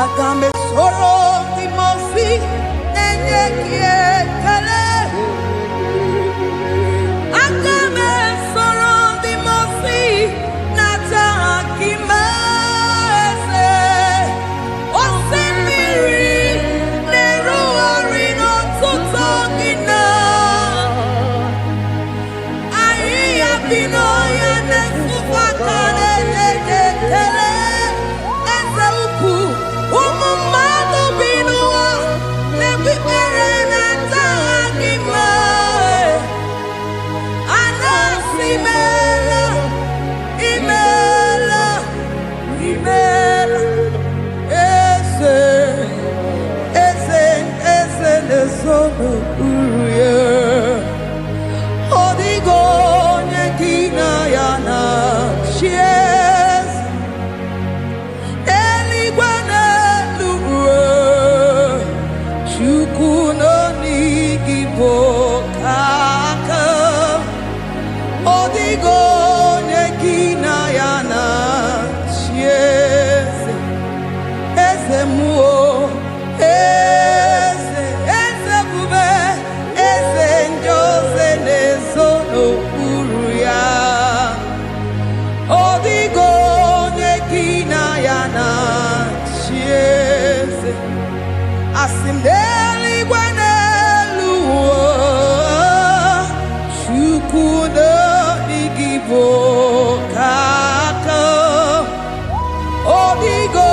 Agambe soro timosi enye kiekele. Agambe soro timosi nata akimese. Osemiri neru orino tutogina. Ayi abino ya nesufakane nekele. Eze uku umumado binua nebibere nata akima. Anasimela imela imela eze nesono uruye. Odigo nyekina yana shies eligwane luwe chukuno nigibo kaka. Odigo nyekina yana shies eze muo eze bube eze njose nesono uruya. Odigo nyekina yana shies asimdeli gwaneluwo shukuno igibo kaka. Odigo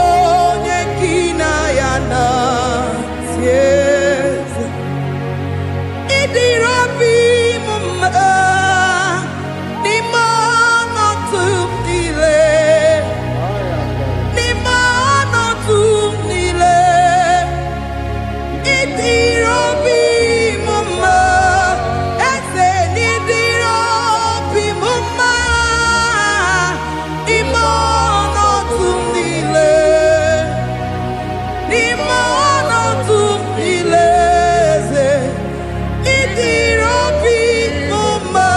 nyekina yana shies idirobi mumma nimano tumdile nimano tumdile idirobi mumma ese nidirobi mumma imano tumdile nimano tumdile idirobi mumma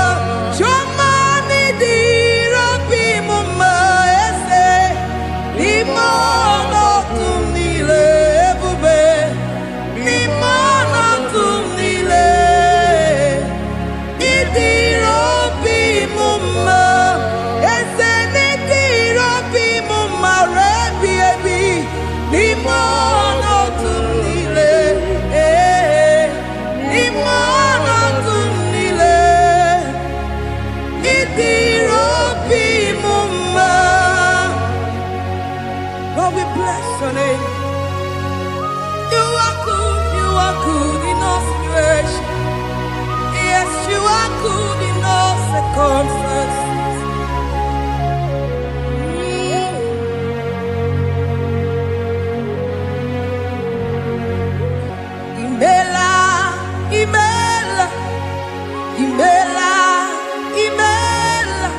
choma nidirobi mumma ese nimano tumdile bube nimano tumdile idirobi mumma ese nidirobi mumma rebi ebi nimano tumdile nimano tumdile idirobi mumma. Lord, we bless your name. You are good in all situations. Yes, you are good in all circumstances. Imela, imela, imela, imela,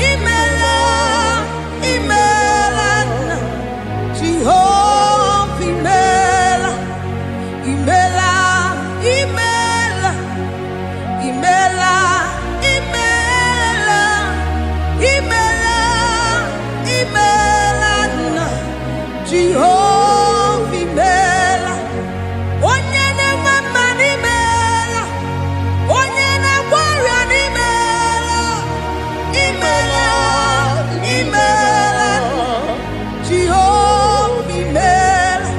imela, imela, Jehovah, imela, imela, imela, imela, imela, imela, imela, Jehovah, imela. Onyene mama nimela, onyene warrior nimela, imela, imela, Jehovah imela,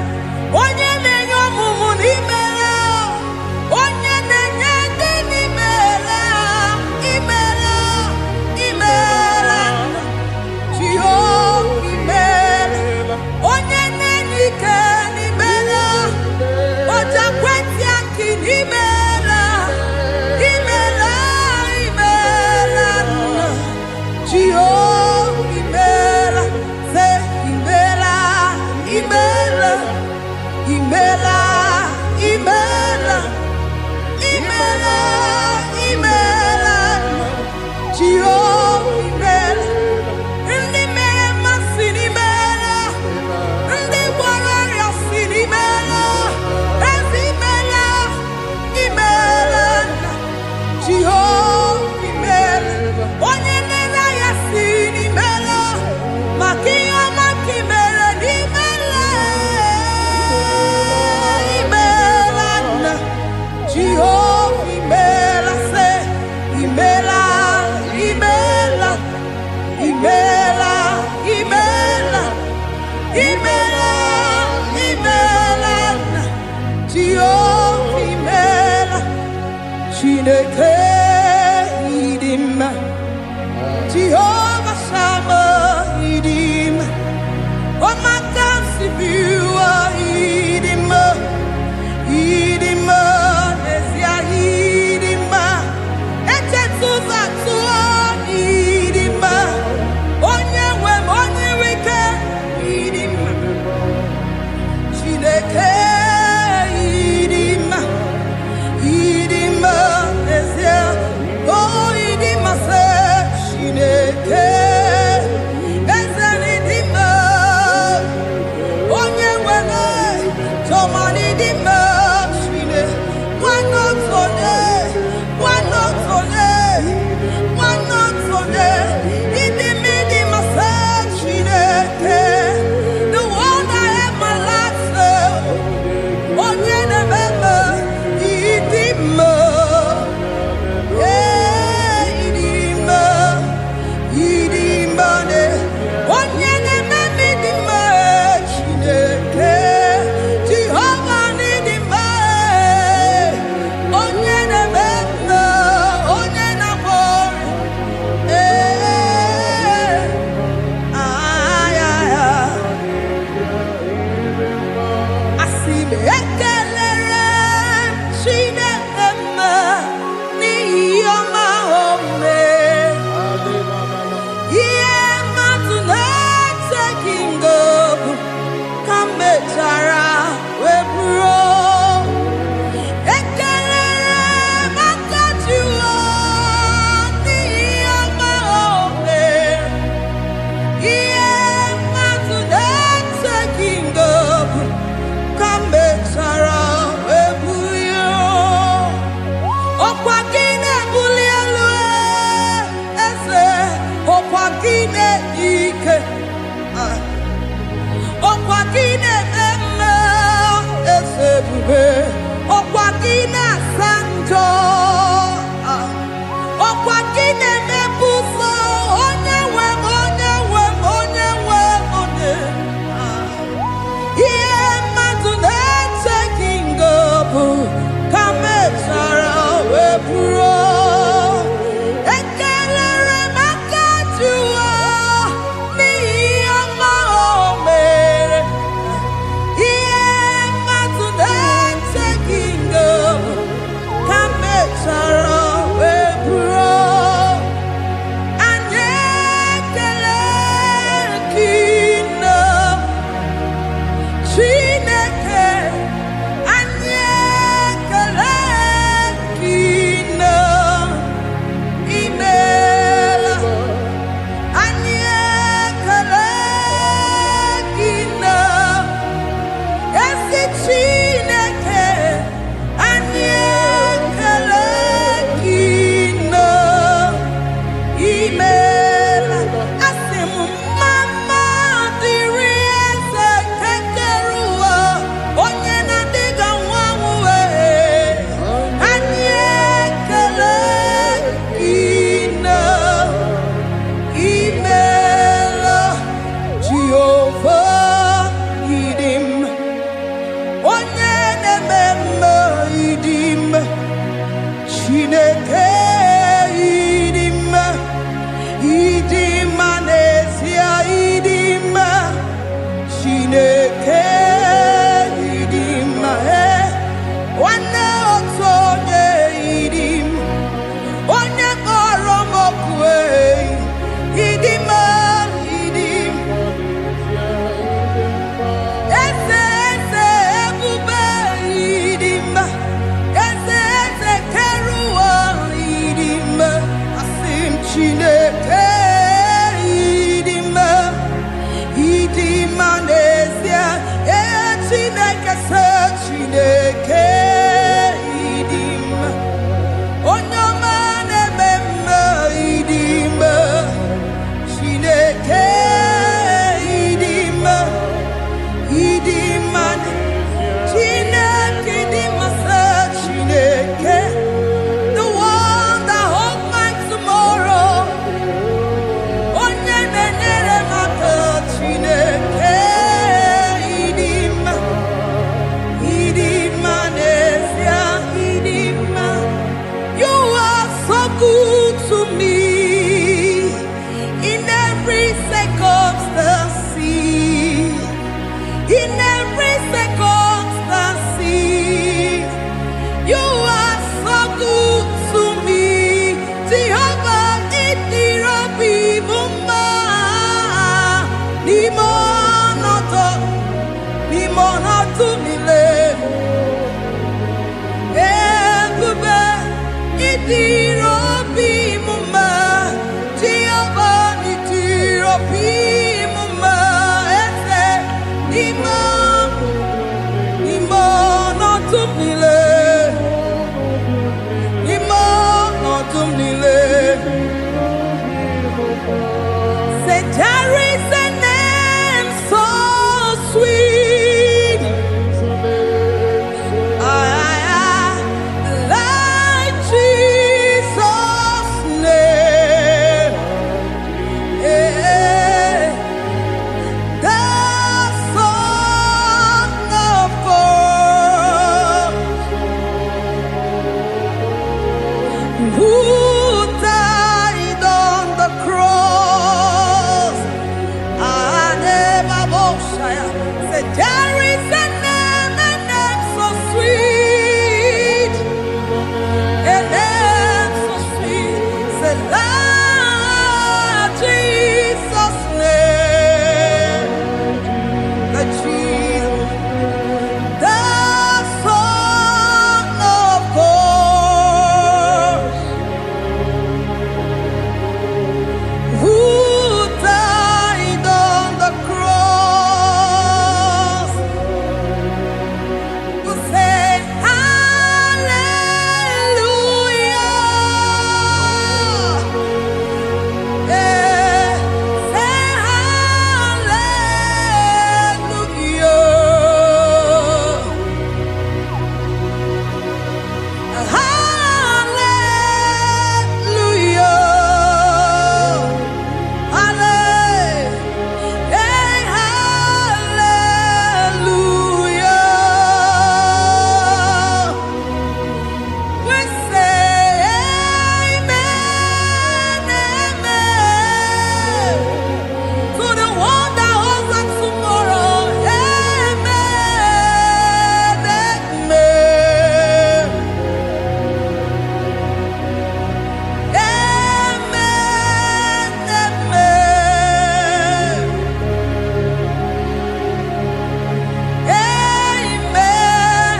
onyene nyomumu nimela, onyene nyenge nimela, imela, imela, Jehovah imela, onyene Chineke idima, Jehovah Shammah idima, Omakansibua idima, idima, Ezia idima, Echetuza tua idima, Onyewe Onyewike idima, Chineke idima, idima, Ezia, oh idima se Chineke. Chineke idima, idima nesia. there is a name so sweet, a name so sweet. Say, Lord, Jesus' name, the Jesus, the Son of God, who died on the cross, who said, Hallelujah, say hallelujah, hallelujah. We say amen, amen. To the one that holds us tomorrow, amen, amen. Amen, amen. Amen,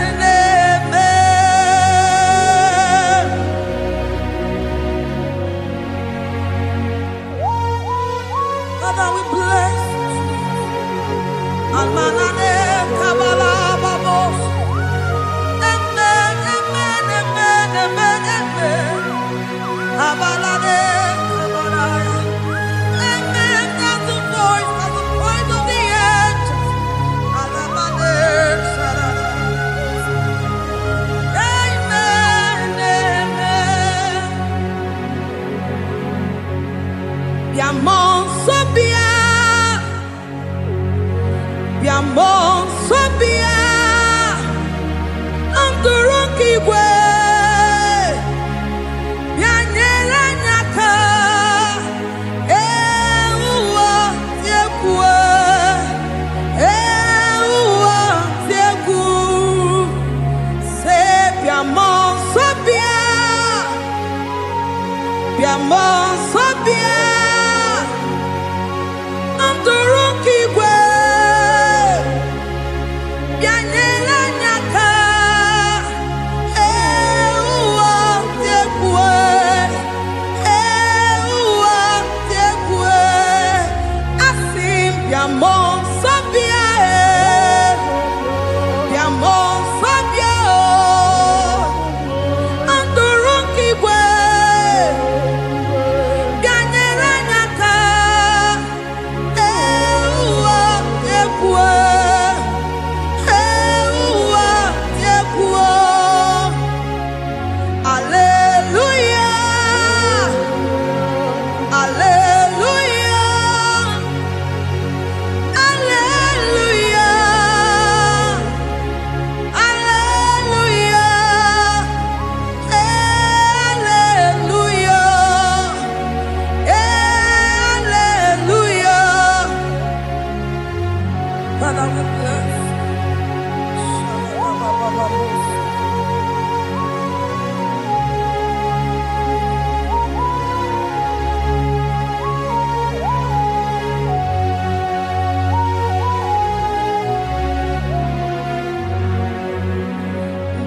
amen. Father, we bless you. Almanane kabala babos. Amen, amen, amen, amen, amen. Abalade kabalaya. Amen. That's the voice of the angels. Alabade sarada. Amen, amen. Biamon sobia, biamon sobia, anturuki gwe, bianyera nyaka, ewa tiekwe, ewa tieku, se biamon sobia, biamon sobia. Anturuki gwe, bianyela nyaka, ewa tiekwe, asim biamon sabia, biamon sabia, anturuki gwe, bianyela nyaka. Father, we bless.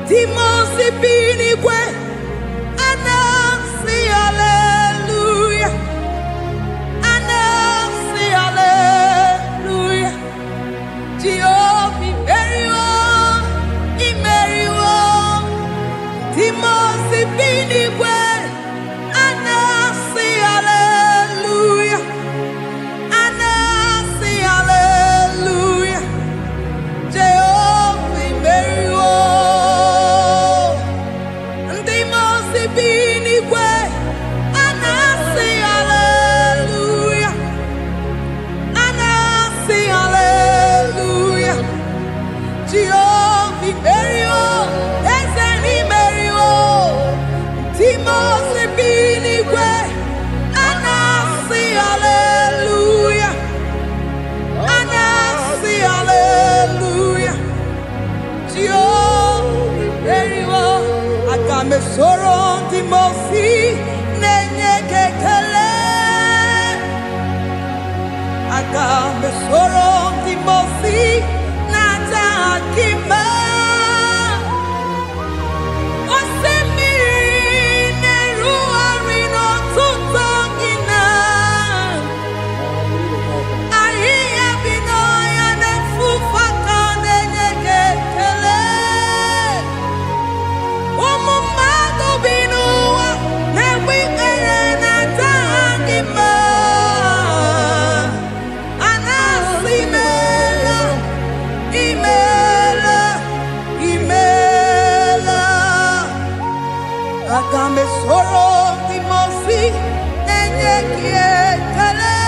Timosi binigwe, anasi hallelujah, anasi hallelujah. Jehovah Imeriwo, Timosi binigwe, anasi hallelujah, anasi hallelujah. Jehovah Imeriwo, Timosi binigwe, anasi hallelujah, anasi hallelujah. me soro di mosi nenye kekele. Aga me soro di mosi nata akima. Agame soro di mosi nenye kiekele.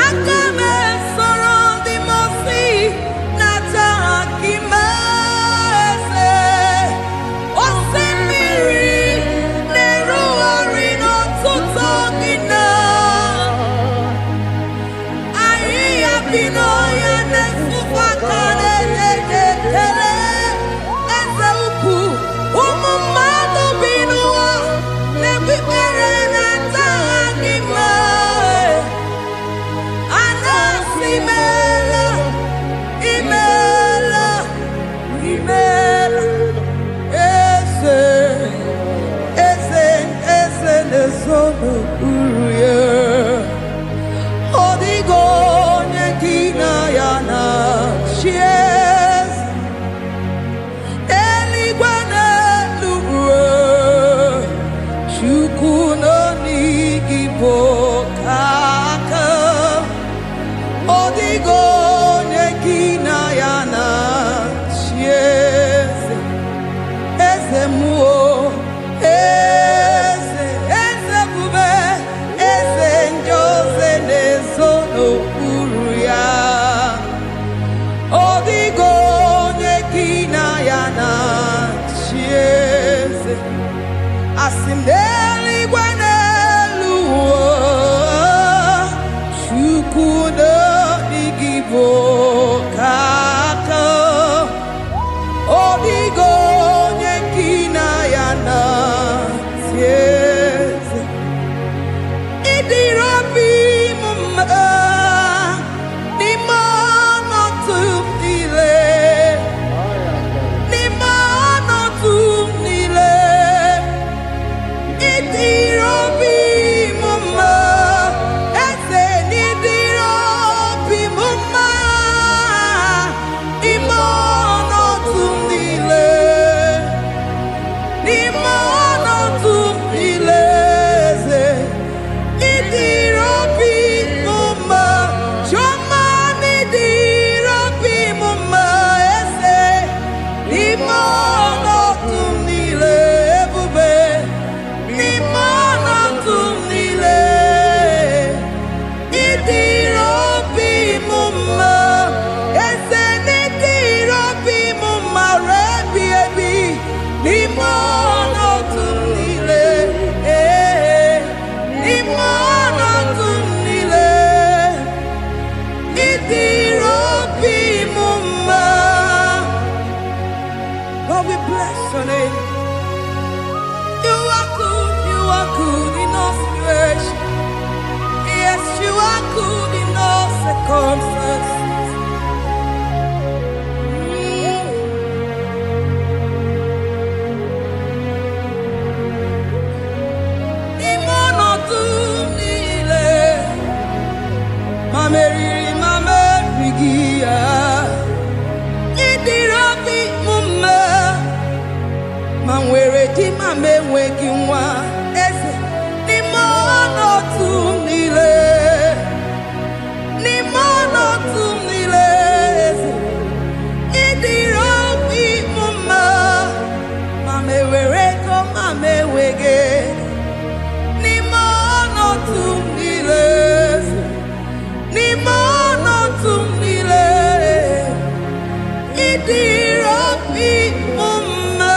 Agame soro di mosi nata akimese. Osemiri neru orino tutogina. Ahiya bino ya nesufakane nekekele. Eze upu umumado binua nebibere nata akima. Anasimela imela imela. Eze nezono uruye. Odigo nyekina yana shies. Eligwane lugwe. Chukuno nigibo kaka. Odigo nyekina yana shies. Eze muo. Eze bube. Eze njoze nezono uruya. Odigo nyekina yana chieze. Asimdeli gwenelu. Chukuno igibo kaka. Odigo nyekina yana chieze. Idirabi mumma. Nimano tumile. Nimano tumile. Idirabi mumma. Eze nidirabi mumma. Nimano tumile. Nimano tumile. Idirabi mumma. Chomani dirabi mumma. Eze nimano tumile bube. Nimano tumile. Idirabi mumma. Eze nidirabi mumma. Rebi ebi. Nimano tumile. Nimano tumile. Idirabi mumma. Lord, we bless your name. You are good in all situations. Yes, you are good in all circumstances. Nimano tumile. Mameriri mamerigia. Idirabi mumma. Manwere di mamewegi nwa. Eze nimano tumile. Nimano tumile. Eze idirabi mumma. Mamewere ko mamewege. Nimano tumile. Nimano tumile. Idirabi mumma.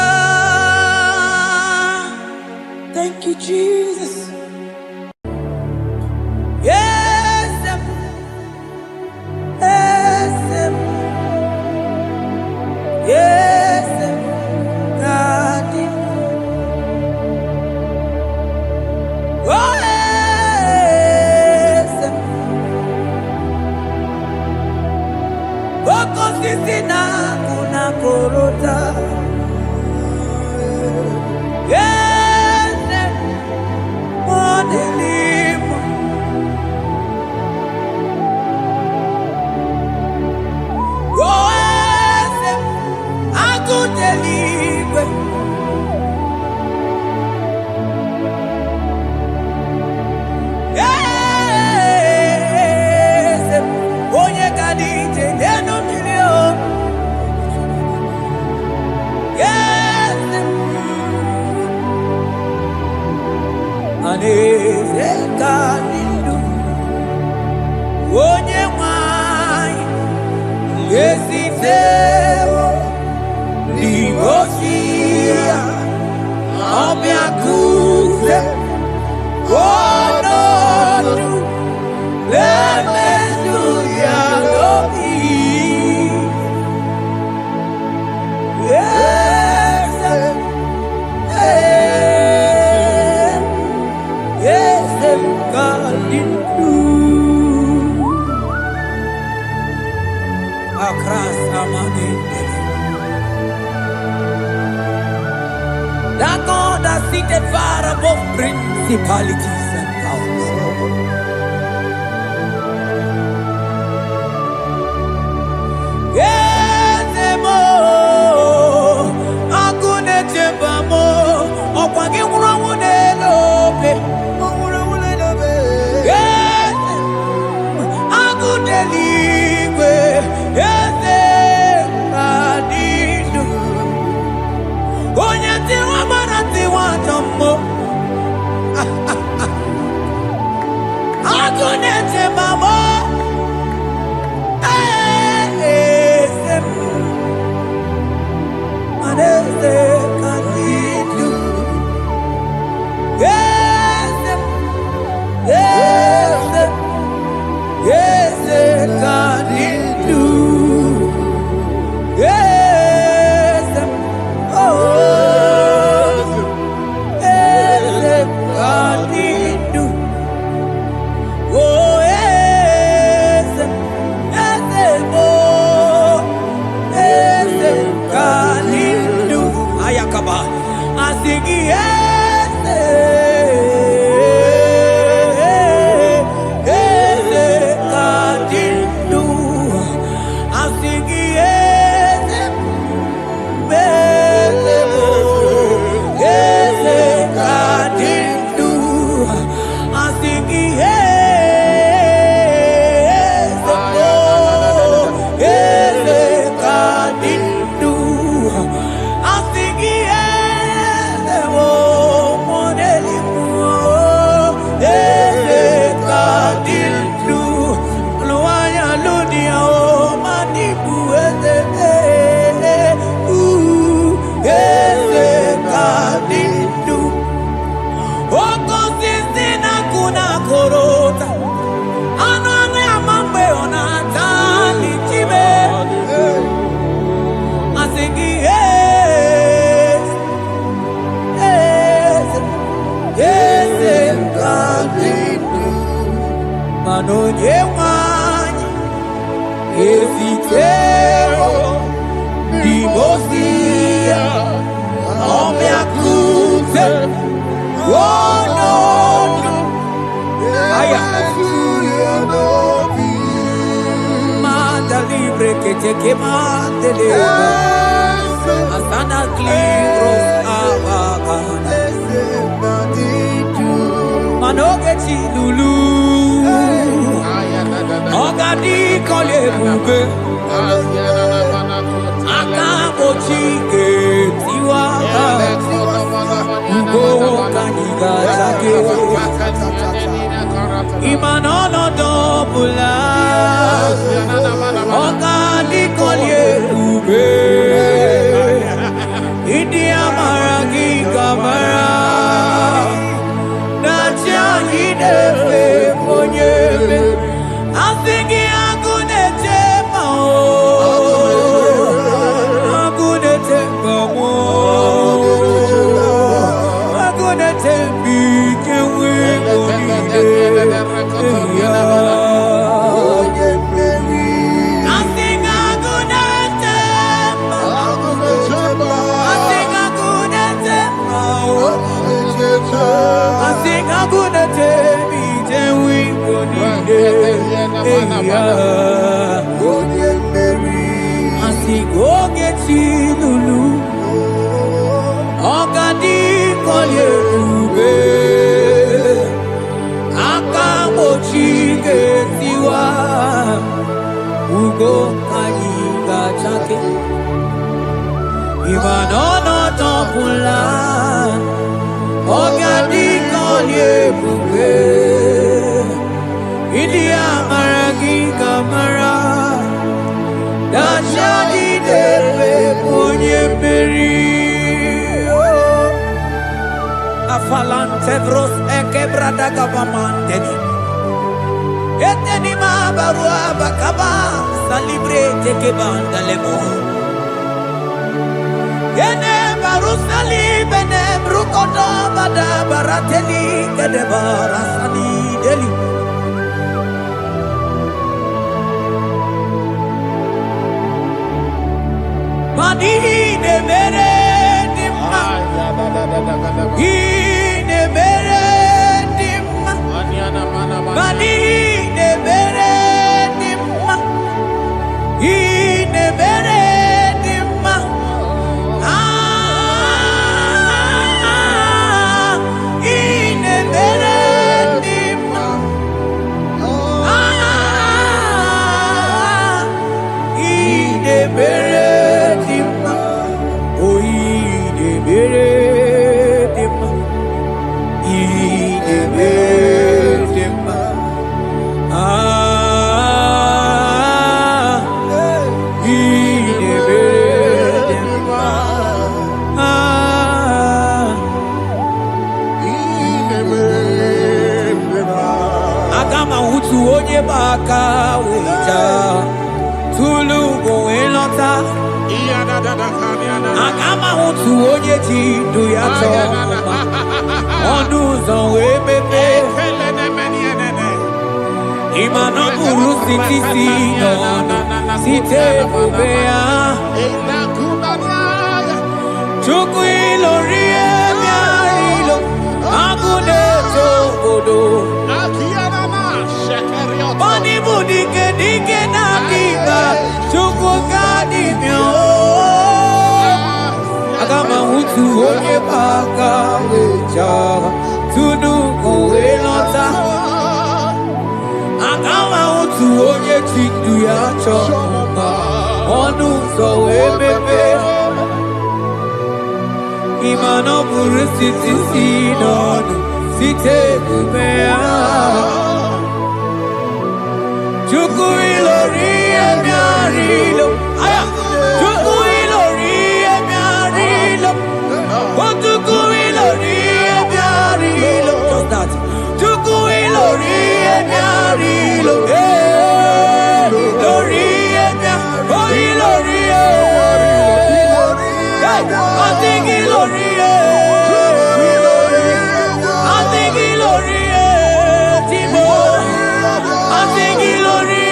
wako sisi na kuna korota. Yene mwanelimu Goese akuteligwe Yese onye kadije nenu milio Yese aneze kanidu onye mwai Yesiteo Ligosia Omiakuze Onodu Lemenuya Loki Yes Yes Kalindu Akras Amani. That God has seated far above principalities and powers. Yezemo, akune chembamo, okwangi urawune lope. Akune ligwe. Manonye wanyi Yesiteo Ligosia Omiakuze Onodu Aya Manda libre que te quemante de Asana Klingros Avagana Manoge Chilulu Ogadi kole buge Akabochike tiwa Ugo kaniga zake Imanono dobula Ogadi kole buge Idi amaragi kamara Nacha hidefe monyebe Asingi agune chema o lulu. Ogadi kolye ube. Akamochi ketiwa. Ugo kaniga chake. Imanono topula. Ogadi kolye ube. India maragi kamara. Dashadi debe punye beri. Afalante vros ekebrada gabamanteni. Eteni ma barua bakaba salibre teke banda lemo. Yene baru salibene brukoda bada barateli kedebara sani deli. Mani ne mere dimma. Ne mere dimma. Mani ne mere dimma. Ne mere dimma. Ne mere dimma. Ne mere dimma. Oh, ne mere dimma. Ne mere dimma. Agama hutu onye baka weja tulu goelota. Agama hutu onye jindu ya choma onu zonwe bebe. Imano buru sitisi nono site bubea. Chuku ilori emiarilo agune togodo. Bani budike dike na kiba chuku gadi myo. Agama hutu onye baka weja tunu goelota. Agama hutu onye chindu ya choma onu zowe bebe. Imano buru sitisi nono site bubea. Chuku ilori emiarilo. Aya. Chuku ilori emiarilo. Oh, chuku ilori emiarilo. Just that. Chuku ilori emiarilo. Ilori emiarilo. Oh, ilori. Hey, I think ilori. I think ilori. Timo. I think ilori.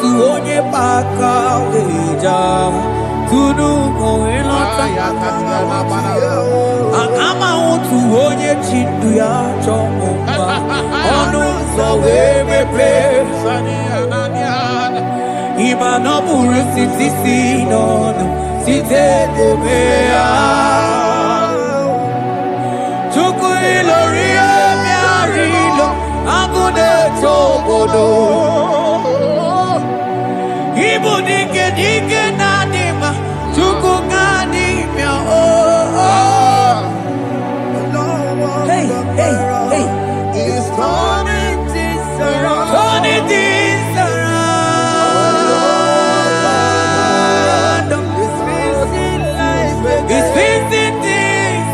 onye paka leja tunu oelota akama otu onye chindu ya chọmụma ọnụ ụzọ wee mepee ịma na ọ bụrụ site si n'ọnụ site n'ebe ya Chukwu ilori emiara ilo agụ na-eto obodo Ibu dike dike na dima Chukwu ga n'ime Hey, hey, hey He's turning things around Turning things around He's fixing things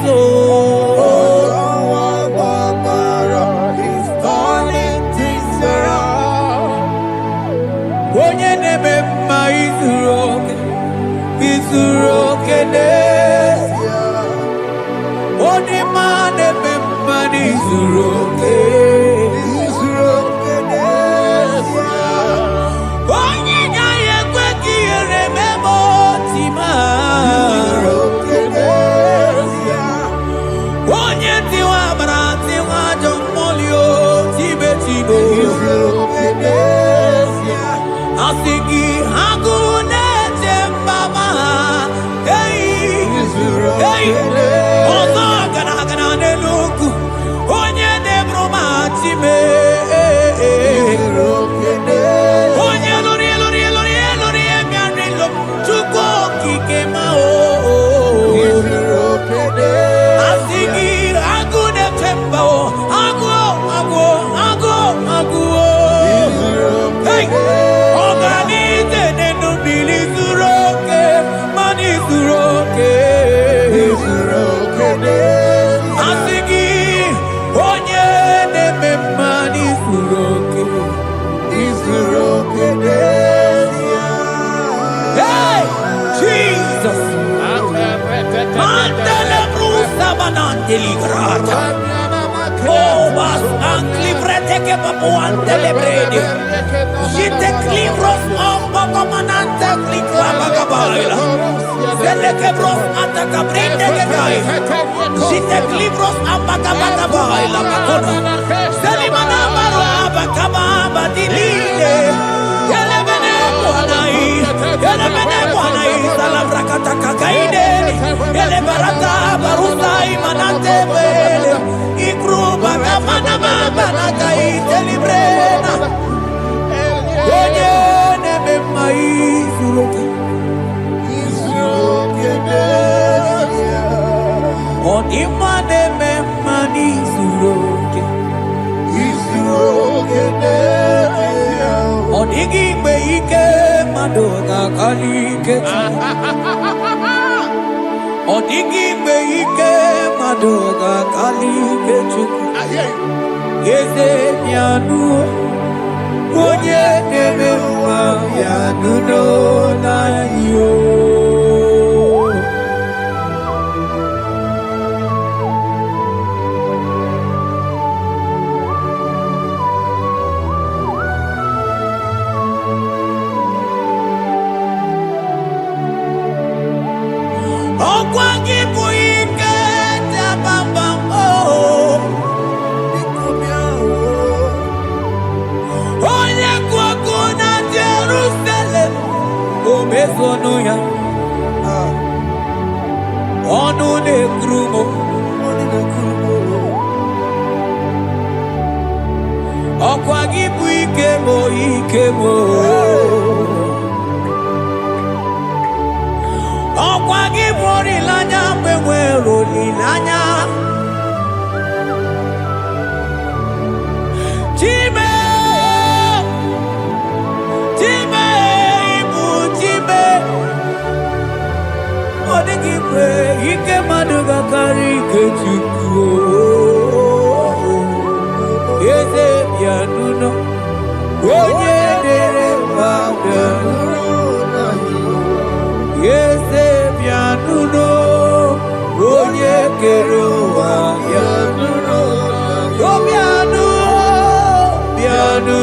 He's turning things around Onye neme mma izuru oke n'ezie Onye ma neme mma n'izuru oke n'ezie Onye nya ya ekwe ka ihere meme otima Onye tiwa bara tiwa ajọ mmụọ tibe tibe Asị gị agụ na-eche mbama ọzọ gara n'elu ugwu onye na-eburu ma time onye lụrụ emịarịlụ Chukwu okike ma asị gị agụ na-eche mba agụ ọganize n'enu mmiri zuru oke mana izuru oke asị gị onye na-eme mma n'izuru oke Hey, Jesus Mandele brusa banandeli grata Oh, vas anclivrete che papuante le bredi Jite clivros ombo comanante cliclava gabaila Zelle che bros attacca brinde che gai Jite clivros amba gabaila Macona Zeli manabaro abacababa di lile Yele bene buonai Salavra kataka gaide Yele barata barusai manante bele Ikruba kamana mabana gaite librena Onye neme mma izuroke Ọdịmma neme mma n'izuroke Ọ dịghị mgbe ike mmadụ ga-akarị ike Ọ dịghị mgbe ike mmadụ ga-akarị ike Chukwu Eze bịanụ onye na-eme mma bịanụ n'anya Ọkwa gị bụ ike dabambam onye kụ ọkụ na Jerusalem o mezonu ya ọnụ na-ekwuru m ọkwa gị bụ ike m ọkwa gị bụ olileanya mgbe nwere olileanya Chime ibu Chime ọ dịghị mgbe ike mmadụ ga-akarị ike Chukwu Eze bịanụ onye dere mma bịanụ Eze bịanụ onye kere ụwa bịanụ bịanụ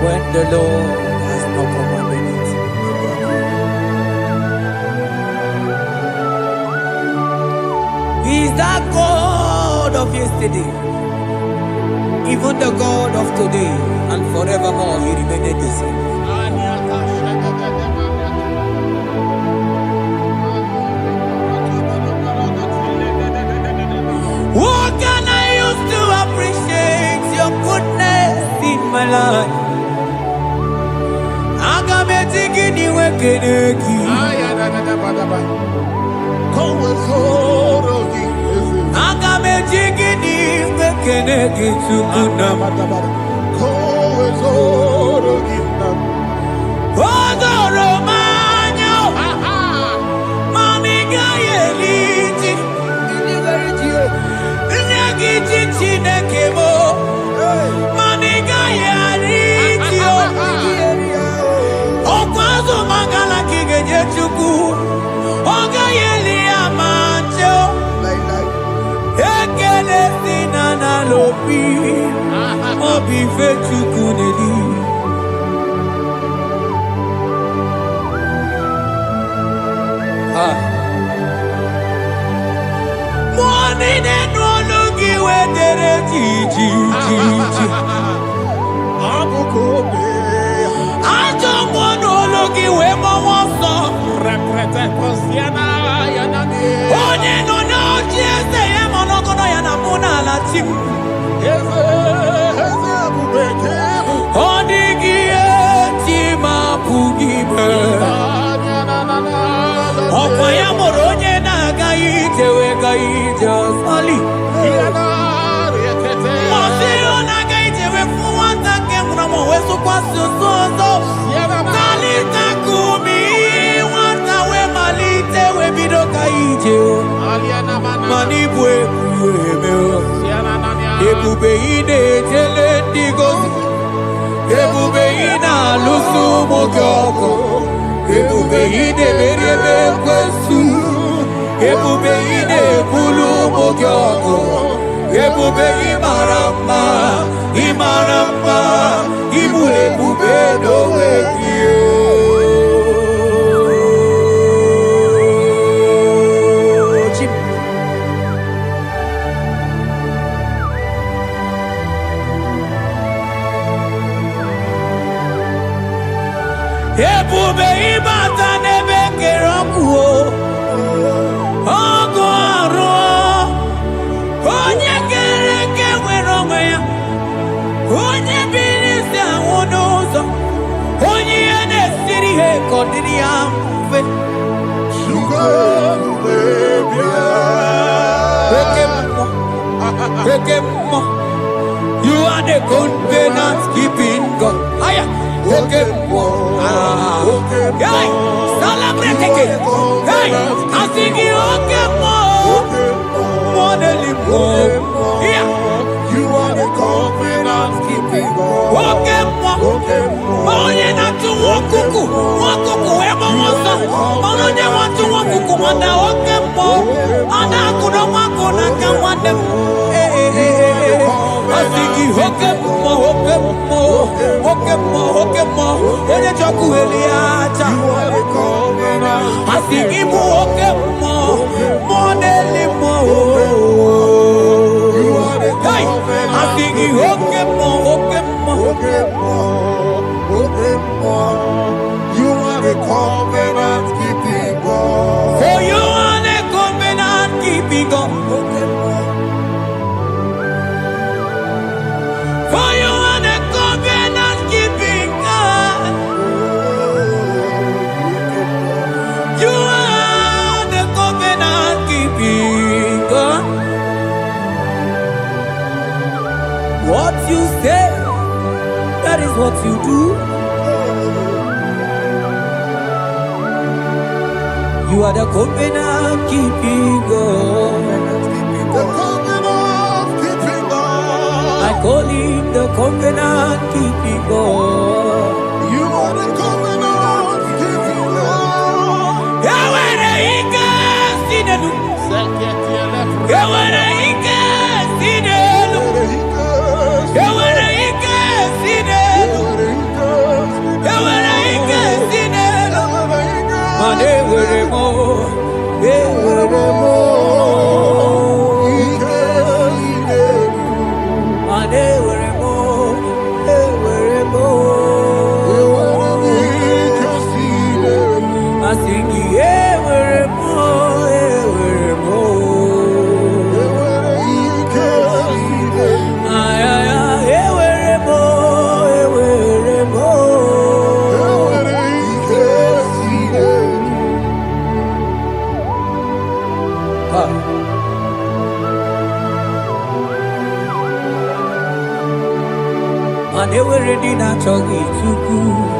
when the Lord has not commanded it. He is that God of yesterday, even the God of today, and forevermore He remained the same. What can I use to appreciate your goodness in my life? Obi fechukuneli Mwani nenolugi wedere jiji Abukobe Ajo mwonologi we mwaso Reprete kosiana yanani Onye nono chiese ye monokono yanamuna la timu Ebube ine jele digozi, ebube ina lusu mogoko, ebube ine merebe kwesu, ebube ine bulu mogoko, ebube imarama, ibu ebube dowe kiyo. Ebube ibata nebe kerokuo Ogo aro Onye kereke weronwe ya Onye bilisi awonozo Onye ene siri he kodiri ya mfe Shuka ubebia Pekemo You are the covenant keeping God Aya Pekemo Hey, celebrate again. Hey, I think you more than yeah. You are the covenant keeping God. Oh, you not to walk ever was on. Oh, you want to walk and I could not walk on. I can want them. I think you hook up more. When you talk to Eliata, you are the covenant. I think you walk up more than more. You are the covenant. I think you hook up more. You are the covenant keeping God. For you are the covenant keeping God. For you are the covenant keeping God. You are the covenant keeping God. What you say, that is what you do. You are the covenant keeping God. The covenant keeping God. I call him the covenant keeping God. You are the covenant keeping God. Yahweh Ika Sinenu. Yahweh Ika Sinenu. Yahweh Ika they were ready not to get too good.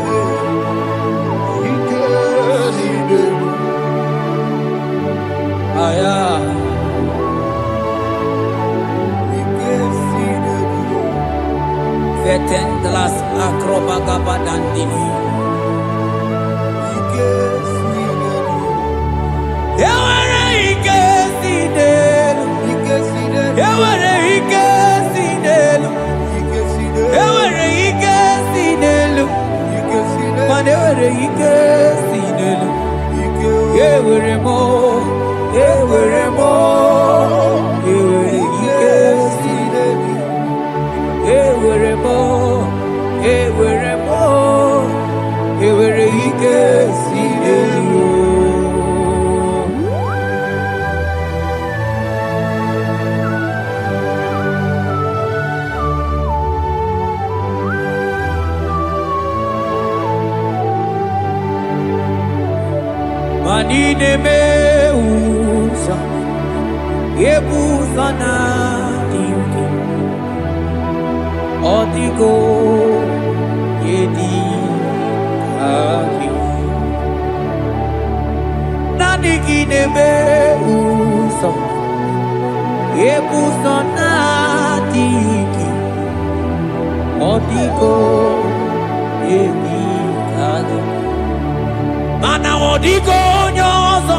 Vetendlas acrobagabadandini. Manine meusa yebusa na dinki odigo yedi aki nadigine meusa yebusa na dinki odigo yedi aki mana odigo nyozo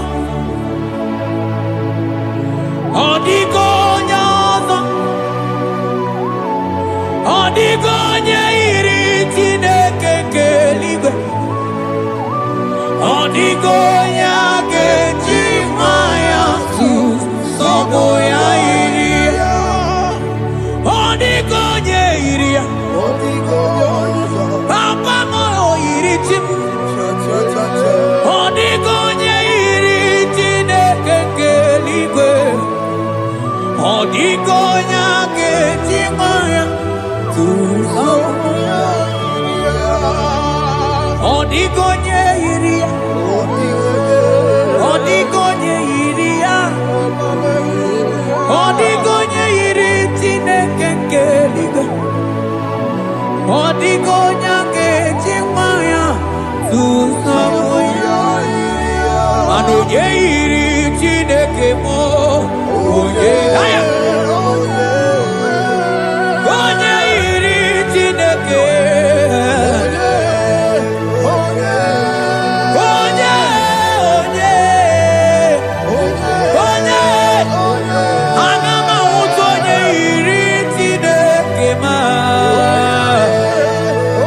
odigo nyozo odigo nyeiri Chineke keligwe odigo nyake chimaya sobo ya iria odigo nyeiria odigo nyozo papa moyo iri chim odigonye iri Chineke keligwe odigonya kechimaya tuzo odigonye iri odigonye iri Chineke keligwe odigonya kechimaya tuzo Oye iri Chineke mo oye aya onye iri Chineke onye ana m ahụta onye iri Chineke ma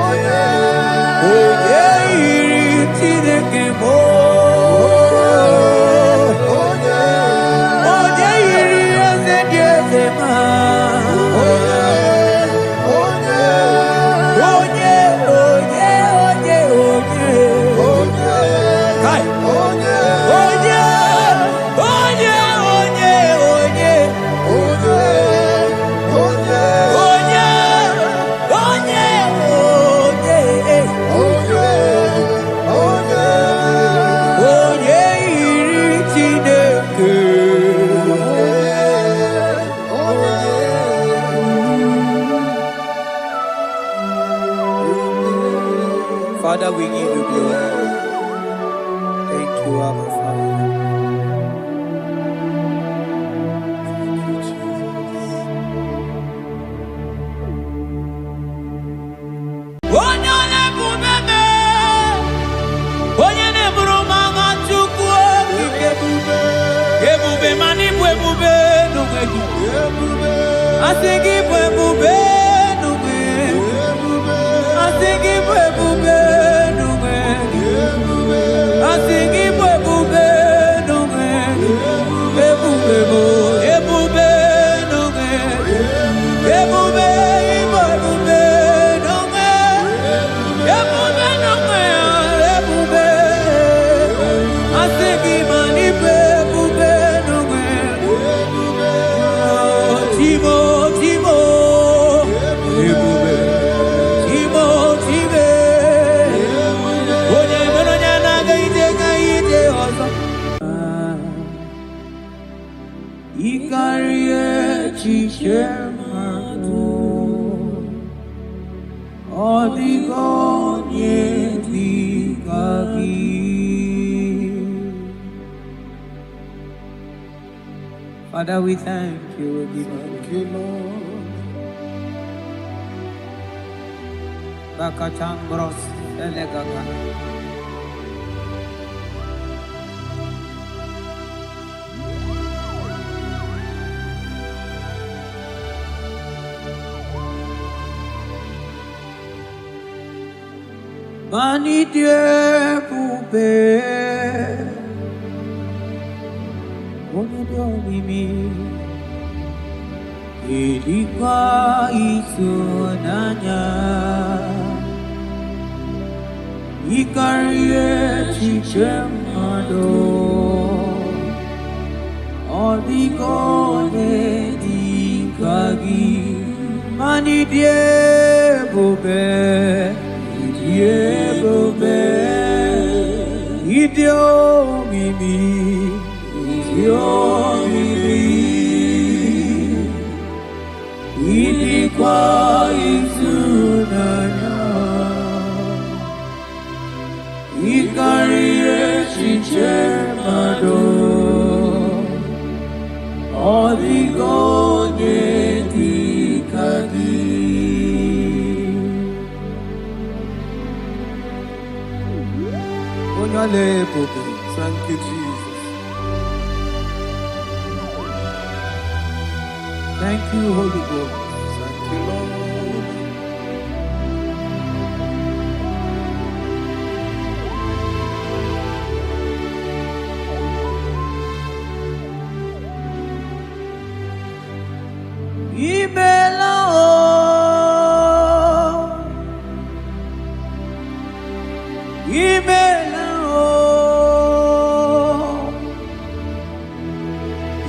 onye iri Chineke mo Father, we give you glory. Thank you, Abba Father. Thank you, Jesus. Onyole bubebe, onyene bromanga chukwu ebube, ebube mani ebube nugegi, asigi ebube nugegi, asigi ebube. Timo, Father, we thank you. Thank you, Lord. Bakachambros elegagana. Mani Dieu poupée, on est dormi, ilikuwa itunanya, ikarie chichemado, odigone dikagi, mani Dieu poupée. Idio mimi, ilikuwa itunanya, ikarie chichemado, odigonye dikagi. Thank you, Jesus. Thank you, Holy Ghost. Thank you, Lord.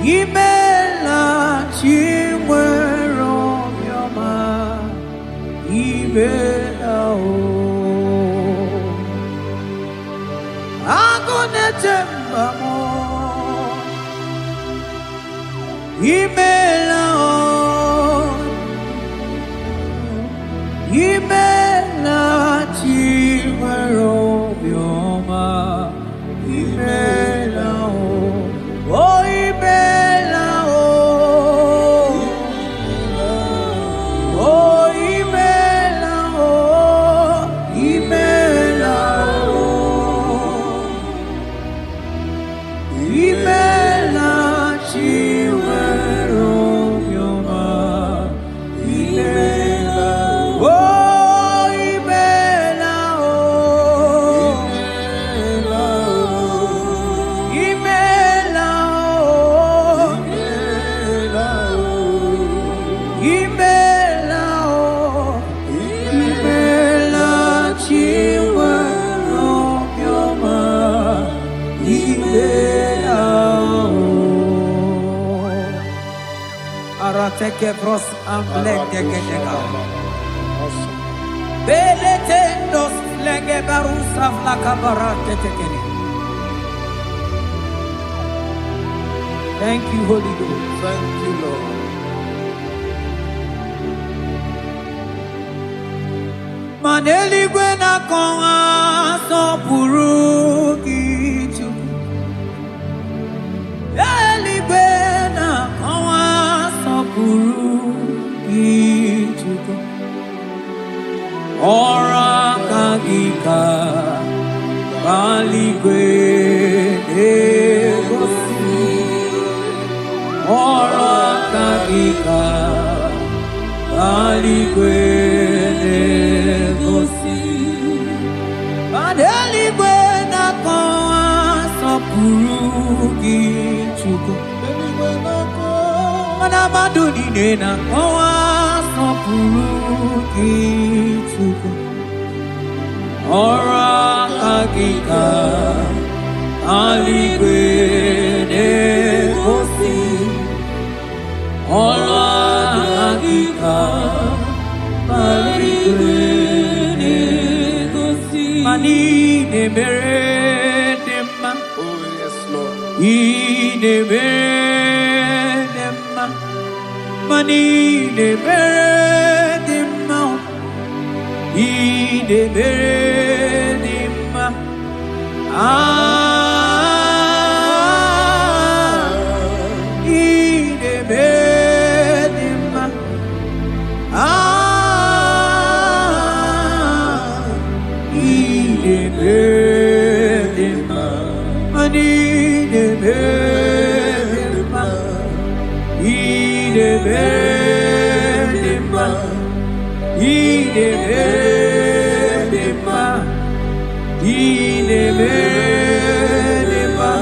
Imela chimwero yama imela o agone temba mo imela o imela chimwero yama imela o Take bros amblenge genega. Beletendos lenge barusa flakabarate tekeni. Thank you, Holy Ghost. Thank you, Lord. Maneli gwena konga so puruki chu. Eli gwena konga Ichuko Ora kagika Baligwe Negosi Ora kagika Baligwe Negosi Badeligwe Nakoa Sopuruki Chuko Manabaduni nena koa sopuruki chuko Ora kagika aligwe negosi Ora kagika aligwe negosi Mani nemere nema Oh yes Lord Nemere Mani de bere de mau Ideberedima. Ideberedima. Ideberedima. Ideberedima. Ideberedima. Ideberedima. Ideberedima.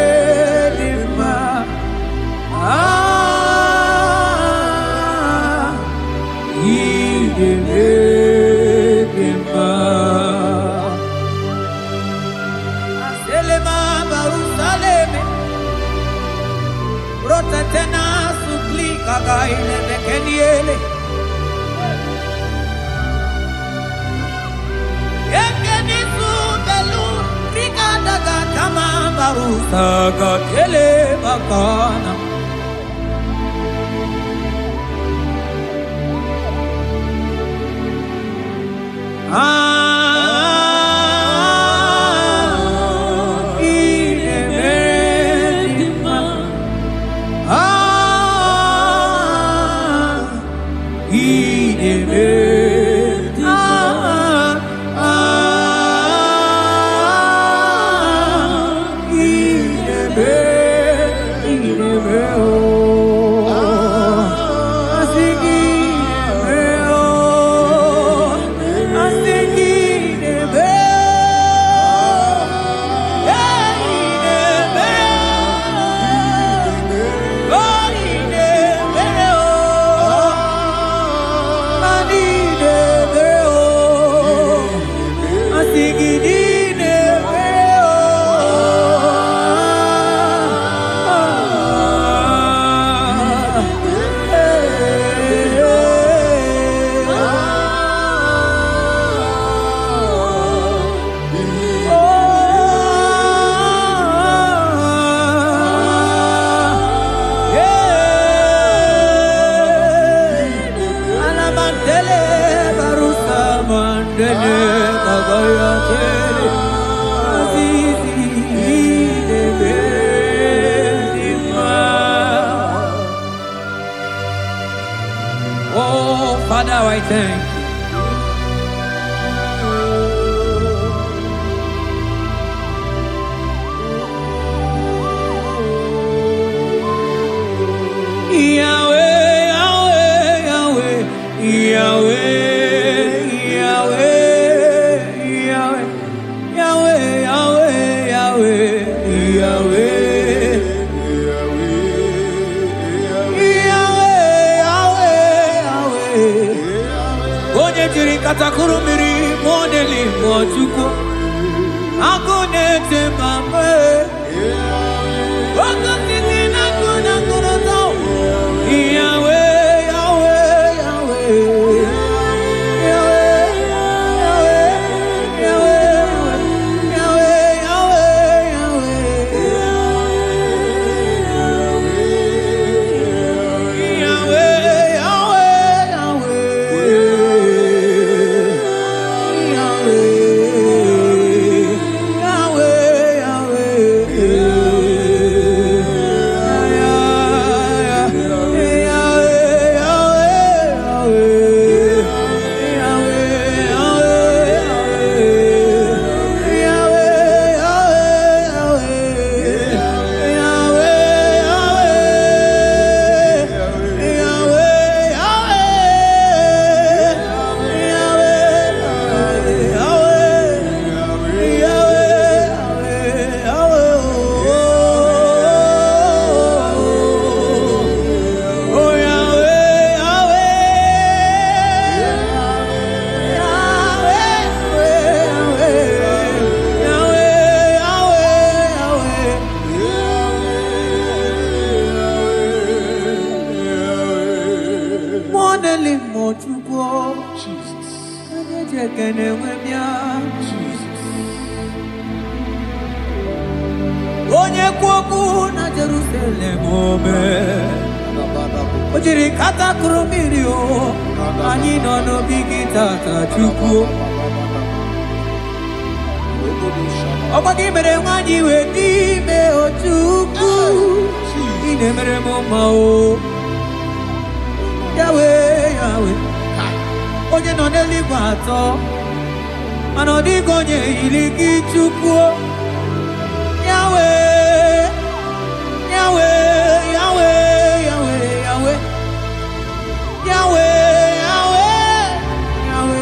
Ideberedima. Ideberedima. Aselema Barusaleme. Rotatena suplika gaile bekeniele. Ekenisu belu rikadaga kama barusa gatele bakana. Oh, Father, I thank you. Yahweh, Yahweh, Yahweh, Yahweh. Katakurumiri modeli mojuko akone temame wakati na kuna tao Yahweh Yahweh Yahweh onye kwoku na Jerusalem ome ojiri kata kromirio ani no bigita tachuku Obagi mere wanyi we di me ochuku ine mere mama o Yahweh Yahweh onye no n'eluigwe atọ mana ọ dịghị onye yiri gị Chukwu Yahweh Yahweh Yahweh Yahweh Yahweh Yahweh Yahweh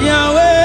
Yahweh Yahweh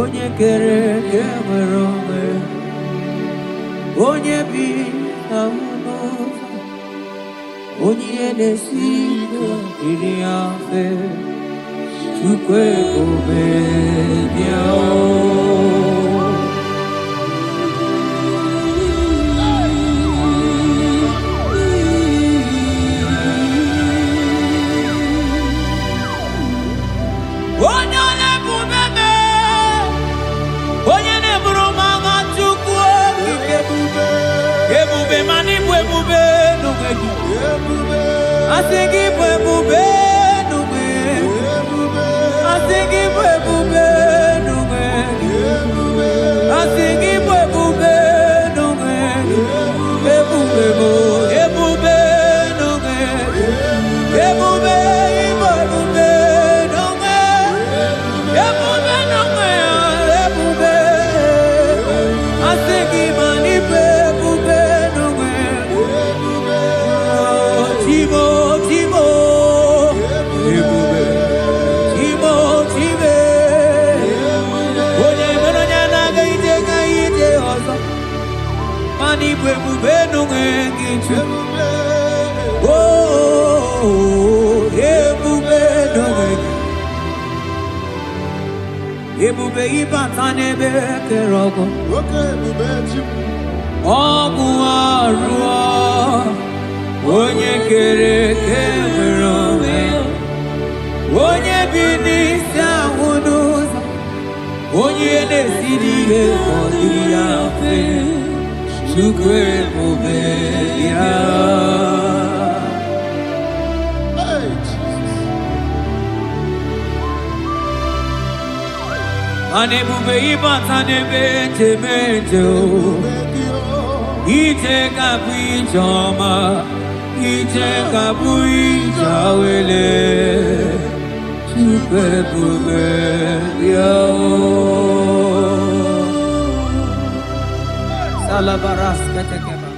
Onye kere kemere ome Onye bi na ụlọ Onye na-esi iri afe Chukwu ebube bịa Ebube ibata n'ebe kere ọgụ ọgụ arụọ onye kere eke nwere onwe onye bi n'isi ahụ n'ụzọ onye na-esiri ihe ọ dịrị ya mfe Chukwu ebube ya Anebube ibata n'ebe njemeje Iteka Pijama, Iteka Pijawele, Chupe Bube, Salabaras Katakeba.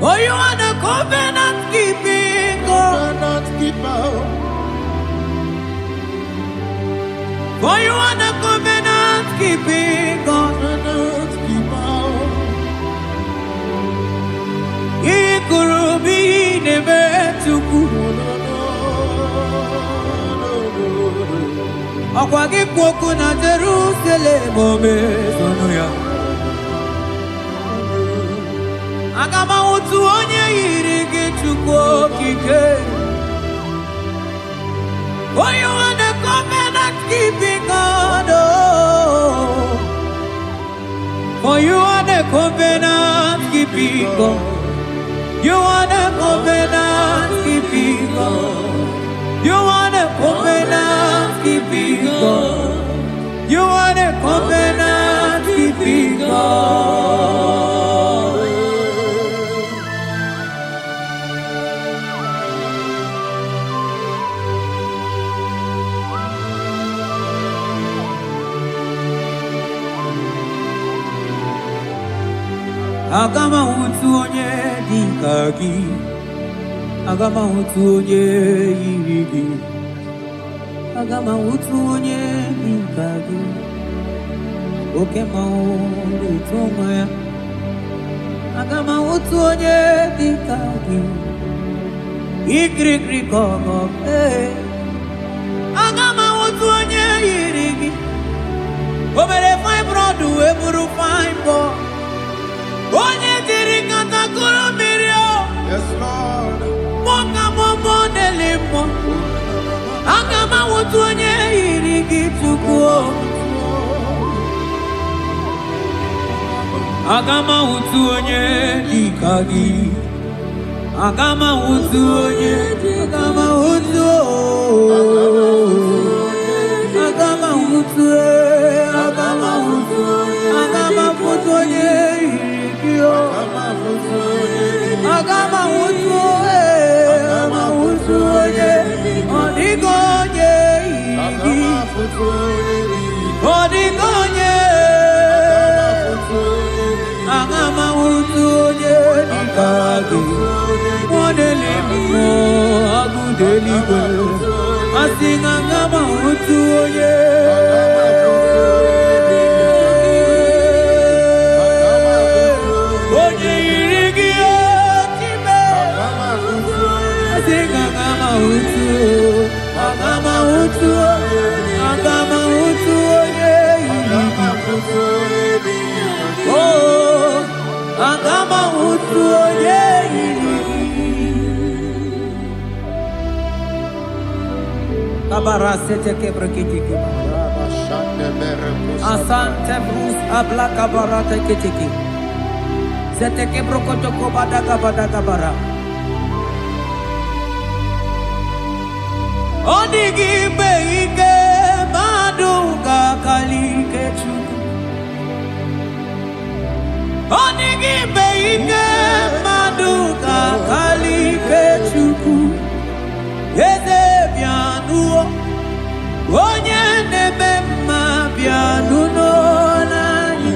Oh, you are the covenant keeping God. For you are the covenant keeping God. Ikurubi nebe tuku. Akwagi kwoku na Jerusalem ome sonuya. Agama utu onye yiri gị Chukwu okike. Oh, you are the covenant keeping God. Oh, for you are the covenant keeping God. You are the covenant keeping God. You are the covenant keeping God. You are the covenant keeping God. Agama utu onye dika gị, agama utu onye yiri gị, agama utu onye dika gị, oke mmanwụ utu onwe ya, agama utu onye dika gị, ikirikiri kọgọ, agama utu onye yiri gị, obere fine broad eburu fine boy. Onye diri katakuru mirio. Yes, Lord. Moka momo nelimo. Agama wutu onye irigi tukuo. Agama wutu onye dikagi. Agama wutu onye agama wutu. Agama wutu. Agama wutu. Agama wutu onye. Agama wutu, agama wutu ye, odigonye igi, odigonye, agama wutu ye dikagi, modeli mo agudeli go, asing agama wutu ye. Agama wutu, agama wutu, oh, agama wutu, kabara sete kebrekiti kebara, asante brus abla kabara teketiki, sete kebrokoto kobada kabara. Odigi beike maduga kalike chuku. Odigi beike maduga kalike chuku. Ede bianuo, onye nebe ma bianuno nani.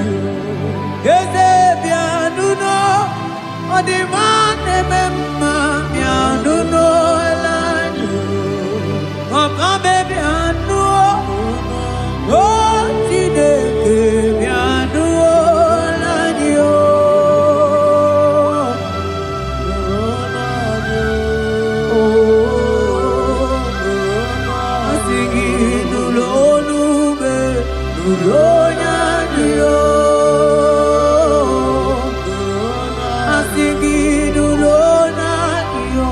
Ede bianuno, odima nebe ma bianuno nani. Papa baby anu, oh tide baby anu lanyo, oh asigi nulonu be nulonya nyo, asigi nulona nyo.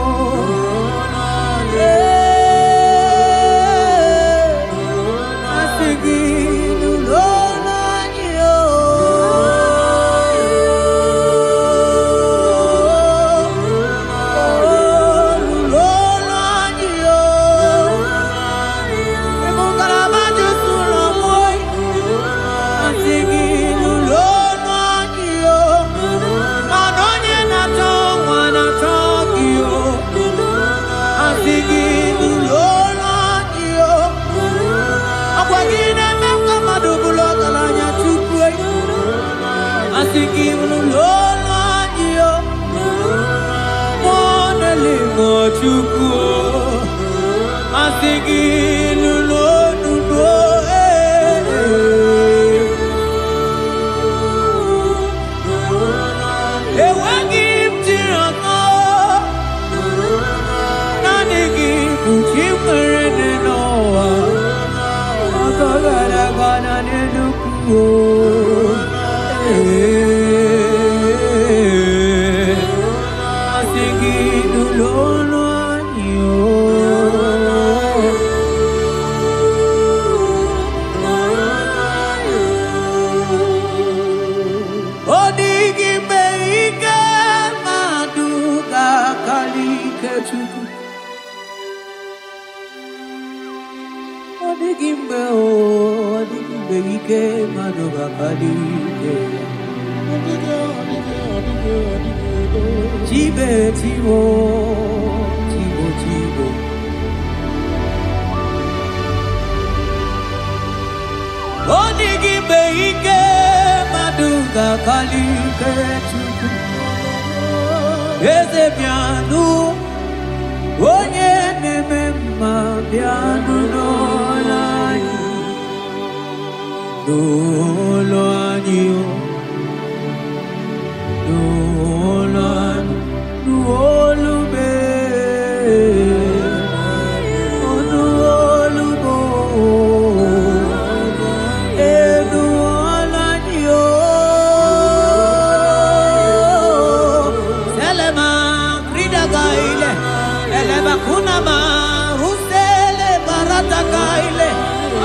Okwagina meka madubulo kalanya chukwe. Asiki ulolo anyo. Moneli mo chukwo. Asiki ulolo nubo. Ewagi mtirano. Nanigi kuchimere noa. Akagara gana nenukuo. Asigi ulolo anyo. Odigi beike maduga kalike chuku. Odigi beike maduga kalike. Chibe chibo. Odigi beike maduga kalike chuku. Eze piano, onye neme mma piano n'ụlọ anyị n'olube n'olugbo n'ụlọ anyị selema krida gaile eleba kunama rusele barata gaile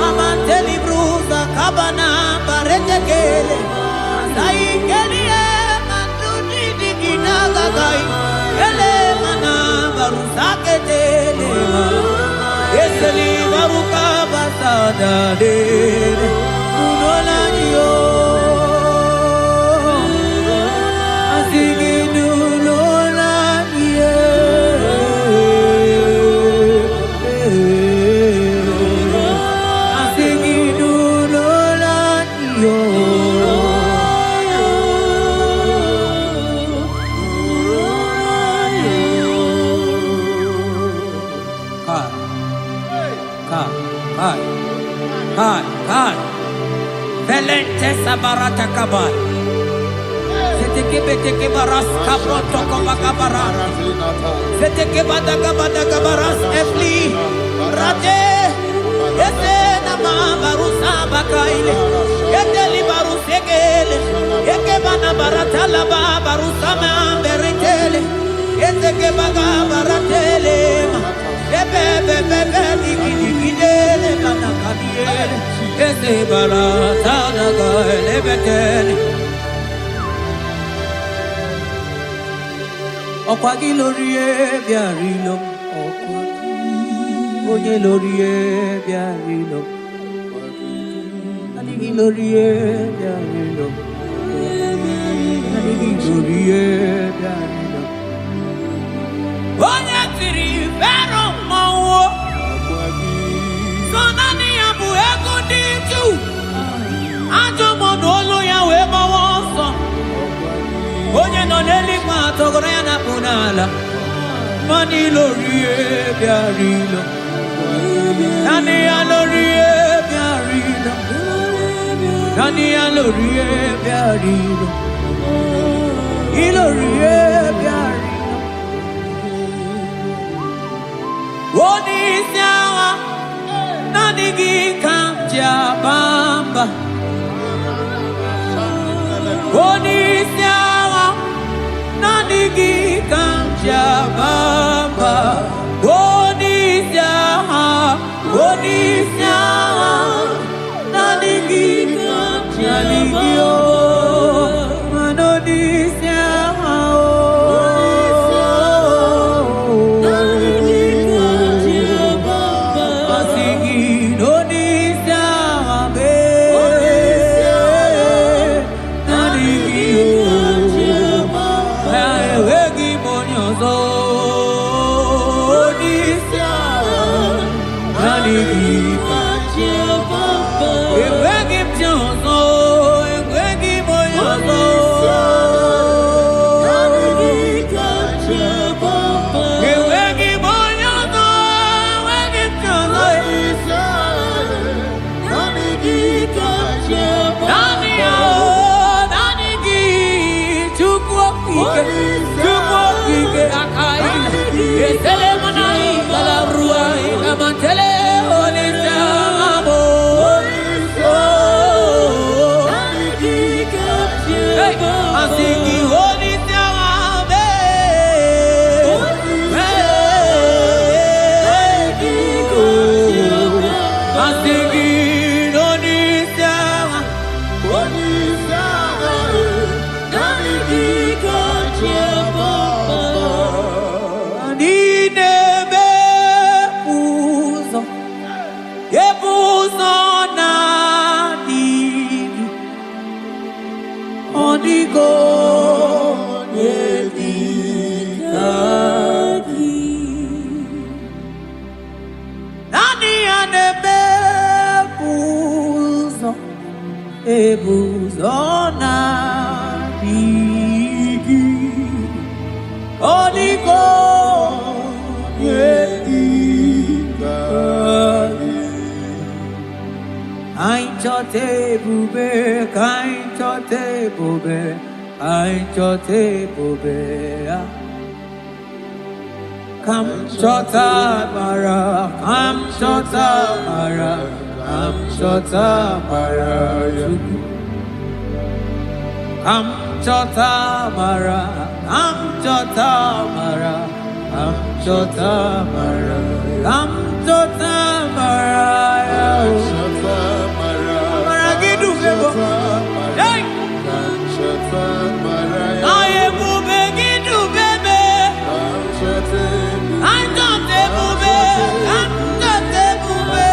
amanteli bruza kabana barete kele sai kelie manduni diginaga gai kele mana barusa ketele eseli baruka basada de nulolaniyo asigi nulolaniye asigi nulolaniyo Kai Velente sabarata kabal Seteke beteke baras kabroto kabakabara Seteke badaka baras efli Rate Ese nama barusa bakaile Ete li barusegele Eke bana baratala barusa mamberitele Ete ke baga baratele Bebe digidele bana kadiele Ese baratana gaele betele Okwagi lorie biarilo Oye lorie biarilo Anigi lorie biarilo Anigi lorie biarilo Oye tiri vero mawo Sonani abu ego ditu Ajo mono olo ya we mawo so Onye no neli kwa togoro ya na punala Mani lorie biarilo Nani ya lorie biarilo Nani ya lorie biarilo Ilorie biarilo Woni siawa Nani gi kamja bamba Woni siawa Nani gi kamja bamba Woni siawa Nani gi kamja ligio Manoni siawa Nani gi Ebuzona digi Onigo yediga Ainchote bube kainchote bube ainchote bube Kam chota mara kam chota mara Kam chota mara Kam chota mara Kam chota mara Kam chota mara Kam chota mara Mara gidu bebo Hey Kam chota mara Aye bube gidu bebe Kam chota Kam chota bube Kam chota bube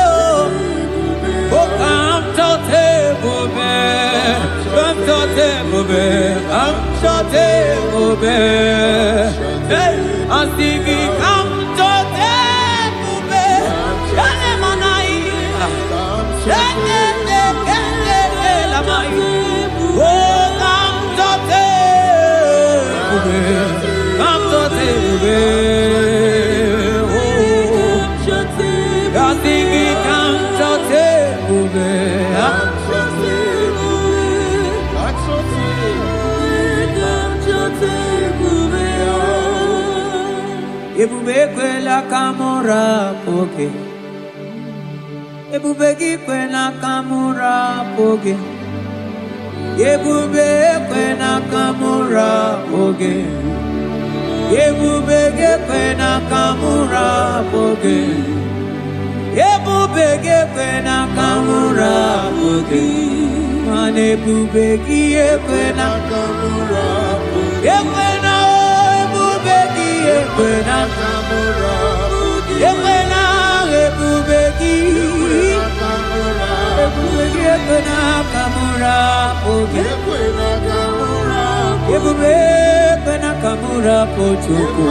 Oh Kam chota bube Kam chota bube Kam chota bube Hey Asigi Kam chota bube Yale manai Shete kete la mai Oh Kam chota bube Kam chota bube Oh Asigi Kam chota bube Ebube kwela kamura poke Ebube kwela kamura poke Ebube kwela kamura poke Ebube kwela kamura poke Ebube kwela kamura poke Mane ebube kwela kamura poke Ekwena kamura, ekwena ebubeki, ekwena kamura, ekwena kamura, ekwena kamura pochuku.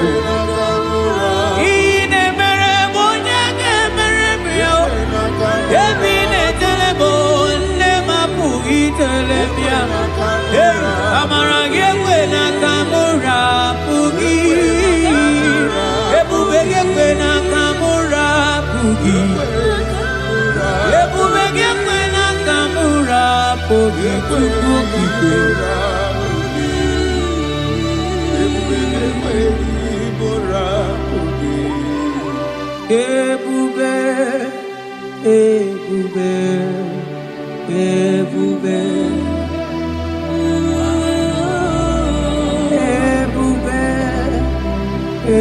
Ine mere bonya ke mere bio, ebine telebo ne mapugi telebia. Kamara ekwena kamura pugi. Ekwena kamura pugi Ebube kwena kamura pugi Pugi Ebube Ebube Ebube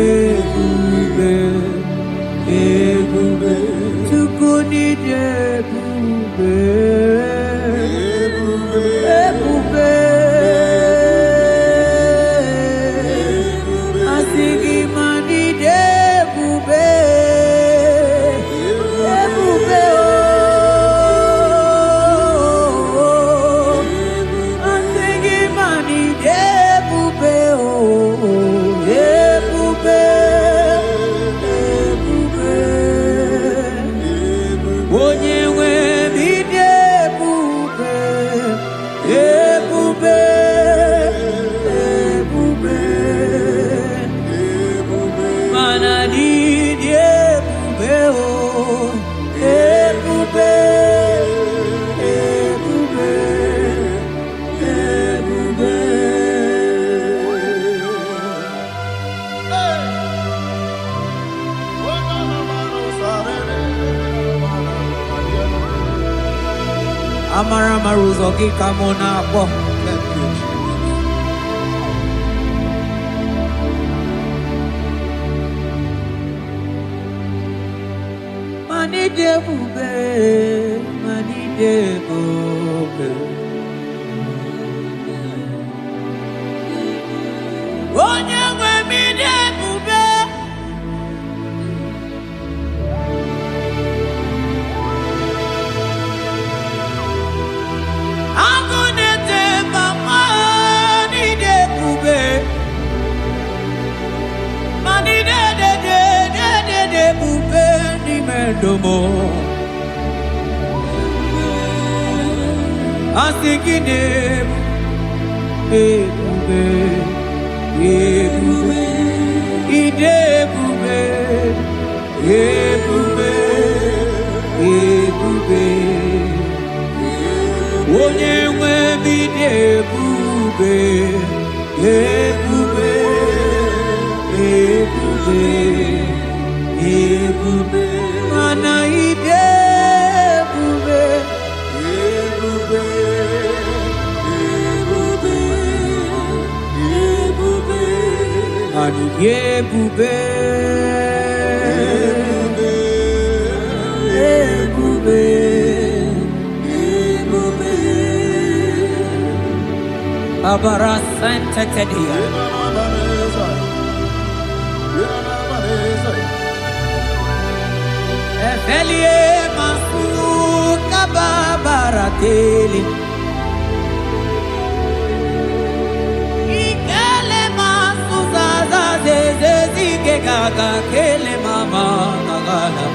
Ebube Ebube Tukuni Ebube Ebube Asigi mani Ebube Ebube Asigi mani Ebube Amara maruzoki kamona po. Mani Ebube. ebube. Onye nwe m dị ebube. Agụ na-ete mama dị ebube. Mani de ebube n'ime ndomo. Asị gị ebube, ebube, ide ebube, ebube, ebube. Onye nwe m dị ebube, ebube, ebube, ebube. Mana ide ebube, ebube, ebube, ebube. Mana ide ebube, ebube, ebube. Abara Santa Tedia. Efelie masu kababaratele. Ikele masu zaza zeze zige gaga kele mama gagala.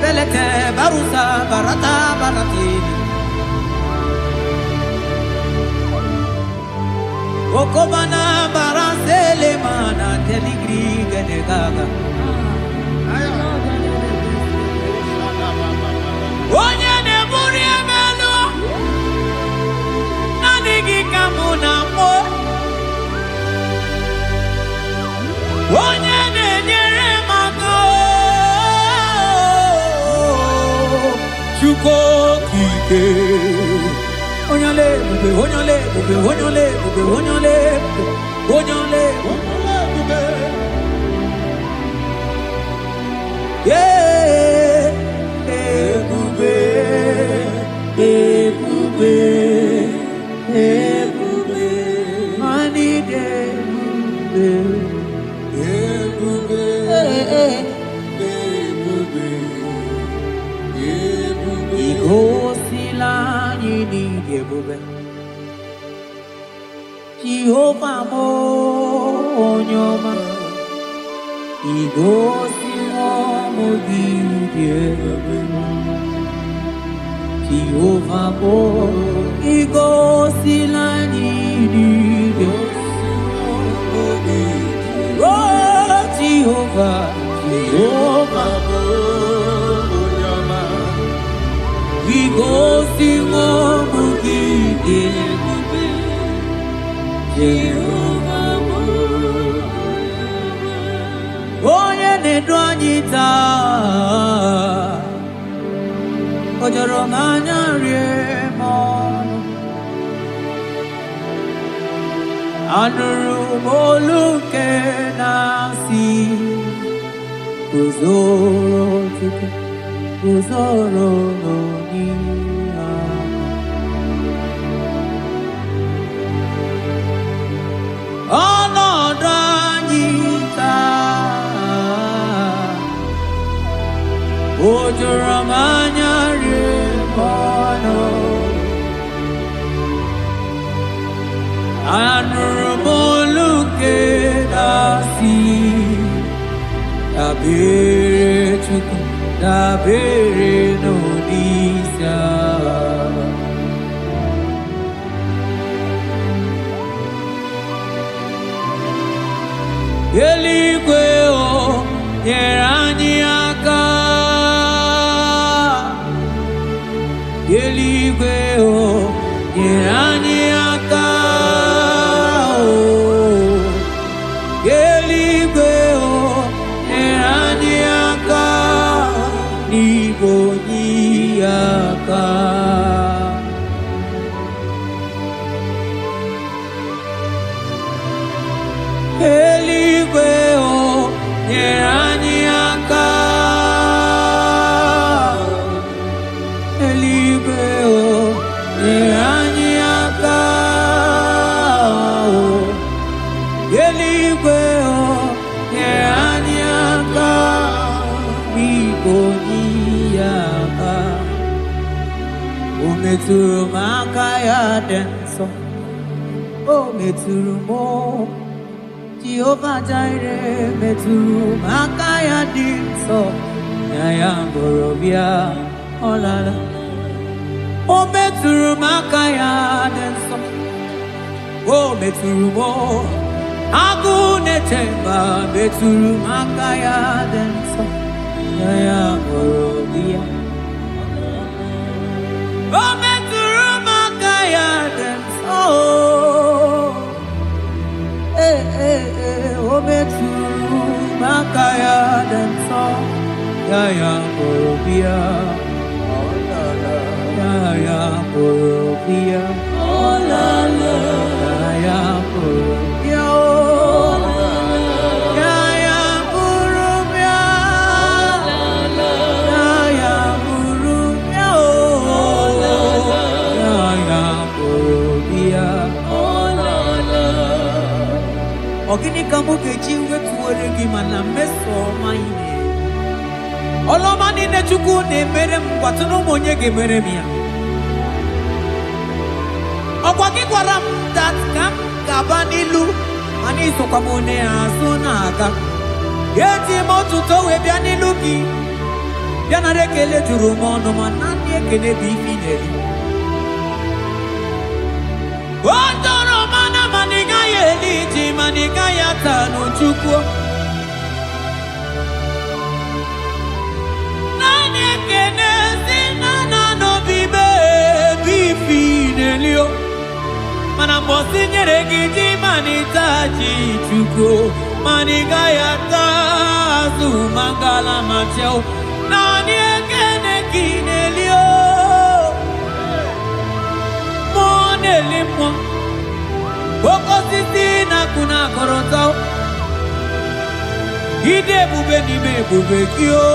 Belete barusa barata baratele. Okobana barasele mana teligri gaga. Onye neburi emelo nanigi kamuna mo. Onye nenyere mago chuko kike. Onyole, onyole, onyole, onyole, onyole, onyole. Yeah, ebube, ebube, ebube. Mani de ebube, ebube, ebube. Igosila ni ebube. Jehovah mo onyoma. Igosi mo gide. Jehovah mo igosi la ni oh Jehovah, Jehovah mo onyoma. Igosi mo gide. Jehovah mo onye na-edu anyị taa o jọrọ m anya rie m ọnụ anụrụ m olu nke na-asị guzoro Chukwu guzoro n'onye ọnọdụ anyị taa o juru m anya rie m ọnụ anụrụ m olu nke na-asị dabere Chukwu dabere n'Olise agha. Eluigwe o nyere anyị aka, eluigwe o nyere anyị aka, eluigwe o nyere anyị aka, n'Igbo onye aka. Eluigwe o metụrụ m aka ya dị nsọ. O metụrụ m Jehova Jireh metụrụ m aka ya dị nsọ. Ya ya bụrụ bịa ọ lara. O metụrụ m aka ya dị nsọ. O metụrụ m agụ na-eche mba metụrụ m aka ya dị nsọ. Ya ya bụrụ bịa. O metụrụ m aka ya dị nsọ. O metụrụ m aka ya dị nsọ. Ya ya bụrụ bịa. Ya ya bụrụ bịa. Ya ya bụrụ bịa. Ya ya bụrụ bịa. Ya ya bụrụ bịa. Ya ya bụrụ bịa. Ọ gịnị ka mụ ga-eji wetuore gị mana mmeso ọma ị na-eme? Ọlụọma niile Chukwu na-emere m gwatụrụ m onye ga-emere m ya. Ọkwa gị gwara m dat ka m ga-aba n'ilu mana isokwa m onye azụ na-aga. Eji m ọtụtụ wee bịa n'ilu gị, bịa nara ekele juru m ọnụ ma na ndị ekele bụ ife ị na-eri. O doro mana mana ị gaghị eli ji mana ị gaghị ata n'Chukwu. Naanị ekele si na n'obi bebi ife ị na-eli o. Mana mgbe o tinyere gị ji mana ịta ji Chukwu mana ị gaghị ata azụ ma ngala ma cheo. Naanị ekele gị na-eli o. Mmụọ na-eli mmụọ. Oke osisi na-akụ na-akọrọta. Ịdị ebube n'ime ebube gị o.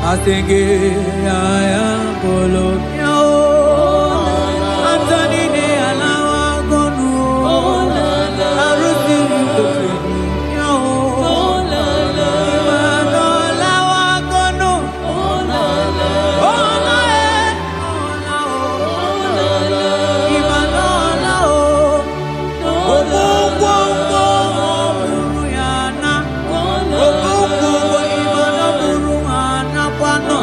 Asị gị ya ya bụrụ bịa o. Ata niile alawa gọnụ o. Arụsiri ofe bịa o. Ịmanụ alawa gọnụ. Ọla e. Ọla o. Ịmanụ ọla o. Ụgwọ bụrụ ya na. Ụgwọ ịmanụ bụrụ ha nakwanụ.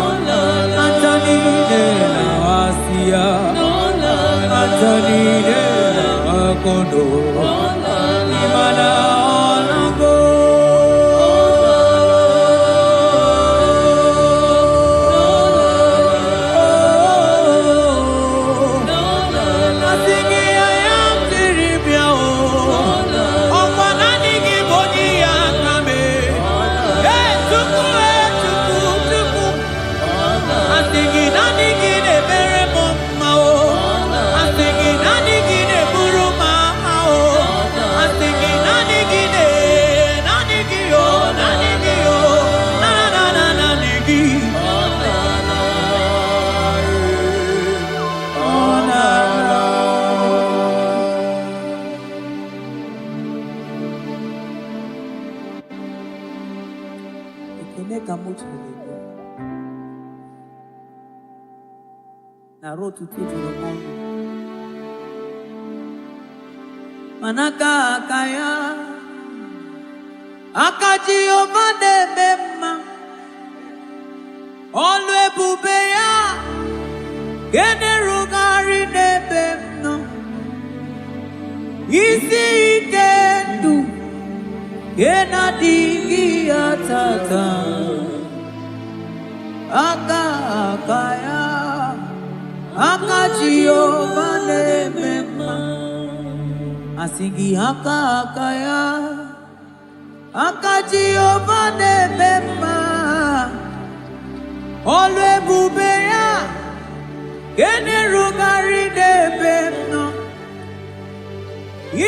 Ata niile na-asị ya. Ata niile na-akọnụ. Ịmanụ ọlago. Asị gị ya ya tiri bịa o. Ọkwa naanị gị bụ onye ya aka mee. Chukwu Chukwu. Asị gị naanị gị na-emere m mma o. Asị gị naanị gị na-eburu m agha o. Asị gị naanị gị naanị gị o. Naanị gị o. Naanị gị. Ekene ka mụ chere na rotutu juru m ọnụ. Mana aka ya, aka Jehova na-eme mma. Ọlụ ebube ya ga-erugharị n'ebe m nọ. Isi ike ndụ ga-adịghị ya tata. Aka ya, aka Jehova na-eme mma. Asị gị aka ya, aka Jehova na-eme mma. Ọlụ ebube ya ga-erugharị n'ebe m nọ.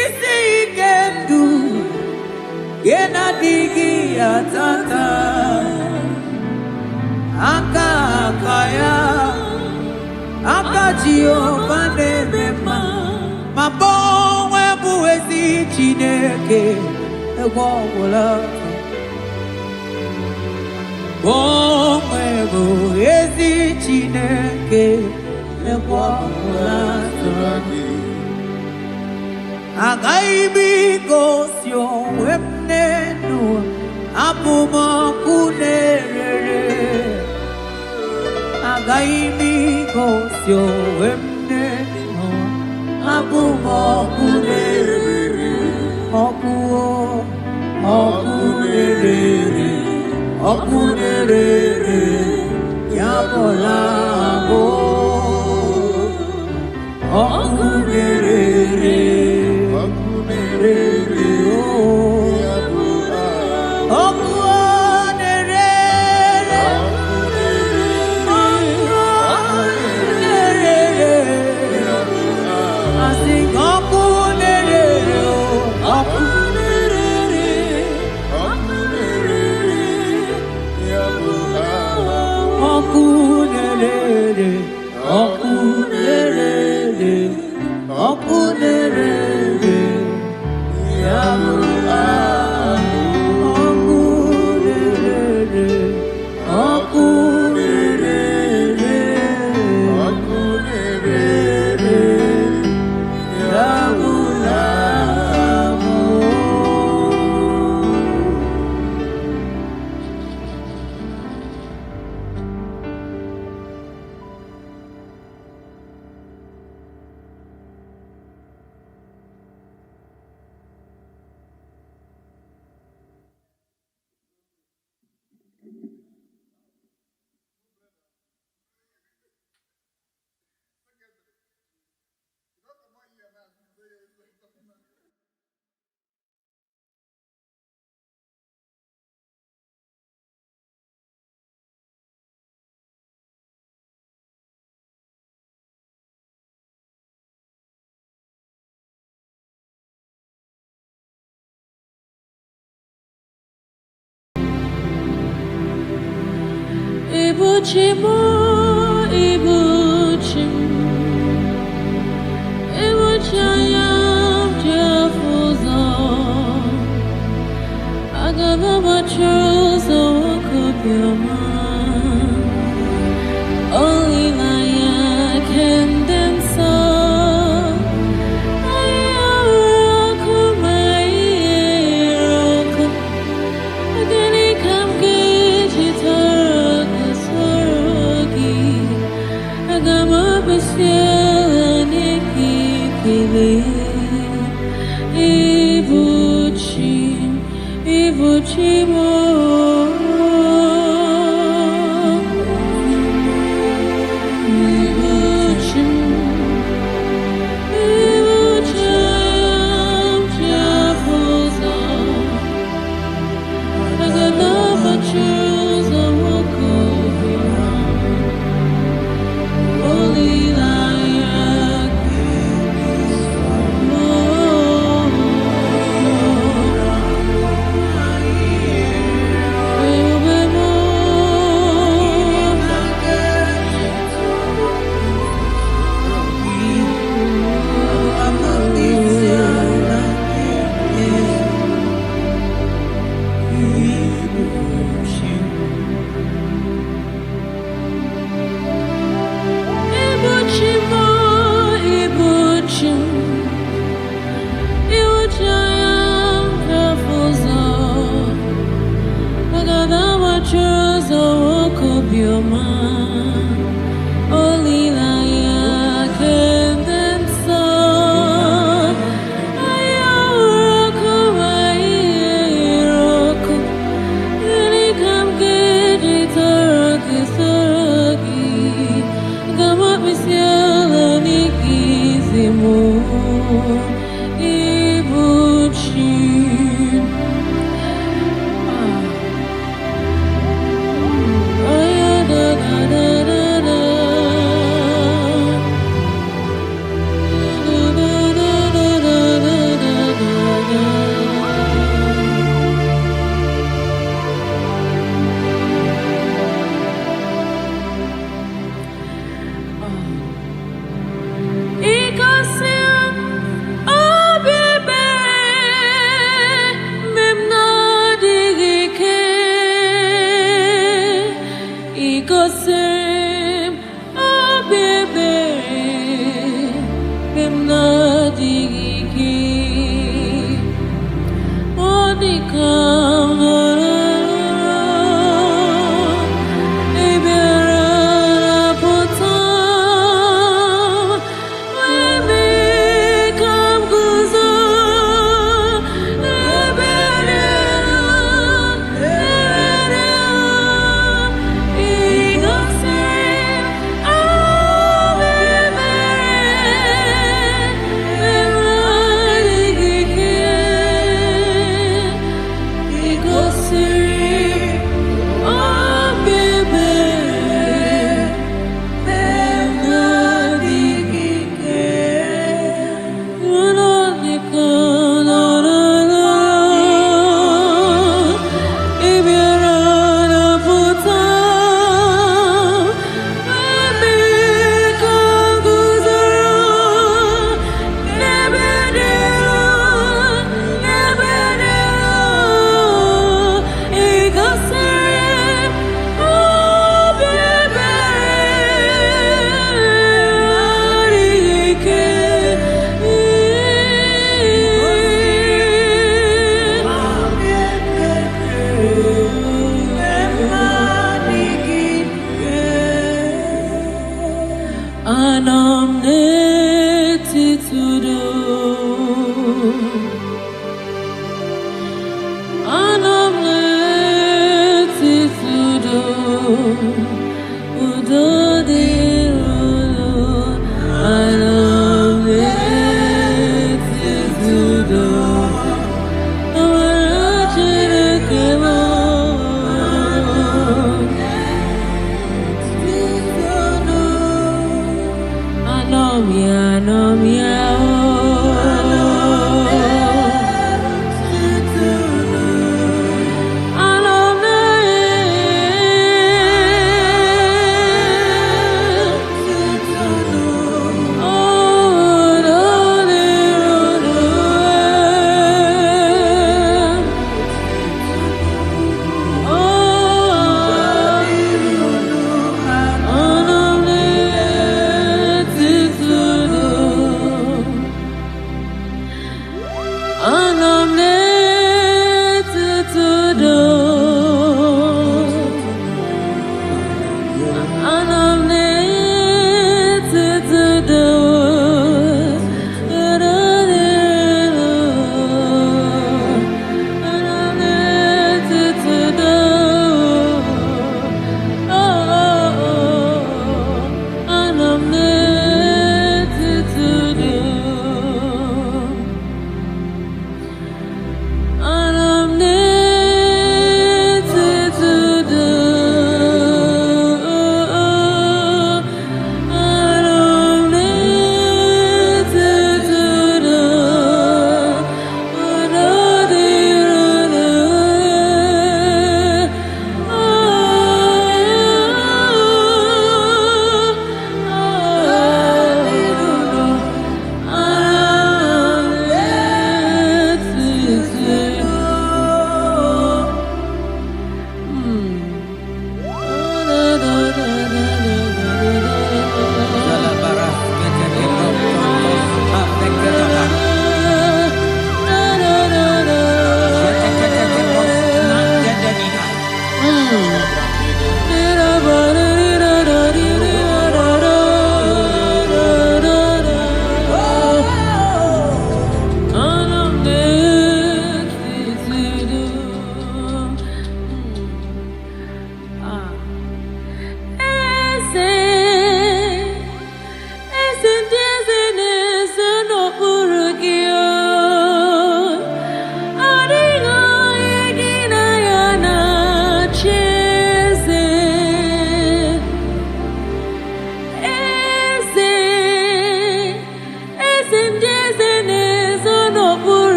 Isi ike ndụ ga-adịghị ya tata. Aka ya, aka Jehova na-eme mma. Ma gbanwe bụ ezi Chineke egwu ọbụla. Gbanwe bụ ezi Chineke ekwa ọbụla agaghị m igosi onwe m n'elu abụ m ọkụ na-erere agaghị m igosi onwe m n'elu abụ m ọkụ na-erere ọkụ na-erere ọkụ na-erere ya bụla abụ ọkụ na-erere Ibuchimo, Ibuchim, Ibuchayam Jafuzo, Agavabachuzo Kupioma, Only Naya can dance. Ibuchimo, Ibuchim, Ibuchayam Jafuzo, Agavabachuzo Kupioma, Only Ibuchim,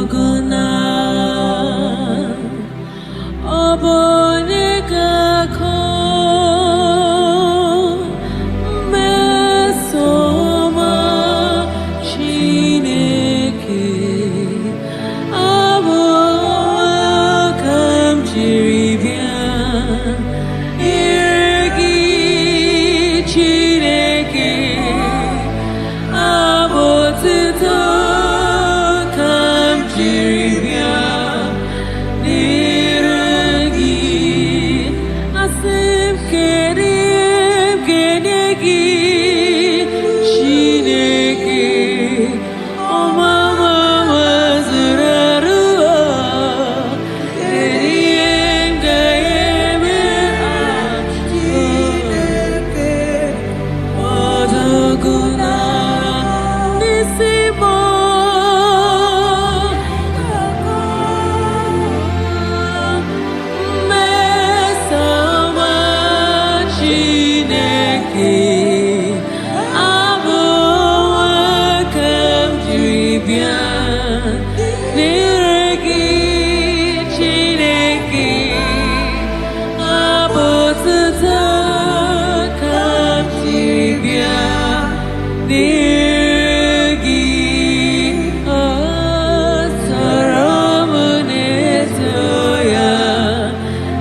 Odoguna Obonegako Mesoma Chineke Abokam Jiribia Irgi Chineke Abotito Kam Jiribia Nirgi Asim Kerim Kenegi Chineke Omama Wazirarua Keriem Gayemir Chineke Odoguna Nisimo Mesama Chineke Abowakam Jiribia Nirgi Chineke Abotata Kam Jiribia Nirgi Asaramu Netoya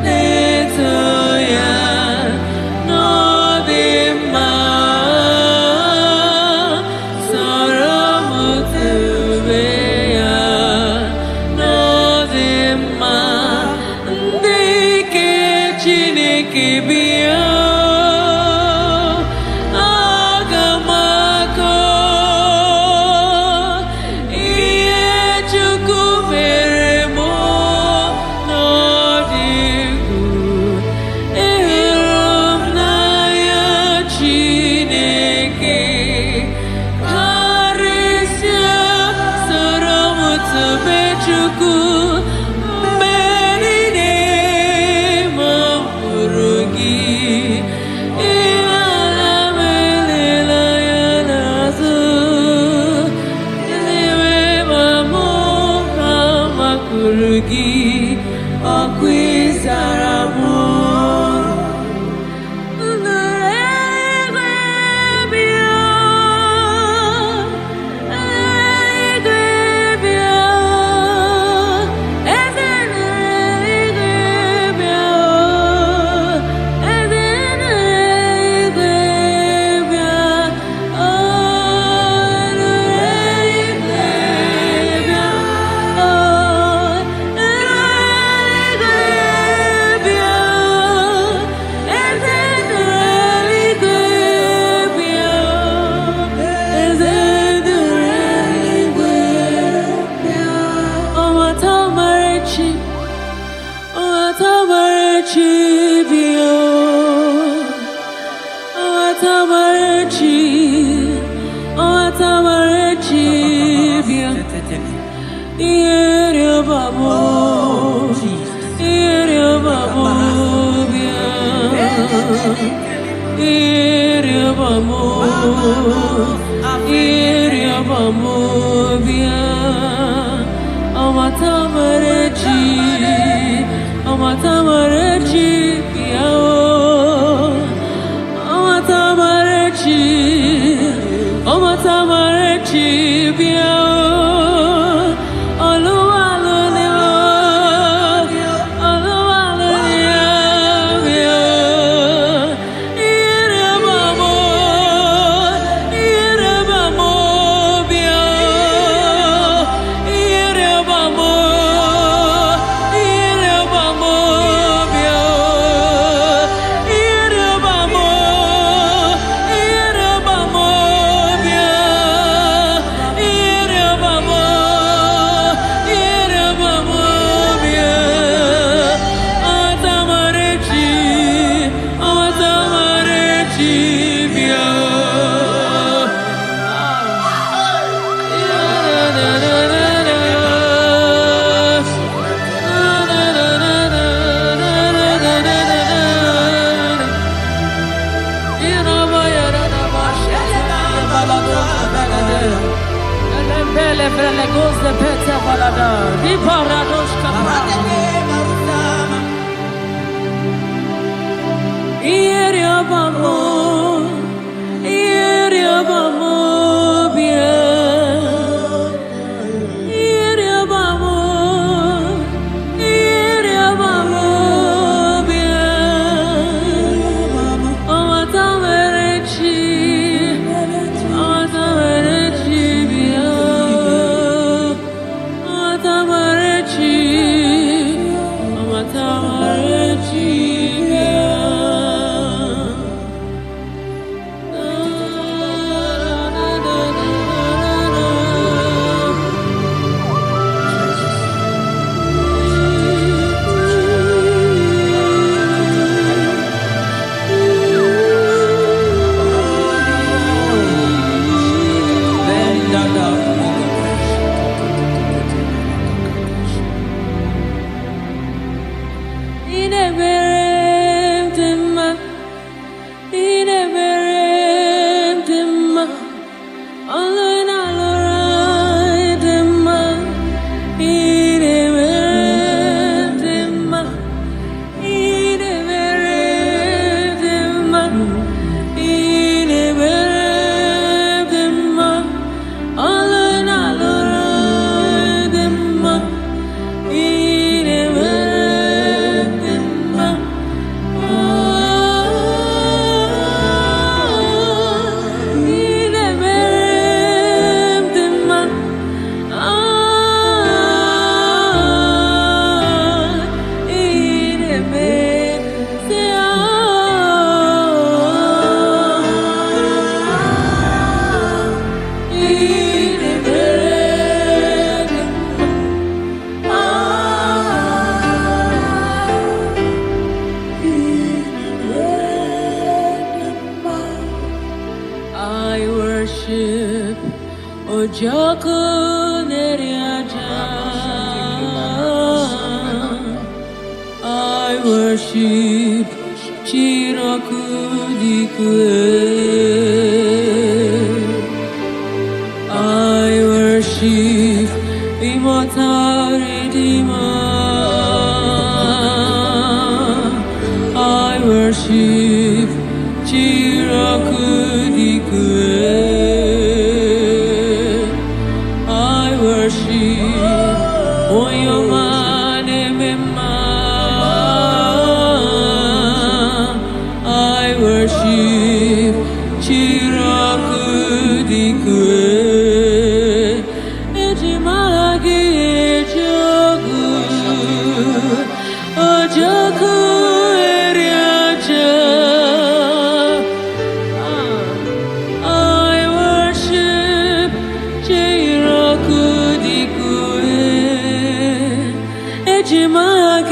Netoya Nodima Saramu Tubeya Nodima Ndike Chineke Bia Agamako Iye Chukwu mere mụ n'ọdịgwu ịhụrụ m n'anya Chineke karịsịa soro m tobe Chukwu mgbe niile ma m hụrụ gị ihe ala m elela ya n'azụ eluigwe ma mụ ka makụrụ gị ọkụ ịzara mụ balada. Di paradosh kapara. Ieri abamo, bien. Ieri abamo, bien. Amata verechi, bien. Amata verechi, bien. I worship Ojoko Neriaja. I worship Chiroku Dikue. I worship Immortal Redeemer. I worship Chiroku Dikue. I worship Oyomane Mema. I worship Chiroku Dikue. Ejimagi Ejogu Ojoku Eriaja. I worship Chiroku Dikue. Ejimagi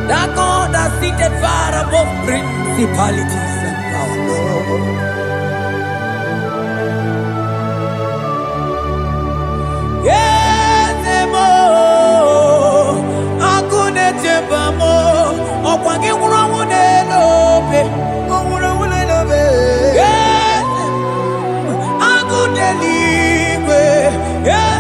That God that seated far above principalities and powers. Yes, emo, akune chebamo, okwagi wurawune lobe, wurawune lobe. Yes, akune libe, yes.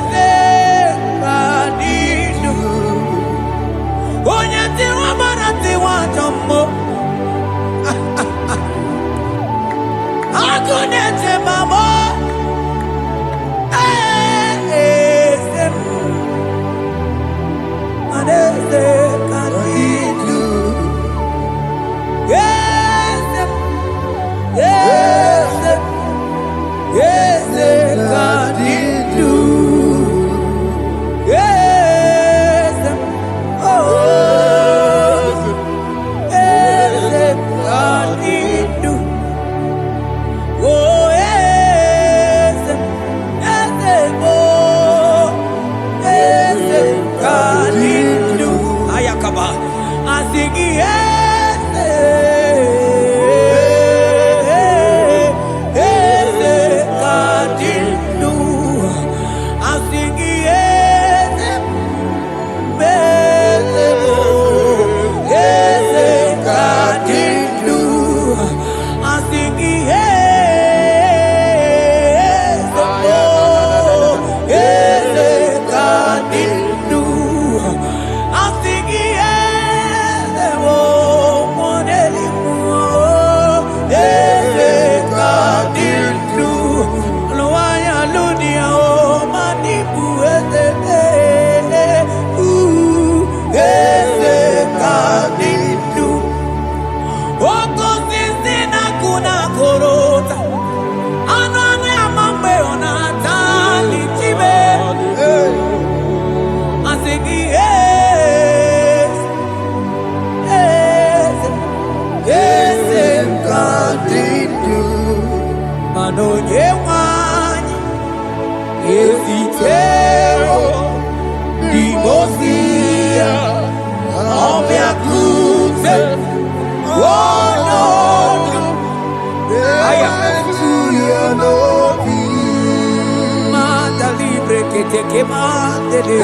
teke mandele.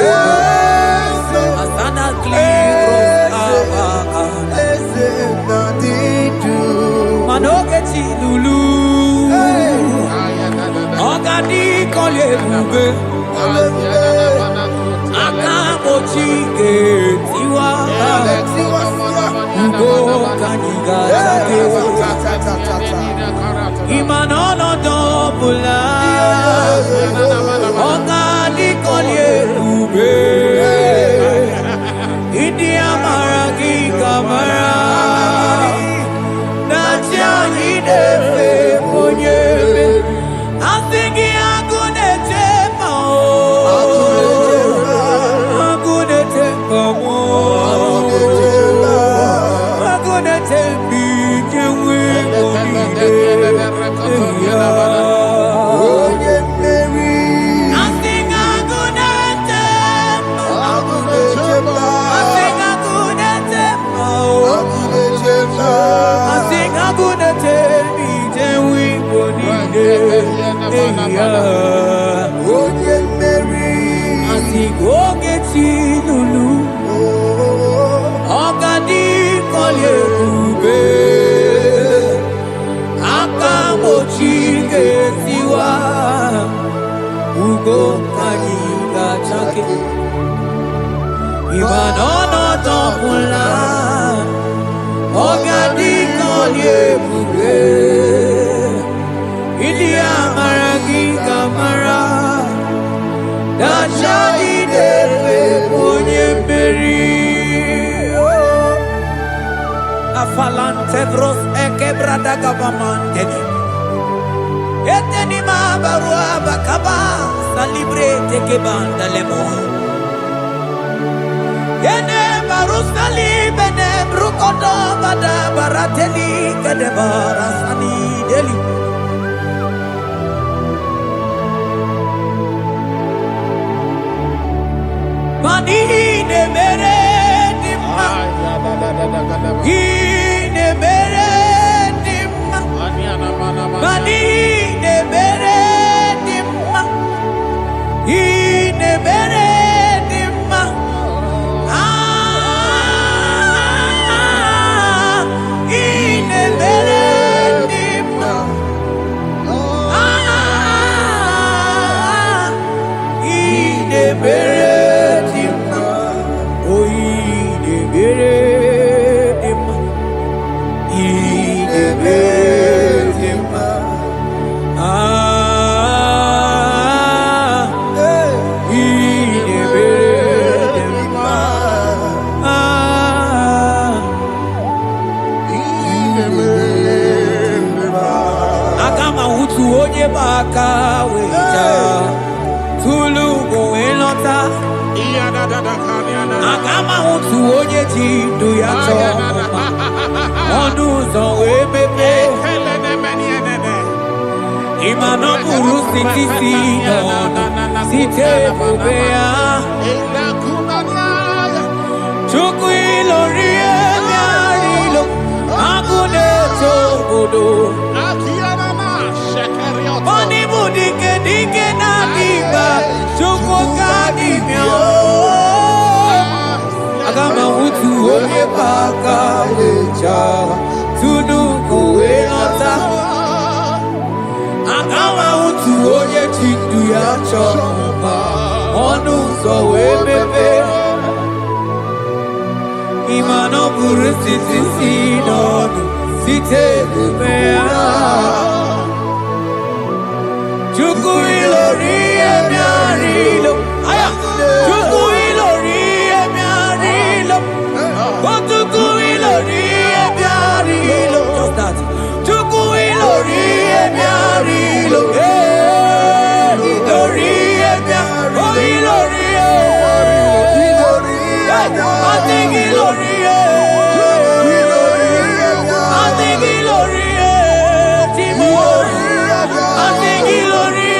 Asana kliro manoge chilulu. Ogani kolye lube. Akamochige tiwa. Ugo kaniga take. Imanono dobula. Ogani kolye lube. India maragi kamara. Nacha yidefe monyebe. I'm thinking I'm gonna take my I'm gonna take my I'm gonna take me can we I think I'm gonna take I think I'm gonna take me can we Lulu, Ogadi kolye ube, Akamochige tiwa, Ugo kaniga chake, Imanono topula, Ogadi kolye ube, India maragi kamara. Dachadi dewe ponye meri. Afalante vros ekebrada gabamante. Eteni ma barua bakaba salibre teke banda lemo. Yene baru salibene brukodo bada barateli kadebara sani deli. Mani ne mere dimma, ne mere dimma, mani ne mere dimma, ne mere dimma, ne mere dimma, ne mere. Baka weja tulu go elota agama utu onye ji ndu ya choma onu zo we pepe imano buru sitisi no site bobea chuku ilori emiarilo agune tobodo Money budike dike na diba Chuko kadi myo Agama utu oye baka wecha Tunu kuwe nota Agama utu oye chindu ya choma Onu so we bebe Imano buru sisi nonu Site kumea Chuku ilori emiarilo, aya. Chuku ilori emiarilo, Chuku ilori emiarilo. Just that. Chuku ilori emiarilo, ilori emiarilo, oh ilori, I think ilori, I think ilori, Timo. I think ilori.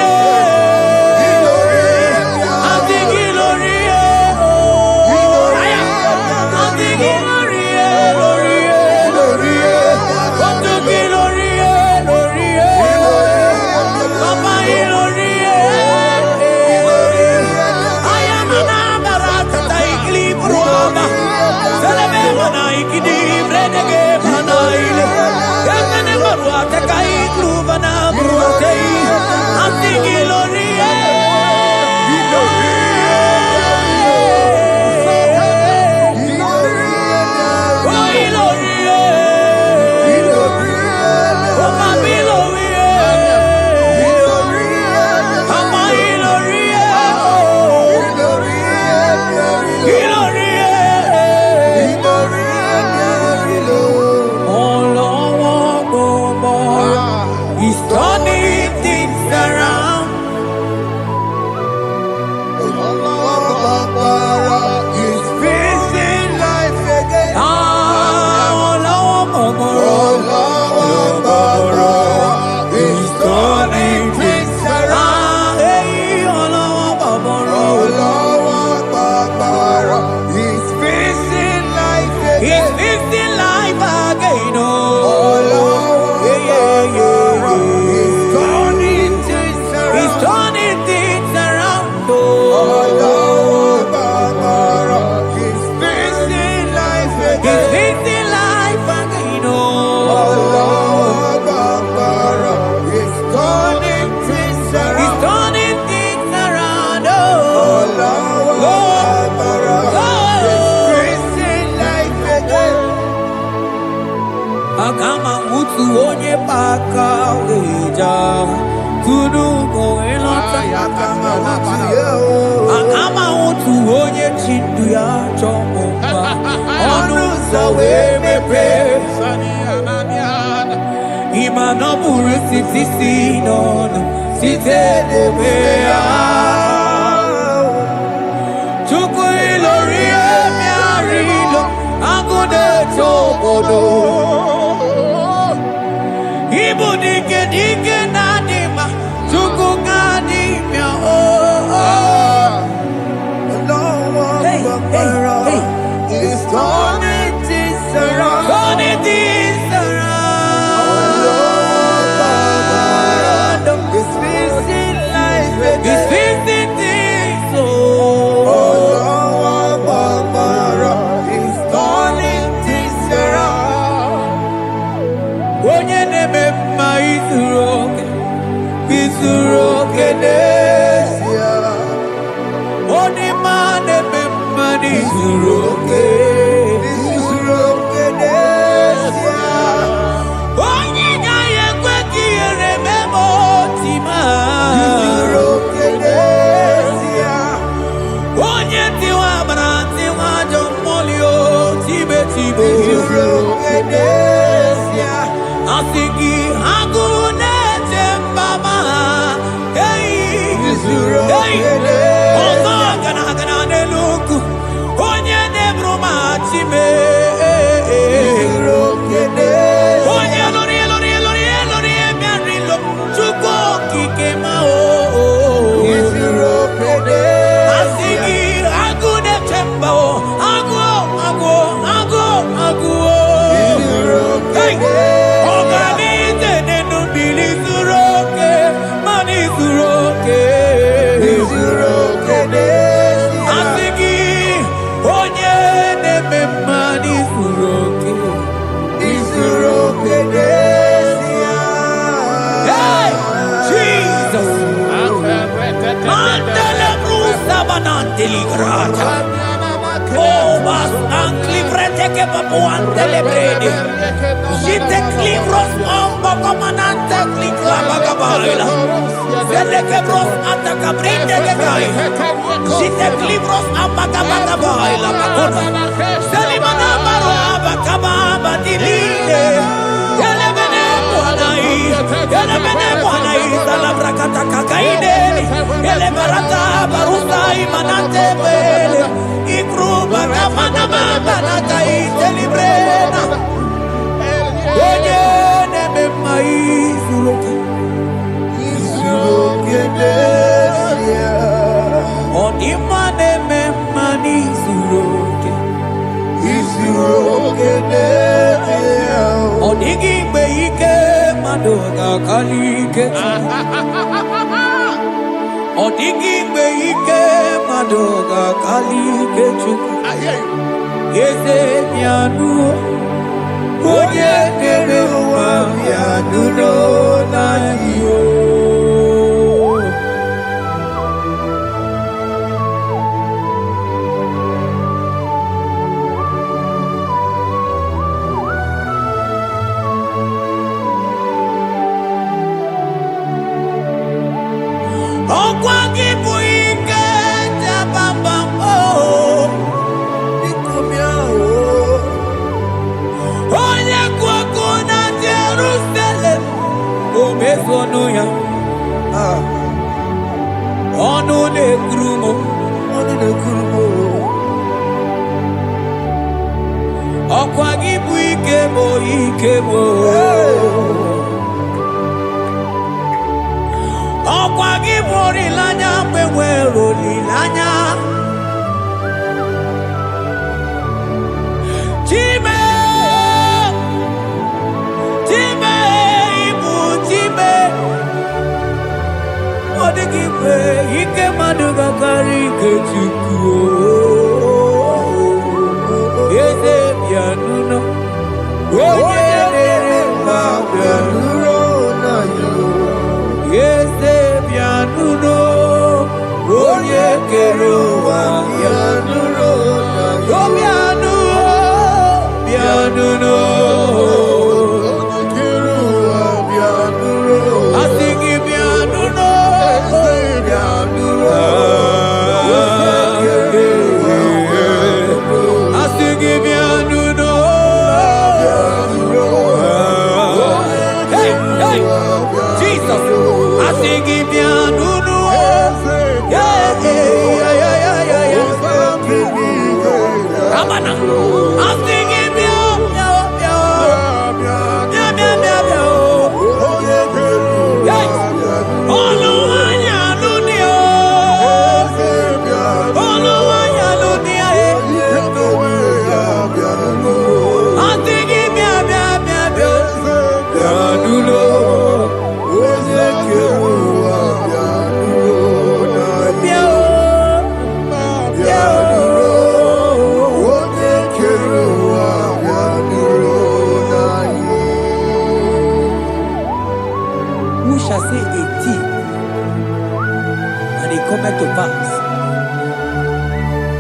otu onye baka weja kudu goelota akama otu onye chindu ya chọmụma ọnụ ụzọ wee mepee ịma na ọ bụrụ site si n'ọnụ site n'ebe ya Chukwu ilori emi arilo agụ na-eche obodo Ibu dike dike na dima Chukwu ga dimia Hey, hey, hey It's turning things around Turning things around It's fixing life It's fixing things It's turning things around Onye neme mma izuru oke n'ezie Onye ma neme mma n'izuru oke n'ezie Onye gaghị ekwe ka ihere mee ma oti ma izuru oke n'ezie Onye tiwa mara tiwa ajọ mmụọ tibe izuru oke n'ezie Asị gị agụ na-eche mbama ọzọ gana n'elu ugwu onye na-eburu ma chime onye lụrụ emerilo Chukwu okike ma asị gị agụ na-eche mba agụ ọganize n'enu mmiri zuru oke mana izuru oke asị gị onye na-eme mma n'izuru oke Hey, Jesus Mandele brusa bananteli grata Oh, bas anclivrete che papuante le bredi Jite clivros ombo comanante clicla bagabaila Zelle che bros attacca brinde che gai Jite clivros ambagabagabaila Bakona Selimana baro abakababa dilile Yele bene buanai Sala brakata kakaineli Yele barata barusai manante bele Ikruba kamana mabanata itelibrena Onye neme mma izuru oke n'ezie Ọdịmma na-eme mma n'izuru oke n'ezie Ọ dịghị mgbe ike mmadụ ga-akarị ike Ọ dịghị mgbe ike mmadụ ga-akarị ike Chukwu Eze bịanụ onye kere ụwa bịanụ n'anyị Ọkwa gị bụ ike jabamba onye kwuokwu na Jerusalem o mezu ọnụ ya ọnụ na-ekwuru m ọkwa gị bụ ike m ọkwa gị bụ olileanya mgbe nwere olileanya Chime ibu Chime ọ dịghị mgbe ike mmadụ ga-akarị ike Chukwu Eze bịanụ onye na-ere mma bịanụ Eze bịanụ onye kere ụwa bịanụ bịanụ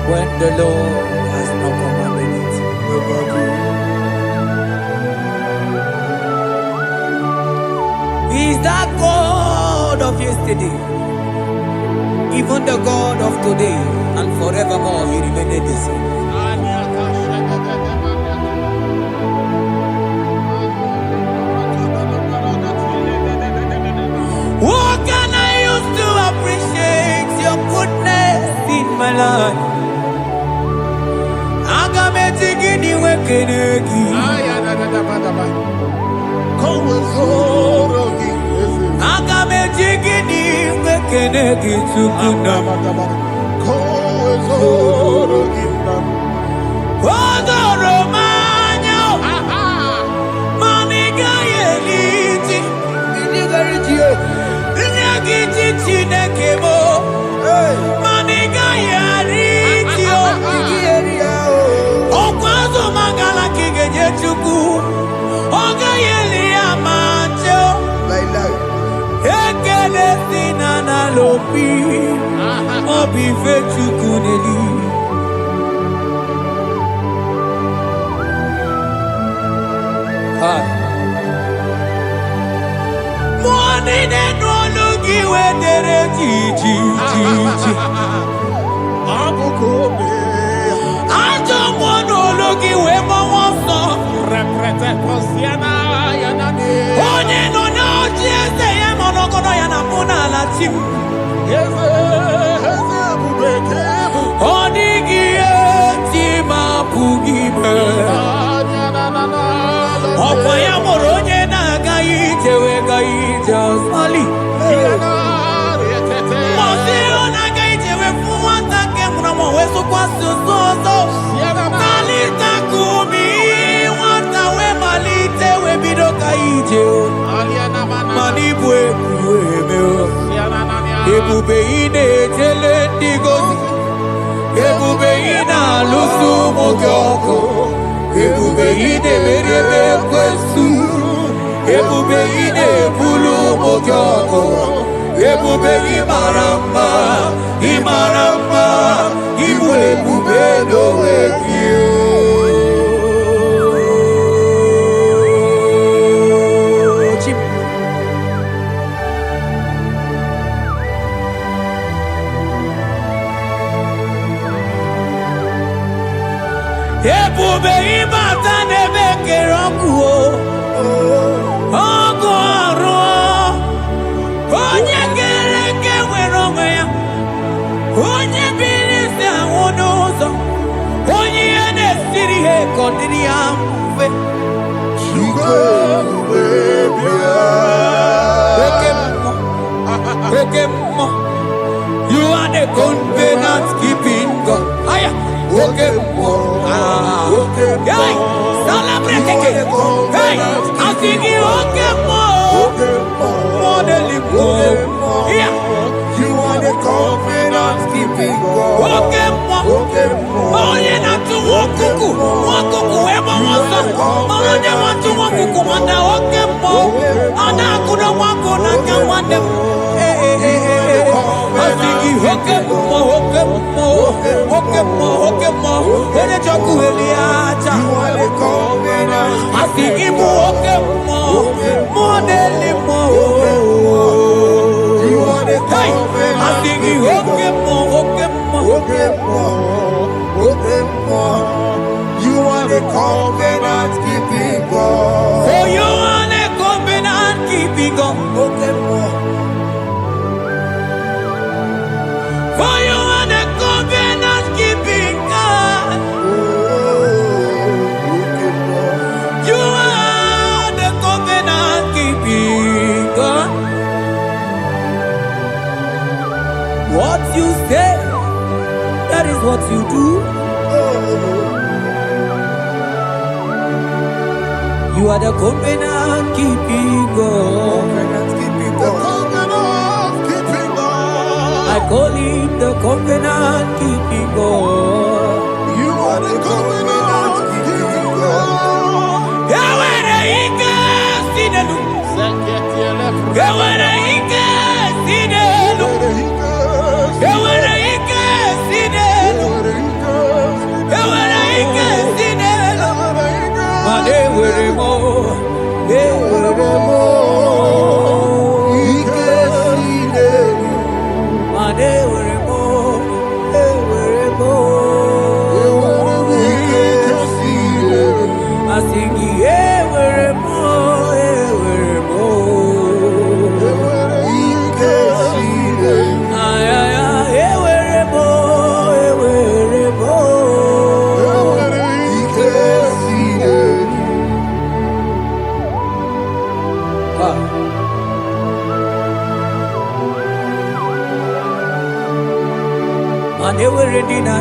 when the Lord has not commanded it. He is that God of yesterday, even the God of today, and forevermore He remained the same. What can I use to appreciate your goodness in my life? Agametigini wekenegi. Agametigini wekenegi tukuna. Odoro manyo. Maniga yeliti. Nyagiti chinekemo. Maniga yaritio. Okwazo mangala kigeje chuku. Oga yeli amacho. Ekele sinana lopi. Obi fechuku neli. Money de no logi wedere ji. Ajo mono logi we mo wonso. Reprete posiana yanani. Onye no no jiese ye mono kono yana muna la chim. Eze bubeke. Onigi etima pugibe. Opo ya moronye na gaite we gaite osmali. Mosiro na gaite we fuwata ke muna mo weso kwa susozo. Malita kumi wata we malite we bido gaite. Manibwe kuwe meo. Ebube ine tele digozi. Ebube ina lusu mogyoko. Ebube ine merebe kwesu. Ebube ine bulu mogyoko. Ebube imaramba. Ibu ebube no ekio. Ebube ibata nebe kerokuo. Ogo aro. Onye kereke weronwe ya. Onye bilisi awonozo. Onye ene siri he kondiri amfe. Ekemo. You are the covenant keeping God. Aya. Okemo. Hey, celebrate again. Hey, I'm singing Okemo. Modeling yeah. You are the covenant keeping God. Okemo. Oh, yeah, not to Wakuku. Wakuku, ever was a Mother want to Wakuku, and Okemo. And I couldn't walk on, I can want them. I'm singing Okemo. When it's a Kueliata, You are the covenant. I think him Okemo, more than Limo. You are the Hey, I covenant. think him Okemo. You are the covenant keeping God. For you are the covenant keeping God. For you are the covenant keeping God. You are the covenant keeping God. What you say, that is what you do. You are the covenant keeping God. Covenant keeping God. Covenant keeping God. I call him the covenant keeping God. You are the covenant keeping God. Yawere ike sinelu. Yawere ike sinelu. Yawere ike sinelu.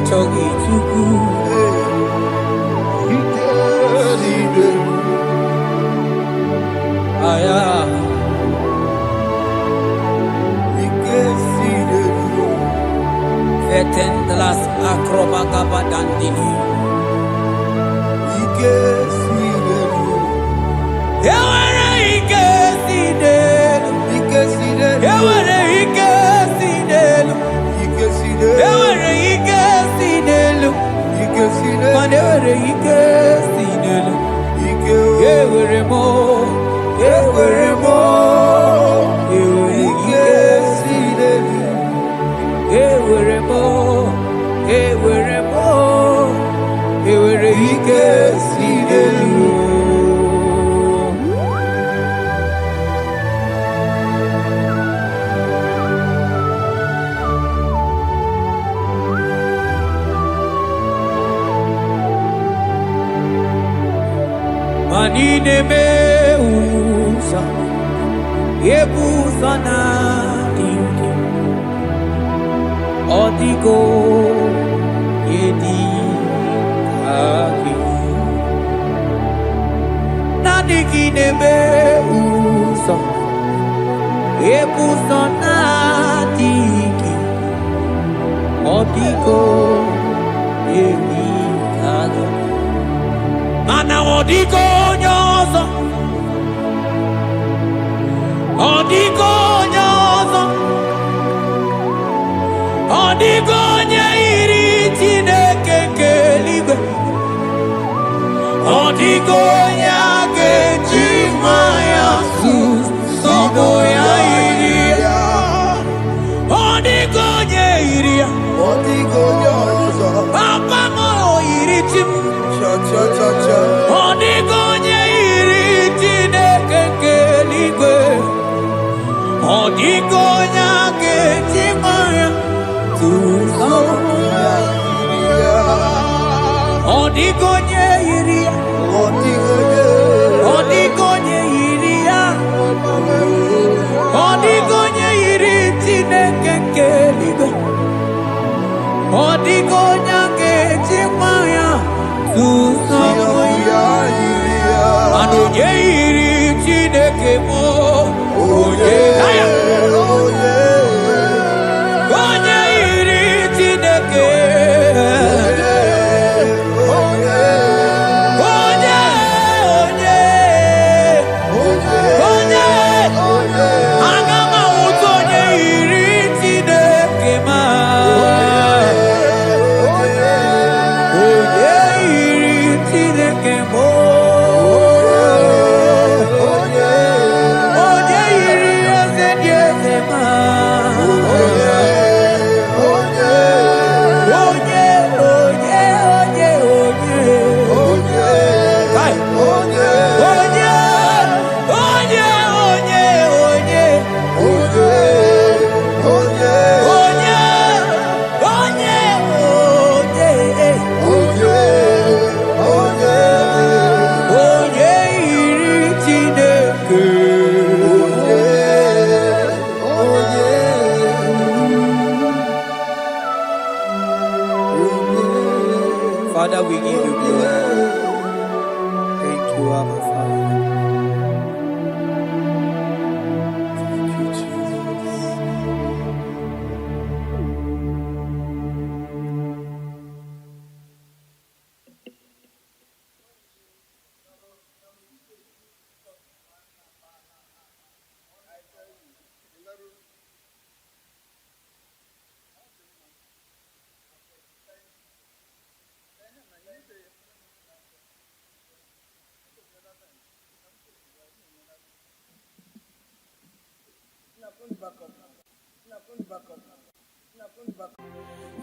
Chogi Chuku. Aya. Vetendlas Akrobagaba Dandini. Manine me usa, yebusa na diki, odigo yedi aki. Na diki ne me usa, yebusa na diki, odigo yedi aki. Mana odigo nyozo, odigo nyozo, odigo nyairi Chineke keligwe, odigo nyake chimaya sobo ya iria, odigo nyairia, odigo nyozo, papa mo iri chim. Odigonye iri Chineke keligwe, odigonya kechimaya tusoya iria, odigonye iria, odigonye iria, odigonye iri Chineke keligwe, odigonya kechimaya tusoya iria, anoye iri Chineke mo, oye onye iri Chineke, onye aga m ahụta onye iri Chineke ma, onye iri Chineke mo, onye iri eze dị eze ma, Kai. Onye iri Chineke. Father, we give you glory. Thank you, Abba Father. Thank you, Jesus.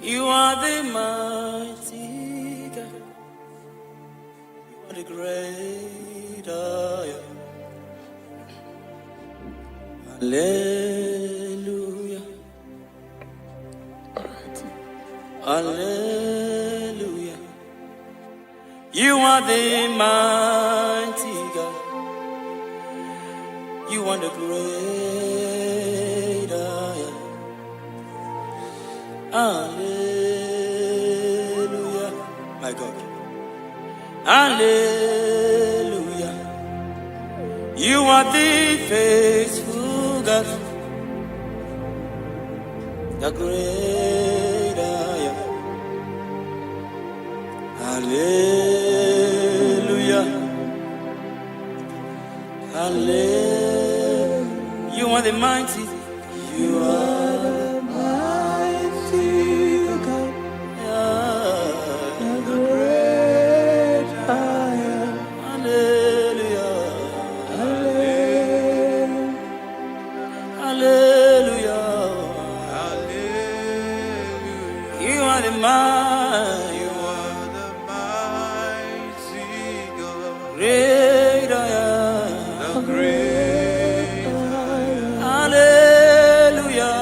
You are the mighty God. You are the great I am. Hallelujah. Hallelujah. You are the mighty God. You are the great I am. Hallelujah. My God. Hallelujah. You are the faithful God, the great I am. Hallelujah. Hallelujah. You are the mighty. You are the mighty God. The great I am. Hallelujah. Hallelujah. Hallelujah. Hallelujah. You are the mighty. You are the mighty God. Great I am. The great I am. Hallelujah.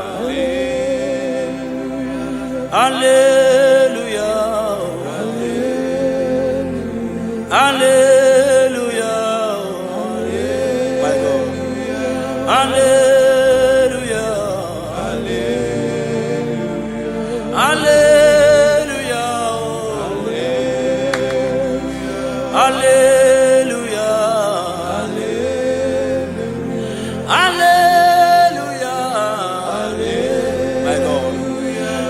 Hallelujah. Hallelujah. Hallelujah. My God. Hallelujah. Hallelujah. Hallelujah. Hallelujah. Hallelujah. My God.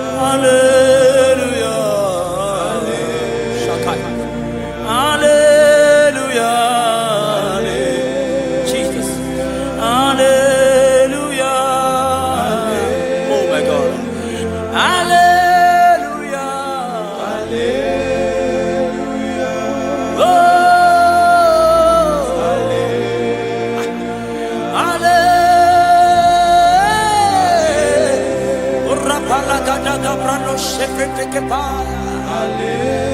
Hallelujah. Hallelujah. Jesus. Hallelujah. Oh my God. Hallelujah. Hallelujah. Oh. Hallelujah. Rapala gada brano shefete kepa. Hallelujah.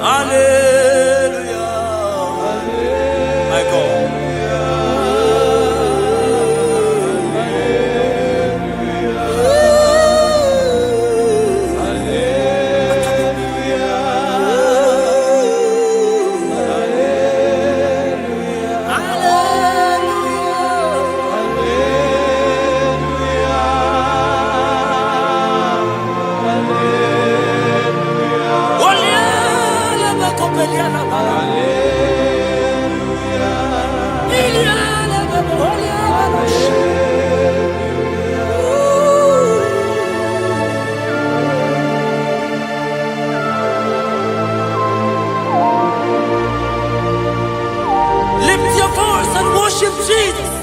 Hallelujah. My God. Lift your voice and worship Jesus.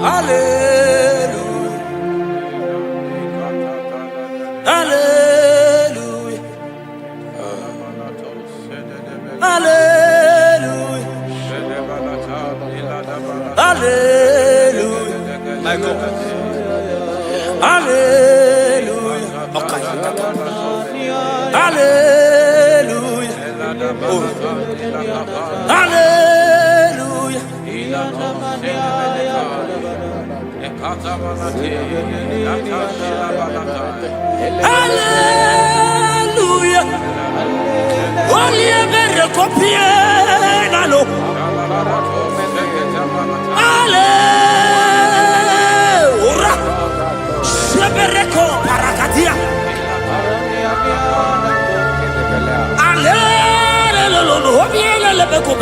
Hallelujah. Hallelujah. Hallelujah. Hallelujah. My God. Hallelujah. Okay. Hallelujah. Oh. Hallelujah. Hallelujah. Holy ever copier. Hallelujah.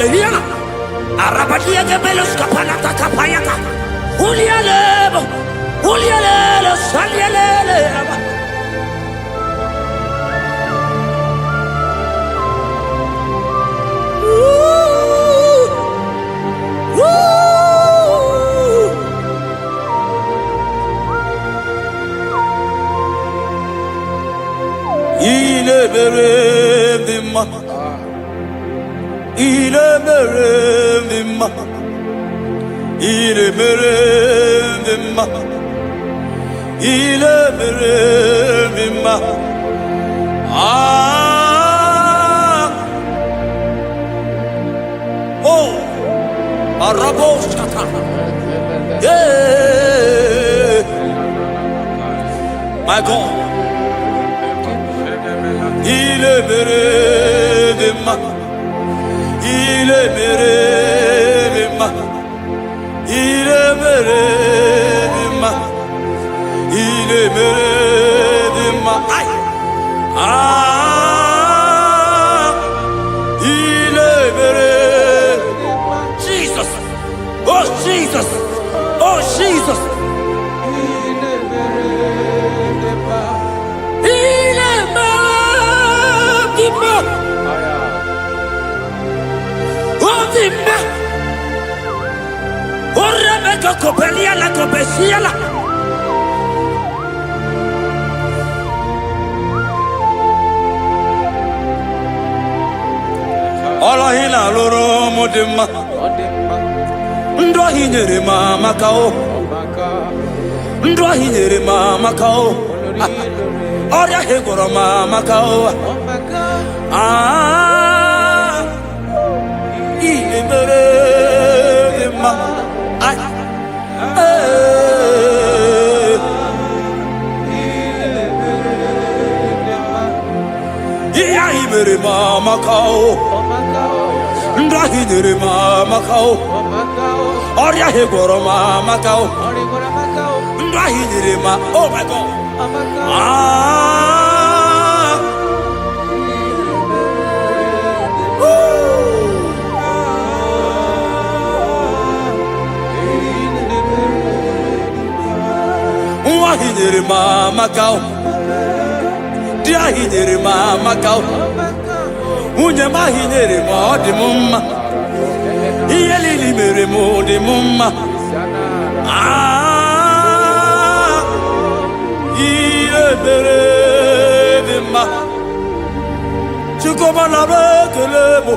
Eliana. Arabadia Gebelos Kapalata Kapayaka. Ulialebo. Ulialelo Salialele. İle verelim ma, ile verelim ma, ile verelim ma, ile verelim ma. Oh, arabos kata, yeah, my God. Il est mere de ma, il est mere de ma, il est mere de ma, il est mere de ma. Il est mere. Jesus, oh Jesus, oh Jesus. Copelia la copecia la Ola hina loro modema Ndo hinere mama kao Ndo hinere mama kao Oria hegoro mama kao Ile mere ma Mere mama kao, ndahi mere mama kao, oria hegoro mama kao, ndahi mere ma. Oh my God! Ndahi mere mama kao, ndahi mere mama kao. Unye mahinere mo de mumma Iyeli mere mo de mumma Iye mere de ma Chukoma la bekelemo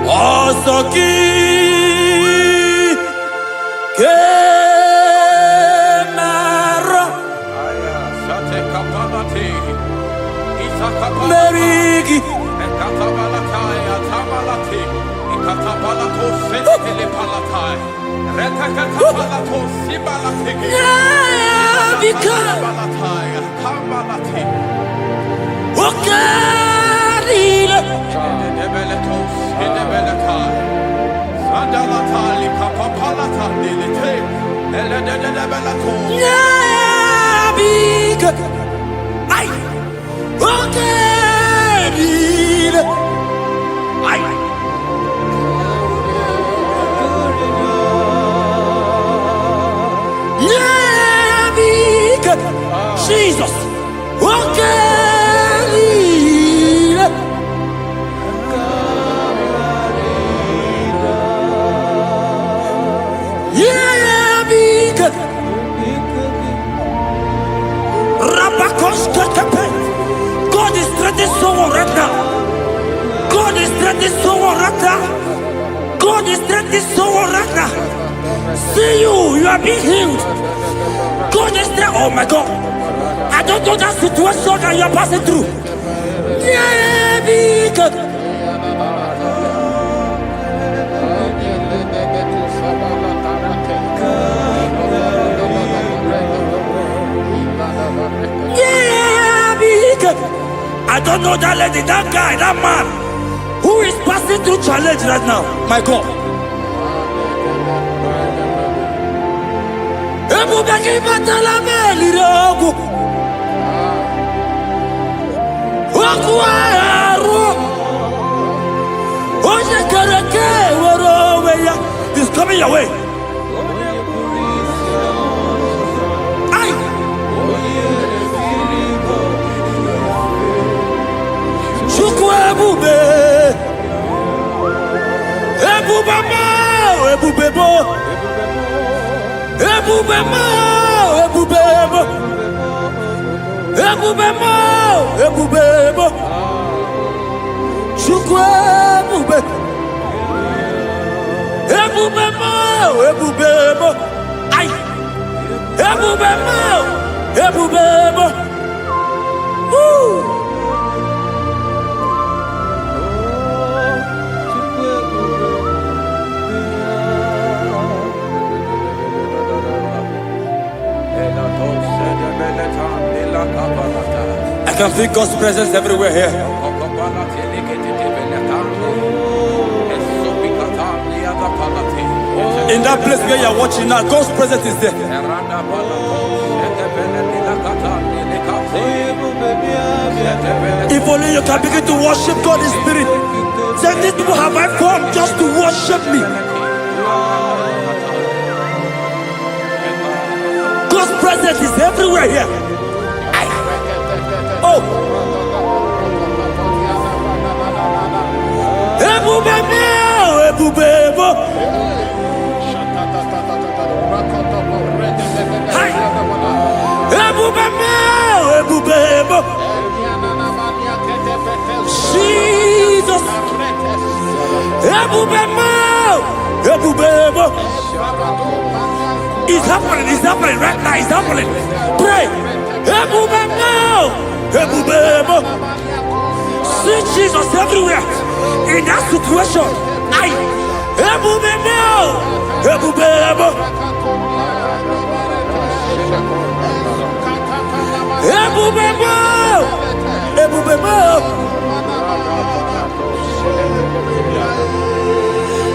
Osoki Merigi Ekatabalakaya Tabalati Ekatabalako Sentele Palatai Retakatapalato Sibalati Balatai Kabalati Okarila Debeletos Hidebelekai Sadalatali Kapapalata Dilite Eledebelato Nabika Ay Okay, ay, yeah, Jesus, okay, yeah, big, Rabakos Katape. God is threatening someone right now. God is threatening someone right now. God is threatening someone right now. See you are being healed. God is there. Oh my God. I don't know that situation that you are passing through. Yeah, because I don't know that lady, that guy, that man who is passing through challenge right now. My God. Ebubeki Batalame Lirogu. He's coming your way. Aye. Chukwebube. Ebubema, ebubebo. Ebubema, ebubebo. Ebubema, ebubebo. Chukwebube. Ebubema, ebubebo. Aye. Ebubema, ebubebo. Woo. I can feel God's presence everywhere here. In that place where you are watching now, God's presence is there. If only you can begin to worship God in spirit. Say, these people have I come just to worship me. God's presence is everywhere here. Oh. Ebubebo, ebubebo. Hi. Ebubebo, ebubebo. Jesus. Ebubebo, ebubebo. It's happening right now, it's happening. Pray. Ebubebo, ebubebo. See Jesus everywhere. In that situation, I ebubebo, ebubebo, ebubebo, ebubebo,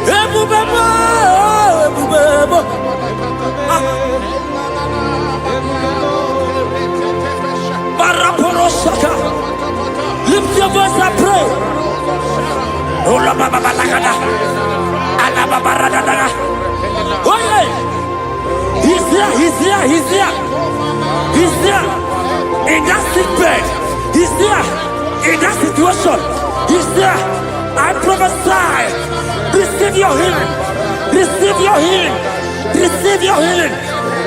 ebubebo, ebubebo. Baraporosaka. Lift your voice and pray. Oh yeah, he's there. In that sick bed, he's there. In that situation, he's there. I prophesy, receive your healing. Receive your healing. Receive your healing.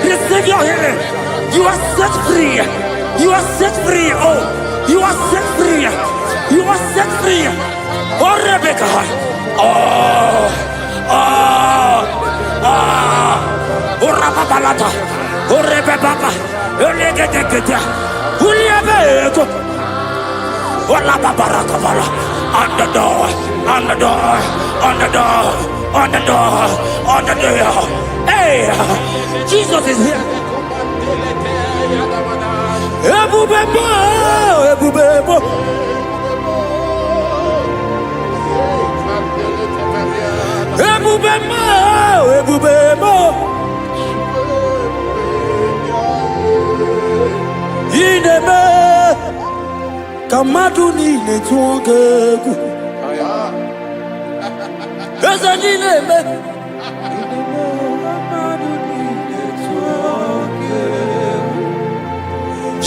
Receive your healing. You are set free. You are set free. Oh, you are set free. You are set free. Oh, Rebecca. Oh, Rababalata. Oh, Rebecca. Oh, Legate. Uliabeko. Oh, Lababarakabala. On the door. Hey, Jesus is here. Ebubebo. Ebubebo. Ineme kamadu ni netuongegu. Eza ineme.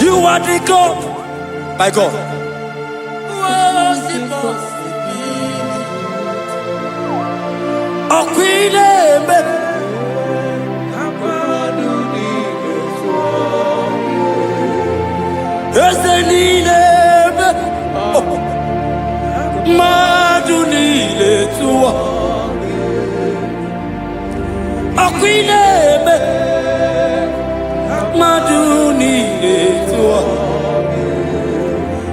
You are the God, my God. Okwineme. Ezelineme. Madunile tuwa. Okwineme. Madunile tuwa.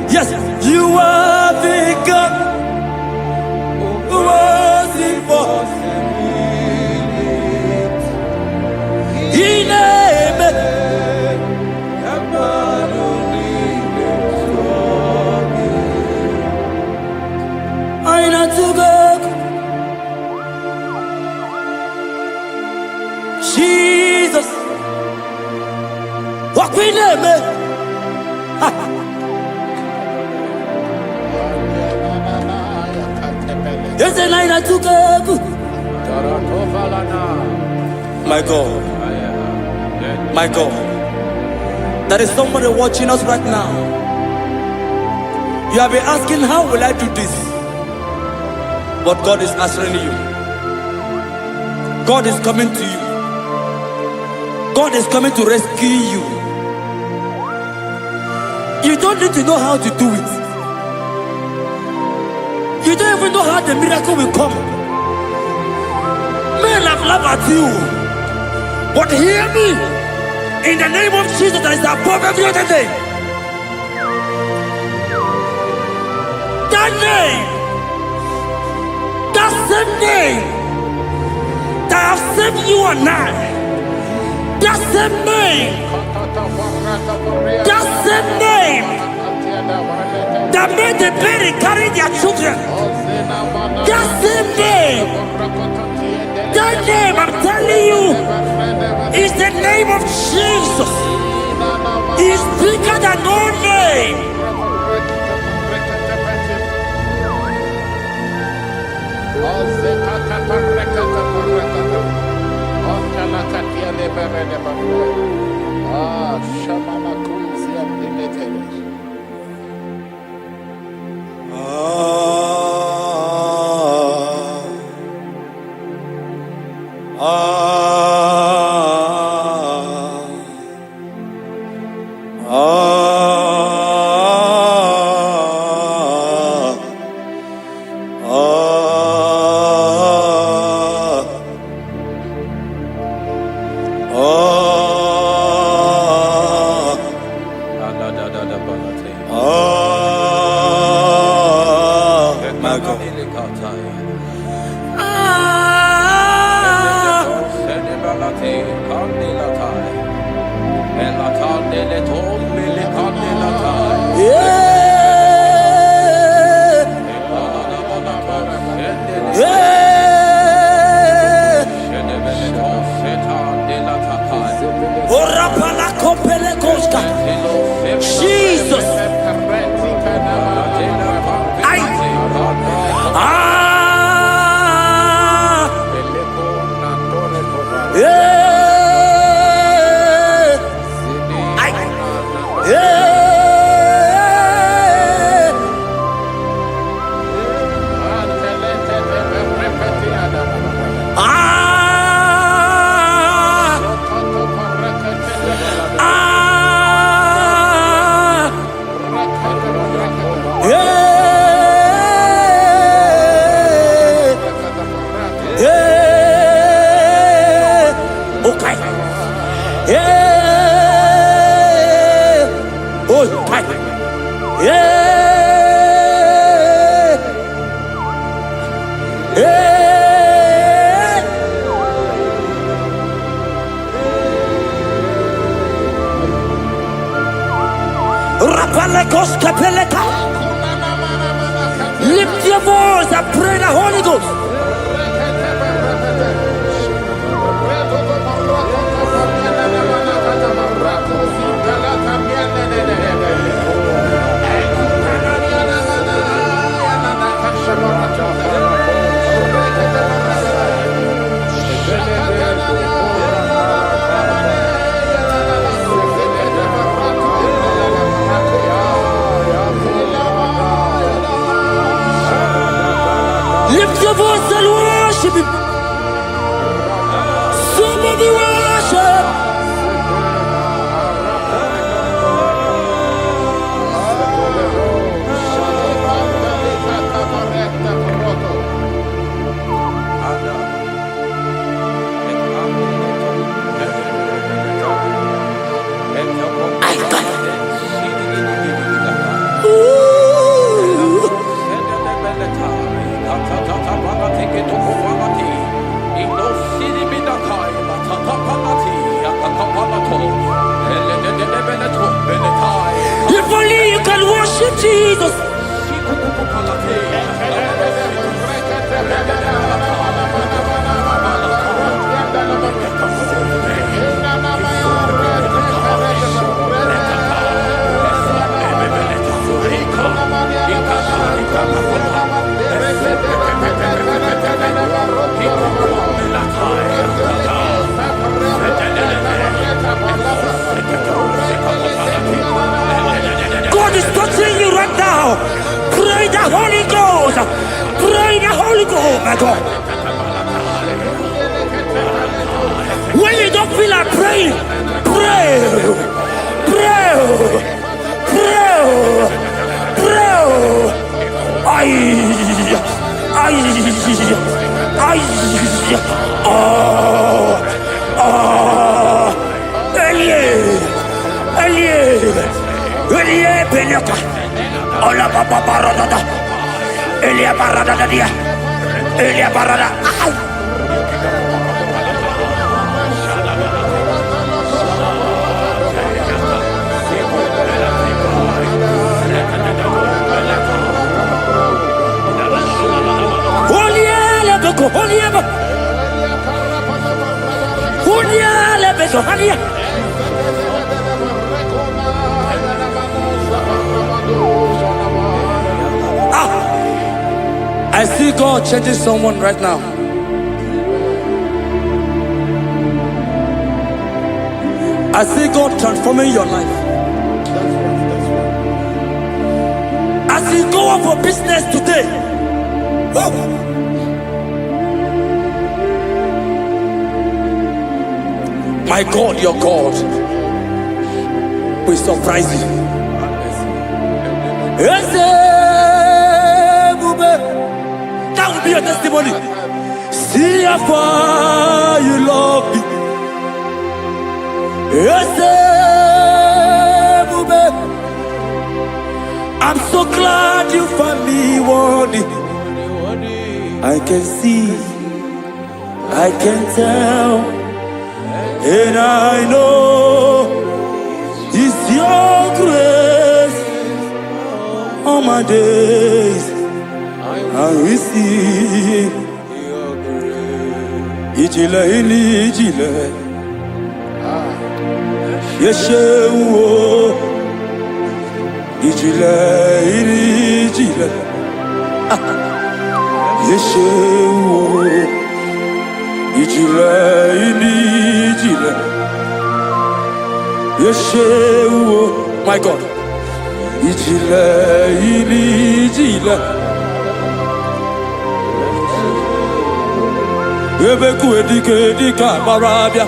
Yes, you are the God who was Ineme. Aina tugok. Jesus. Wakwineme. Yes, and I took up. My God. My God. There is somebody watching us right now. You have been asking, how will I do this? But God is answering you. God is coming to you. God is coming to rescue you. You don't need to know how to do it. You don't even know how the miracle will come. Men have laughed at you. But hear me. In the name of Jesus that is above every other name. That name. That same name. That have saved you and I. That same name. That same name. That made the baby carry their children. That same name. That name, I'm telling you, is the name of Jesus. He's bigger than all name. Jesus. Lift your voice and pray the Holy Ghost. Lift your voice and worship Him. Somebody worship. If only you can worship Jesus. my God. When you don't feel like praying, pray. Pray. Pray. Pray. Elie Benyoka. Ola Papa Barada. Elia Barada dia. Elia Barada. I see God changing someone right now. I see God transforming your life. As you go out for business today, my God, your God will surprise you. That will be your testimony. See how far you love me. I'm so glad you found me worthy. I can see, I can tell, and I know it's your grace. All my days I will see. Ijile ini ijile, Yeshewo. Ijile ini ijile, Yeshewo. Ijile ini ijile, Yeshewo. My God. Ijile ini ijile. Ebeku edika barabia.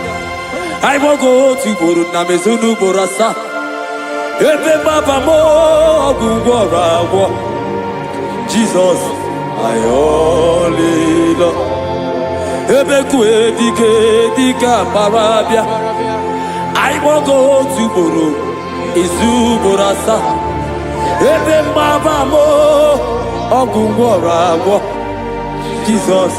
I won't go to Guru Namezunu Borasa. Ebe Baba mo Gugora. Jesus, I only love. Ebeku edika barabia. I won't go to Guru Izu Borasa. Ebe Baba mo Gugora. Jesus.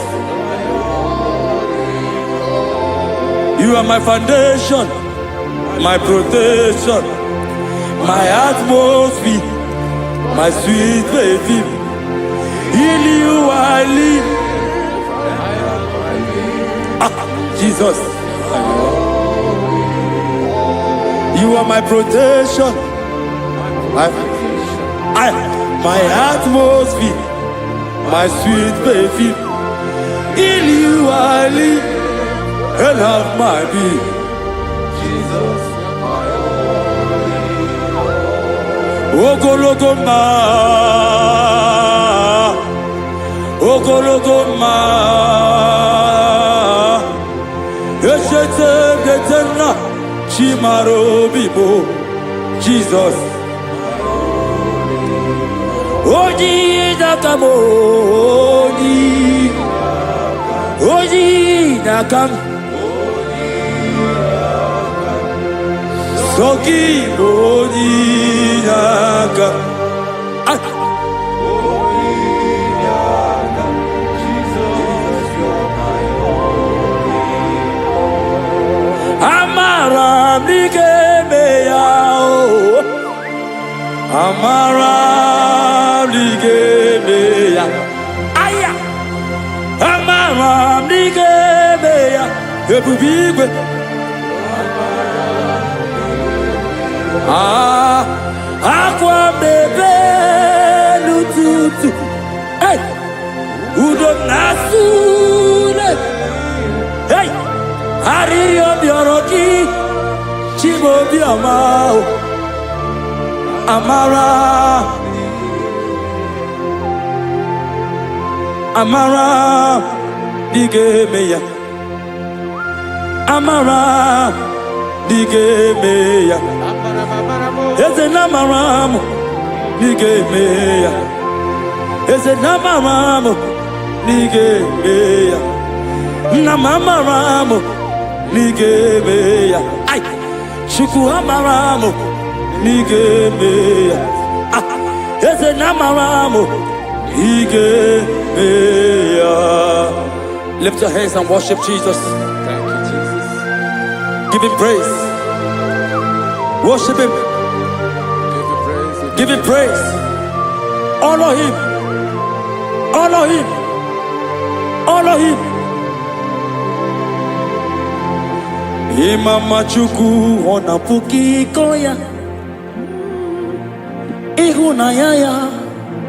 You are my foundation, my protection, my atmosphere, my sweet baby. In you I live. Jesus. You are my protection, my atmosphere, my sweet baby. In you I live. And have my being. Jesus, my only. Ogologoma, Ogologoma. Eshete getena, Chimaro bibo. Jesus. Oji nakamo, Oji nakam. Soki Odiaka. Jesus, you're my only. Amara Ligemeya. Amara Ligemeya. Aya. Amara Ligemeya. Ebubigwe. Aqua bebe lututu. Hey, udo nasule. Hey, hariyo bioroki, chibo biamao. Amara. amara dịga eme ya, amara dịga eme ya, eze na amara m dịga eme ya, eze na amara m dịga eme ya, nna m amara m dịga eme ya, ai Chukwu amara m dịga eme ya, eze na amara m dịga eme ya. Lift your hands and worship Jesus. Thank you, Jesus. Give him praise. Worship him. Give you praise. Give him praise. Honor him. Honor him. Honor him. Imama Chukwu ona puki koya. Ihunanya ya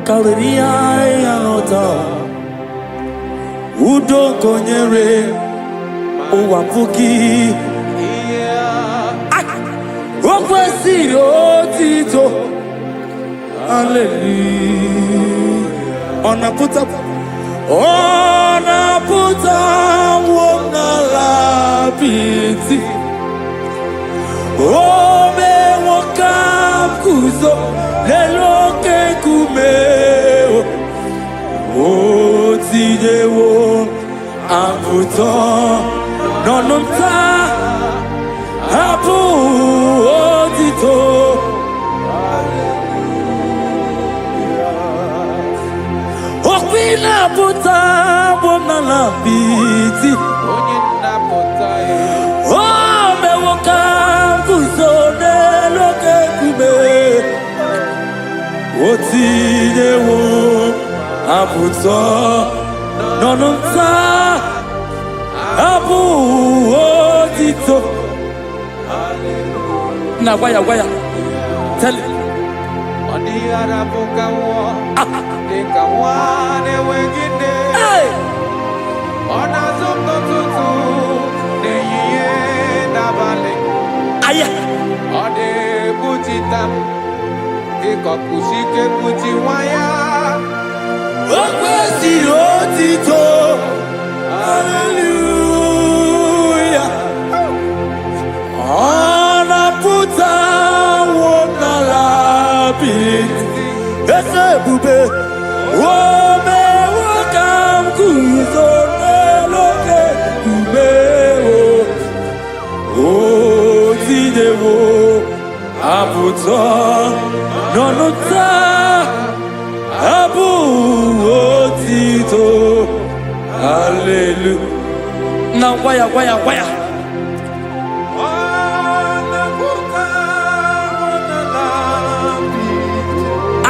kariria ya nota. Udo konyere uwa puki. Okwesiri otito. Hallelujah. Onaputa wona lapiti. Ome wakam kuzo leloke kumeo. Otidewo aputa nonumta apu otito. Okwina puta wona lapiti. Ome wakam kuzo leloke kumeo. Otidewo aputa nonumta apu otito. Na waya tell it. Hey. Aya. Okwesiri otito. Hallelujah. Onaputa wona lapiti. Ese bube. Ome wakam kuzo neloke kumeo. Otidewo aputa nonota abu otito. Hallelujah. Now waya.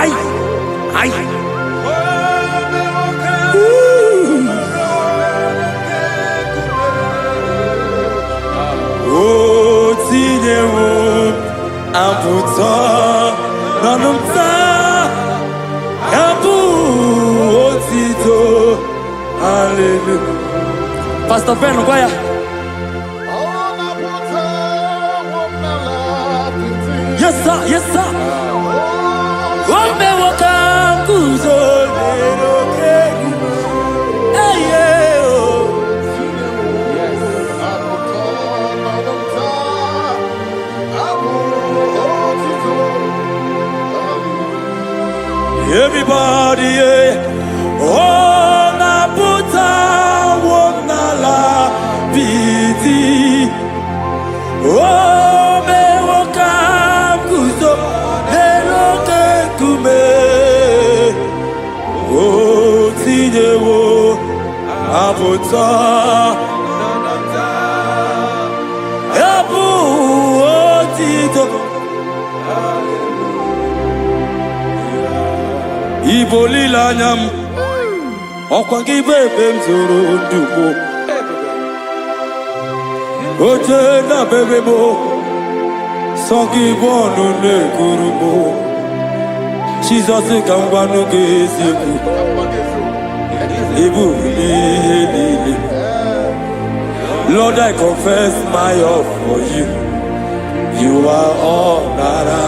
Ay. Otidewo aputa nonumta abu otito. Hallelujah. Pastor Ben, why? Yes, sir. Ome wakam kuzo leloke. Hey, yeah. Everybody, yeah. Onaputa wona lapiti. Ome wakam kuzo leloke kume. Otidewo aputa apu otito. Ibolila nyam okwa gibebe mzuru ndumo. Oje na bebe mo songi bonu ne kurumo. Jesus kangwanu geziku ibu ni. Lord, I confess my love for you. You are all that I.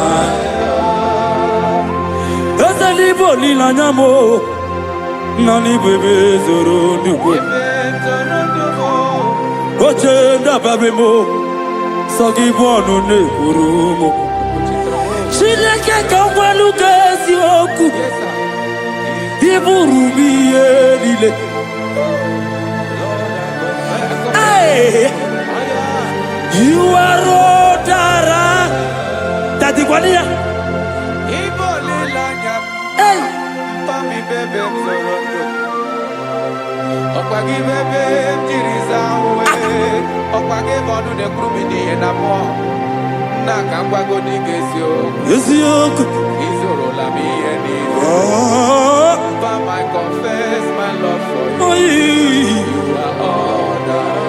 Ese libo lila nyamo Nani bebe zoro dugo. Oche ndababe mo. Sogi bonu ne kurumo. Chineke kamwalu kesi oku. Iburu miye lile. Hey, you are Rotara. Tati kwania. Hey, Pami bebe mzorondo. Okwagi bebe mjiriza uwe. Okwagi bonu ne krumi ni enamo. Naka kwago ni gesio. Yesiyoku. Izoro la mi eni. But I confess my love for you. Oh, You are all that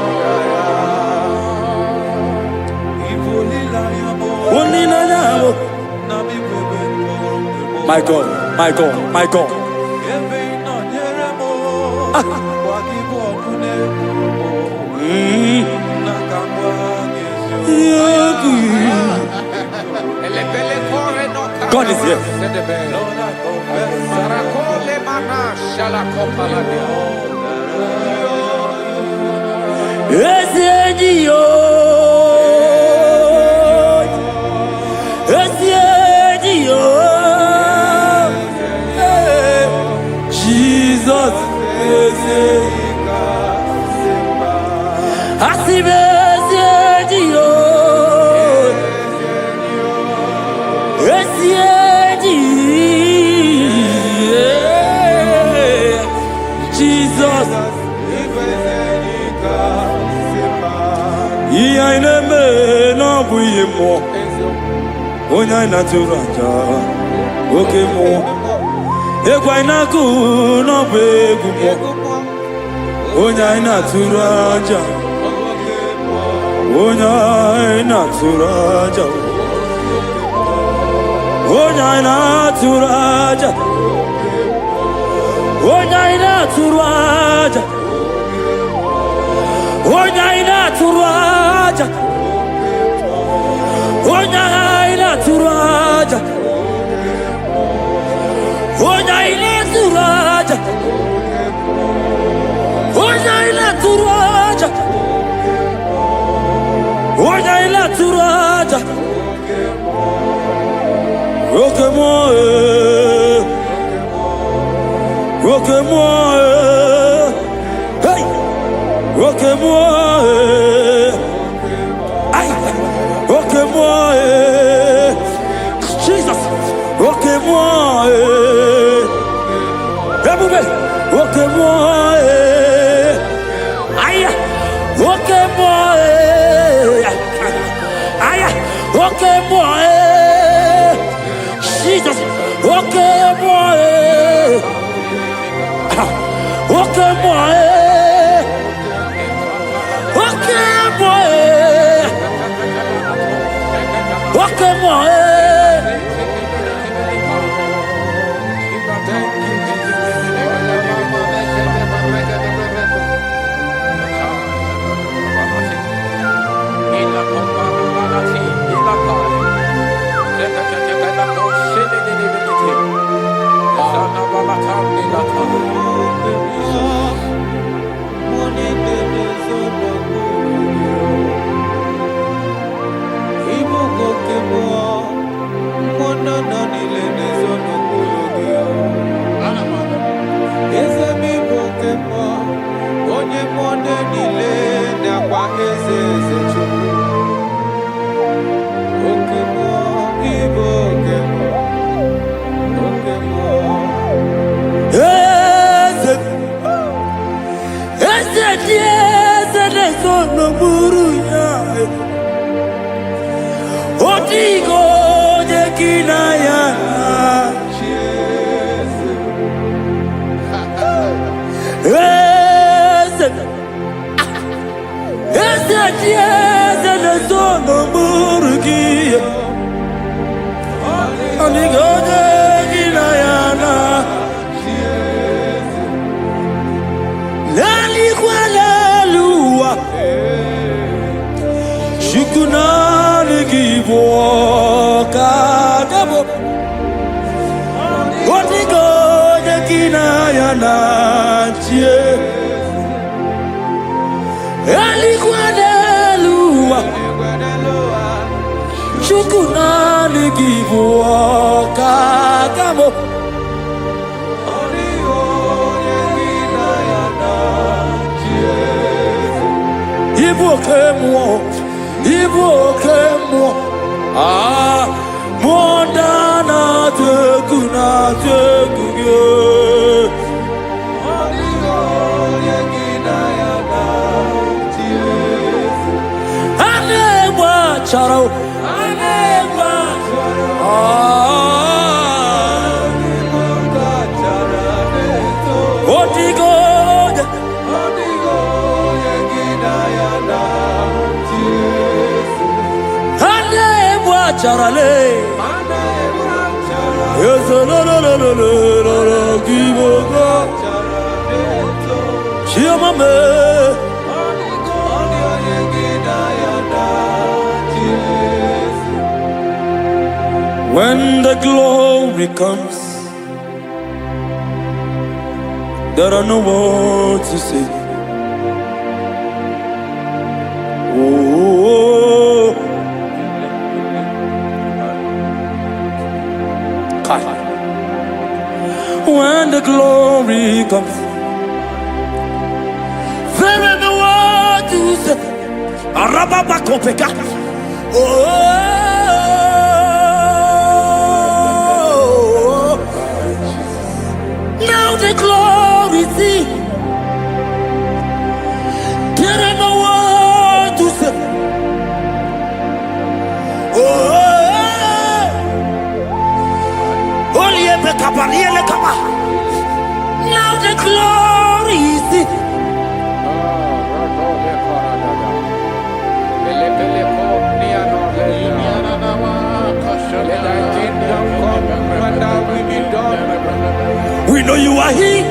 my God, my God, my God. God is here. Jesus. Onya naturaja oke mo egwa inaku no begu mo onya naturaja onya naturaja onya naturaja onya naturaja onya naturaja onya Turaja, Onya ila Turaja, Onya ila Turaja, Onya ila Turaja, Roque-moi, hey, Roque-moi, aïe, Roque-moi. Jesus, roque-moi, roque-moi, aïe, roque-moi, aïe, roque-moi, Jesus, roque-moi, roque-moi, roque-moi, roque-moi. natie Elikwadelua Chukuna ligibuo kakamo Ibu okemo Ah Mondana tekuna tekuge Anegwa charo Anegwa Otigo Anegwa charale When the glory comes, there are no words to say. Oh, when the glory comes, there are no words to say. Arababakopeka. Oh. Now the glory see. There are no words to say. Now the glory see. We know you are here.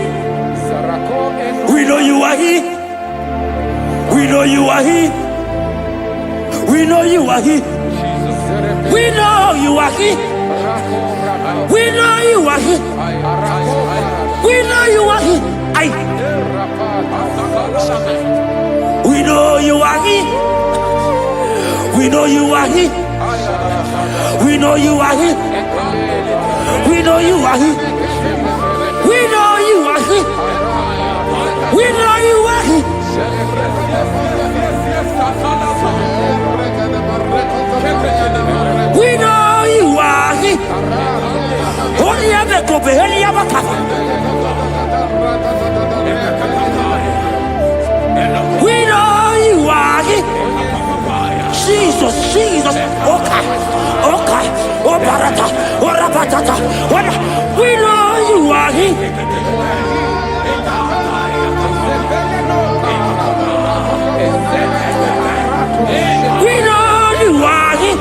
We know you are here. We know you are here. We know you are here. We know you are here. We know you are here. We know you are here. We know you are here. We know you are here. We know you are here. We know you are here. We know you are here. We know you are here. We know you are here. Only ever go be only ever cover. We know you are here. Jesus, Jesus, okay, okay, oh barata, oh rabatata, we know you are here. We know you are here.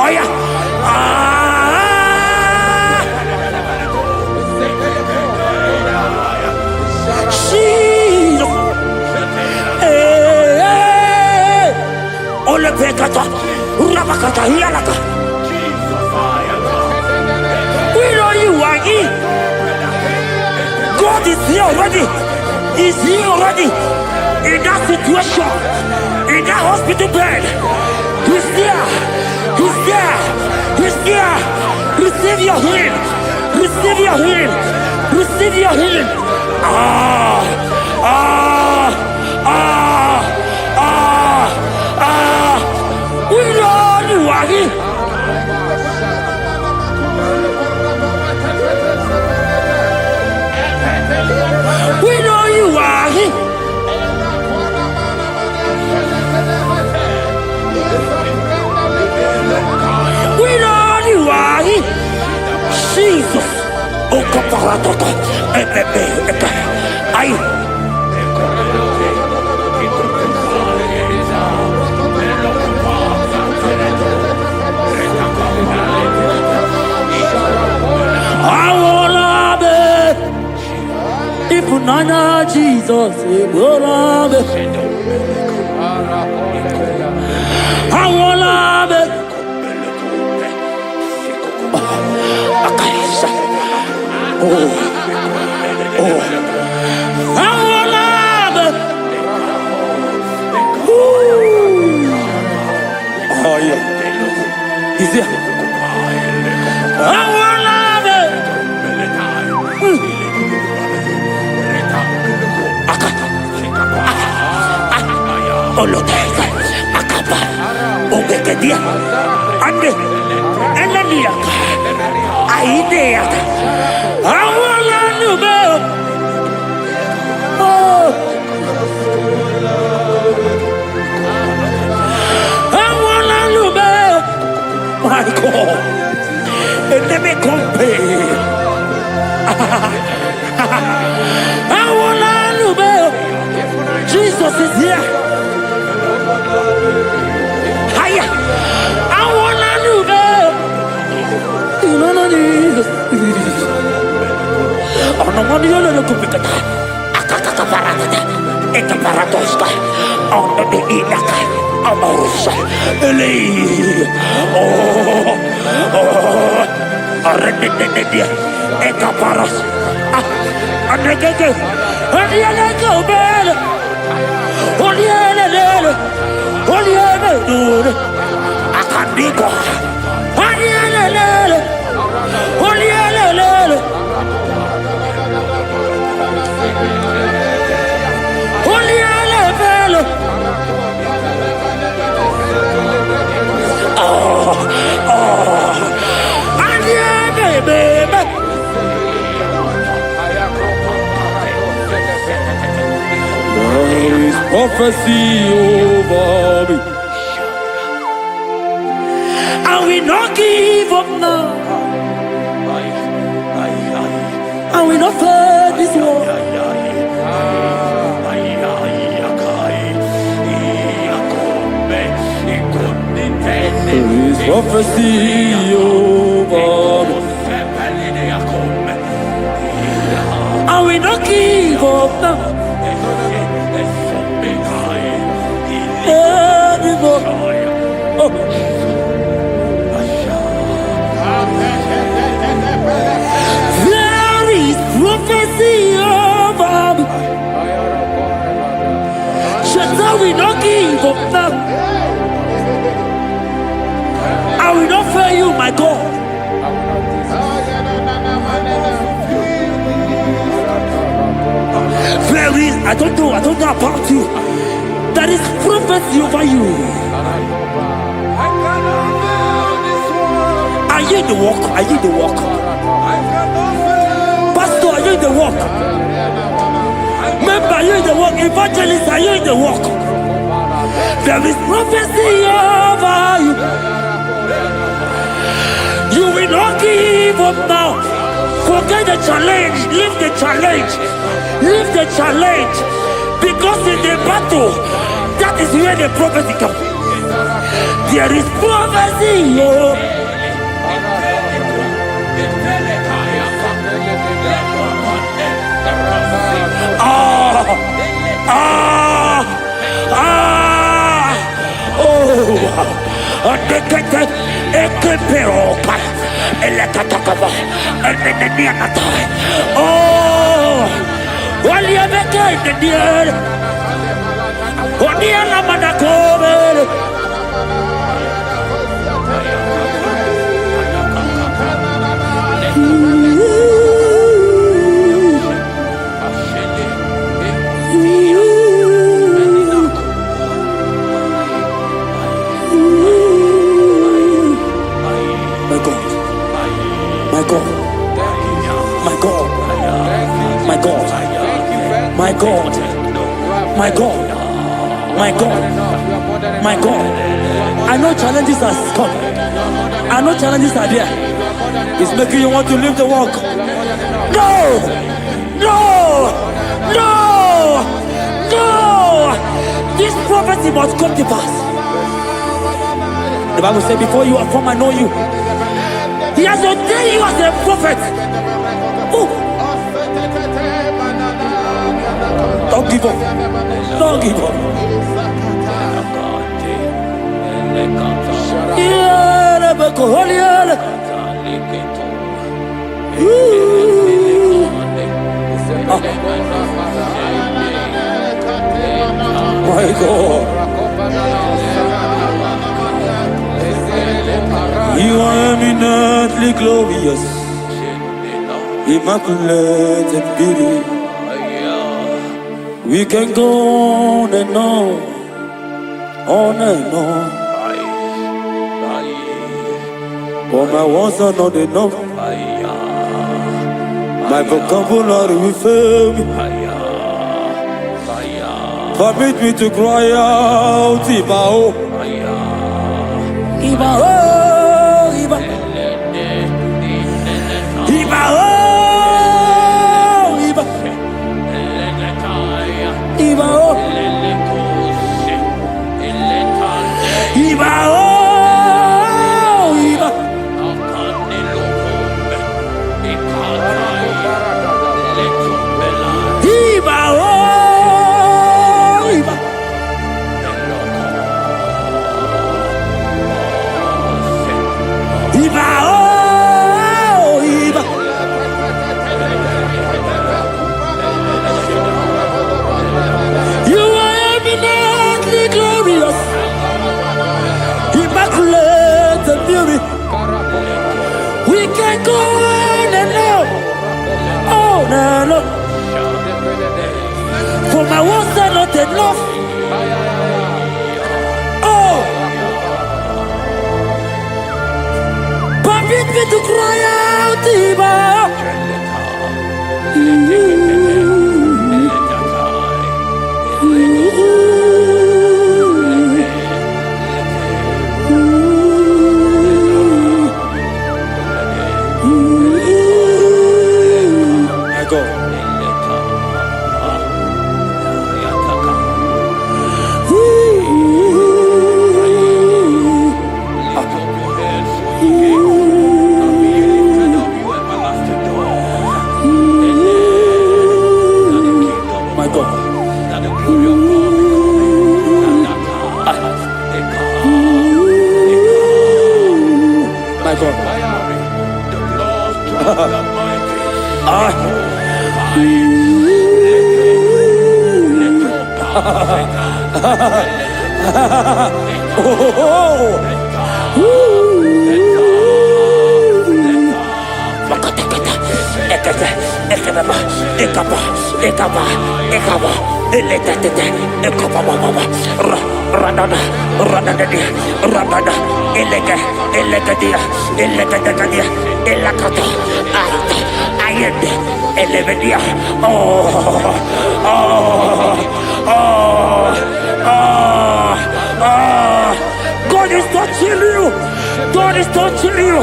Oh yeah. We know you are here. God is here already. He's here already. In that situation, in that hospital bed, He's there. He's there. He's there. Receive your healing. Receive your healing. Receive your healing. We know you are here. We know you are here. We know you are here. Jesus. Oh, kaparatota. Ay. Nana Jesus, Ebola, Awolabe, Akaisa, Awolabe, oh yeah, he's there. Awolabe, Oloteka, Akaba, Obekedia, Ande, Enania, Aidea, Awalanube, Awalanube, my God, and let me compare. Awalanube, Jesus is here. Hiya, I wanna move up. You know what it is. Oh no, money on the computer. Akaka parata, eka paratosta. On the ilaka, amorosa. Eli, arredededia, eka paras. Anegege, anegege bel. Olielele. Olielele, Akandiko, Olielele, Olielele, Olielele, Olielele, there is prophecy over me. I will not give up now. I will not fear this war. There is prophecy over me. I will not give up now. There is prophecy over me. Shall we not give up now? I will not fail you, my God. There is, I don't know about you. There is prophecy over you. Are you in the walk? Are you in the walk? Pastor, are you in the walk? Member, are you in the walk? Evangelist, are you in the walk? There is prophecy over you. You will not give up now. Forget the challenge. Leave the challenge. Leave the challenge. Because in the battle, that is where the prophecy comes. There is prophecy. My God, my God, my God, my God. I know challenges are coming. I know challenges are there. It's making you want to leave the walk. No, no, no, no. This prophecy must come to pass. The Bible says, before you are formed, I know you. He has ordained you as a prophet. Oh. Don't give up. Don't give up. My God. You are eminently glorious, immaculate in beauty. We can go on and on and on. But my words are not enough. My vocabulary will fail me. Permit me to cry out, Ibao. Ibao, Ibao. Ibao, Ibao. Ibao. Ibao. We can go on and on. For my words are not enough. Permit me to cry out, Ibao. God is touching you. God is touching you.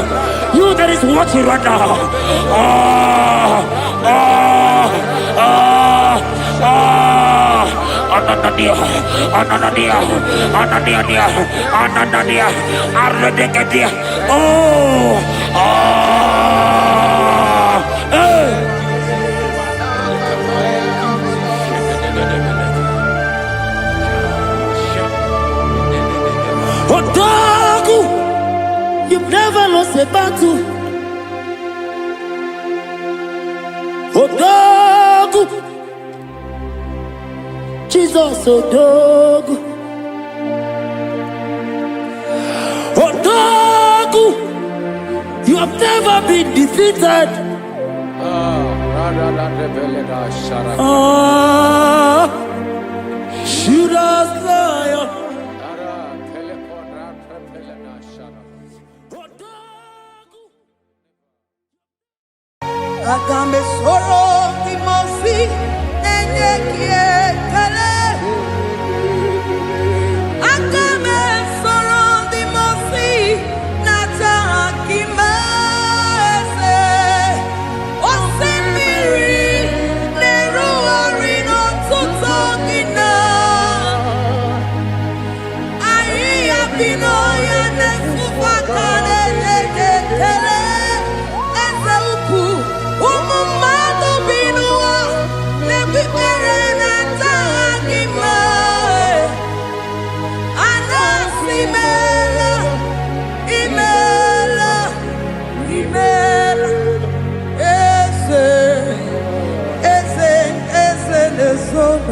You that is watching right now. Anania, Otaku, you've never lost a battle. Otaku, Jesus, Otaku. Otaku, you have never been defeated. Judas Lion. Agambe soro timosi enye kiekele. Agambe soro timosi nata akimese. Osemiri neru orino tutogina. Ayi abino ya nesufakane lekele. Umumado binua, lebi perena.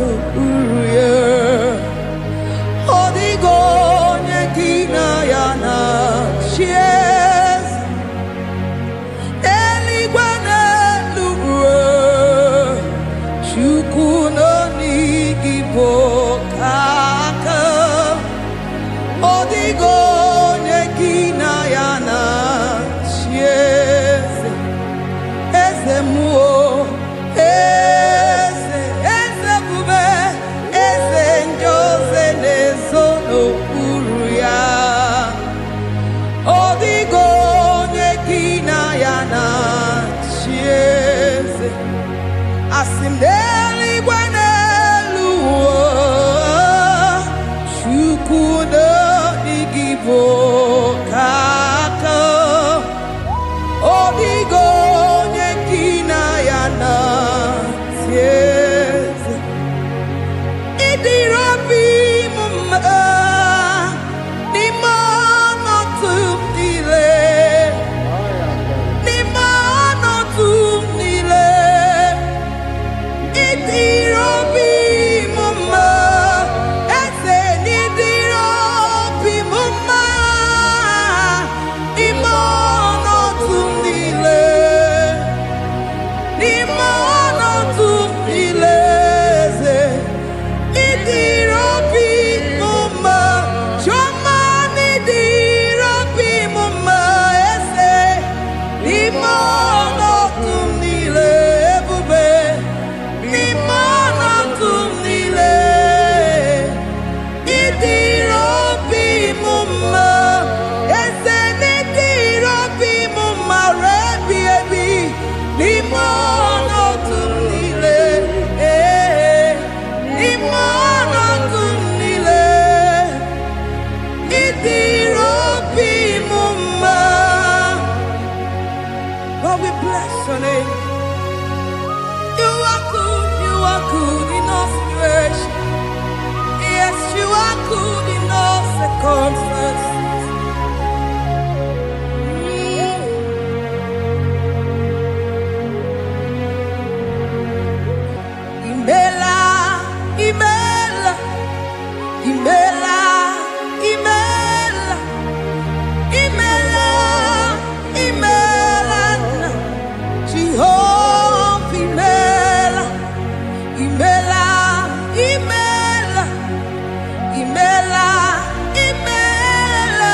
n'okpuru ya. Ọ dịghị onye gị na ya na-achị eze. Eluigwe n'elu Chukwu nọ n'igi bụ aka. Ọ dịghị onye gị na ya na-achị eze. Eze mmụọ, eze, eze bube, eze ndị oze na-ezo n'okpuru ya. Ọ dịghị onye gị na ya na-achị eze. Asị m n'eluigwe n'elu ụwa, Chukwu n'igwe bụ aka. Ọ dịghị onye gị na ya na-achị eze. Ịdịrị obi m mma n'ime ọnọdụ m niile, n'ime ọnọdụ m niile. Ịdịrị obi m mma, eze, n'ịdịrị obi m mma n'ime ọnọdụ m niile, n'ime ọnọdụ m niile, eze. Ịdịrị obi m mma, Chioma, n'ịdịrị obi m mma, eze, n'ime ọnọdụ m niile, ebube, n'ime ọnọdụ m niile. Ịdịrị obi m mma, eze, n'ịdịrị obi m mma, rebi ebi, n'ime ọnọdụ m niile, n'ime ọnọdụ m niile. Ịdịrị obi m mma. Lord, we bless your name. You are good in all situations. Yes, you are good in all circumstances. Imela, imela, imela, imela, imela, imela, Jehovah, imela, imela, imela, imela, imela,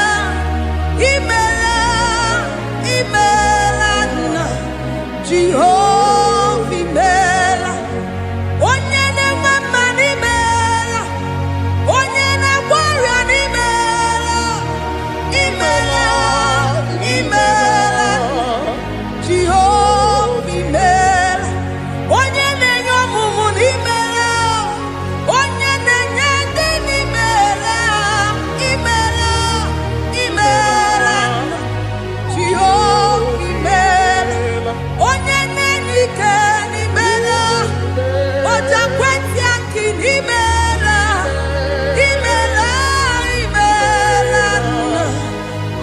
imela, imela, Jehovah, imela. Onye na-eme mma n'imela, onye na-agwọ ọrịa n'imela, imela, imela, Jehova imela. Onye na-enye ọmụmụ n'imela, onye na-enye ndị n'imela, imela, imela, Jehova imela. Onye na-enye ike n'imela, ojakweti aki n'imela, imela, imela,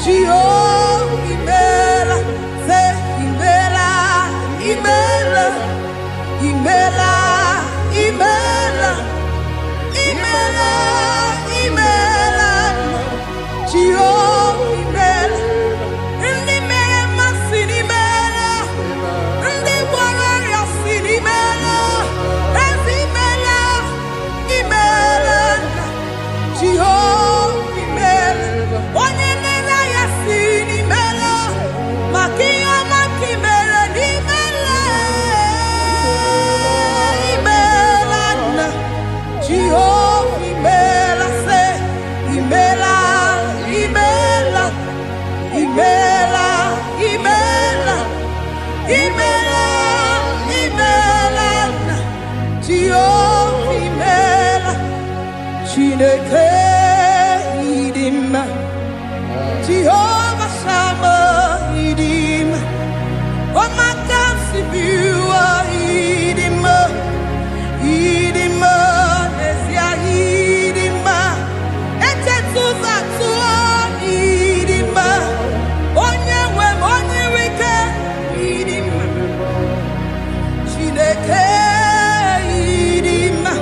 Jehova imela. Say imela, imela, imela, imela, imela, imela, Jehova imela. Ndị mere mmasị n'imela, ndị gwara ọrịa si n'imela, ezi imela, imela, Jehova imela. Onye na-ere ya si n'imela, maka ihe ọma ka imere n'imela, imela, Jehova imela. Say imela, imela, imela, imela, imela, imela, Jehova imela. Chineke ịdị mma, Jehova Sama ịdị mma, ọmaka sibiwa ịdị mma, ịdị mma, n'ezie ịdị mma, echetụza tụọ ịdị mma, onye nwe m, onye nwe ike ịdị mma, Chineke ịdị mma.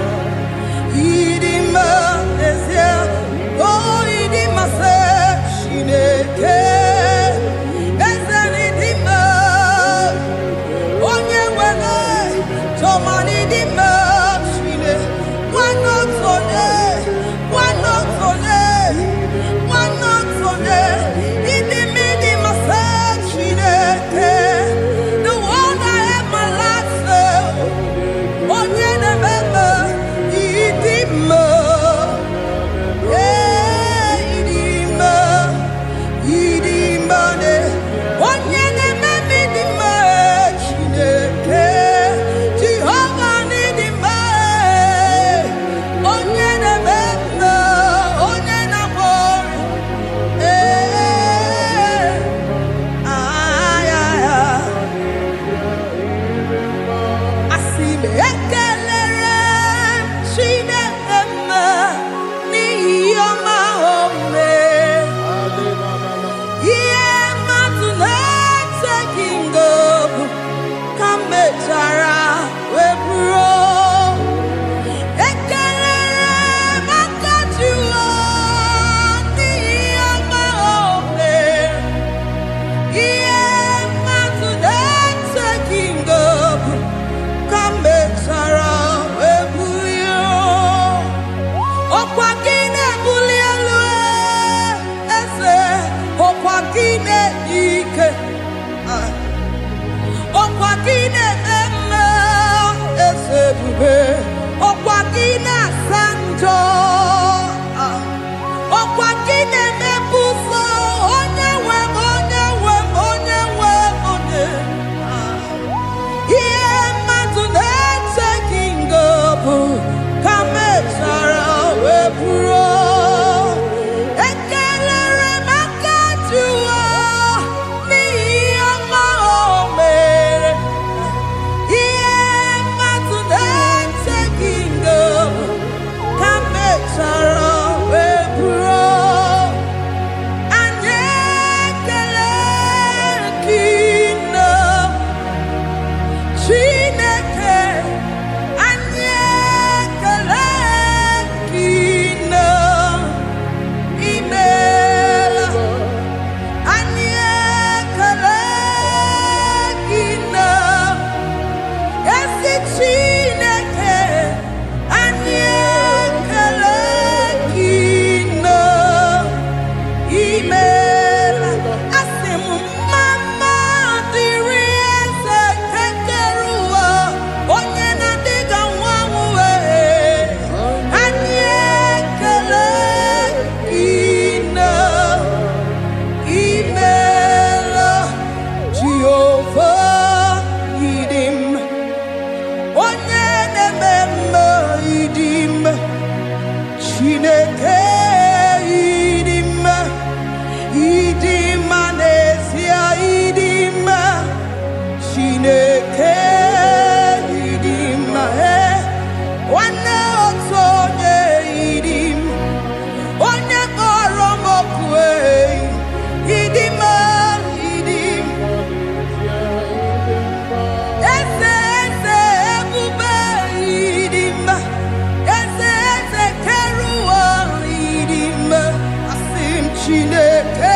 Chineke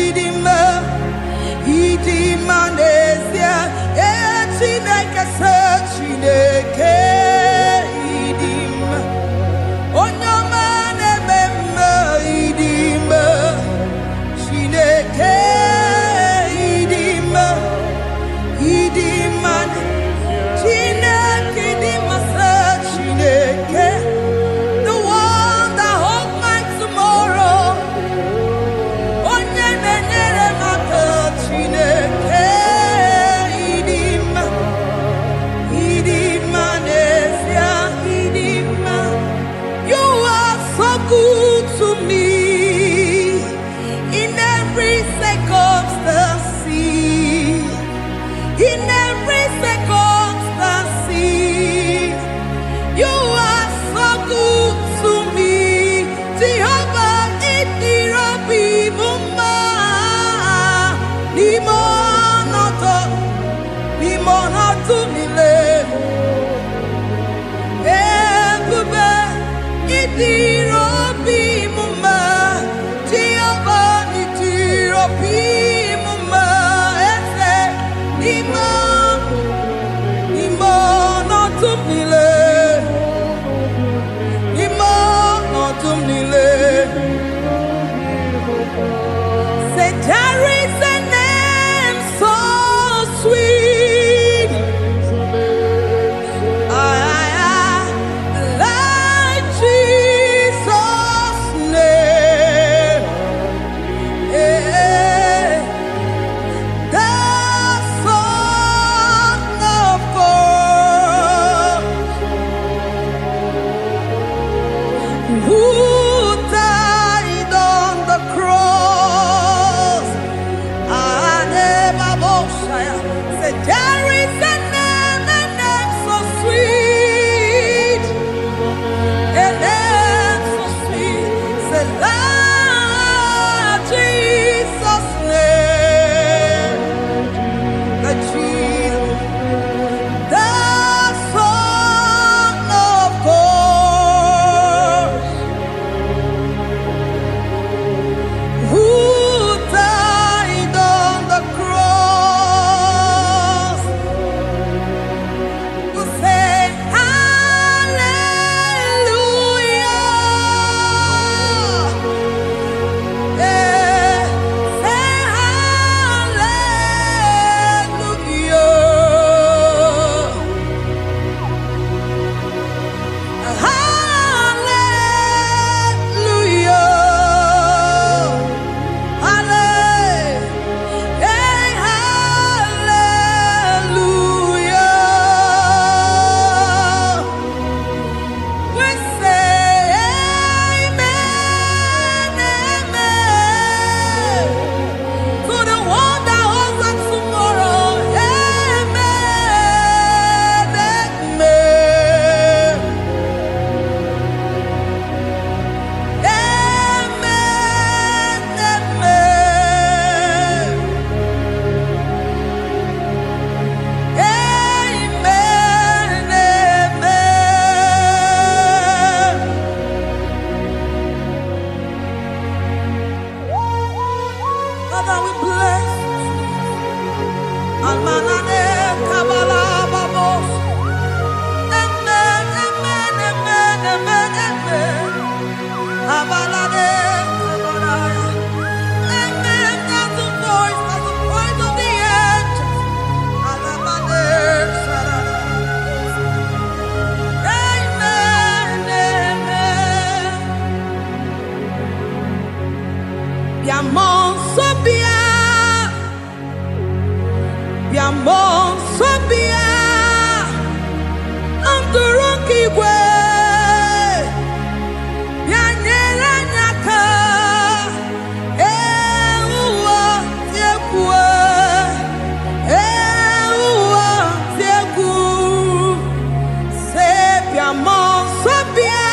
idima, idima nesia. Amanane kabala babos. Amen, amen, amen, amen, amen. Abalade kabalaya. Amen. That's the voice of the angels. Alabade sarara. Amen, amen. Biamon sobia. Biamon sobia. Anturuki gwe. Bianyera nyaka. Ewa tiekwe. Ewa tieku. Se biamon sobia.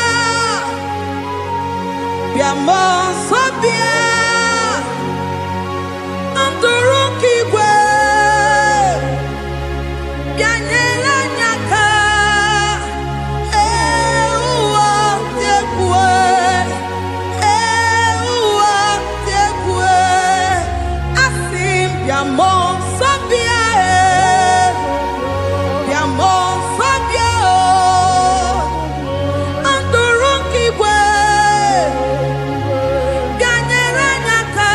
Biamon sobia. Anturuki gwe. Bianyera nyaka. Ewa tiekwe. Ewa tiekwe. Asim biamon sobia. Biamon sobia. Anturuki gwe. Bianyera nyaka.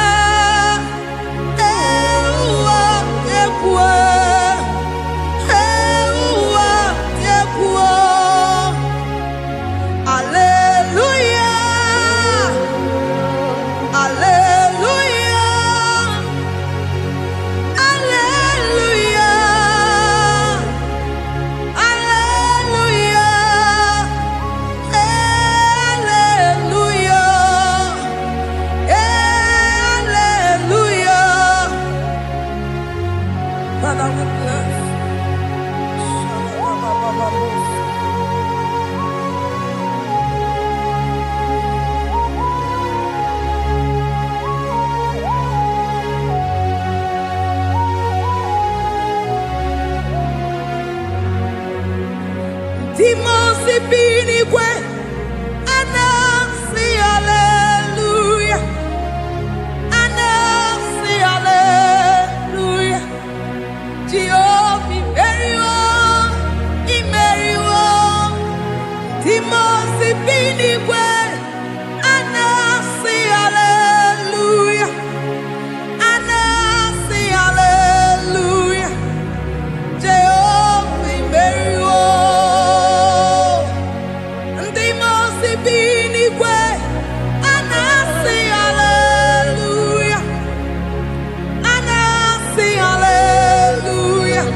Ewa tiekwe. Ewa tiekwe. Hallelujah. Hallelujah. Hallelujah. Hallelujah. Hallelujah. Father, we bless. Timosi binigwe. Anasi hallelujah. Anasi hallelujah. Jehovah Imeriwo. Timosi binigwe. Anasi hallelujah. Anasi hallelujah. Jehovah Imeriwo. Timosi binigwe. Anasi hallelujah. Anasi hallelujah.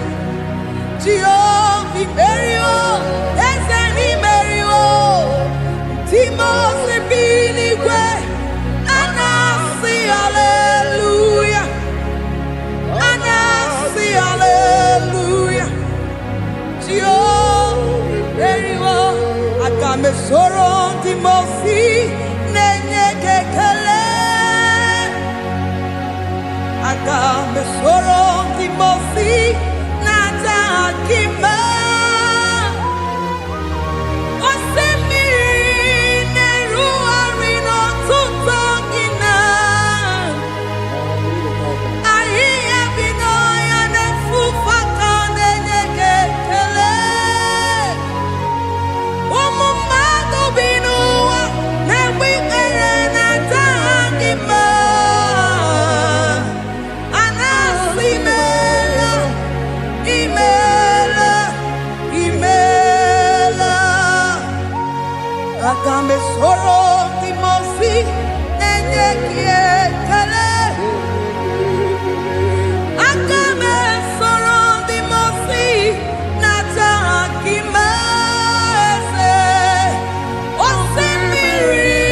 Jehovah Imeriwo. Ezen Imeriwo. Timosi binigwe. Anasi hallelujah. Anasi hallelujah. Jehovah Imeriwo. Agame soro Timosi nenye kekele. Agame soro Timosi nata akima. Osemiri neru arino tutogina. Ahiya binoya nefufaka nenye kekele. Umumado binuwa newikere nata akima. Anasimela, imela, imela. Agame soro Timosi nenye kiekele. Agame soro Timosi nata akima. Osemiri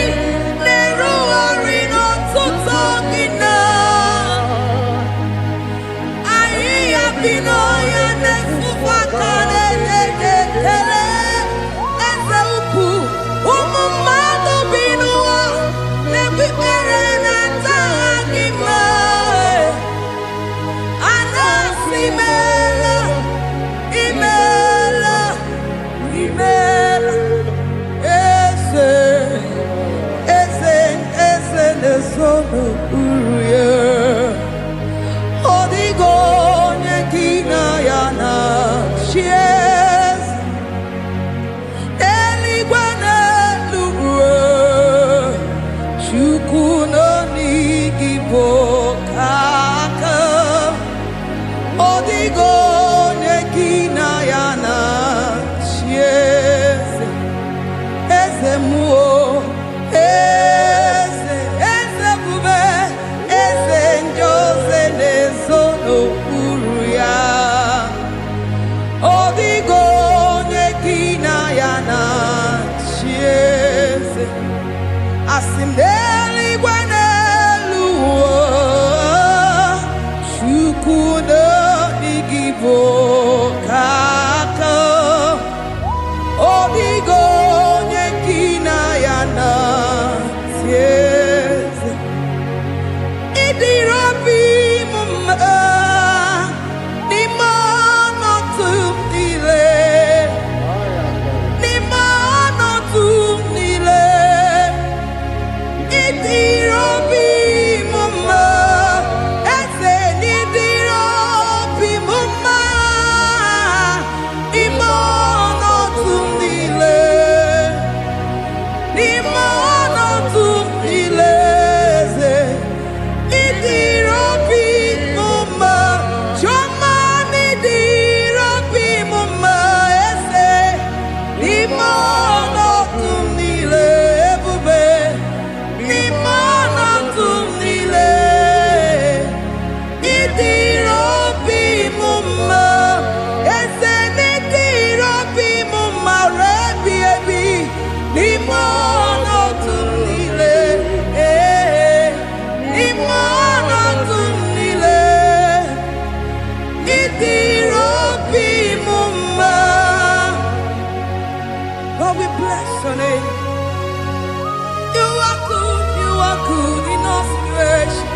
neru arino tutogina. Ahiya binoya nefufaka nenye kekele. Eze ukwu. Umumado binuwa newikere nata akima. Anasimela, imela, imela. Eze nesono uruye. Odigo nyeki Odigo nekina yana chiese eze muo eze bube eze njoze nezono uruya Odigo nekina yana chiese asimdeli gwaneluo shukuno igibo kaka Odigo nekina yana tieze idirobi mumma nimano tumile idirobi mumma eze nidirobi mumma imono tumile eze idirobi mumma choma nidirobi mumma eze imono tumile ebube imono tumile idirobi mumma eze nidirobi mumma rebi ebi imono tumile imono tumile idirobi mumma. Lord, we bless your name. You are good in all situations.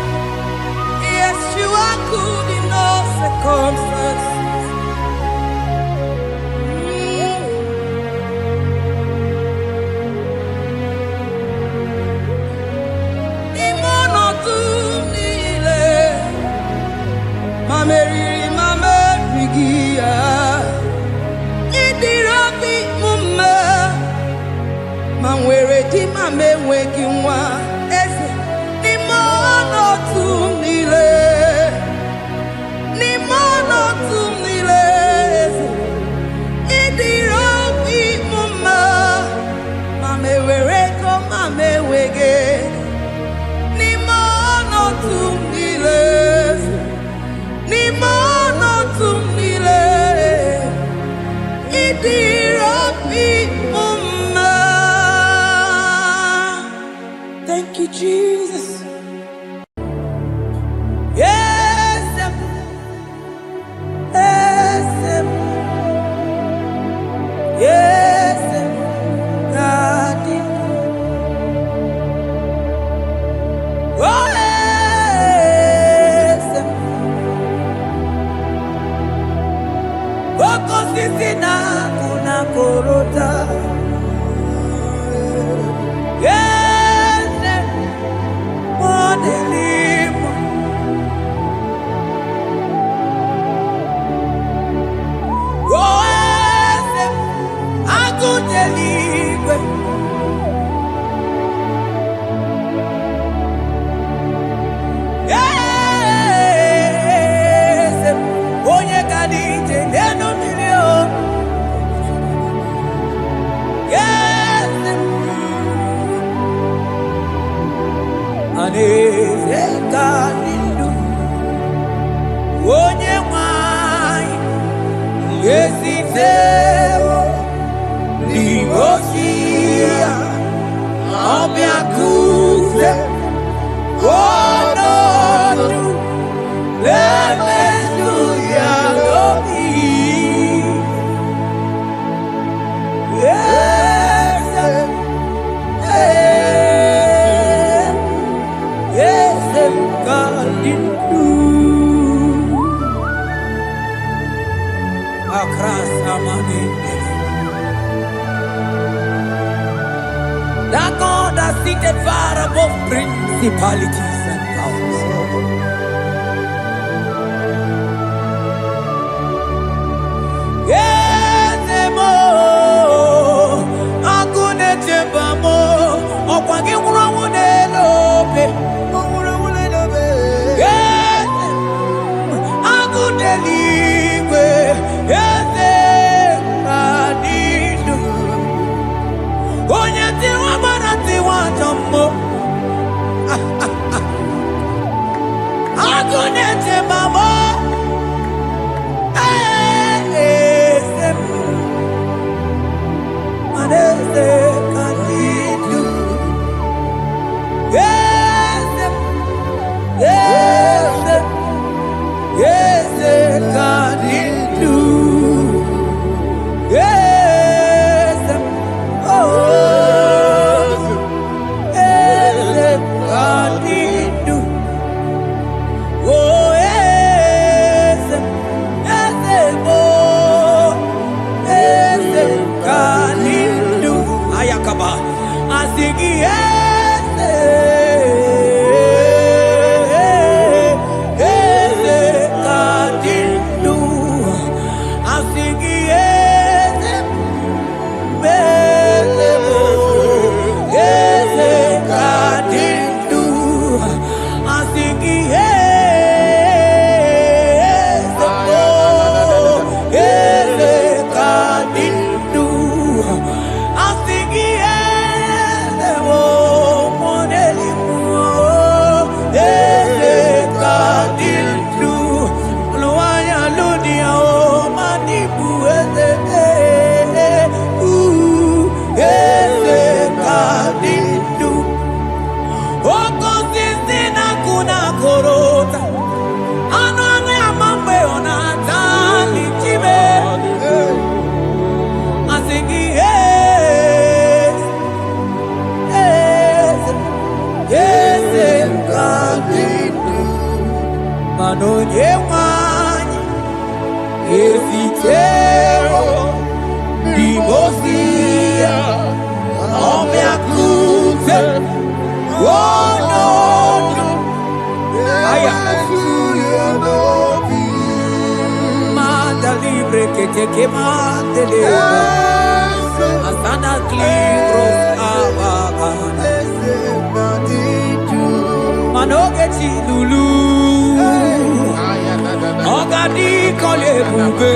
Yes, you are good in all circumstances. Imono tumile, mamerigia, idirobi mumma, manwere di mamewegi nwa eze. Imono tumile eze, idirobi mumma, mamewere ko mamewege. Imono tumile idirobi mumma. Thank you, Jesus. Yes, God. Oh, yes. Boko sisi na kuna korota. Yes, modelimo. Oh, yes, akudelibwe. Yes, onye kadije neno milio. Yes, aneze kadindu onye mwai yesiteo ligosia obiakuse onodu lemesuya lobi. Yes, God in you. Across Amani. That God that seated far above principalities and powers. Yes, mo. Akune chebamo. Okwagi urawune lope. Yes, akune li. Esitero Dimosia Omeakute Wono Aya Manda libre que te quemate Asana Klingros Abagana Manogeti Lulu Ogadi Kole Bube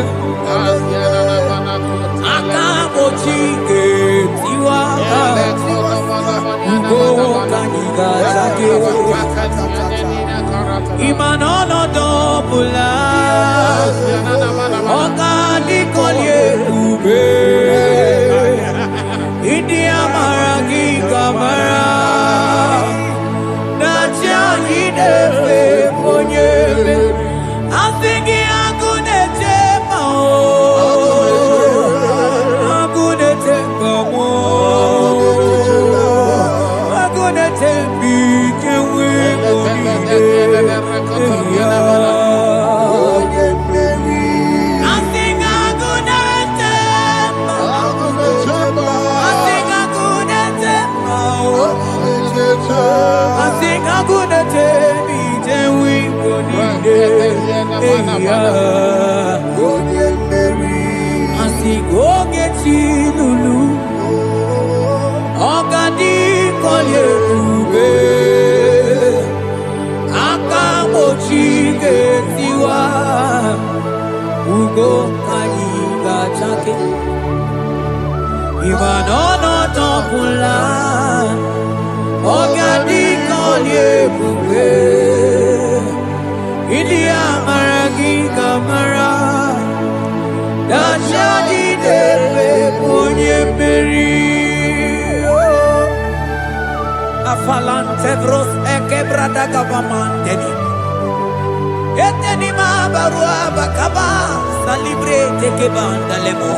Akamochike Tiwa Ugo Kaniga Zake Imanono Dobula Ogadi Kole Bube India Maragi Gamara Nacha Hidefe Ponyebe I'm thinking I'm gonna take my own. I'm gonna take my own. I'm gonna take big and weak I think I'm gonna take my own. I think I'm gonna take my own. I think I'm gonna take big and weak Asigo geti lulu Ogadi kolye ube Akamochi getiwa Ugo kaniga chake Imanono topula Ogadi kolye ube India Maragi Kamara Dashadi Debe Ponye Meri Afalante Vros Ekebrada Gavamandeni Eteni Mabarua Bakaba Salibre Tekebanda Lemo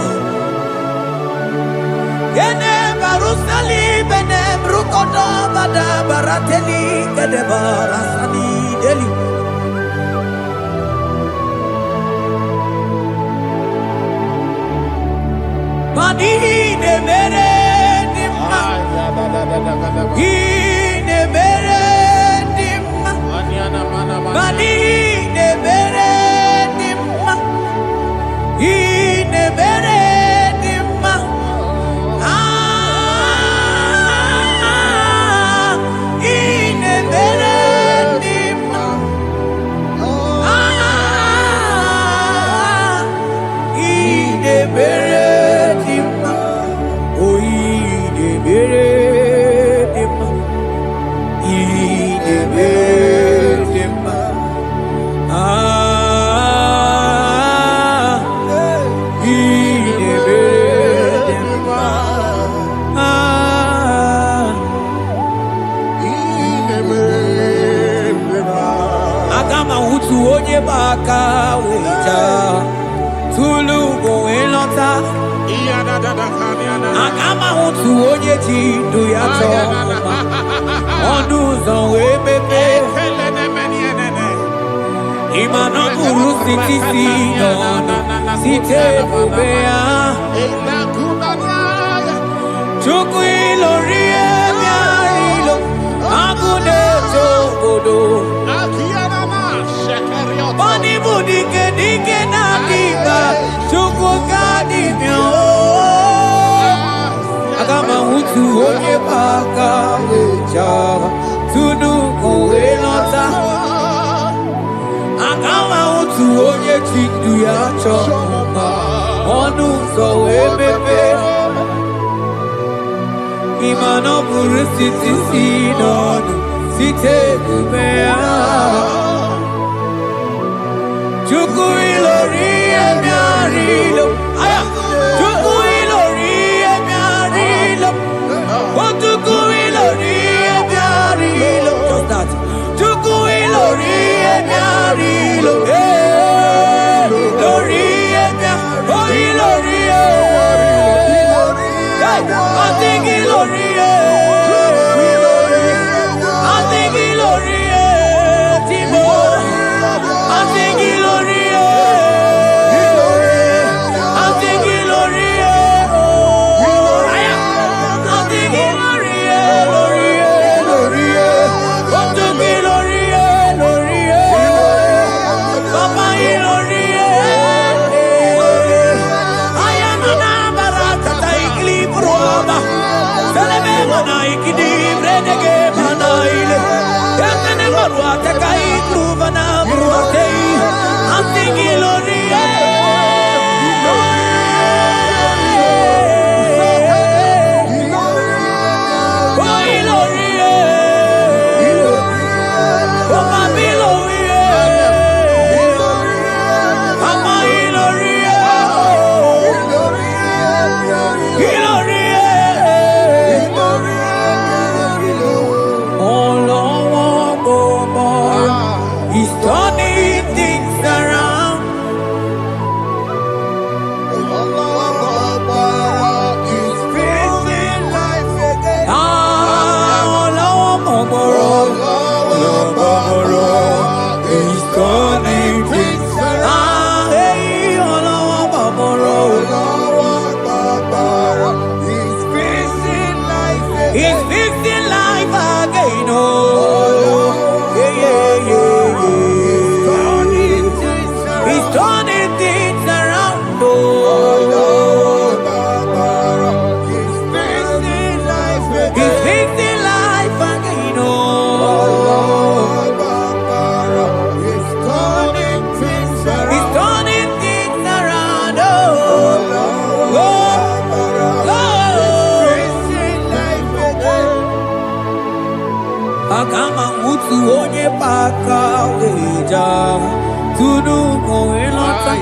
Yene Barusali Bene Brukoda Bada Barateli Kadebara Sani Deli Ine mere dimma Ine mere dimma Ine mere dimma Ine mere dimma Ine mere dimma Ine mere Baka wita Tulu go elota Akama hutu onye jindu ya choma Ondu zonwe pepe Imano kuru siti sinono Site bubea Chuku ilori emiarilo Agune chogodo Bani budike dike na diba Chuku gadi myo Agama hutu onye baka wecha Tunu kowe nota Agama hutu onye chindu ya choma Onu sowe bebe Imano buru siti sinono Site kumea Chuku ilori emiarilo Aya Chuku ilori emiarilo Chuku ilori emiarilo Just that Chuku ilori emiarilo Ilori emiarilo Oh ilori I think ilori I think ilori Timo I think ilori kaweja tunu moelota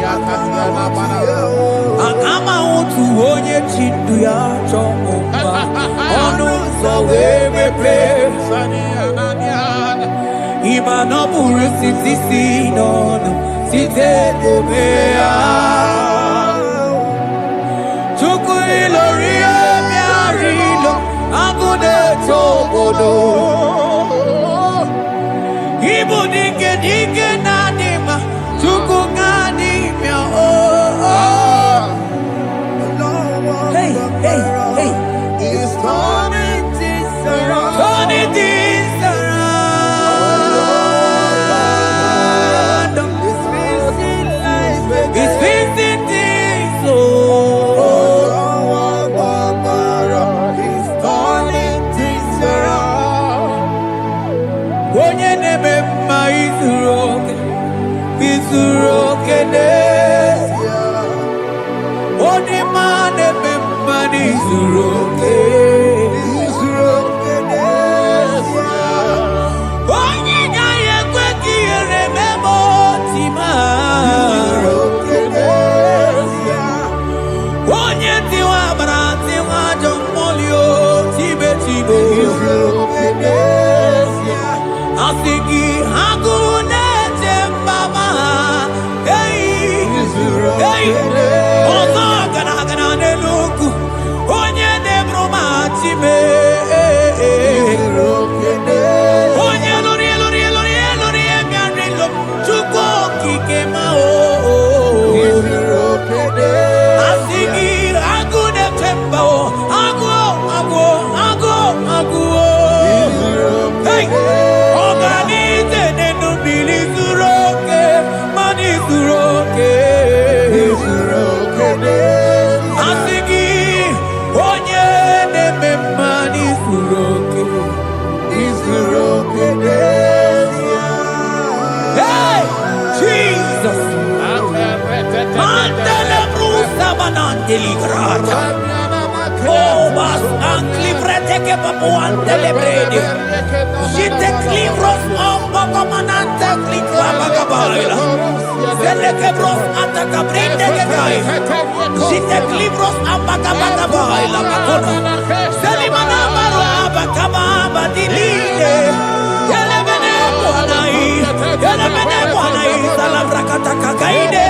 akama utu onye chindu ya chomba onu so wemepe ima no buru sisi nono site omea chuku ilori emiarilo agude tobodo ibu dike dike nanima chuku ganimia hey hey hey He's turning things around. turning things around. He's fixing life again. He's fixing things, oh. He's turning things around. Onye neme mma izuru oke n'ezie. Onye ma neme mma n'izuru oke. Onye gaghị ekwe ka ihere mee ma oti ma. Onye tiwa bara tiwa ajọ mmụọ o tibe tibe. Asị gị agụ na-eche mbaba ha. Hey, ọzọ gara n'elu ugwu. Onye na-eburu ma time. Onye lụrụ ebiarịlụ Chukwu okike ma o. Asị gị agụ na-eche mba o. Agụ o. Hey! Ọganize n'enu mmiri zuru oke, mmanụ zuru oke. Asị gị onye na-eme mmanụ zuru oke. Hey! Jesus! Mandele brusa banandeli grata. Oh, vas anclivrete che papuante le bredi. Jite clivros comandante cliva bagabaila. Zelle che bros attacca brinde che gai. Jite clivros bagabaila bakono. Selimana baro abakaba di lile. Yele bene buonai salavra kataka gaide.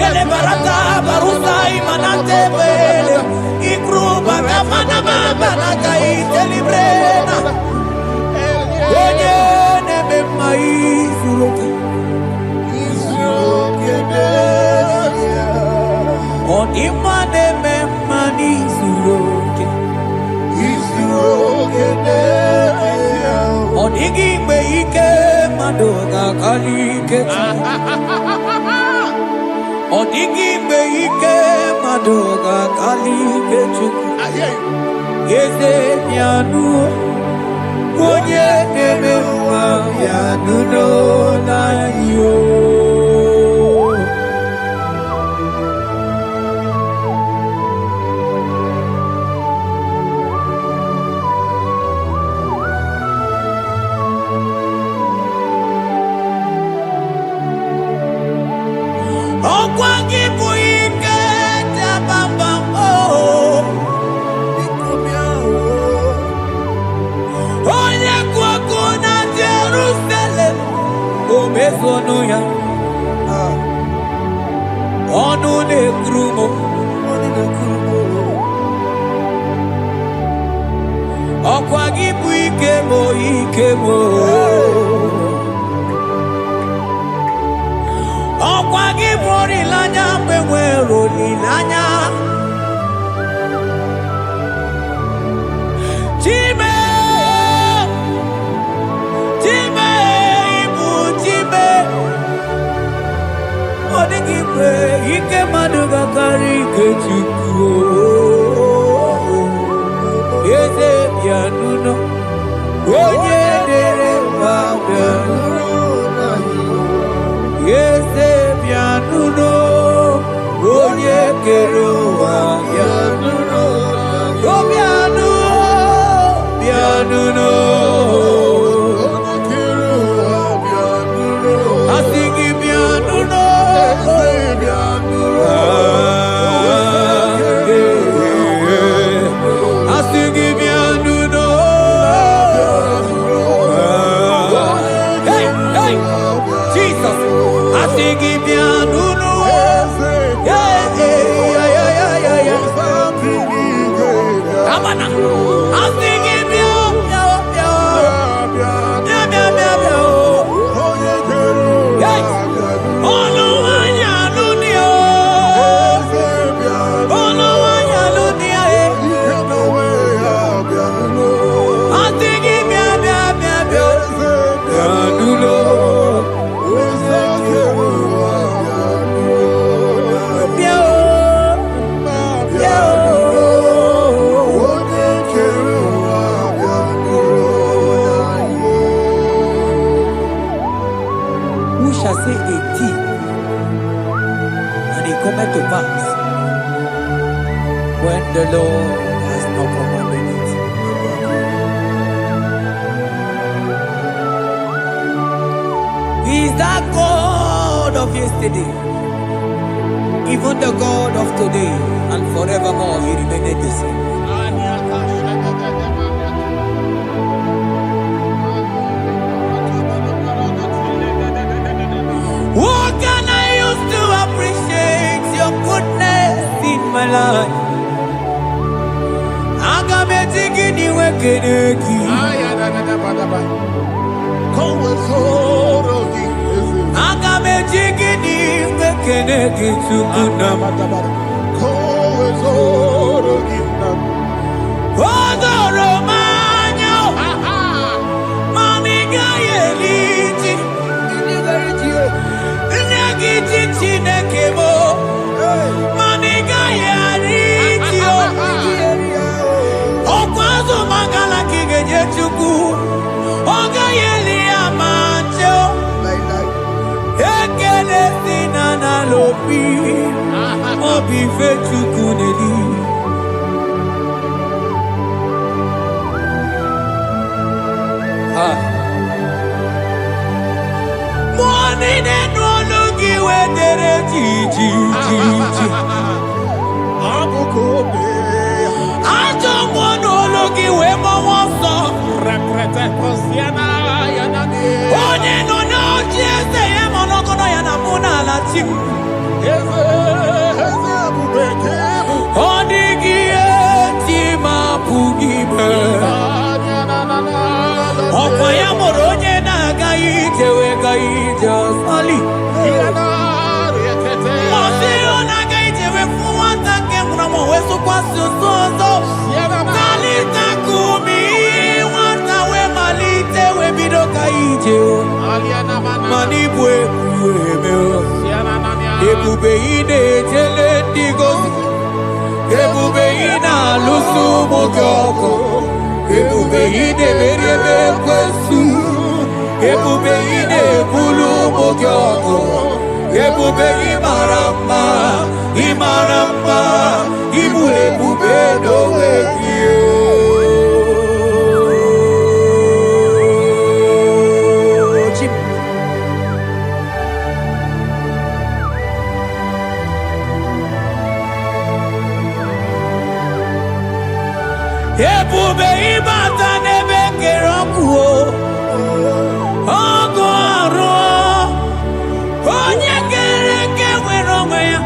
Yele barata barusai manante bele. Ikruba kamana mabana gai celebrena. Onye neme maizuru onima neme manizuru onigi mgbe ike mmadụ ga-akali ike onigi mgbe ike mmadụ ga-akali ike Chukwu eze bịanụ onye na-eme mma ya nụrụ n'anyị o. Ọkwa gị bụ ike dabamba o. Onye kụ ọkụ na Jerusalem o mezonu ya. Ọnụ na-ekuru m. Ọkwa gị bụ ike m o. Ọkwa gị bụ olileanya mgbe nwere olileanya. Chime ibu chime. Ọ dịghị mgbe ike mmadụ ga-akarị ike Chukwu. Eze bịanụ onye dere mma bịanụ. Eze bịanụ onye kere ụwa bịanụ. O bịanụ cometh to pass when the Lord has not commanded it. He is that God of yesterday, even the God of today, and forevermore He remained the same. What can I use to appreciate your goodness in my life? Aga me tigini wekeneki. Aga me tigini wekeneki tukuna. Odoro manyo. Mami gayeliti. Nagiti chinekebo. Mami gayariti. Okwazo mangala kigeje chuku. Oga yeli amacho. Ekele sinana lopi. Obi fe chuku neli. Money no looky where there ji. I don't want no looky where my was up. Only no just the Yamonokono Yanamuna Latim. Onigi Tima Pugibe. Okwayamoroje na gaite we gaite sali. Mosio na gaite we fuata ke mramo weso kwa sozo. Kalita kumi wata we malite we bido gaite. Manibwe kueme. Ebube ine tele digozi. Ebube ina lusu mokoko. Ebube ine berebe kwesu. Ebube ine bulu mogyoko. Ebube imaramba. Ibu ebube dowe kiyo. Ebube ibata nebe kerokuo. Ogo aro. Onye kereke weronwe ya.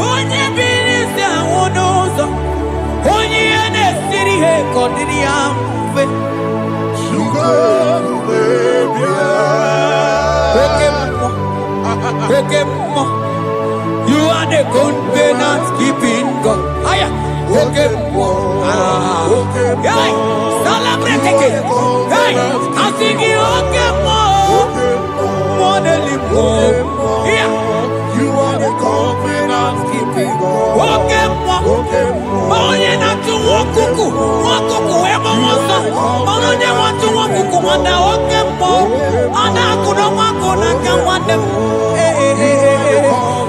Onye birisi awonozo. Onye ene siri he kodiri amfe. Ekemo. You are the covenant keeping God. Aya. Okemo. Hey, celebrate again. Hey, I sing you Okemo. Modelimo. Yeah. You are the covenant keeping God. Okemo. Onye na tu wokuku. Wokuku emo mosa. Onye wa tu wokuku wana Okemo. Ana kuno makona kawane.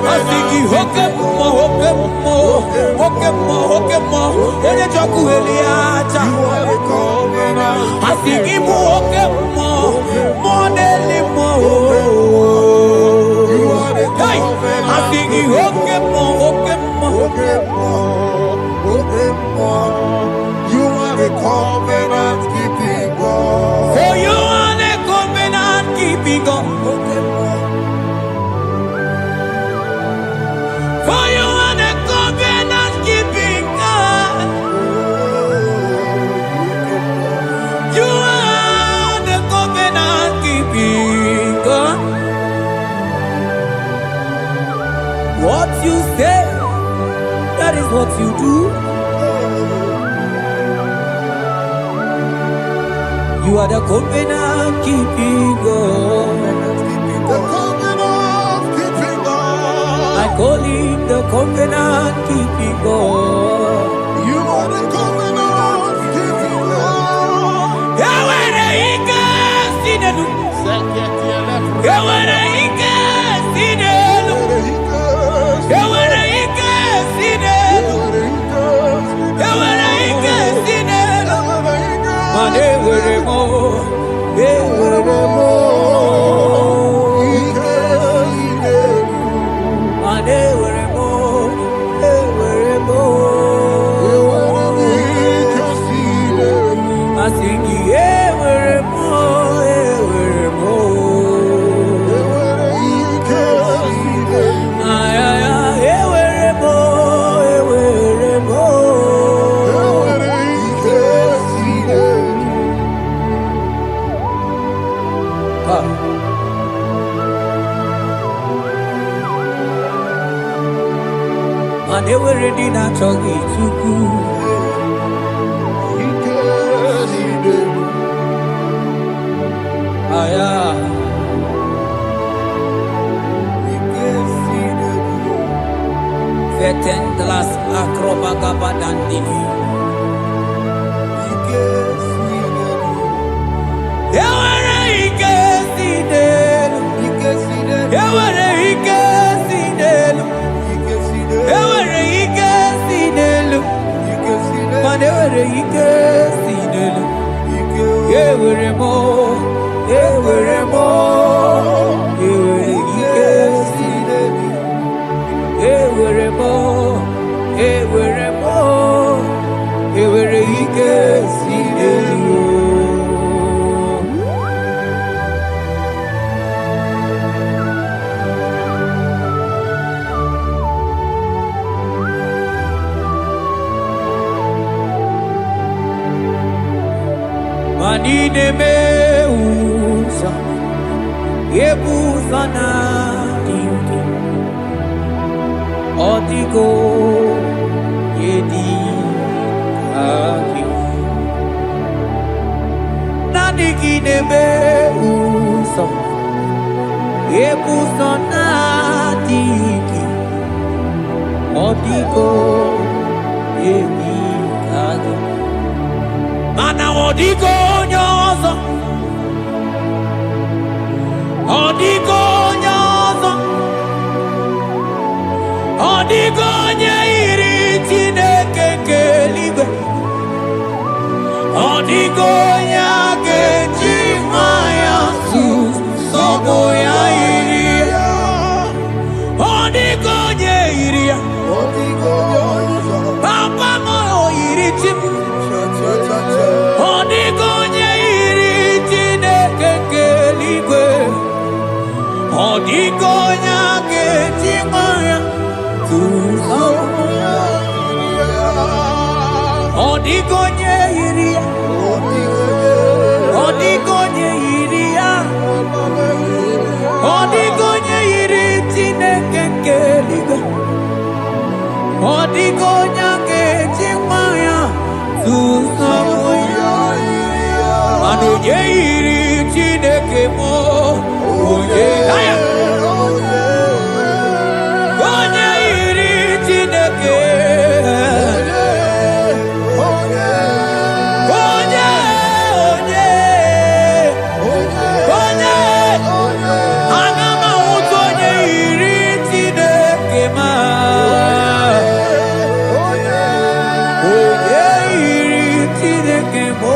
I sing you Okemo. Okemo. Ene choku eliacha. I sing you Okemo. Modelimo. Hey, I sing you Okemo. You are the covenant keeping God. For you are the covenant keeping God. For you are the covenant keeping God. You are the covenant keeping God. What you say, that is what you do. You are the covenant keeping God. The covenant keeping God. I call him the covenant keeping God. You are the covenant keeping God. Yawere ike sinenu. Yawere ike sinenu. They were ready not to get too good. Vetendlas acrobagabadandini. They were Manine meusa yebusa na dingi Odigo yedi aki Nadigine meusa yebusa na dingi Odigo yedi aki Mana odigo nyozo Odigo nyozo Odigo nyeiri Chineke keligwe Odigo nyake chimaya Sobo ya iria Odigo nyeiria Papa mo iri chimu Odigonye iri Chineke keligwe Odigonya ketimaya tuzoya Odigonye iri Odigonye iri Odigonye iri Chineke keligwe Odigonya ketimaya tuzoya Oye iri Chineke mo Oye Oye iri Chineke Oye Anama uto Oye iri Chineke ma Oye iri Chineke mo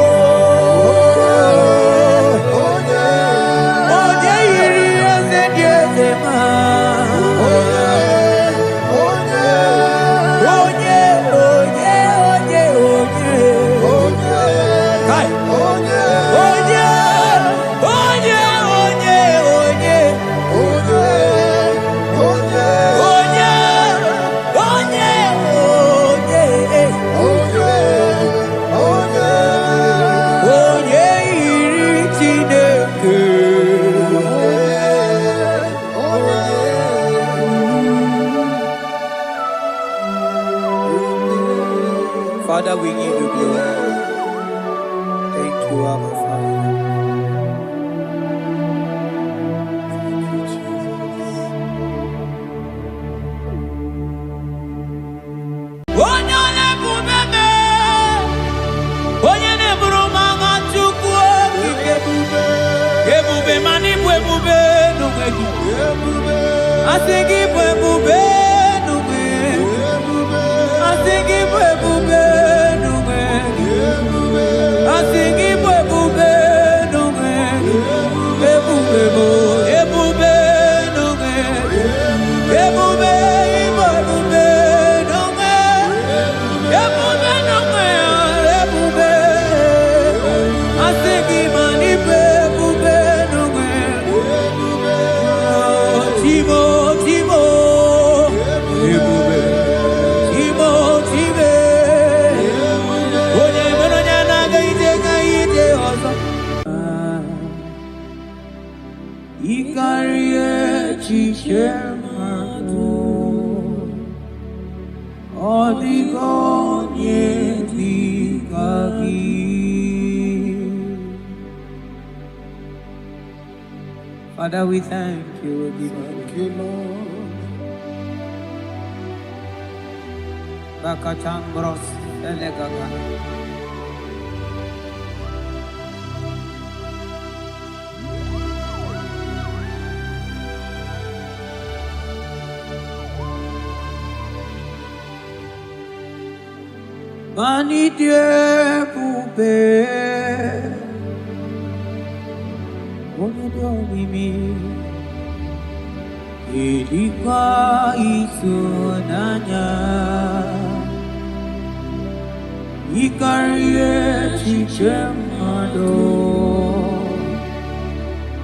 Father, we give you glory. Thank you, Abba Father. Thank you, Jesus. Onyole bubebe, onyene burumanga chukwu ebube, ebube mani bube nungegi, asigi bube Odigonye Dikagi. Father, we thank you. Thank you, Lord. Bakachangros Elegagana. Mani Dieu poupée, on dormi, et l'ikwa isunanya, ikarie chichemado,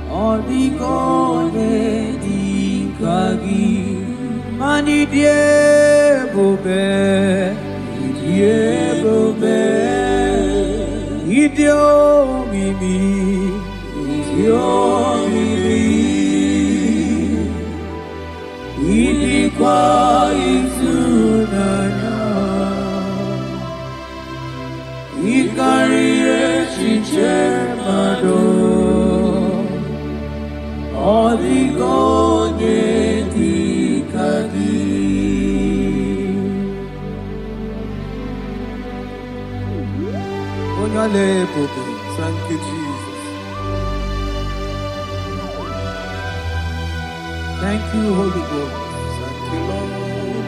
odigone dikagi, mani Dieu poupée. Idio mimi, idikwa isunanya, ikarie chichemado, odigonye dikagi. Thank you, Jesus. Thank you, Holy Ghost. Thank you, Lord.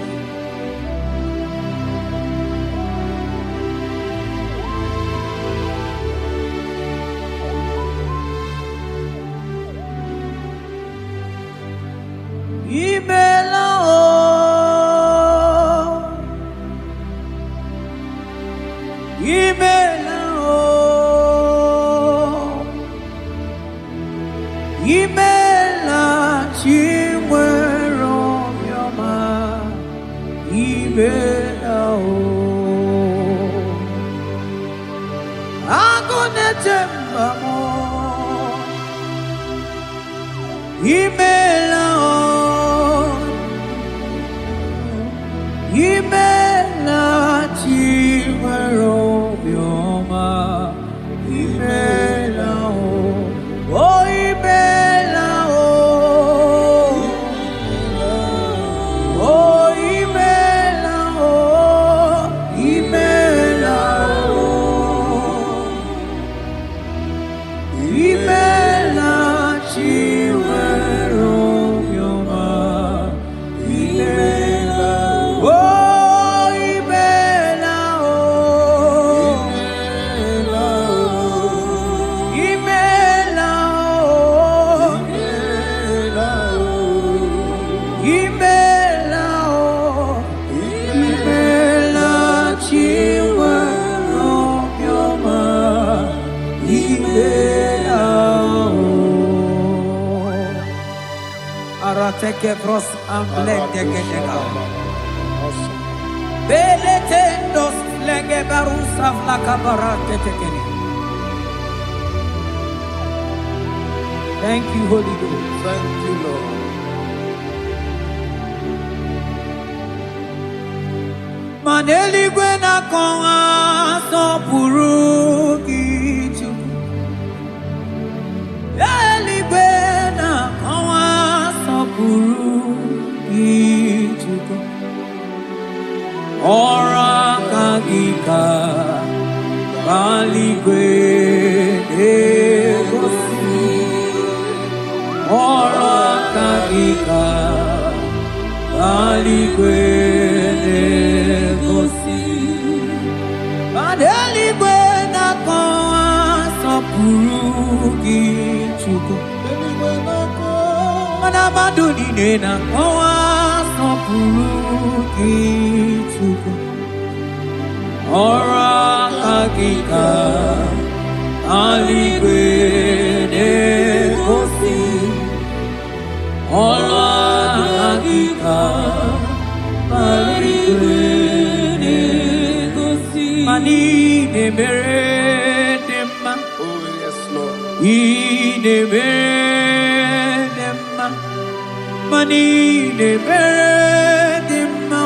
Imela chimwero myoma imela o agonetemba mo imela o imela chimwero myoma imela o oh imela Arateke bros amblende gedega. Beletendos lege barusa flaka barate tekeni. Thank you, Holy Ghost. Thank you, Lord. Maneli gwena konga so puruki chuku. Eli gwena konga so puruki chuku. Ora kagika bali gwene gosi. Ora kagika bali gwene gosi. Badeli gwena konga so puruki chuku. Mana maduni nena konga so puruki chuku. Ora kagika aligwene kosi. Ora kagika aligwene kosi. Mani ne mere demma. Oh, yes, Lord. Ine mere demma. Mani ne mere demma.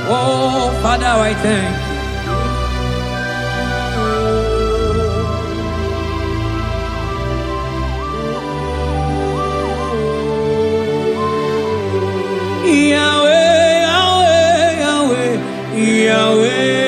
Oh, Father, I thank you. Yahweh, Yahweh, Yahweh, Yahweh.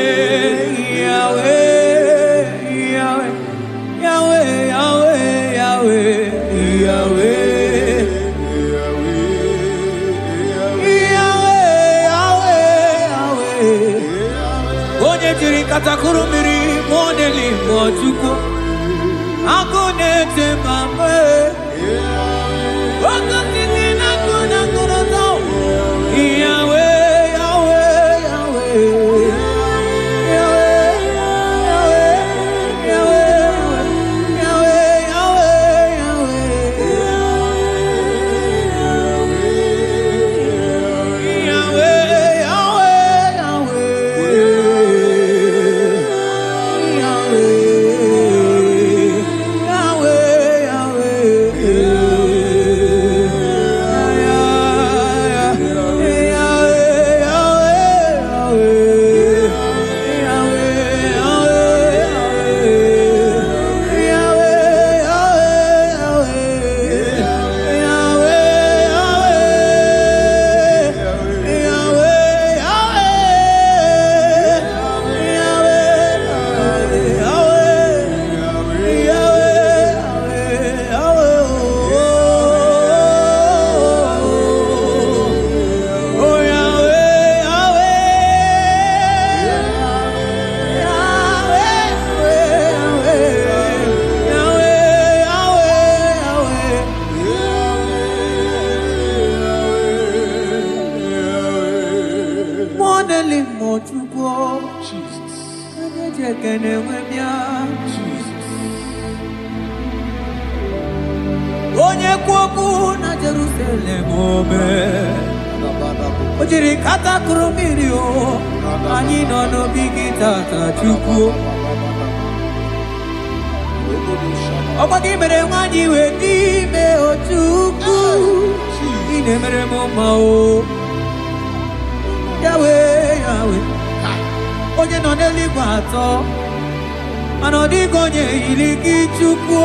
Katakurumiri modeli mojuko akonete mame wakati na kuna kurozao Yahweh Yahweh Yahweh Onye kwoku na Jerusalem ome Ojiri kata kurumirio Ani nono bigita tachuku Obagi mere wanyi wedi me ochuku Ine mere momao Yahweh, Yahweh Onye no n'eluigwe atọ Mana ọ dịghị onye yiri gị Chukwu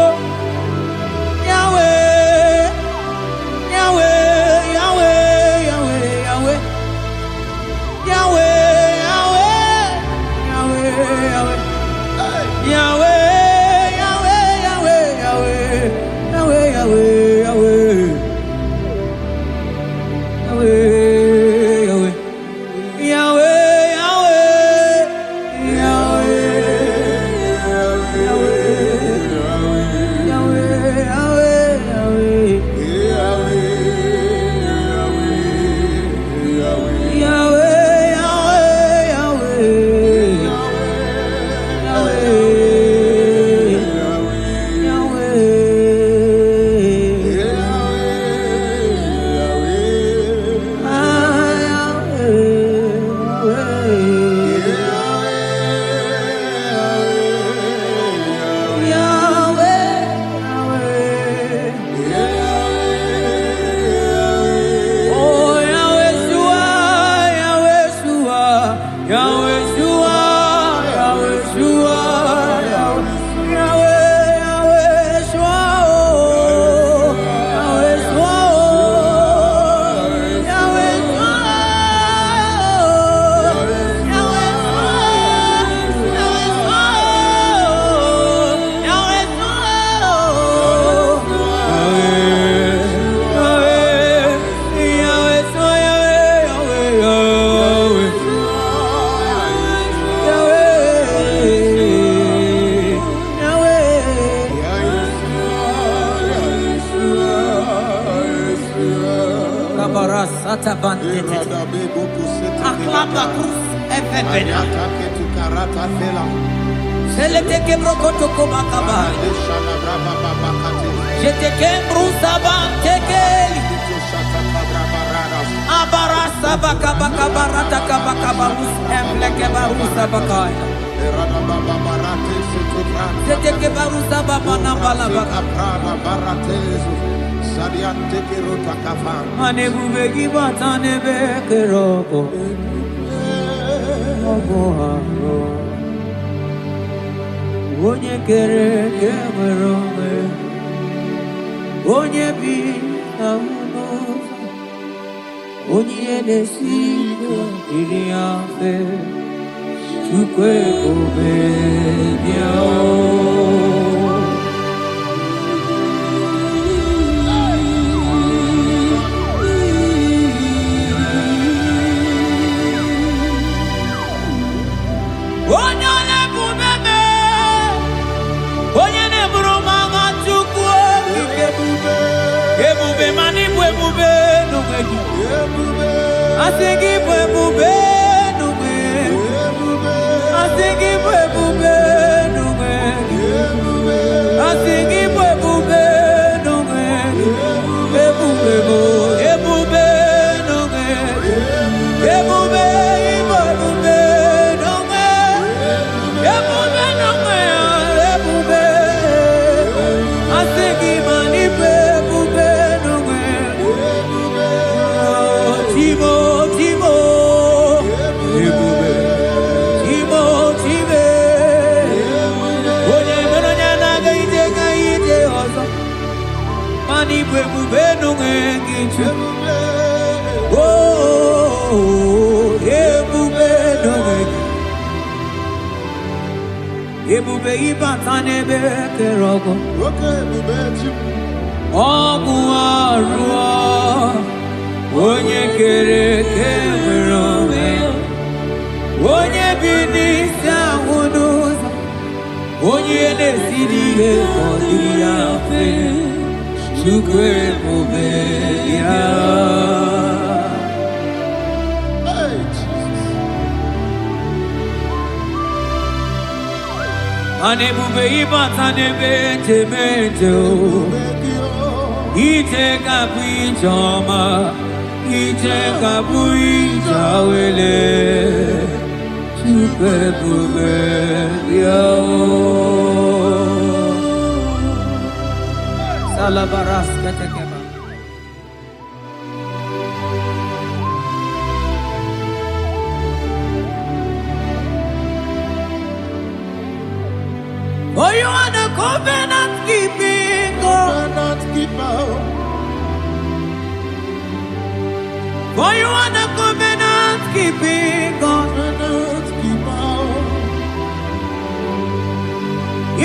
Yahweh Yahweh Yahweh Yahweh Yahweh Yahweh Yahweh Yahweh Yahweh Yahweh Yahweh Yahweh Yahweh Onye kere ke nwere onwe Onye bi na ụlọ Onye na-esi iri afe Chukwu ebube bịa I think it will be no way. I think it will be no way. I think it will be no way. It will be no way. It will be no way. It will be no way. It will be. I think it will be no way. Timo. Ebube ibatane bekerogo Ogu arụọ Onye kere ke nwere onwe Onye bi n'isi ahụ n'ụzọ Onye na-esiri ihe ọ dịrị ya mfe Chukwu ebube ya Anebube ibata nebe temejo Ite kapi choma ije kabu ija wele chupe bube yao salabaras ketekeba. Oh, you are the covenant keeping God. Covenant keeper. For you are the covenant keeping God. Covenant keeper.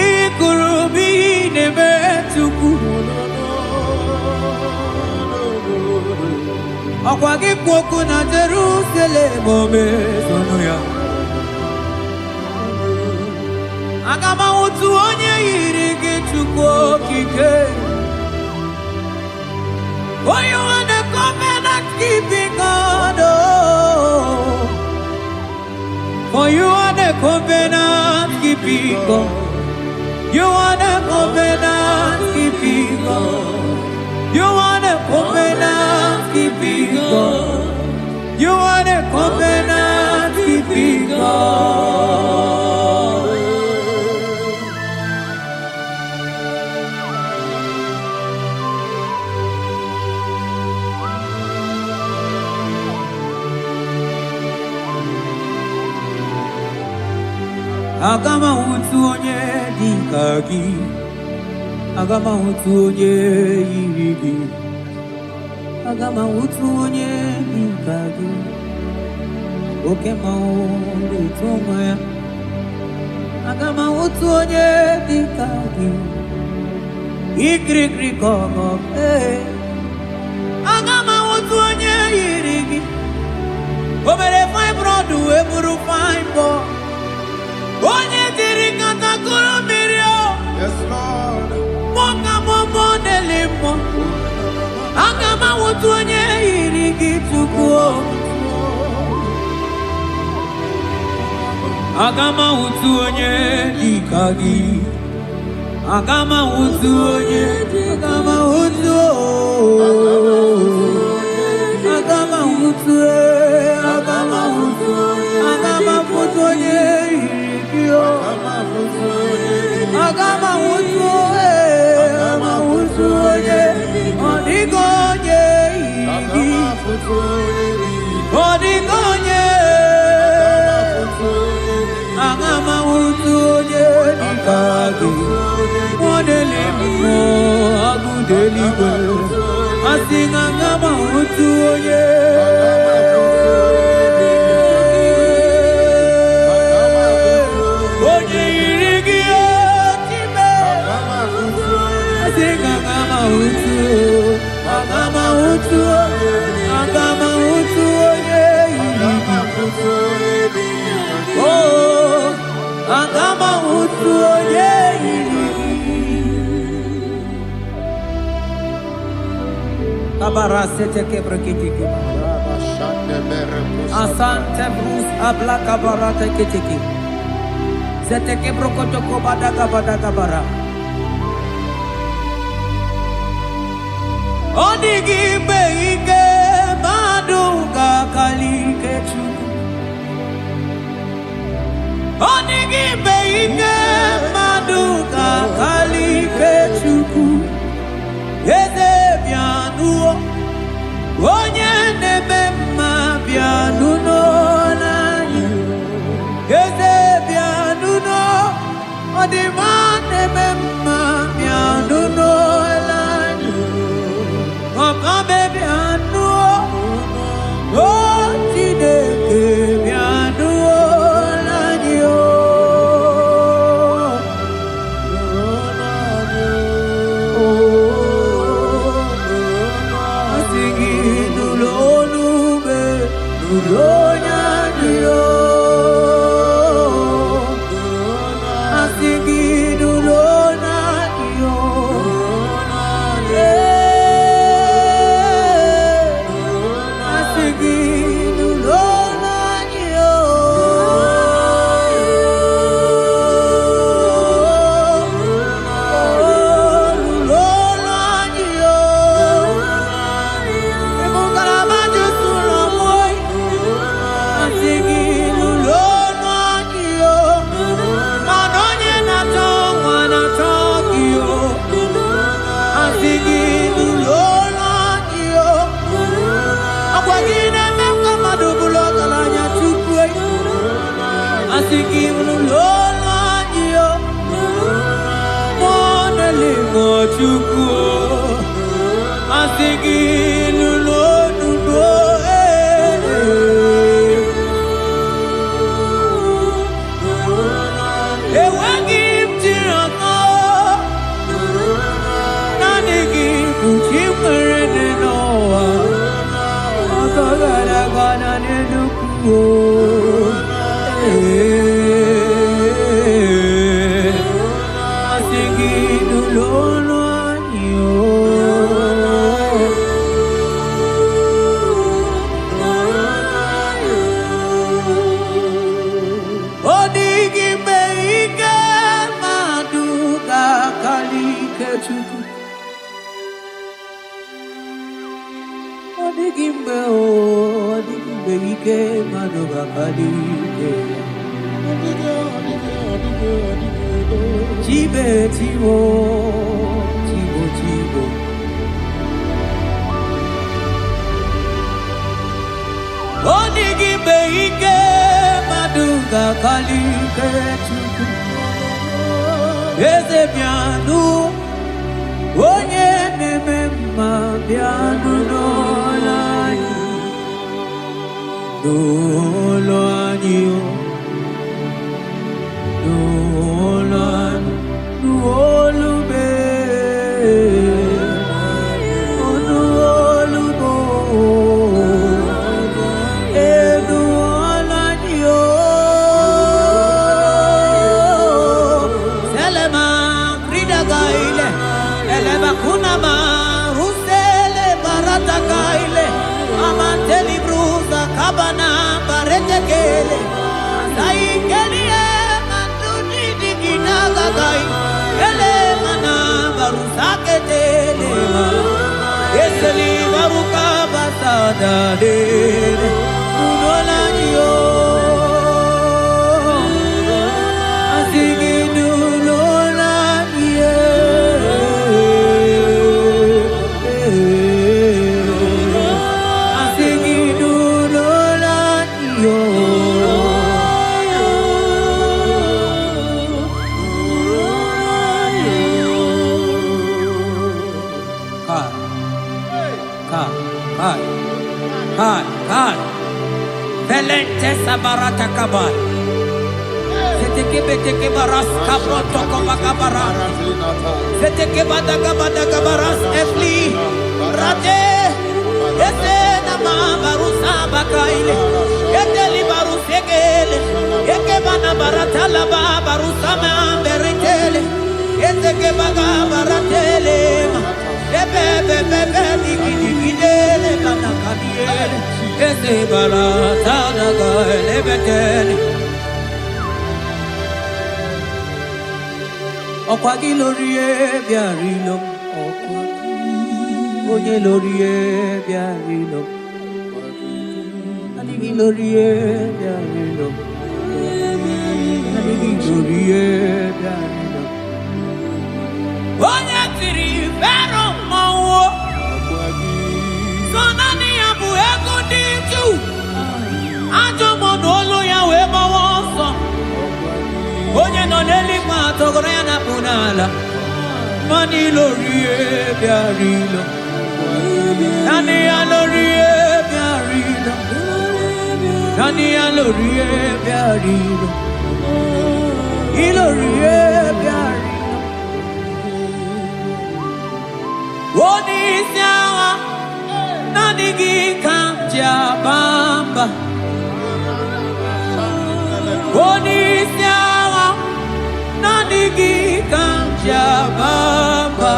Ikurubi nebe tuku. Akwagi kwoku na Jerusalem ome sonuya. Agama utu onye yiri gị Chukwu okike. For you are the covenant keeping God. Oh. For you are the covenant keeping God. You are the covenant keeping God. You are the covenant keeping God. You are the covenant keeping God. Agama utu onye dịka gị, agama utu onye yiri gị, agama utu onye dịka gị, oke mmanwụ na-eto onwe ya, agama utu onye dịka gị, ikirikiri ka ọgọ agama utu onye yiri gị, o mere fibroid wee bụrụ fibroid. Onye diri katakuru mmiri o. Yes, Lord. Mwoka momo nelimo. Aga ma wutu onye yiri gị Chukwu o. Aga ma wutu onye dịka gị. Aga ma wutu onye. Aga ma wutu o. Aga ma wutu e. Aga ma wutu. Aga ma wutu onye yiri. Agama wutu agama wutu onye odigonye igi odigonye agama wutu onye dikagi modeli mo agudeli gwe asinga agama wutu onye Agama utu onye yiri gị. Oh, agama utu onye yiri gị. Kabara sete kebrekitiki. Asante brus abla kabara tekitiki. Sete kebrokotoko badaga bara. Odigi beike maduga kalike Chukwu. Odigi beike maduga kalike Chukwu. Eze bianuo onye neme mma bianuno n'anyị. Eze bianuno ọdịma neme mma bianuno n'anyị. Ọka bebi anụọ, o Chineke bi anụọ n'anyị o. Asị gị nụrụ olu ube, nụrụ onye anyị o. Asị gị nụrụ onye anyị o. Imugara maju Asiginu lolo anyo Mone lingo chuku Asiginu lolo Ewangi mtirano Nanigi mchimere noa Akagara gana nenuku Asiginu lolo anyo Odigi meike maduga kalike chuku Odigi meike maduga kalike Chibe chibo Odigi meike maduga kalike chuku Eze piano Onye nememma piano Dolo anyo Kabana baretekele sai kelie mandudi diginaga gai ele mana barusake tele eseli baruka basada de unolaniyo asiginu lolaniye Velente sabarata kabal. Seteke beteke baras kabroto kabakabaran. Seteke badaka baras efli. Rate. Ese nama barusa bakaile. Yeteli barusegele. Yeke bana barata laba barusa mamberetele. Yeteke baga baratele. Bebe digidele bana kadiele. Ese barata daga elebetele Okwagi lorie biarilo Okwagi Onye lorie biarilo Anigi lorie biarilo Anigi lorie biarilo Onye tiri vero mawo Sonani abu ego diju Ajomo n'olu ya wee gbawa ọsọ Onye nọ n'eluigwe atọgọrọ ya na punala Nani lorie biarilo Nani ya lorie biarilo Nani ya lorie biarilo Ilorie biarilo Oni isi agha Nani gị ka m ji abamba Onisi agha Nani gị ka m ji abamba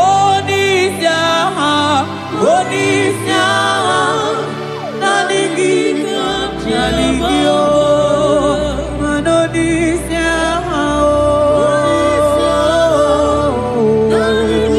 Onisi agha Nani gị ka m ji aligio Manonisi agha Nani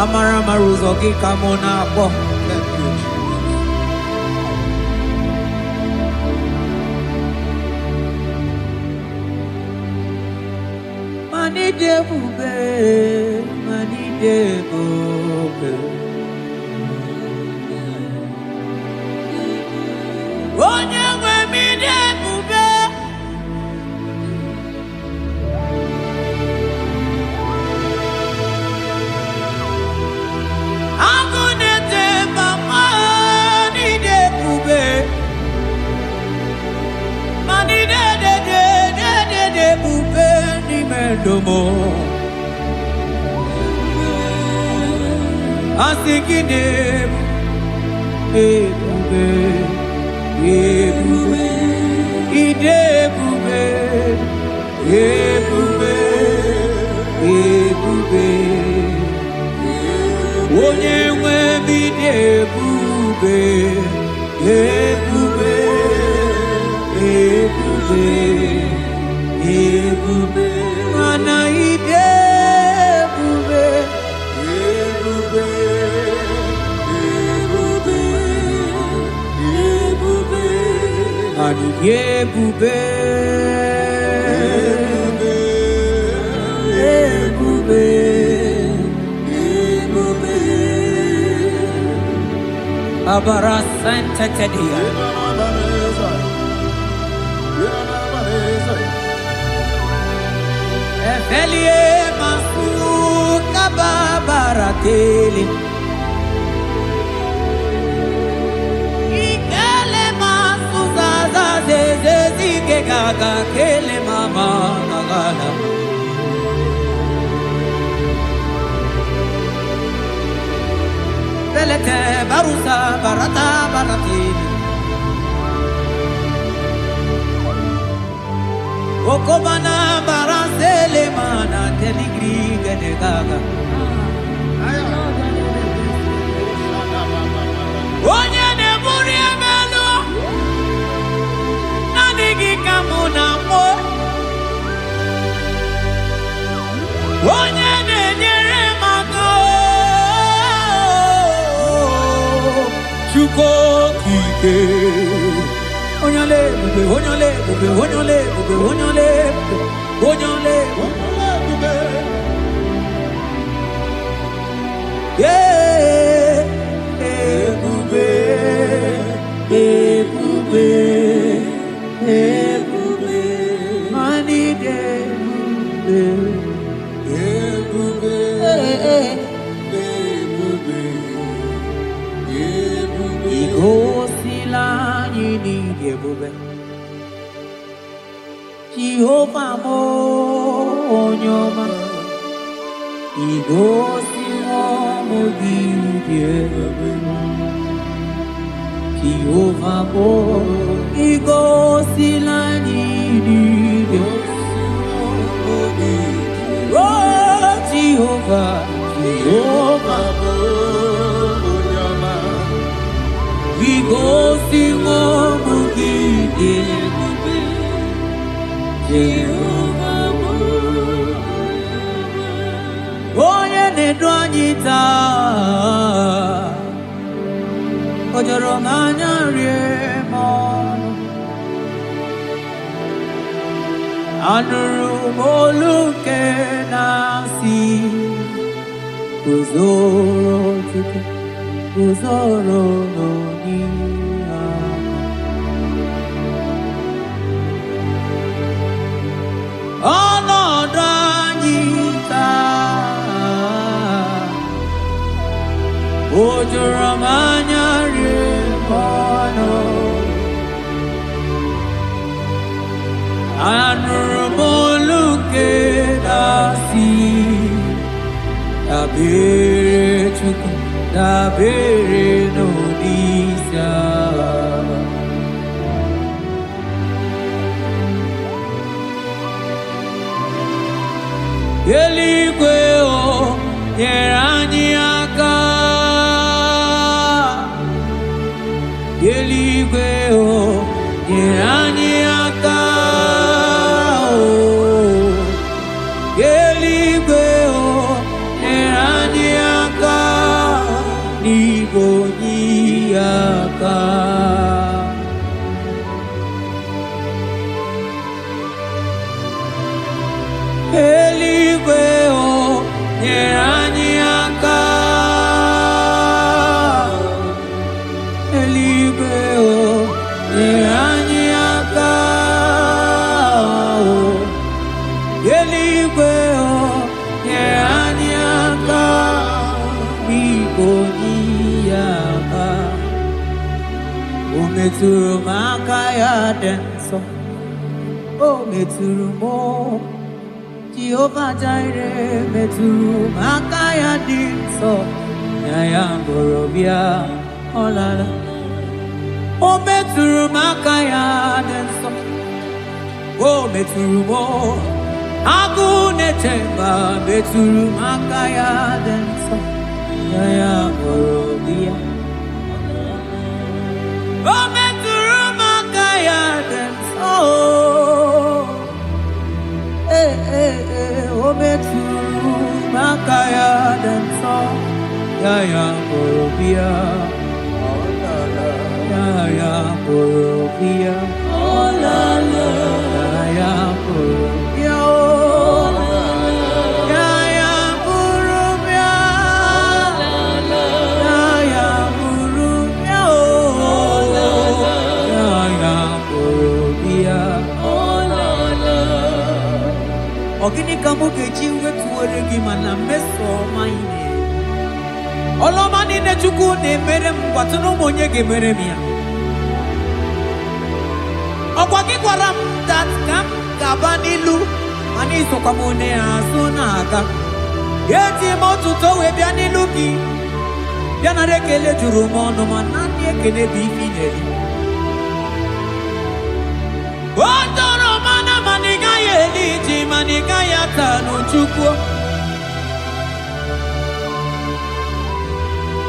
Amara maruzogi kamona bo. Abara Santa Tedia. Efelie Masu Kababarateli. Ikele Masu Zaza Zezige Gaga Kele Mama Gagala. Belete Barusa Barata Baratini. Okobana Barasele Mana Teligri Gaga. Onye ne Muria Melo Nanigi Kamuna Mo Onye ne Nyere Mago Chuko Kike Onyole Onyole Onyole Onyole Onyole Yeah Ebube Ebube Ebube Mani de Ebube Ebube Ebube Igosila Yini Ebube Jehovah mo Onyoma Igosila Mogidie Jehovah mo Igosila Yini Oh Jehovah Jehovah Igosila Mogidie Jehovah Onye ne-edu anyị taa o jọrọ m anya rie m ọnụ anụrụ m olu nke na-asị guzoro Chukwu guzoro n'onye ọnọdụ anyị taa o juru m anya rie m ọnụ anụrụ m olu nke na-asị dabere Chukwu dabere n'Olise agha. Eluigwe o nyere anyị aka, eluigwe o nyere anyị aka, eluigwe o nyere anyị aka, n'igwe onye aka. Eluigwe Boniaka Umeturu makaya denso Umeturu mo Jehovah Jireh Meturu makaya denso Yaya Borobia Olala Umeturu makaya denso Umeturu mo Agune temba Meturu makaya denso Yaya Borobia Ometuru makaya denso Ometuru makaya denso Yaya Borobia Yaya Borobia Olala Yaya Borobia Ogini kamu keji wetu oregi mana meso maine. Oloma ni ne chuku ne mere mwatuno monye ge mere miya. Okwaki kwaram that kam kabanilu ani so kwamone asuna aka. Yeti motu to we bia nilu ki. Bia na rekele juru mono manani ekele bifi neli. Otoro mana maniga yeliji maniga yatano chukwo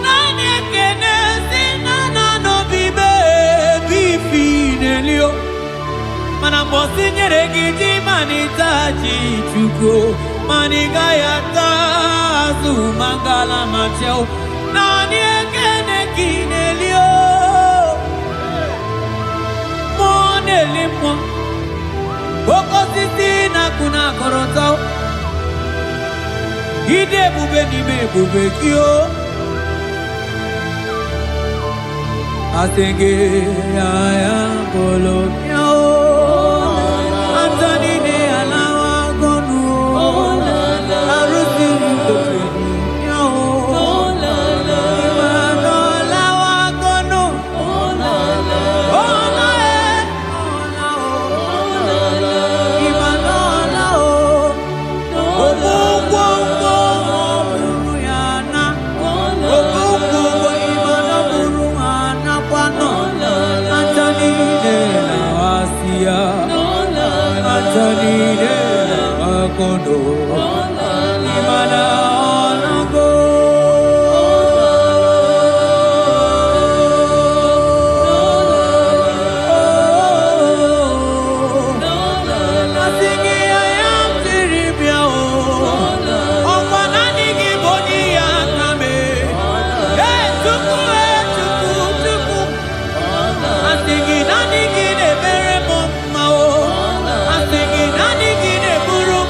Nani ekene sinana no bibe bifi nelio Mana mbosi nyeregiji manitaji chukwo Maniga yatazu mangala macheo Nani ekene kinelio Monelimo Boko sisi na kuna korotao Ide bube ni me bube kyo Asenge ya bolo miao Antoni ne alawa gonu Arusi mkoteni miao Imano alawa gonu Kondo Imana Onago Nasingi ayam tiribia o Okwanani giboni ya kame tuku Nasingi nani gine bere moma o Nasingi nani gine buru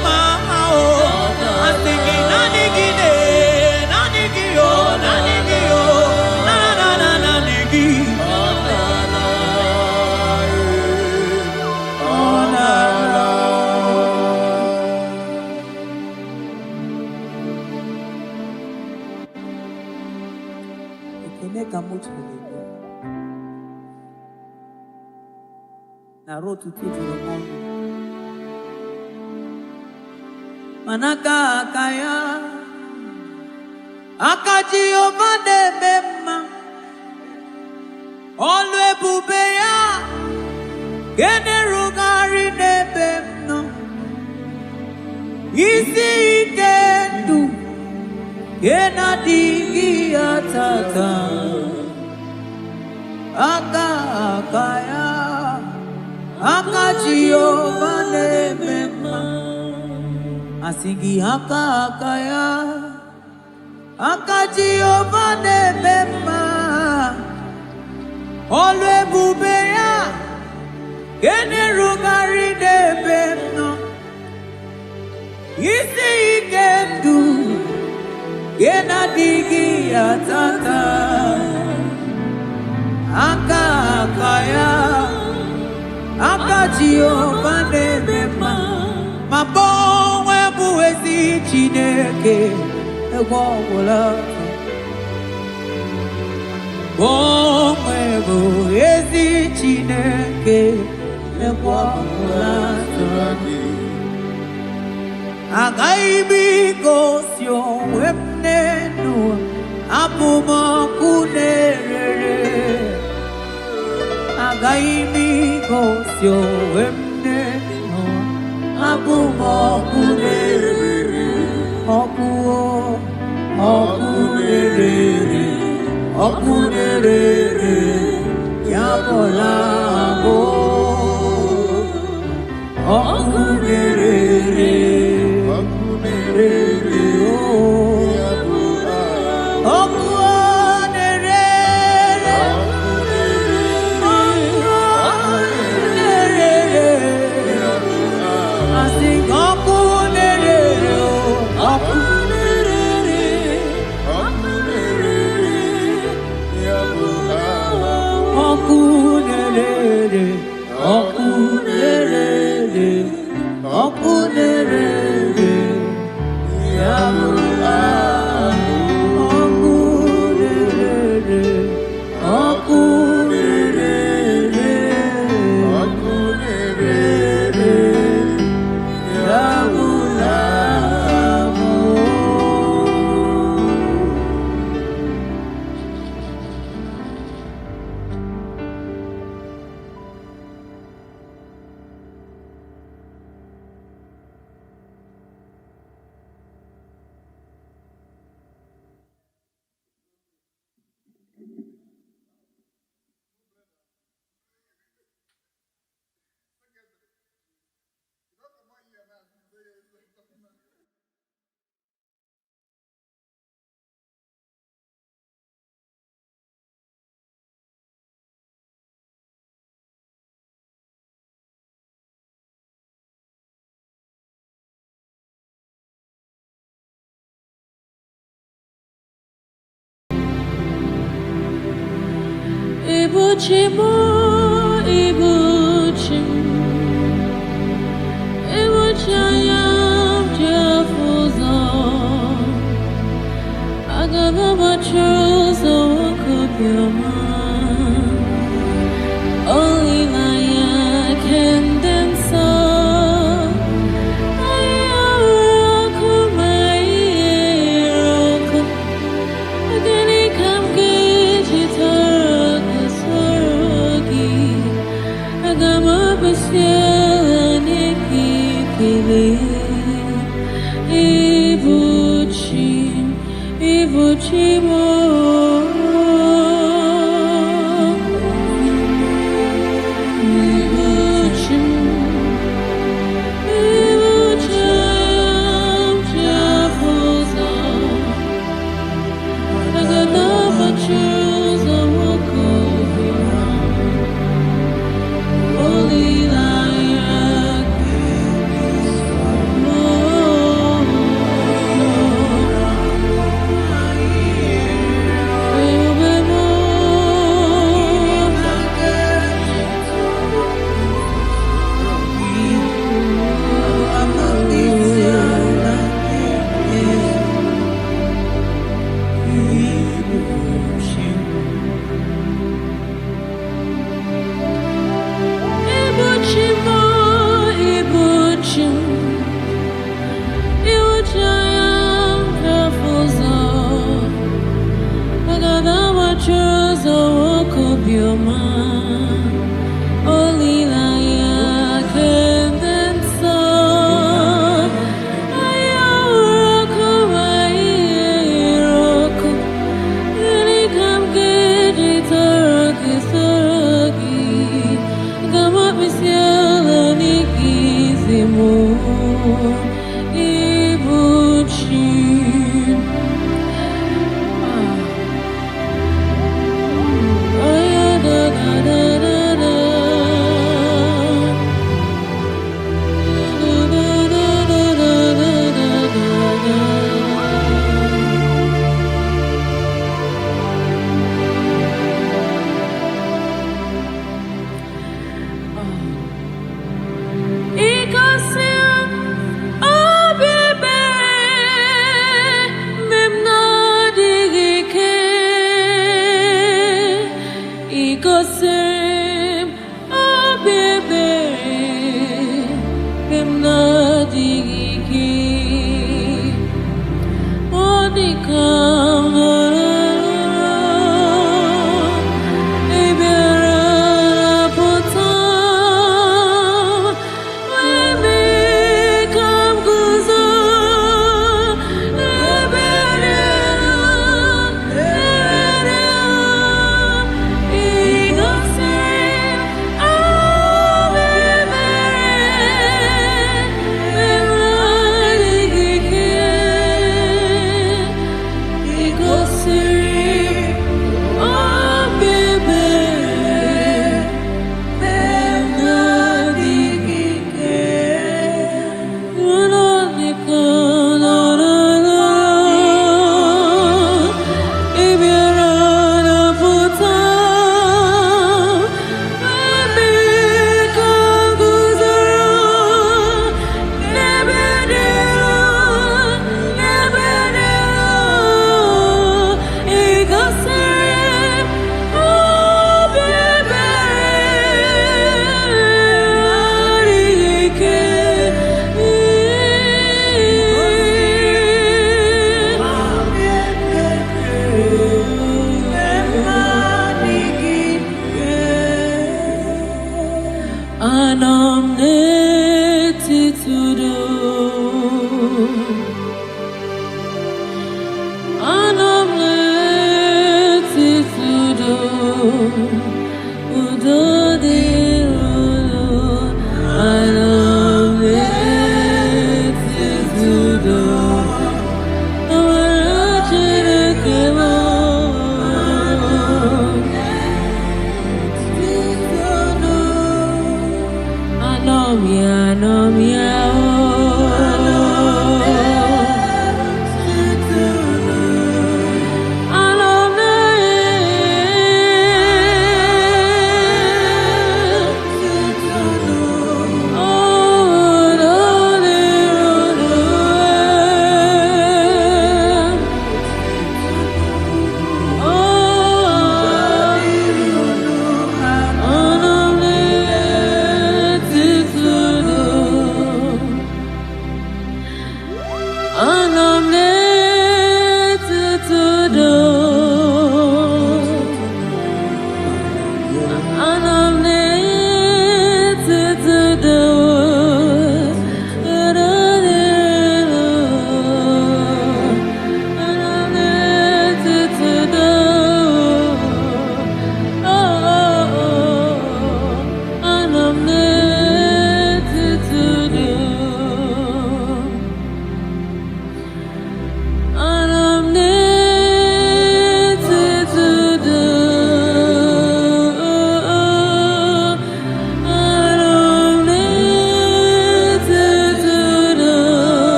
Na rotu titi romono Manaka akaya Akaji ovade bema Olwe bubeya Gene rugari nebemno Isi ikendu Gena digi atata Akaya Akaji ovade bema Asigi akaya Akaji ovade bema Olwe bubeya Gene rugari nebemno Isi ikendu Gena digi atata Akaya Akaji ovade bema Mabonwe buwezi chineke Ewa wala Omwebo ezi Chineke ekwabula tụrani. Agaghị m igosi onwe m n'elu abụ m ọkụ na-erere. Agaghị m igosi onwe m n'elu abụ m ọkụ na-erere. Ọkụ na-erere. Ọkụ na-erere ya bụla abụ. Ọkụ na-erere. Ibuchimo, Ibuchim, Ibuchayam Jafuzo, Agababa Chozo Kupyama, only Maya can dance. Ibuchimo,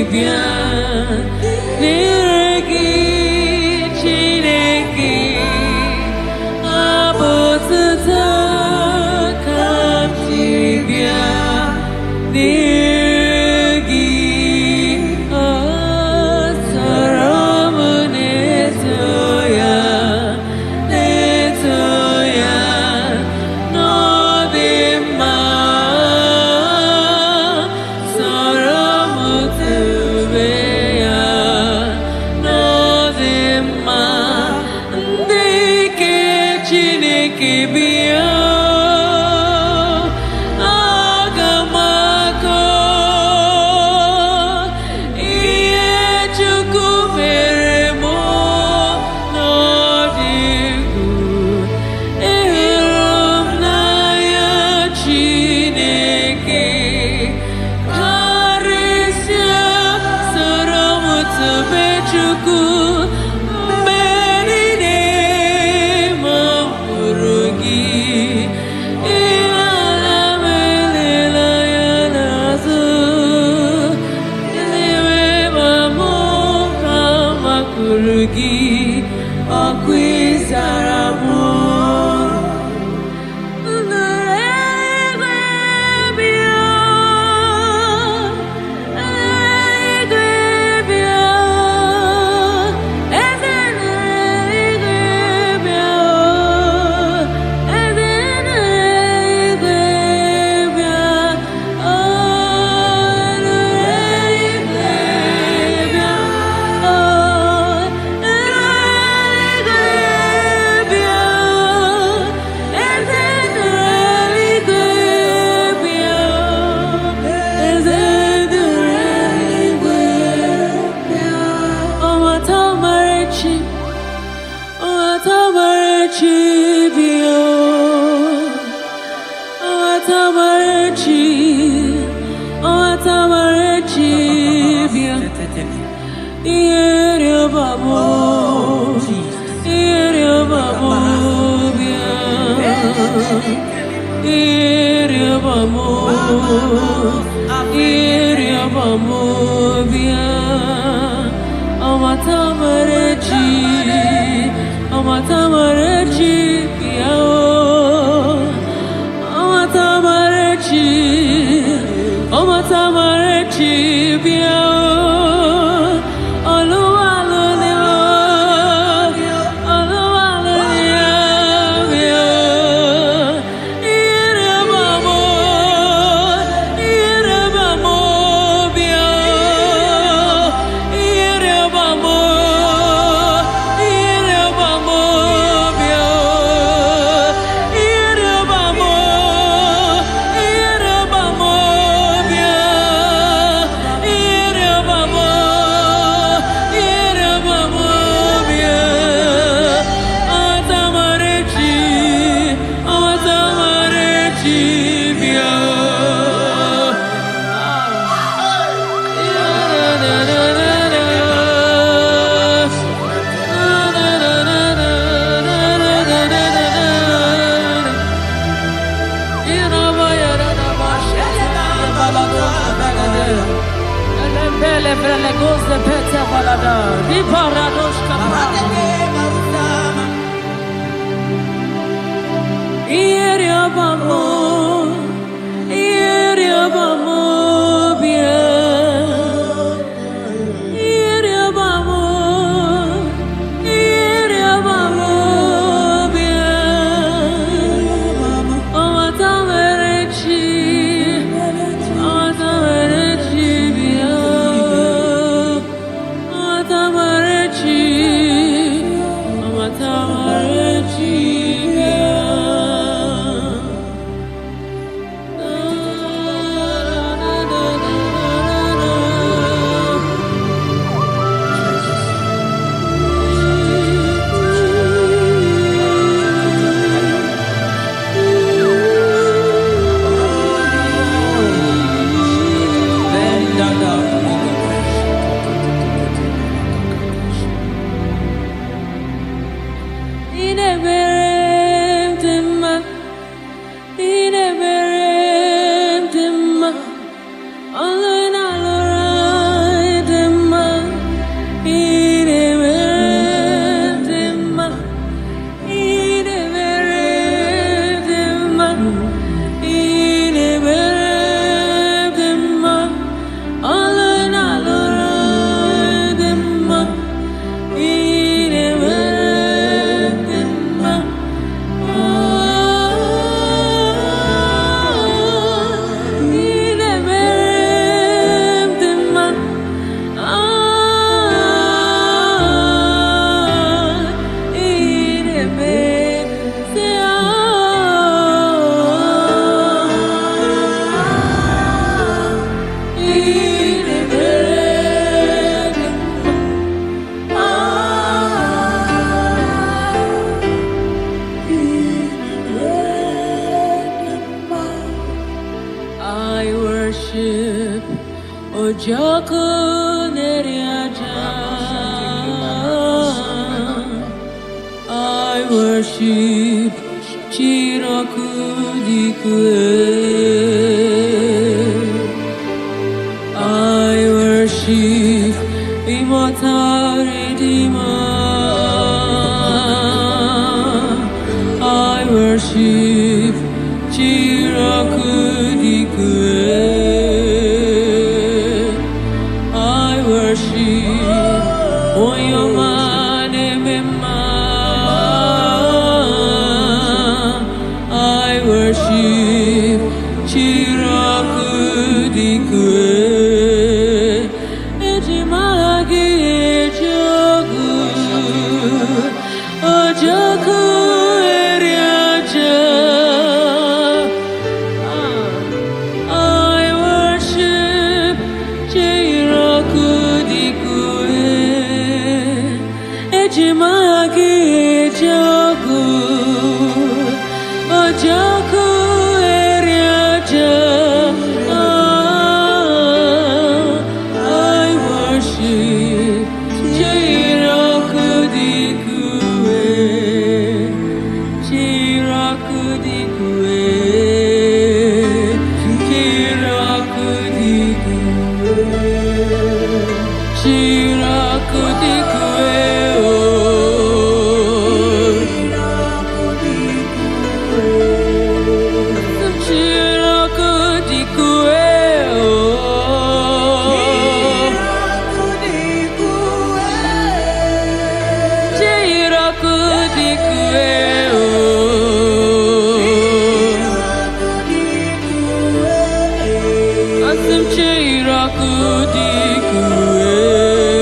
Bia goes the better balada. Riparadosh kapara. Ieria bamo, bien. Ieria bamo, bien. Amatamerechi, bien. Amatamerechi, bien. I worship Ojoko Neriaja. I worship Chirokudikue. I worship Immortal Redeemer. I worship Chirokudikue. I worship Oyomane Mema. I worship Chirokudikue. Ejimagi Ejogu Ojoku Eriaja. I worship Chirokudikue. Ejimagi Ejogu Ojoku Eriaja. I worship Chirokudikue. Chirokudikue. Chirokudikue.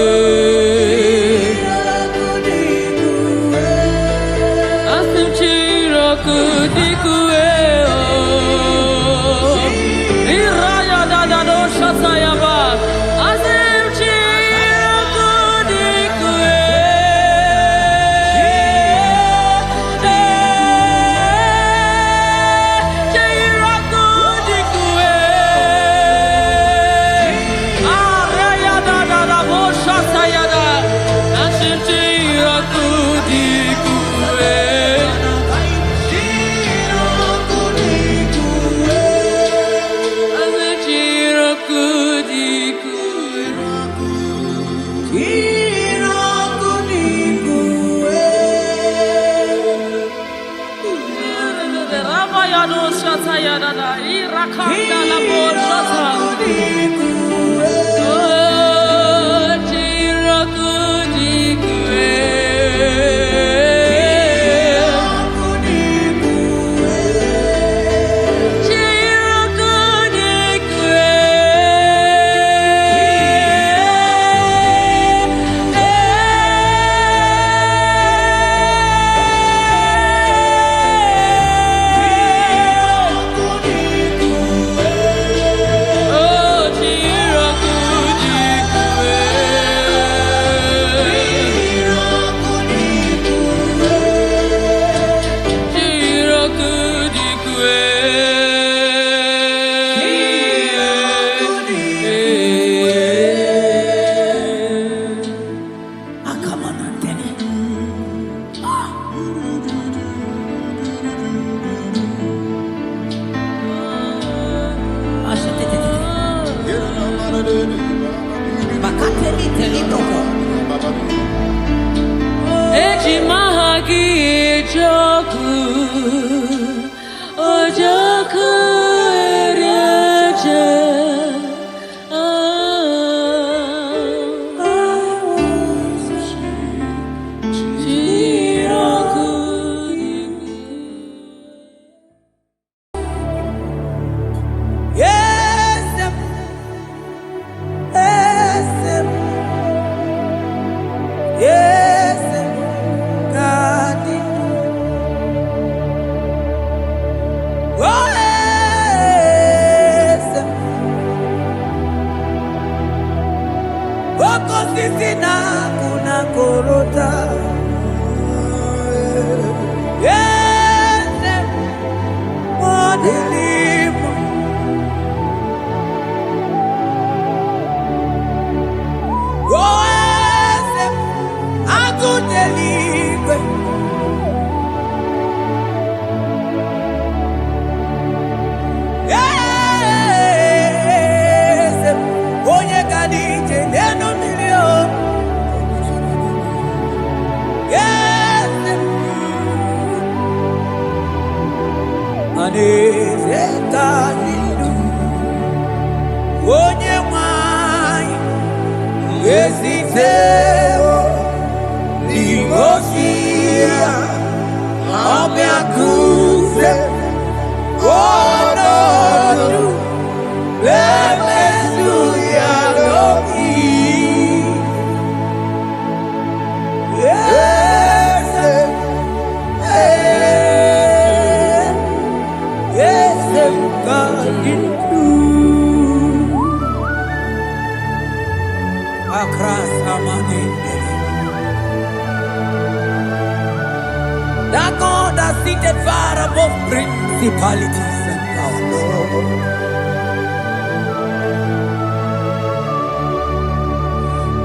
That God that seated far above principalities and powers.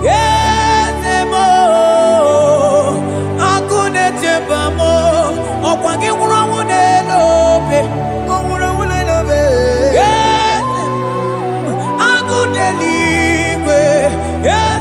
Yes, mo, akune chebamo, okwangi urawune lobe, urawune lobe. Yes, akune libe, yes.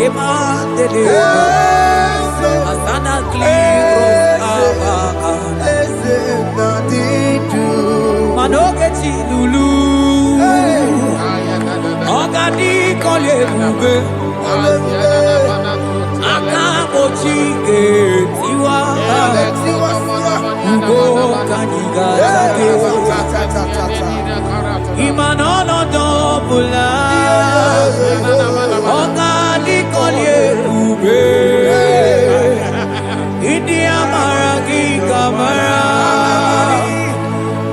kemandele asana kliro manogeti lulu ogadi kole bube akamochi tiwa ugo kanyiga imanono dobula ogadi kole bube idi amaragi kamara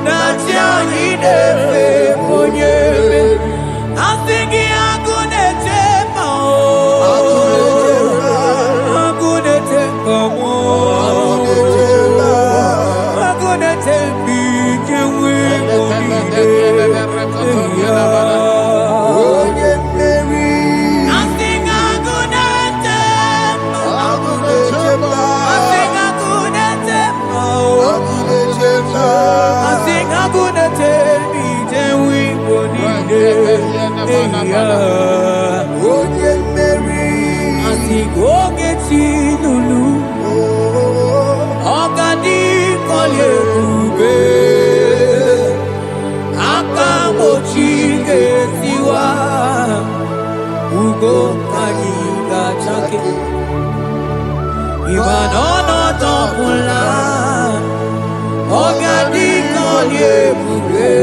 nacha yidefe monyebe asingi agunete mao agunete mao agunete bijewe monide Ibanono topula ogadi kolye bube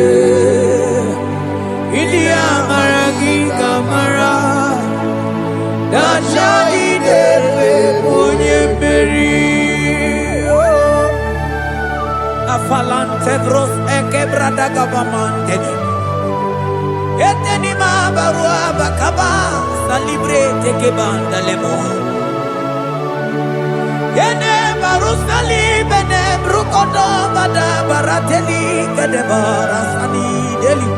ilia maragi kamara dashadi dewe ponye beri afalante bros ekebrada gabamante eteni mabarua bakaba salibre tekebanda lemo Yene barusali bene brukodo bada barateli kede barasani deli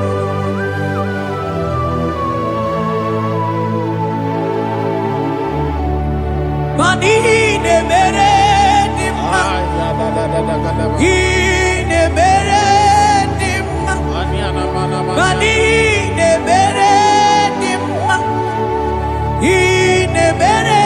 Mani ne mere dimma Ine mere dimma Mani ne mere dimma Ine mere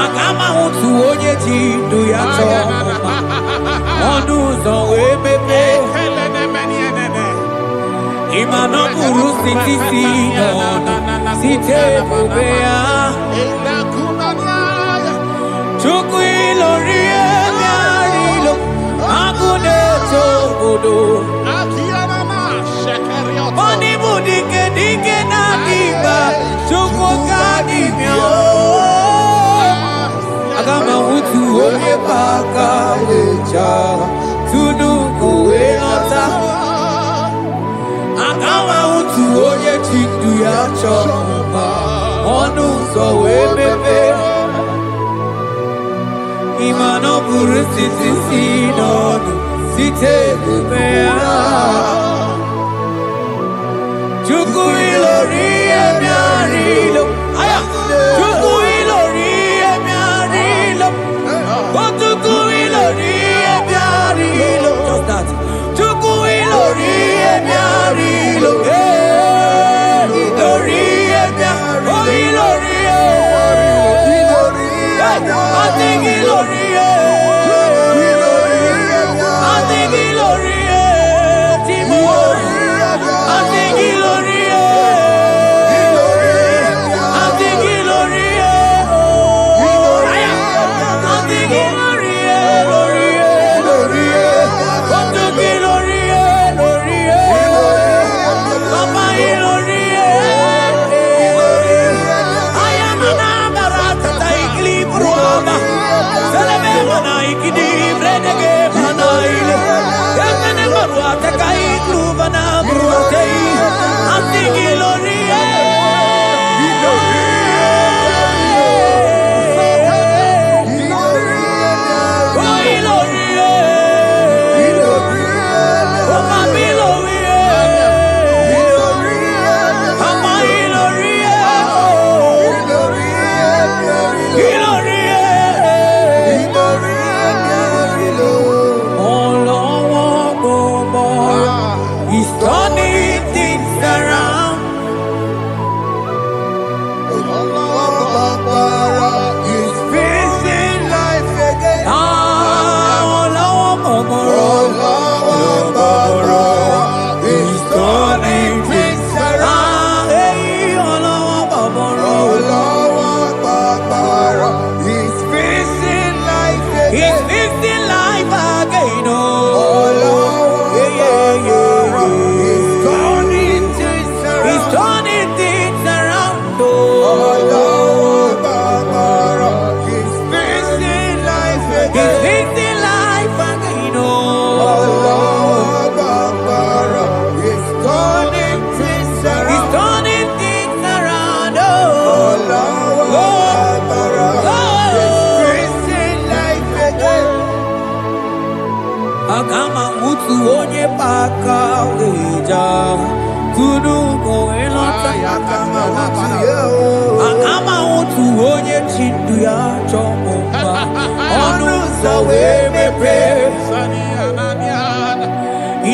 Akama utu onye ji ndu ya chọọ ọnụ ụzọ wee mepee ịma na ọ bụrụ site si n'ọnụ site ebube ya Chukwu ilori ebe arịlo agụ na-eto obodo ọ n'ịbụ dike dike na-adị mba Chukwu ka dị mịa Agama utu onye baka lecha tunu kowe lọta Agama utu onye chindu ya chọma ọnụ ụzọ wee mepe Ịma na ọ bụrụ site si n'ọnụ site ebube ya Chukwu ilori emi arịlo Chukwu ilori emi arịlo Chukwu ilori emi arịlo Just that Chukwu ilori emi arịlo Ilori emi arịlo Ilori I think ilori I think ilori is facing life again. Is turning things around. Is facing life again. He's facing life again. Is turning things around. He's turning things around. Is facing life He's again. facing life again. Is turning things He's around. turning things around. Facing life again. Akama mutu onye paka weja kudu go elota. Akama mutu onye chindu ya chomba onu sawe mepe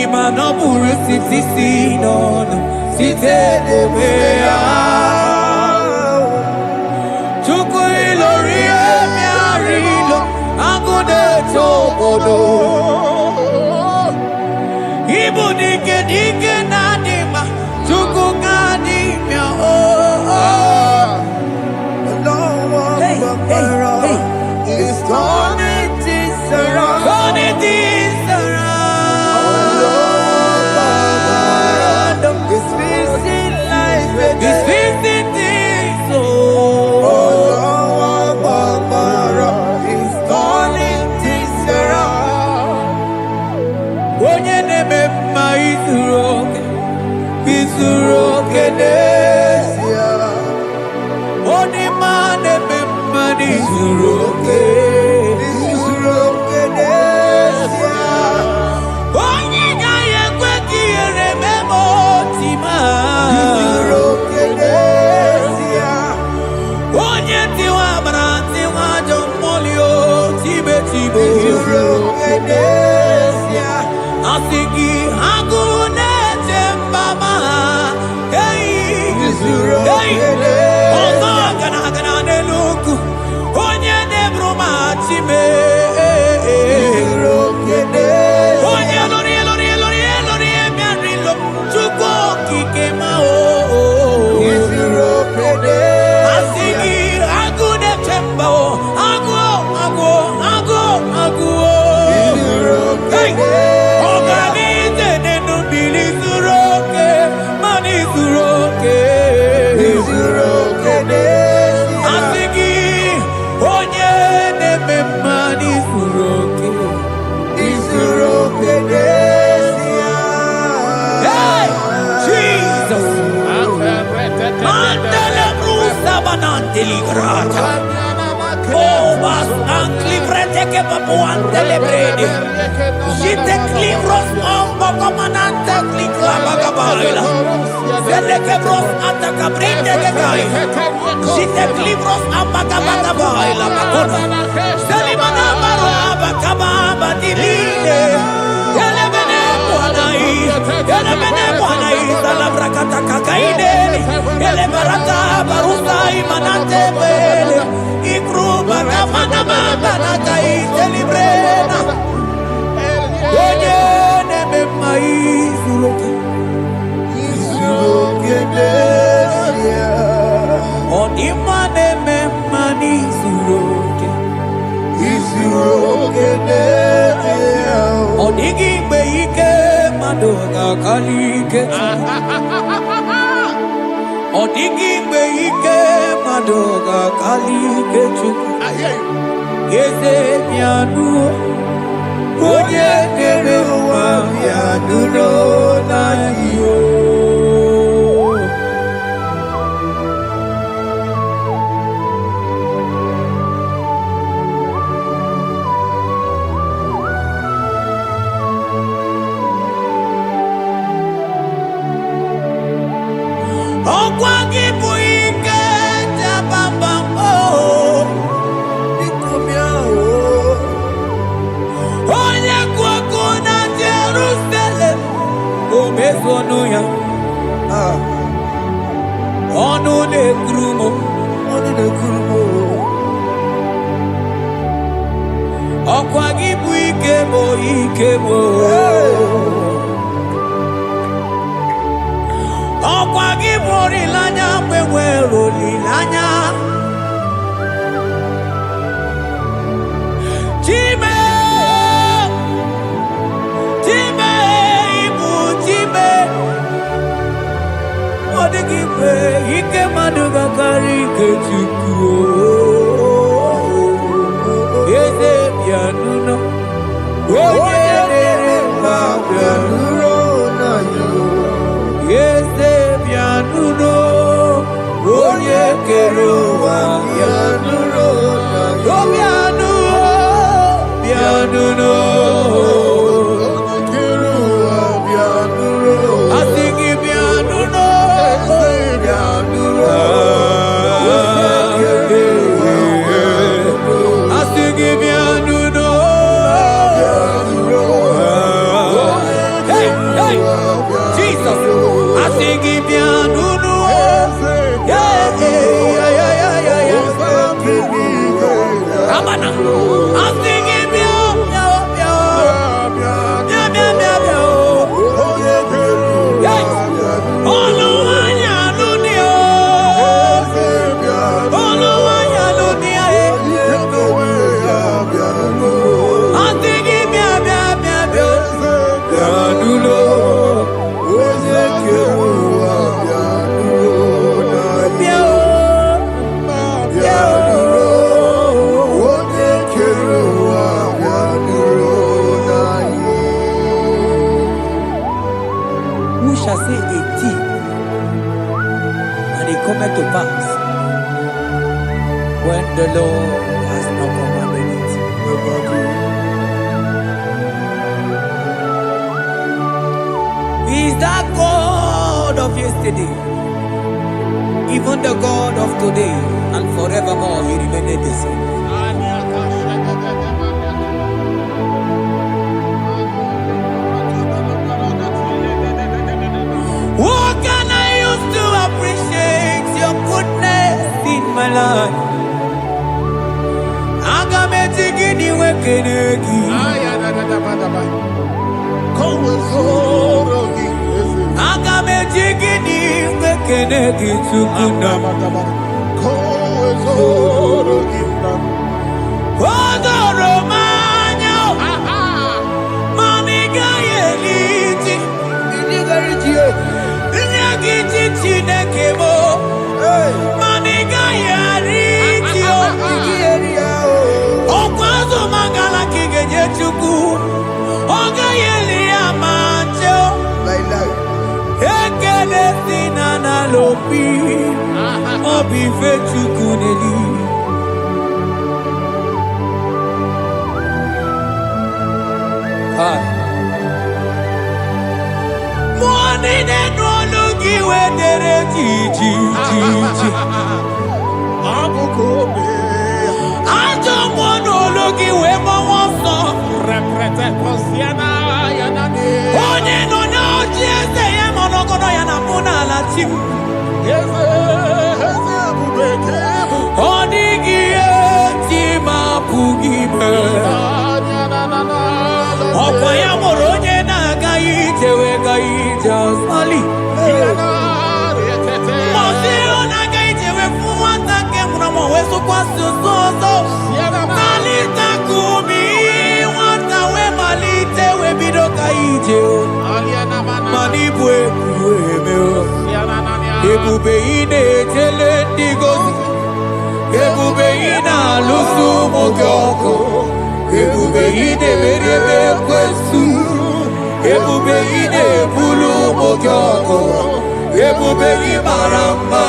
imano buru sitisi non site debea chuku ilori emi arilo agude tobodo ibu dike nadima chuku kadimia It's turning things around. turning things around. It's facing life He's again. fixing things. It's turning things around. Onye neme mma izuru oke n'ezie. Onye ma neme mma n'izuru oke. Onye gaghị ekwe ka ihere mee ma oti ma. Onye tiwa bara tiwa ajọ mmụọ o tibe. Asị gị agụ na-eche mba ma ha. Ọzọ gana n'elu ugwu. Onye na-eburu ma chime. Onye lụrụ emerilo Chukwu okike ma o. Asị gị agụ na-eche mba o. Agụ o. Hey! Ọganize n'enu mmiri zuru oke, mmanụ zuru oke. Asị gị onye na-eme mmanụ zuru oke. Hey! Jesus! Mandele brusa bananteli grata. Obas anclivrete che papuante le brede. Jite clivros ombo comandante clicla bagabaila. Zelle che bros attacca brinde che gai. Jite clivros ambagabagabaila bakona. Selimana baro abakababa diline. Ele bene buanai salabrakata kakaineni. Ele barata barusa imanate bele. Ikruba kamana mabana kai celebrena. Onye neme maizuroke. Onima neme manizuroke. Onigi beike madoga kalike. Onigi beike madoga kalike chuku. Yeze mianu. Onye neme wa mianu no na yo. Okwagibu ikemo. Okwagibu rilanya mwero lilanya. Time ibu time. Odegibe ike maduga kari kechuku. Eze bianuno. Oye ma bianuno na yo. Eze bianuno. Oye kero wa bianuno na yo. Bianuno. Asigi bianuno. Bianuno. Asigi bianuno. Hey, hey, Jesus. Asigi bianuno. Yeah, yeah, yeah, yeah, yeah. Amana. Asigi to pass when the Lord has not commanded it. He is that God of yesterday, even the God of today, and forevermore He remained the same. What can I use to appreciate your goodness in my life? Agametigini wekenegi. Agametigini wekenegi tukuna. Odoro manyo. Maniga yeliti. Inyagiti chinekemo. Maniga yaritio. Okwazo mangala kigenye chuku. Oga yeli amancho. Ekele sinana lopi. Obi fechuku neli. Mwani nenolugi wedere jiji. Abukome. Ajo monologi we mwaso. Reprete posiana yanani. Onye no na ojieze ya monogono ya namuna la chim. Eze abubeke. Onigi tima pugime. Okwa ya moronye na gaitewe gaite asali. Mosiro na gaitewe fuwata ke muna weso kwa sosozo. Malita kumi wata we malite we bido gaite. Manibwe kuwemeo. Ebube ine tele ndigozi. Ebube ina lusu mokyoko. Ebube ine merebe kwesu. Ebube ine bulu mokyoko. Ebube imaramba.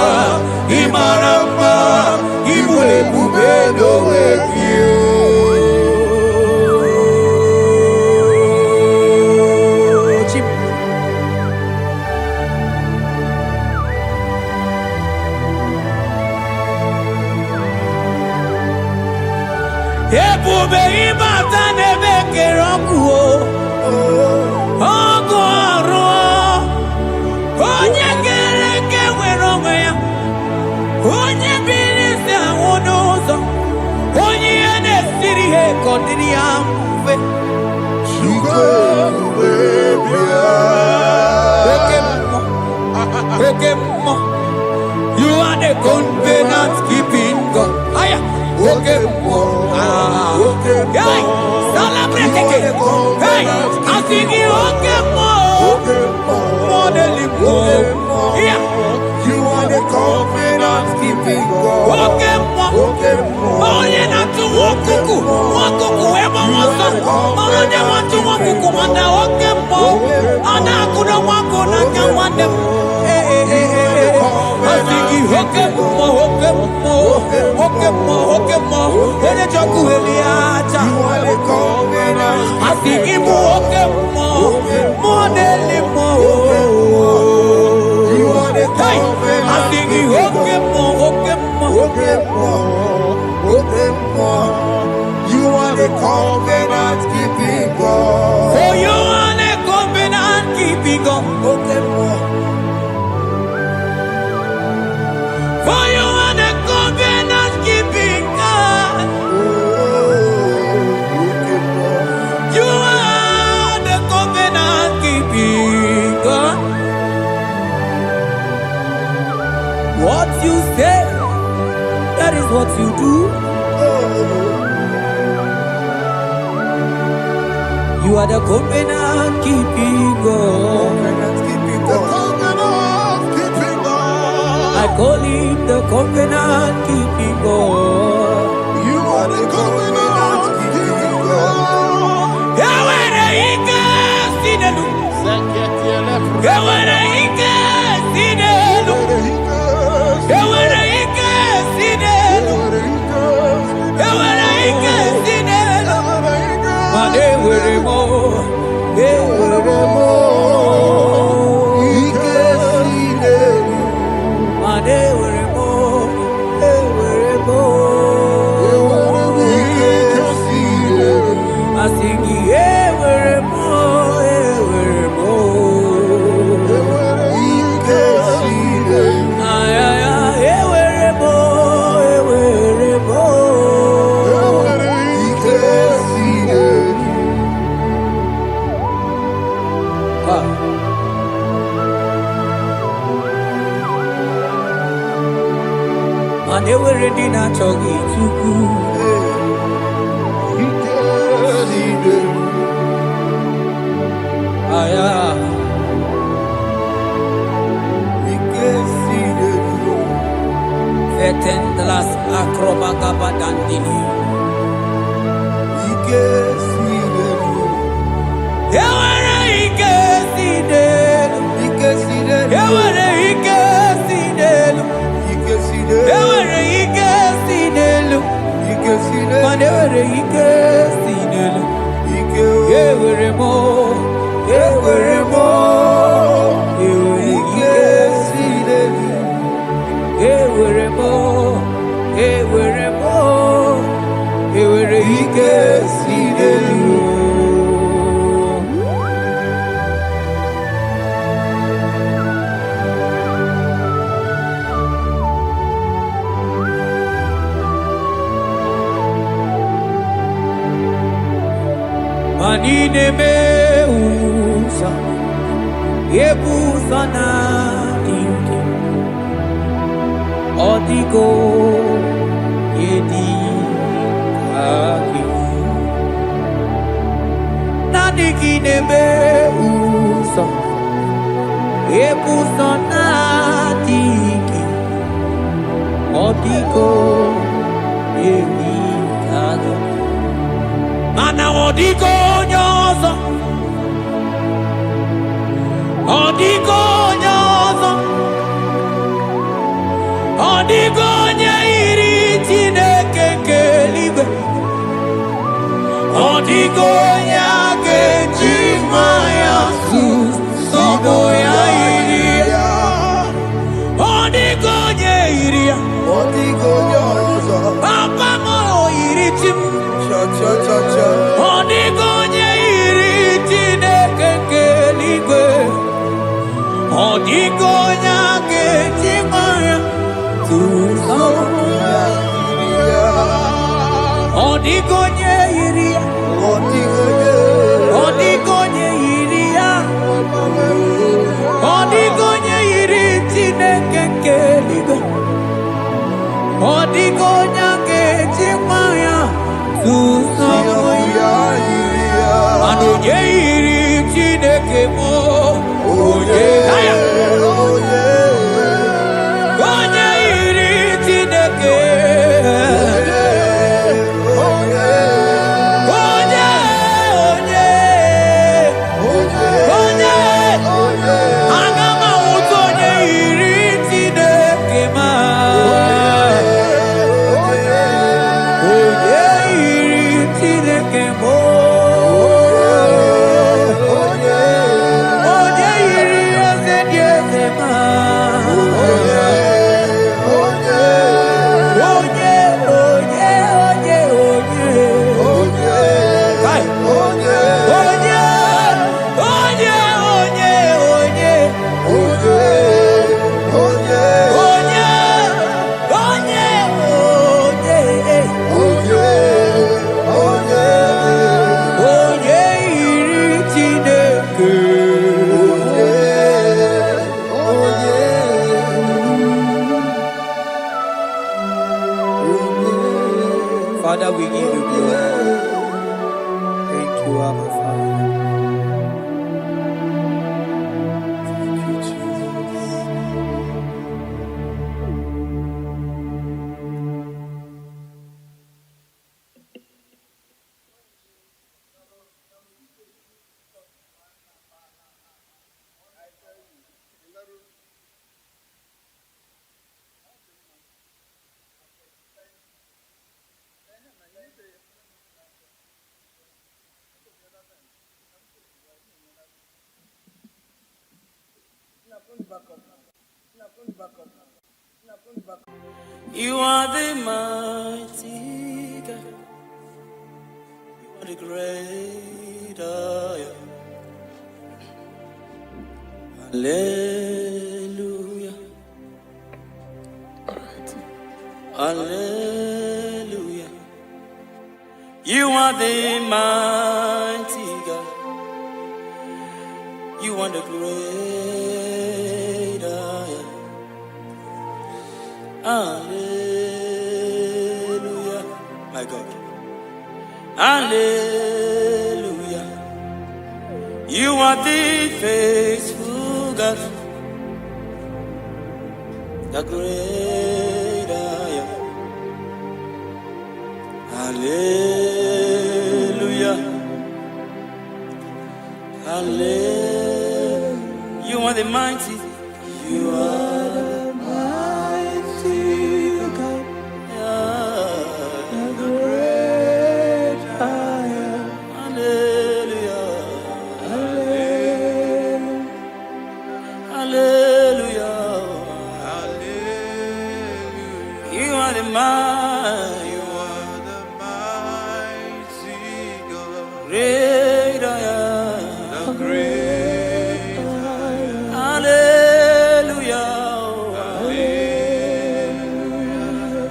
Imaramba. Ibu ebube no ekio. Ebube ibata nebe kerokuo. Ogo aro. Onye kereke wero ya. Onye birisi Condiriamve. You are the covenant keeping God. Aya. Hey, celebrate again. Hey, I think you more than yeah. You are the covenant keeping God. Oh, you not to walk whoever wants us. Oh, they want to walk and I walk them more. And I couldn't walk on, I can want them. I think you hook them more. When you talk to Eliata, You are the covenant. I think you walk them more than more. You are the Hey, covenant. I think you hook them more. You are the covenant keeping God. For you are the covenant keeping God. For you are the covenant keeping God. You are the covenant keeping God. What you say, that is what you do. You are the covenant keeping God. I call him the covenant keeping God. You are the covenant keeping God. Yawere ike sinelu. Yawere ike sinelu. Yawere ike sinelu. Yawere ike sinelu. Mane were mo. Were mo. Mane were mo. Were mo. Asingi were mo. Were mo. Ay ay ay were mo. Were mo. Mane were di na chogi tuku. Aya. Fetendlas akrobagaba dandini. Yawere ike sinelu. Yawere ike sinelu. Yawere ike sinelu. Mane were ike sinelu. Yewere mo. Yewere mo. Yewere ike sinelu. Yewere mo. Yewere mo. Yewere ike sinelu. Manine me usa, yebusa na inki, odiko yedi aki. Nadikine me usa, yebusa na inki, odiko yedi aki. Mana odiko nyozo, odiko nyozo, odiko nyairi Chineke kelibe, odiko nyake chimaya sobo ya iria, odiko nyairia, papa mo iritim. Odigonye iri Chineke keligwe, odigonya kechimaya tuzo, odigonye iri keligo. Odigo nyange chimaya susoya. Anoye iri chineke mo. Oye Onye iri chineke. Father, we give you glory. Thank you, Abba Father. Thank you, Jesus. You are the mighty God. You are the great I am. Hallelujah. Hallelujah. You are the mighty God. You are the great I am. Hallelujah, my God. Hallelujah. You are the faithful God, the great I am. Hallelujah. Hallelujah. You are the mighty. You are the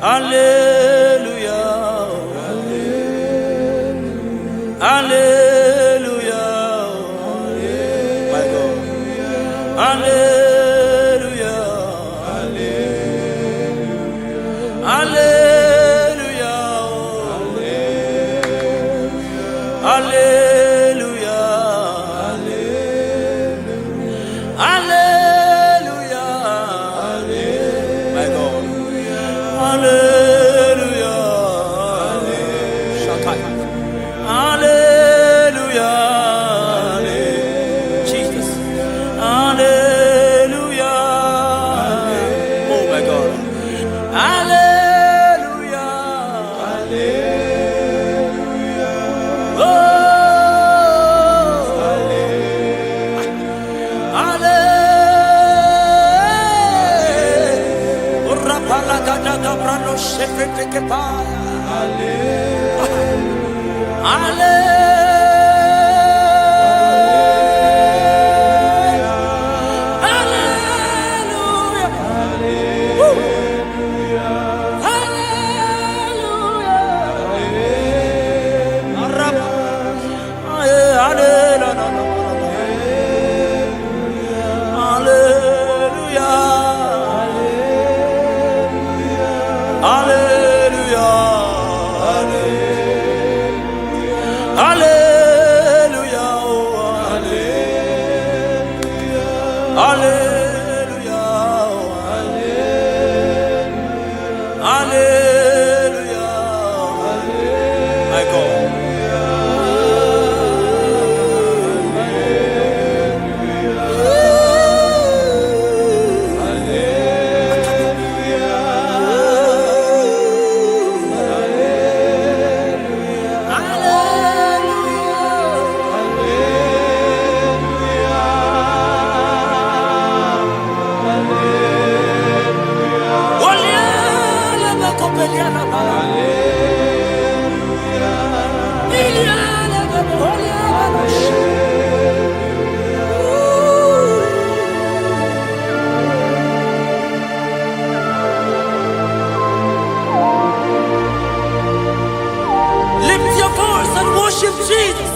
Hallelujah. Hallelujah. My God. Hallelujah. Hallelujah. Hallelujah. Hallelujah. Hallelujah. My God. Hallelujah. Lift your voice and worship Jesus.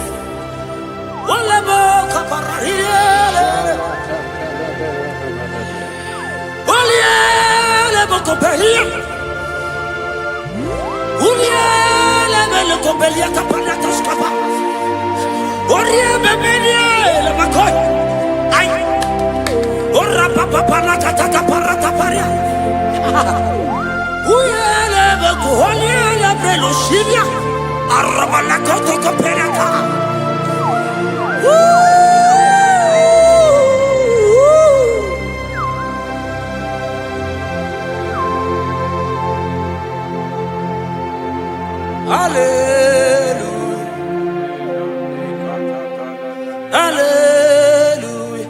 Hallelujah.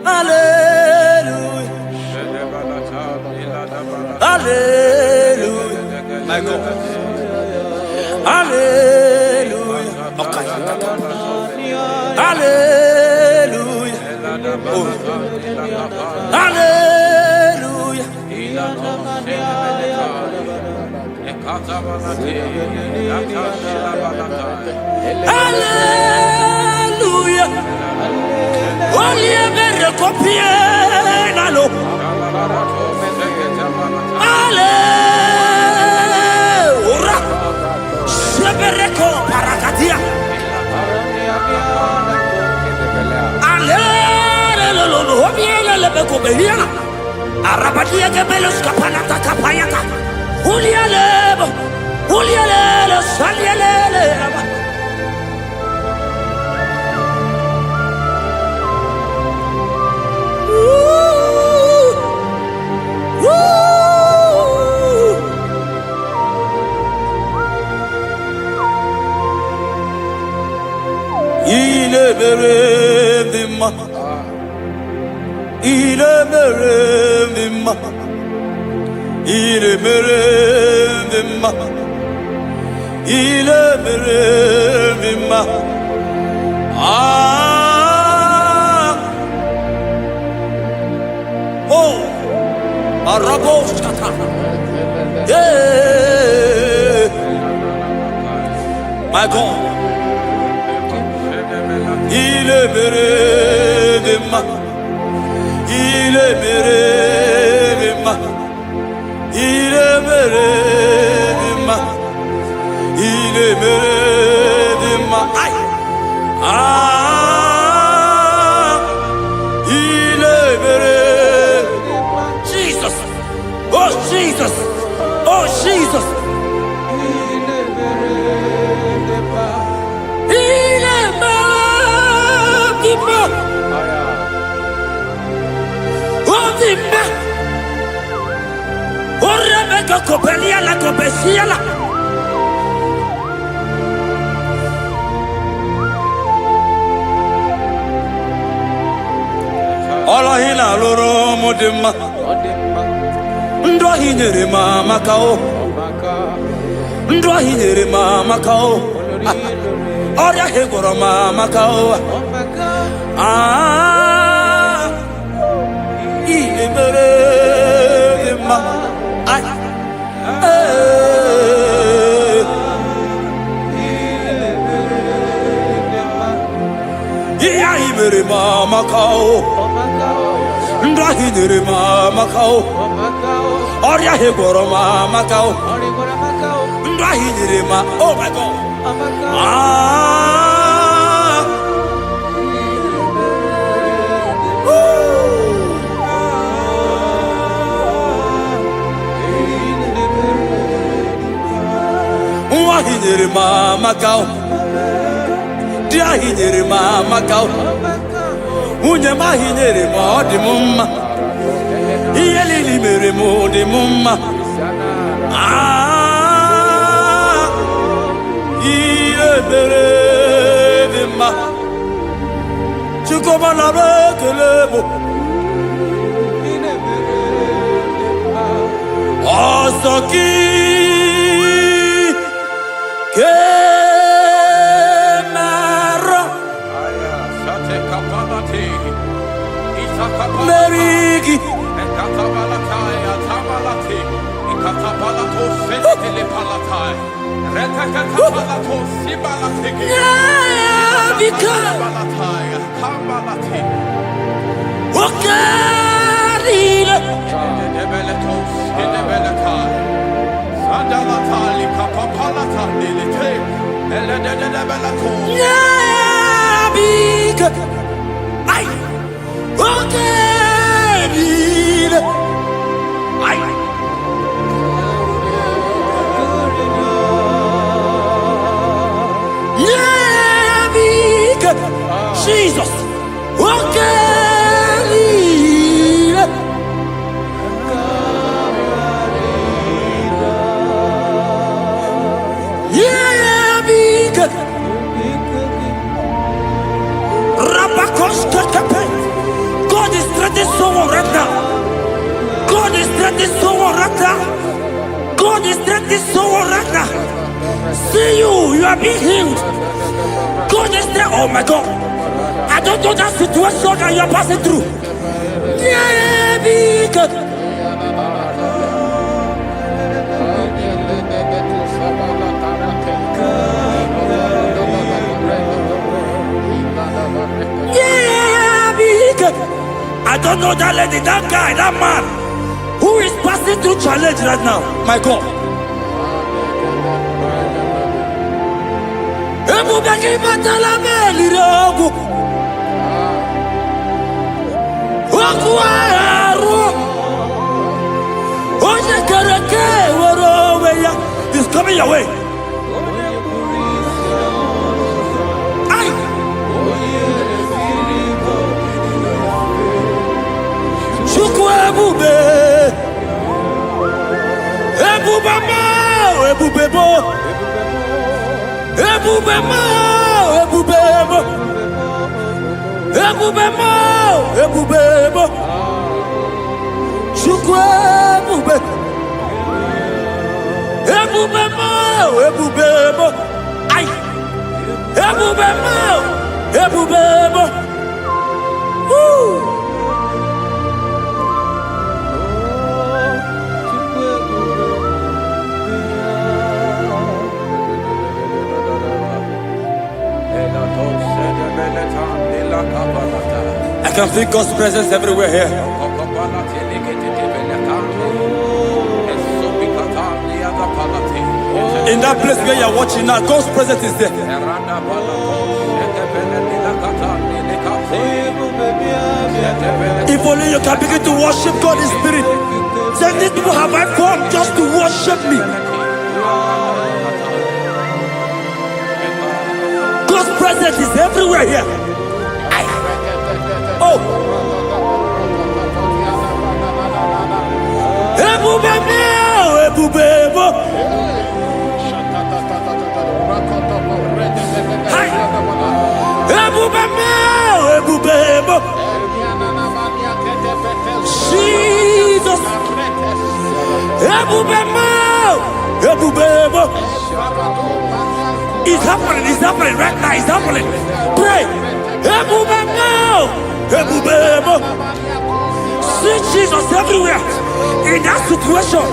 Hallelujah. Hallelujah. My God. Hallelujah. Okay. Hallelujah. Oh. Hallelujah. Hallelujah. Only a better copy. Hallelujah. Sebereko parakatia. Hallelujah. Obiela lebeko behiana. Arabadia gebelos kapalata kapayaka. Ulialebo. Ulialele salialele. Oh, Arabos kata. Yeah, my God. Il est mérédema. Il est mérédema. Il est mérédema. Il est mérédema. Il est mérédema. Jesus. Oh Jesus. Oh Jesus. Il est mérédema. Il est mérédema. Oh Dimba. Oh Rebecca Copelia la Copecia la. Olahina loro modema. Ndo hinyere mama kao. Ndo hinyere mama kao. Oria hegoro mama kao. Ile mere ma. Ai. Ia imere mama kao. Ndo hinyere mama kao. Oria hegoro mama kao. Ndo hinyere ma. Oh my God. Hinere mama kao. Dia hinere mama kao. Unye ma hinere ma di mumma. Iyeli libere mo di mumma. Iyebere di ma. Chukoma la bekelebo. Soki Kemaro Merigi Jesus, God is threatening someone right now. God is threatening someone right now. God is threatening someone right now. See you are being healed. God is there. Oh my God. I don't know that situation that you are passing through. Yeah, because I don't know that lady, that guy, that man who is passing through challenge right now. My God. He's coming your way. I can feel God's presence everywhere here. In that place where you are watching now, God's presence is there. If only you can begin to worship God in spirit. Say, these people have I come just to worship me. God's presence is everywhere here. Oh, Jesus. It's happening right now, it's happening. Pray. See Jesus everywhere. In that situation.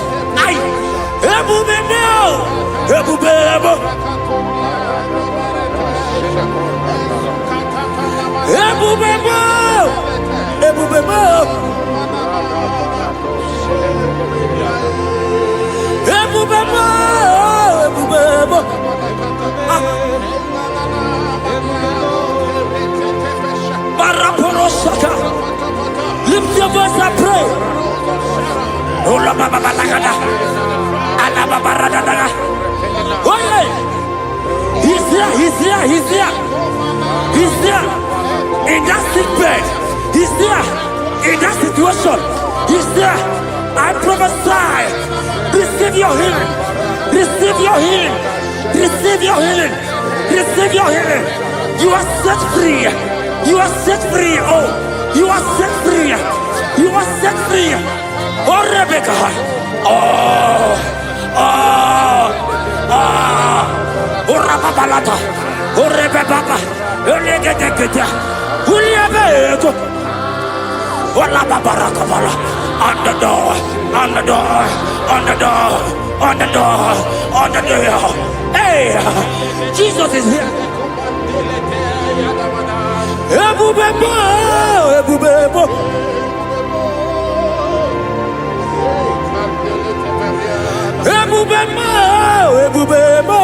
Lift your voice and pray. He's here. In that sick bed. He's there. In that situation. He's there. I prophesy. Receive your healing. Receive your healing. Receive your healing. Receive your healing. You are set free. You are set free. Oh, you are set free. You are set free. Oh, Rebecca. Oh. babalata. Urebe baba. Ulegedekete. Uliabego. Wala babaraka bala. On the door. On the door. On the door. On the door. On the door. Hey, Jesus is here. Ebubebo. Ebubebo. Ebubebo. Ebubebo.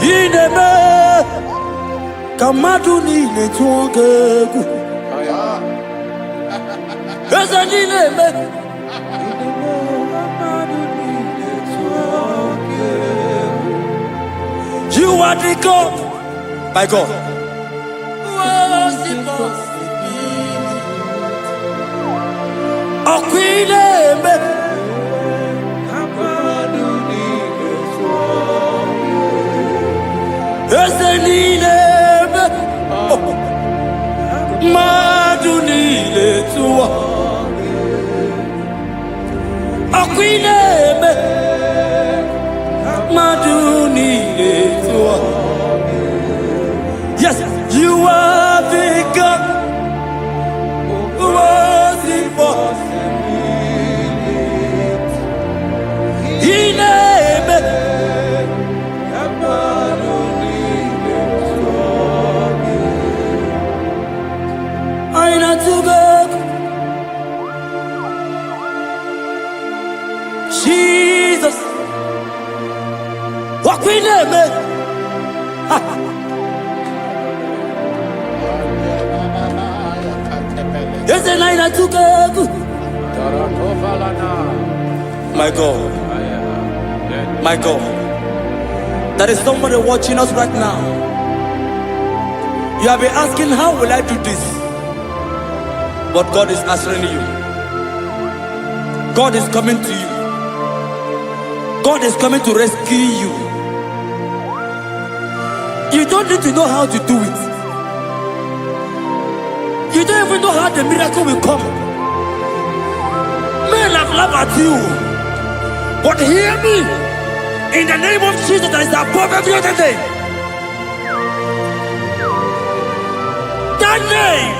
Ineme. Kamaduni ne tuongegu. Ezenileme. You are the God, my God. Okwileme. Ezenileme. Madunile tuwa. Okwileme. Madunile tuwa. Yes, you are the God who was impossible. Ineme. Aina to God. Jesus. Walk with them. Yes, and I to God. My God. My God. There is somebody watching us right now. You have been asking, how will I do this? But God is answering you. God is coming to you. God is coming to rescue you. You don't need to know how to do it. You don't even know how the miracle will come. Men have laughed at you. But hear me. In the name of Jesus that is above every other name. That name.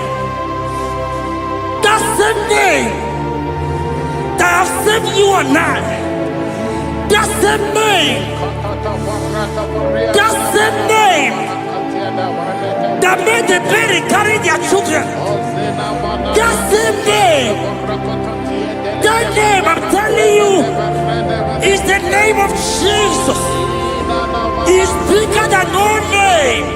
That same name. That have saved you and I. That same name. That same name. That made the parents carry their children. That same name. That name, I'm telling you, is the name of Jesus. He is bigger than all name.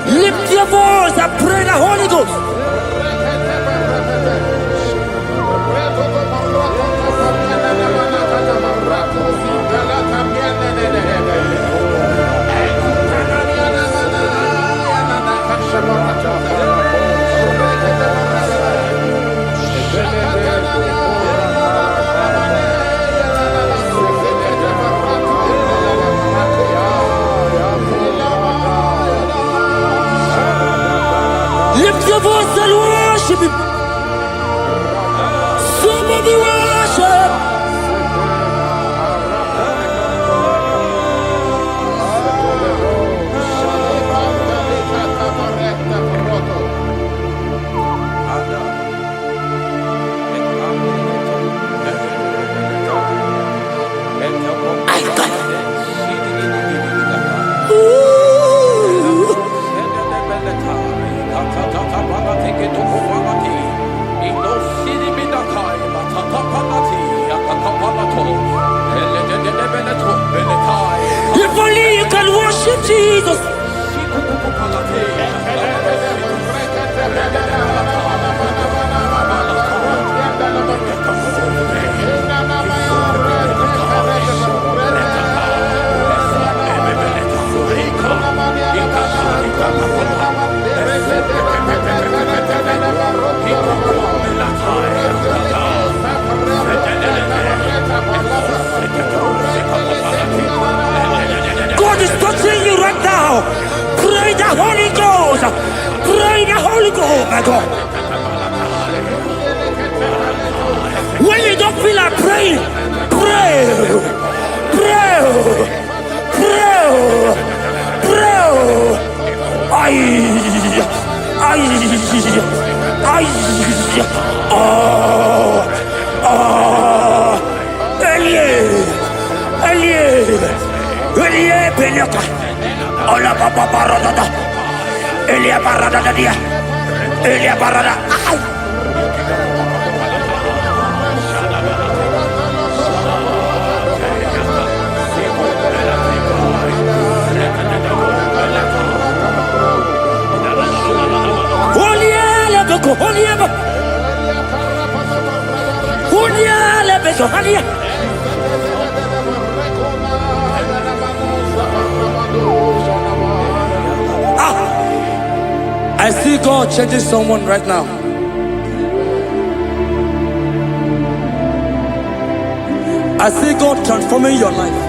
Lift your voice and pray the Holy Ghost. Lift your voice and worship Him. Somebody worship. If only you can worship Jesus. God is touching you right now. Pray the Holy Ghost. Pray the Holy Ghost, my God. When you don't feel like praying, pray. Pray. Pray. Pray. Elie Beleka, Ola Papa Parada, Elia Parada dia, Elia Parada. Oliela Beko, Oliela, Oliela Beko, Oliela. I see God changing someone right now. I see God transforming your life.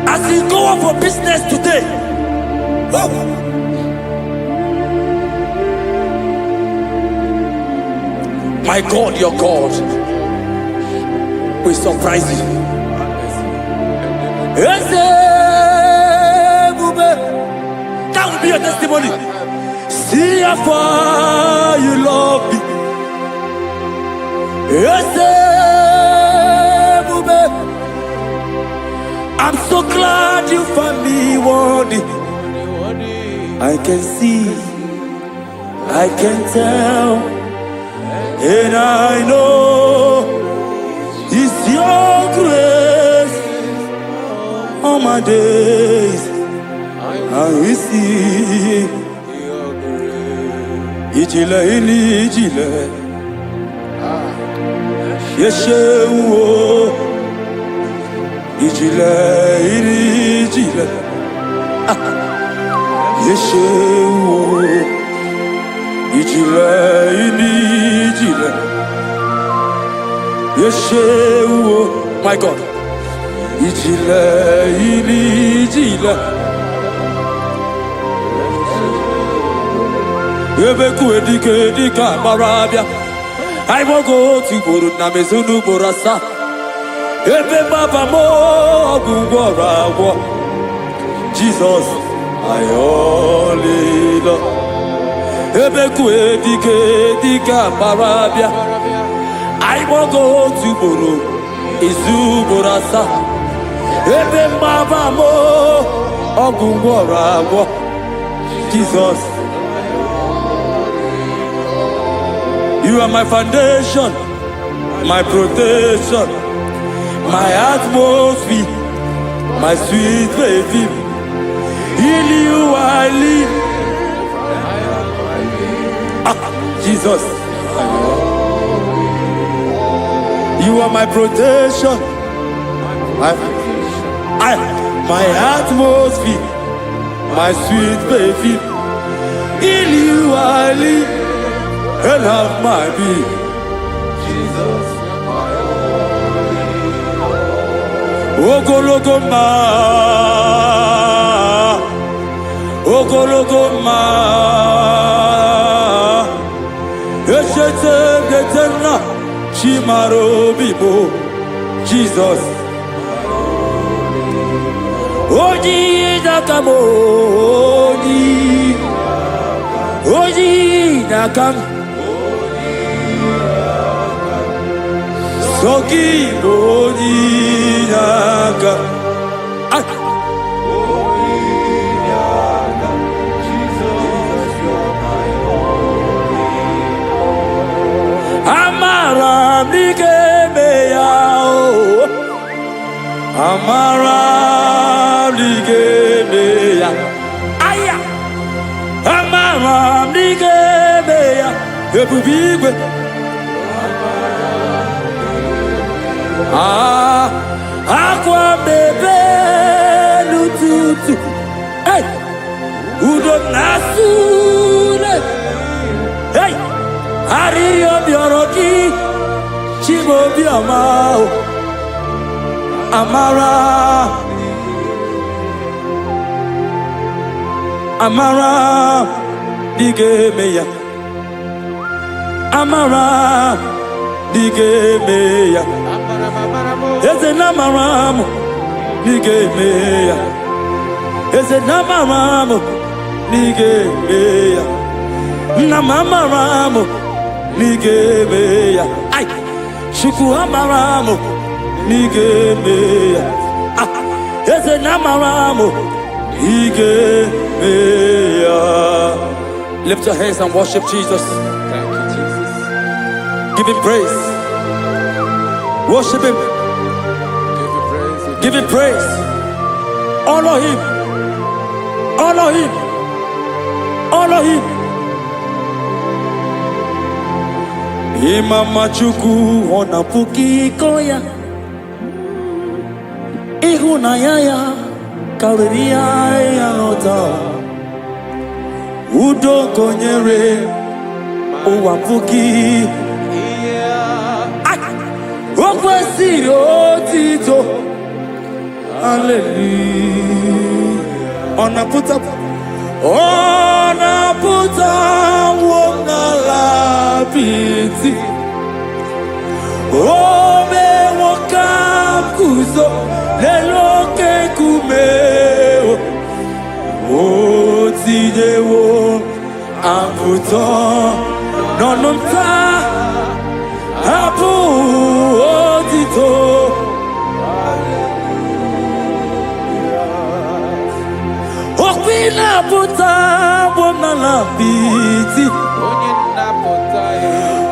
As you go out for business today, my God, your God will surprise you. That will be your testimony. See how far you love me. I'm so glad you found me worthy. I can see, I can tell, and I know it's your grace all my days. I will see Ijile ini ijile Yeshewo Ijile ini ijile Yeshewo Ijile ini ijile Yeshewo. My God. Ijile ini ijile Ebeku edika barabia. I will go to Buru Namezunu Burasa. Ebe Baba mo Gungora. Jesus, I only love. Ebeku edika barabia. I will go to Buru Izu Burasa. Ebe Baba mo Gungora. Jesus. You are my foundation, my protection, my atmosphere. my sweet baby. In you I live. Jesus, you are my protection. My atmosphere, my sweet baby. In you I live and have my being. Jesus, my Ogologoma, Ogologoma, Eshete Getena, Chimaro Bibo, Jesus. Oji Nakamo, Oji Nakam, Soki Oji Nakam. Amara Ligemeya, Amara Ligemeya, Aya, Amara Ligemeya, Ebubigwe, Aqua Bebe Lututu, hey, Udo Nasune, hey. Ariyo bioroki, chibo biamao, Amara, Amara, digemeya, Amara, digemeya, Ezenamaramu, digemeya, Ezenamaramu, digemeya, Namamaramu. Nigemeya, ay, Shuku Amaramu, Nigemeya, Eze Namaramu, Nigemeya. Lift your hands and worship Jesus. Thank you, Jesus. Give him praise. Worship him. Give you praise. Give him praise. Honor him. Honor him. Honor him. Imama Chuku ona puki koya, ihuna yaya kauria ya ota, udo konyere uwa puki, okwesi otito, hallelujah. Ona puta wona lapiti. Ome wakam kuzo leloke kumeo. Otidewo amputo nononta apu otito. Okwina puta wona lapiti.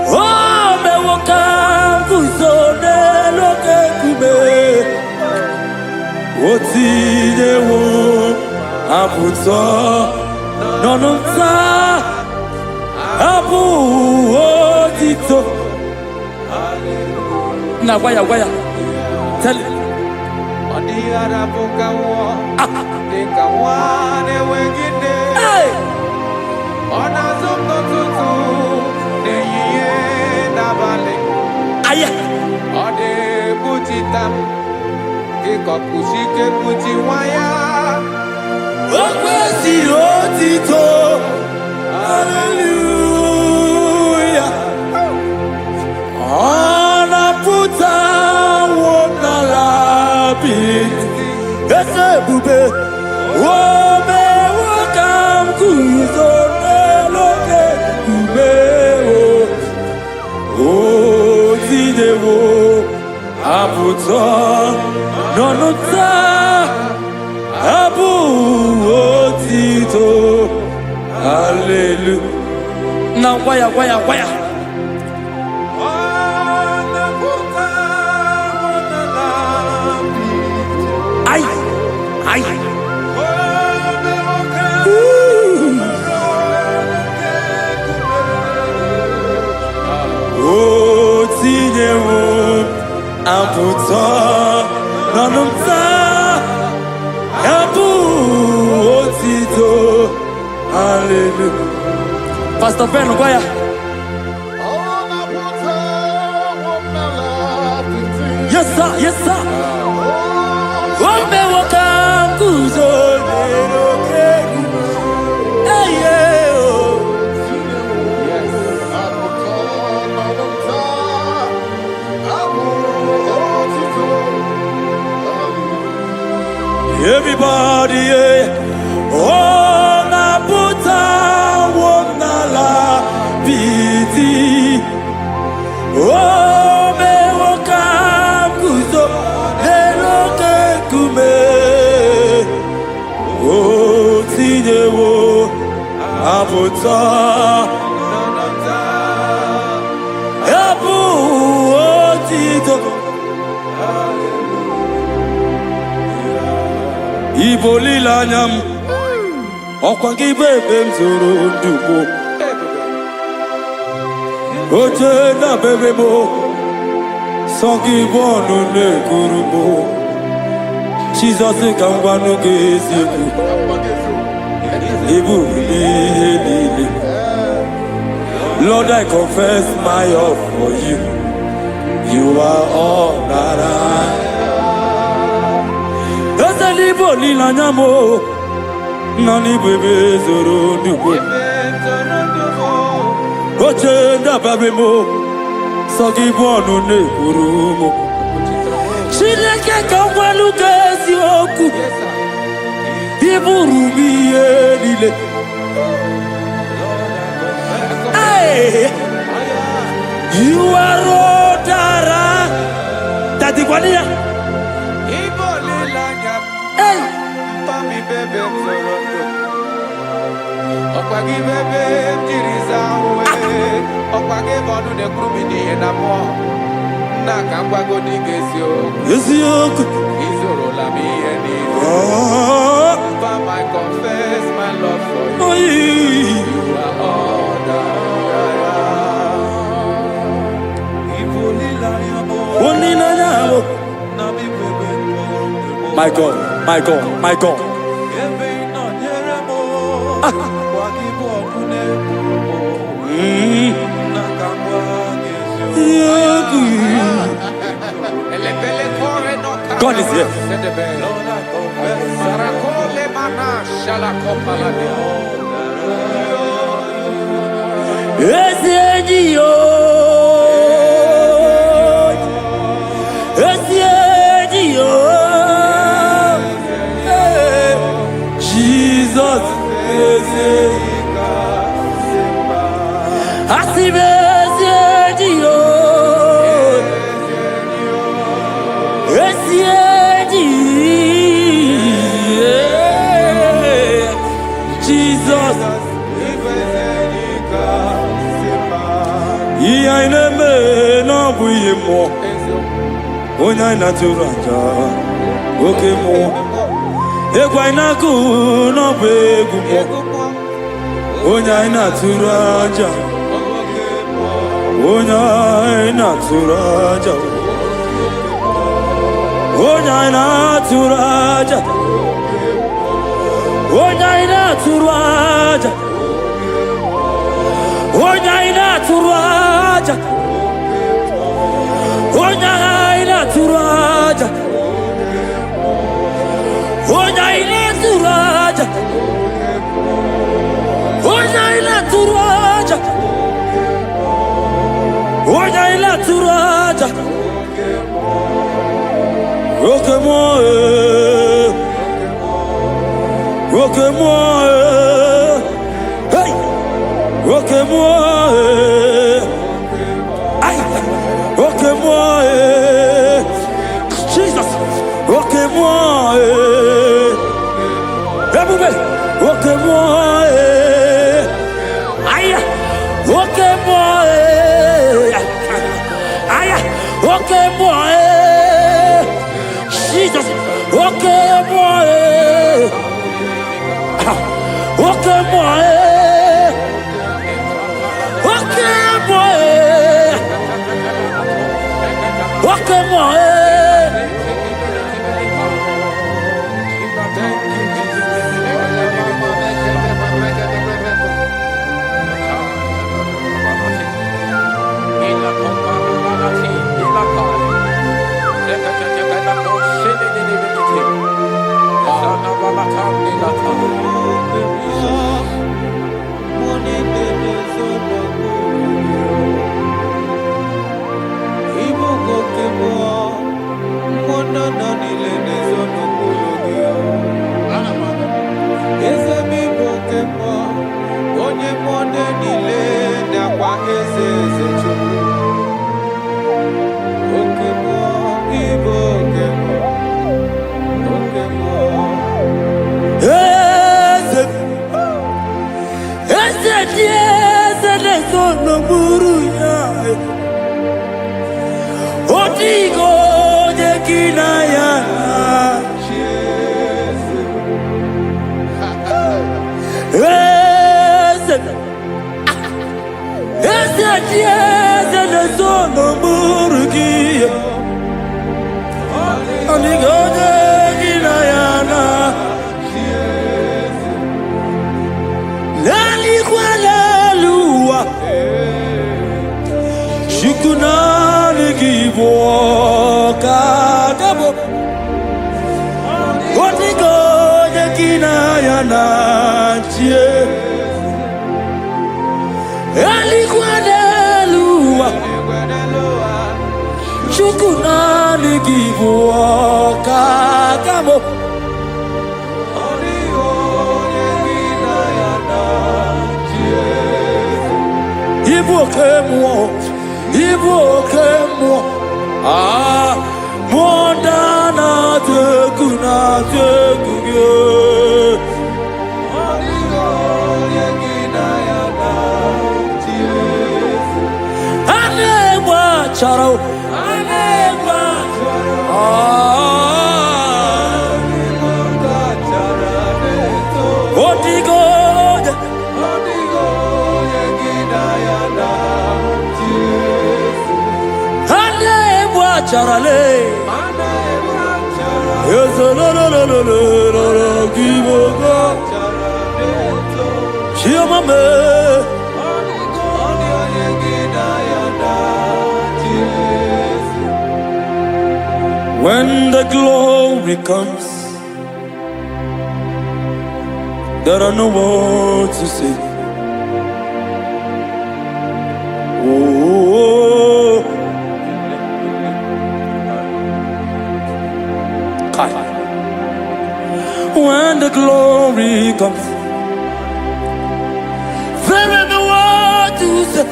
Ome wakam kuzo leloke kumeo. Otidewo amputo nononta apu otito. Now why? Tell it. Hey! Aya! Hallelujah! Puta wona lapit, ese bube, ome wakam kuzo neloke kumeo, otidewo aputo nonota abu otito, hallelujah. Now waya. Ay, Pastor Ben Ogoya. Yes sir, yes sir. Ombe wakam kuzo lero kegu. Hey yeah. Everybody, yeah. Oh, na puta, oh, na la piti. Oh, me wakam kuzo, lelo ke kume. Oh, tine wo, aputa. Apu, oh, tito. Iboli lanyam, okwangi bebe mzuru ndumo. Oje na bebe mo, songi bono ne kurumo. Jesus kangwanu geziku, ibu lili. Lord, I confess my love for you. You are all that I. Libo ni la nyamo, nani bebe zoro nubo. Oche nda babe mo, sogi bono ne kurumo. Chileke kangwalu kesi oku, iburu miye lile. Hey, you are Rodara, tati kwania. Hey, Pami bebe mzorondo. Okwagi bebe mjiriza uwe. Okwagi bonu de krumini enamo. Na kangwago digesio. Yesiok. Izoro la mi eni. Pam, I confess my love for you. Oh, You are all that I am. Only Nanyamo. My God, my God, my God. God is here. Jesus. Onya naturanja, oke mo. Egwa inaku no begu mo. Onya naturanja, onya naturanja, onya naturanja, onya naturanja, onya naturanja. Onya turaja, onya turaja, onya turaja, onya turaja. Roque moi, hey, roque moi, ay, roque moi. Jesus, roque moi, everybody, roque moi, aïe, roque moi, aïe, roque moi, Jesus, roque moi, roque moi, roque moi, roque moi. zono muruya. Otigo de kinaya. Ese le zono muruya. Otigo de kinaya. Nali kwa lalua. Shikunani kiboka dabo. Otigo de kinaya na chie. Nali kwa lalua. Shikunani kiboka dabo. Ibo ah, mondana te kuge. Anegwa charo, Otigo. Charale, yes, no, Kiboga, Chiamame. When the glory comes, there are no words to say. Oh. When the glory comes, there is no word to say.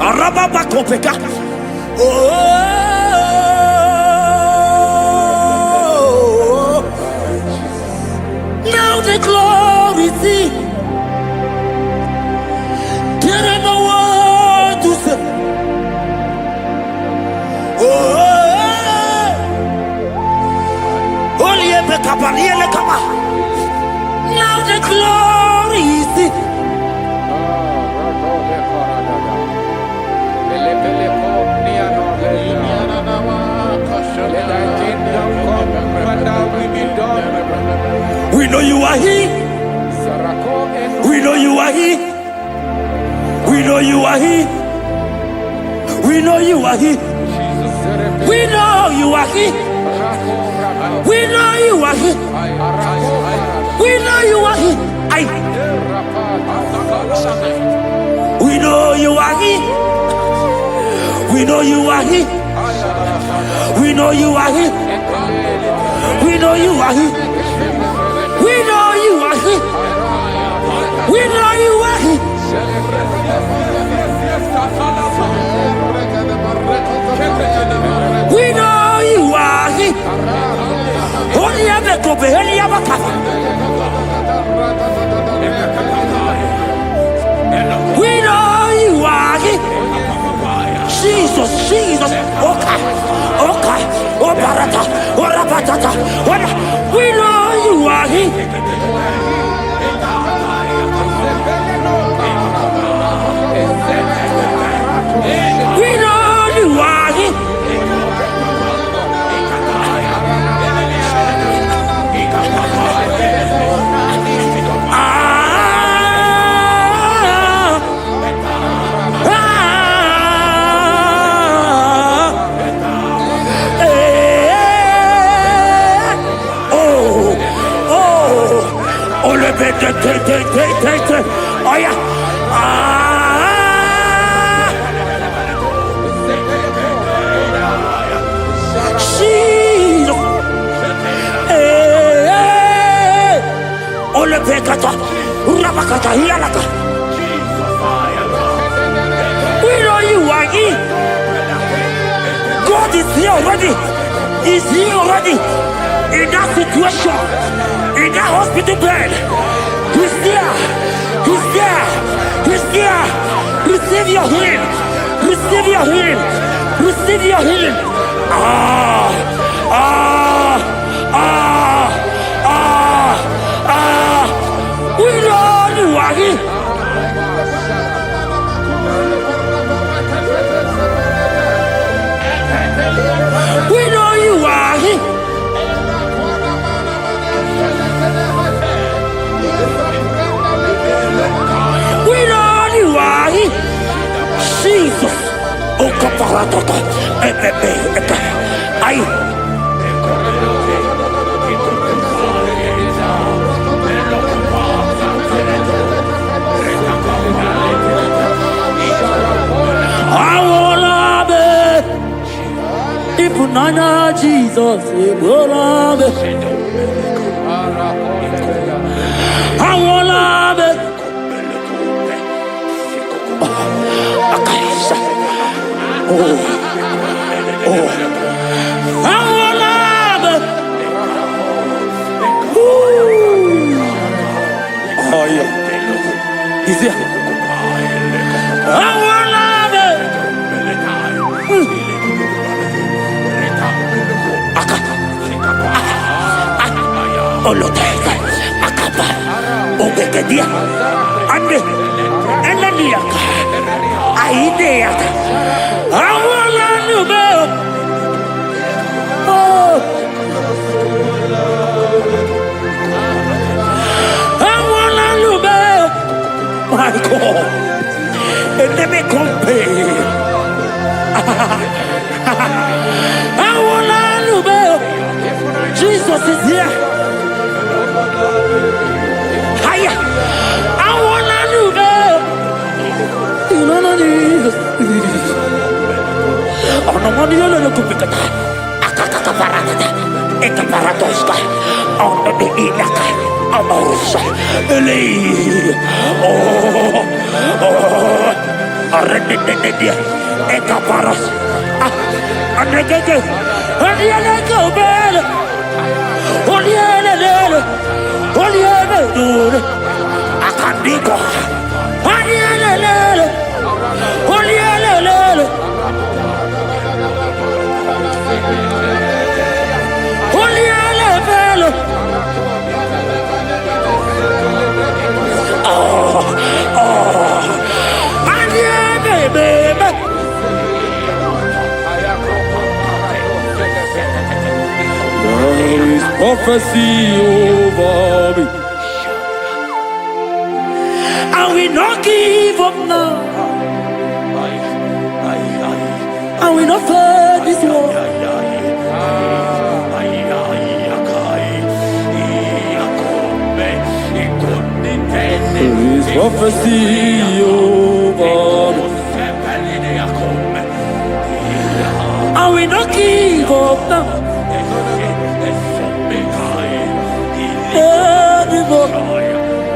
Arababakopeka. Oh, now the glory see. There is no word to say. Oh. Now the glory is it. We know you are here. We know you are here. We know you are here. We know you are here. We know you are here. We know you are here. We know you are here. We know you are here. We know you are here. We know you are here. We know you are here. We know you are here. We know you are here. We know you are here. Only ever go be any other we know you are here. Jesus, okay, oh barata, oh rabatata, we know you are here. We know you are here. Oh yeah. Ole pekata, urabakata, hialaka. We know you are here. God is here already. He's here already. In that situation, in that hospital bed, He's there. He's there. He's there. He's Receive your healing. Receive your healing. Receive your healing. We know you are here. We know you are here. We know you are here. Jesus. Oh, kaparatata. Ay. Nana Jesus, I wanna be. Oh yeah, he's here. I wanna be. Oloteka, akapa, obekedia, ande, enaniaka, aideaka, awala nube. Oh, awala nube. My God, enemy compare. Awala nube. Jesus is here. Hiya! I wanna move up. You know what it is. Oh no, no, no, no, kupikata. Akaka parada. Eka paratoska. Oh no, the ilaka. Amorsa. Eli. Oh. Arredededia. Eka paras. Anegege. Anegege bel. Olielele. Olielele. Akandiko. Olielele. Olielele. Olielele. Baby. There is prophecy over me. And we not give up now. And we not fear this war. There is prophecy over me. And we not give up now.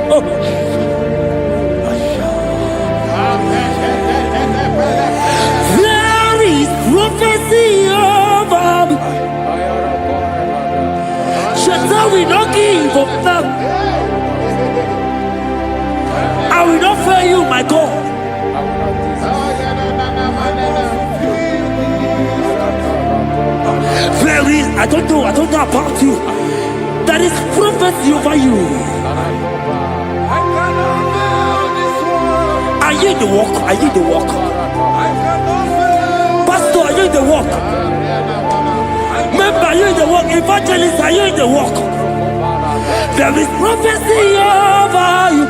Oh. There is prophecy over me. Shall we not give up now? I will not fail you, my God. There is, I don't know about you. There is prophecy over you. Are you in the walk? Are you in the walk? Pastor, are you in the walk? Member, are you in the walk? Evangelist, are you in the walk? There is prophecy over you.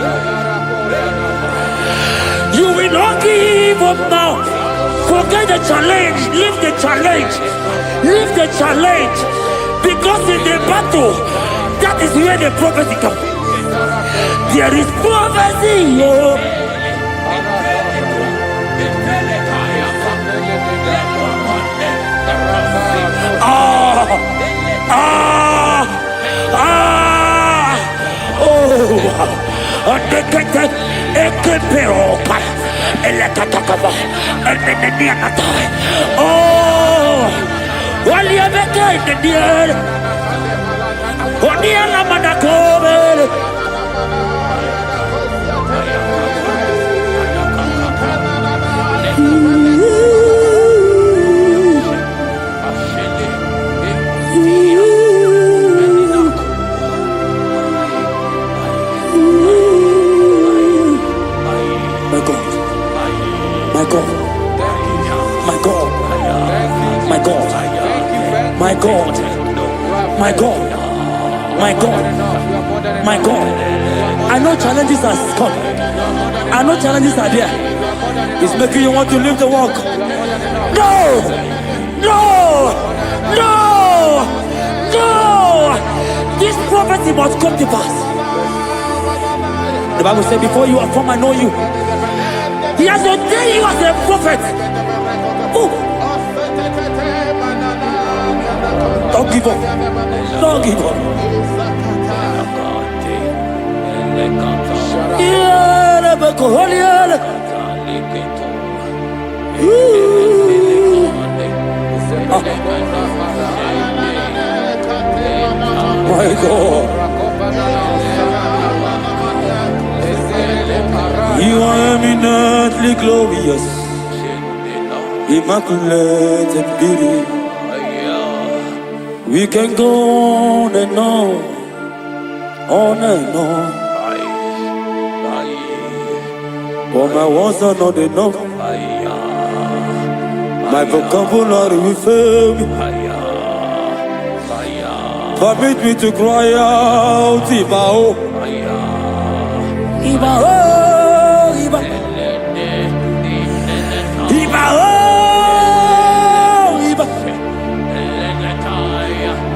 You will not give up now. Forget the challenge. Leave the challenge. Leave the challenge. Because in the battle, that is where the prophecy comes. There is prophecy. My God, my God, my God, my God, my God, my God, my God. I know challenges are coming. I know challenges are there. It's making you want to leave the walk. No! No! No! No! This prophecy must come to pass. The Bible said, before you are formed, I know you. He has ordained you as a prophet. Ooh. Don't give up. Don't give up. My God. You are eminently glorious, immaculate and beauty. We can go on and on and on. But my words are not enough. My vocabulary will fail me. Permit me to cry out, Ibao, Ibao, Ibao, Ibao, Ibao,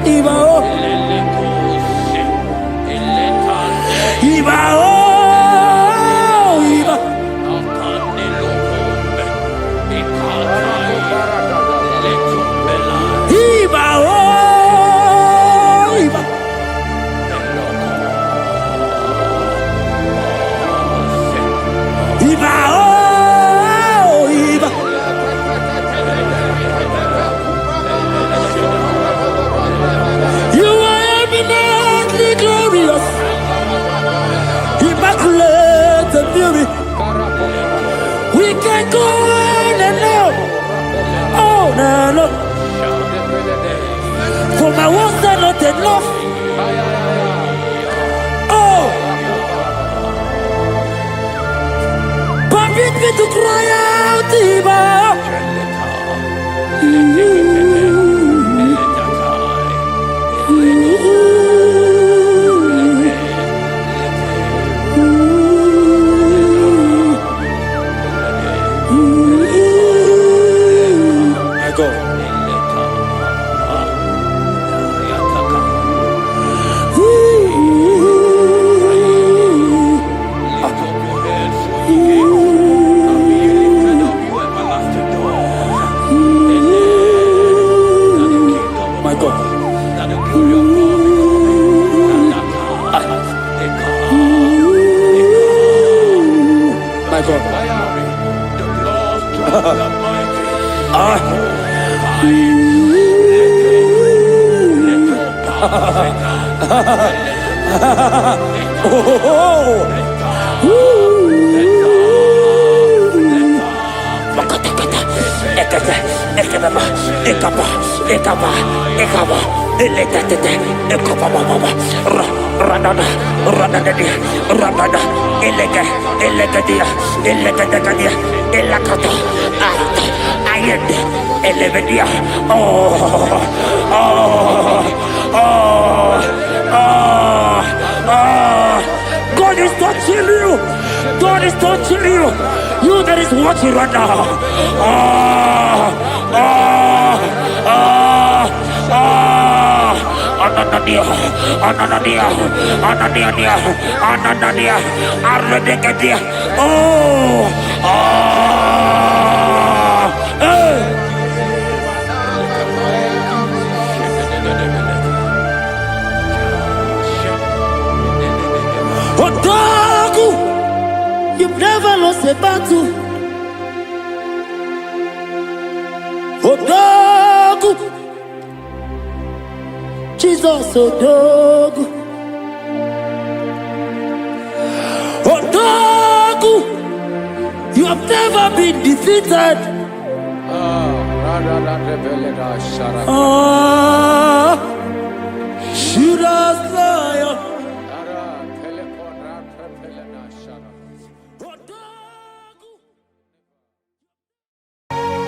Ibao, we can go on and on. For my words are not enough. Oh, permit me to cry out, Ibao. God is touching you. God is touching you. You that is watching right now. Ananadia, Arredegadia. Odagu, you've never lost a battle. Odagu, Jesus, Odagu, Odagu, you have never been defeated. Judas Lion.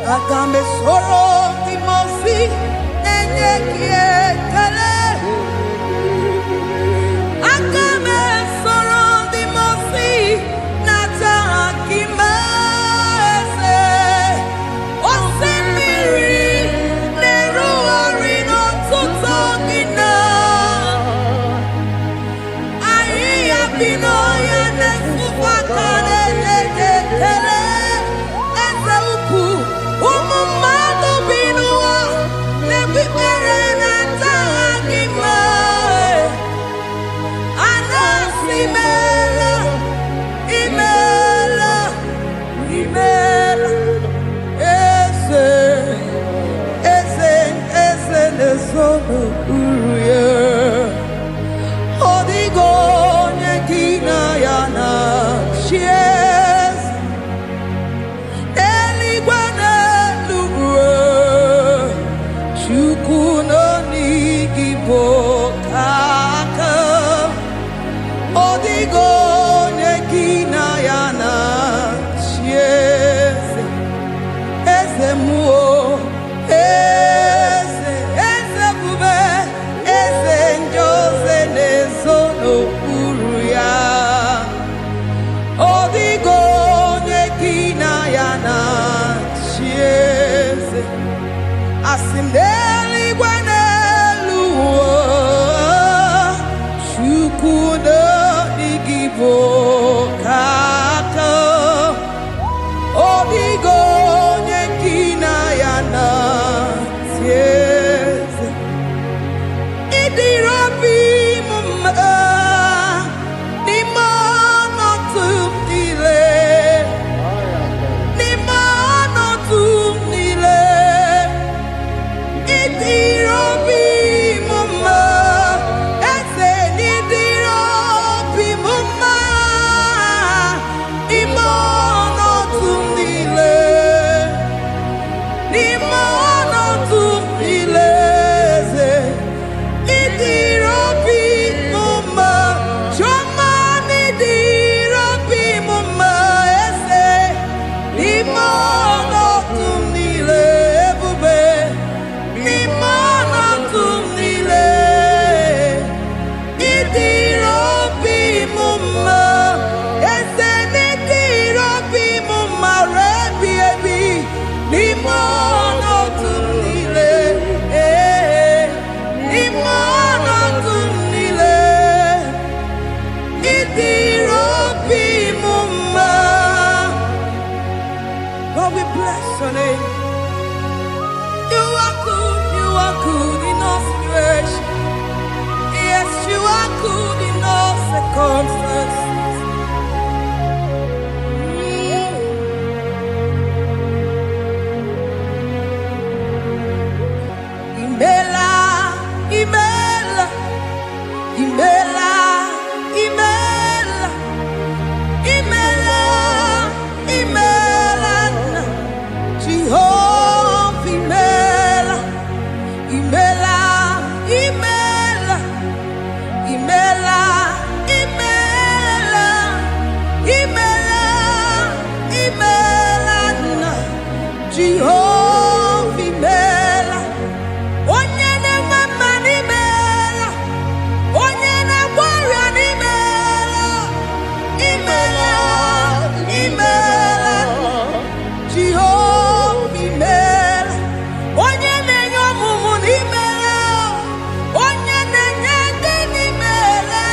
Agame soro timosi enye kiekele. Agame soro timosi nata akimese. Osemiri neruari no tutogina. Aia bino ya nesufakane lekele. Eze uku umumado binua nebibere nata akima. Anasimela imela imela eze nesono uruye. Odigo nyekina yana shies eligwane lugwe chukuno nigibo kaka. Odigo nyekina yana shies eze muo eze bube eze njoze nezono uruya. Odigo nyekina yana shies asimdeli gwaneluo shukudo digibo kaka. Odigo nyekina yana shies idirobi mumma ni mono tumdile ni mono tumdile idirobi mumma ese nidirobi mumma ni mono tumdile ni mono tumdile idirobi mumma choma nidirobi mumma ese ni mono tumdile bube ni mono tumdile idirobi mumma ese nidirobi mumma rebi ebi ni mono tumdile ni mono tumdile idirobi mumma. Lord, we bless your name. You are good in all situations. Yes, you are good in all circumstances. Imela, imela, imela, imela, imela, imela, Jehovah, imela, imela, imela, imela, imela, imela, imela, Jehovah, imela. Onye na-enwe n'imela, onye na-agwọrịa n'imela, imela, imela, Jehova imela. Onye na-enye ọmụmụ n'imela, onye na-enye ndị n'imela,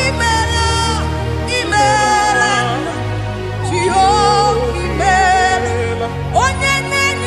imela, imela, Jehova imela. Onye na-enye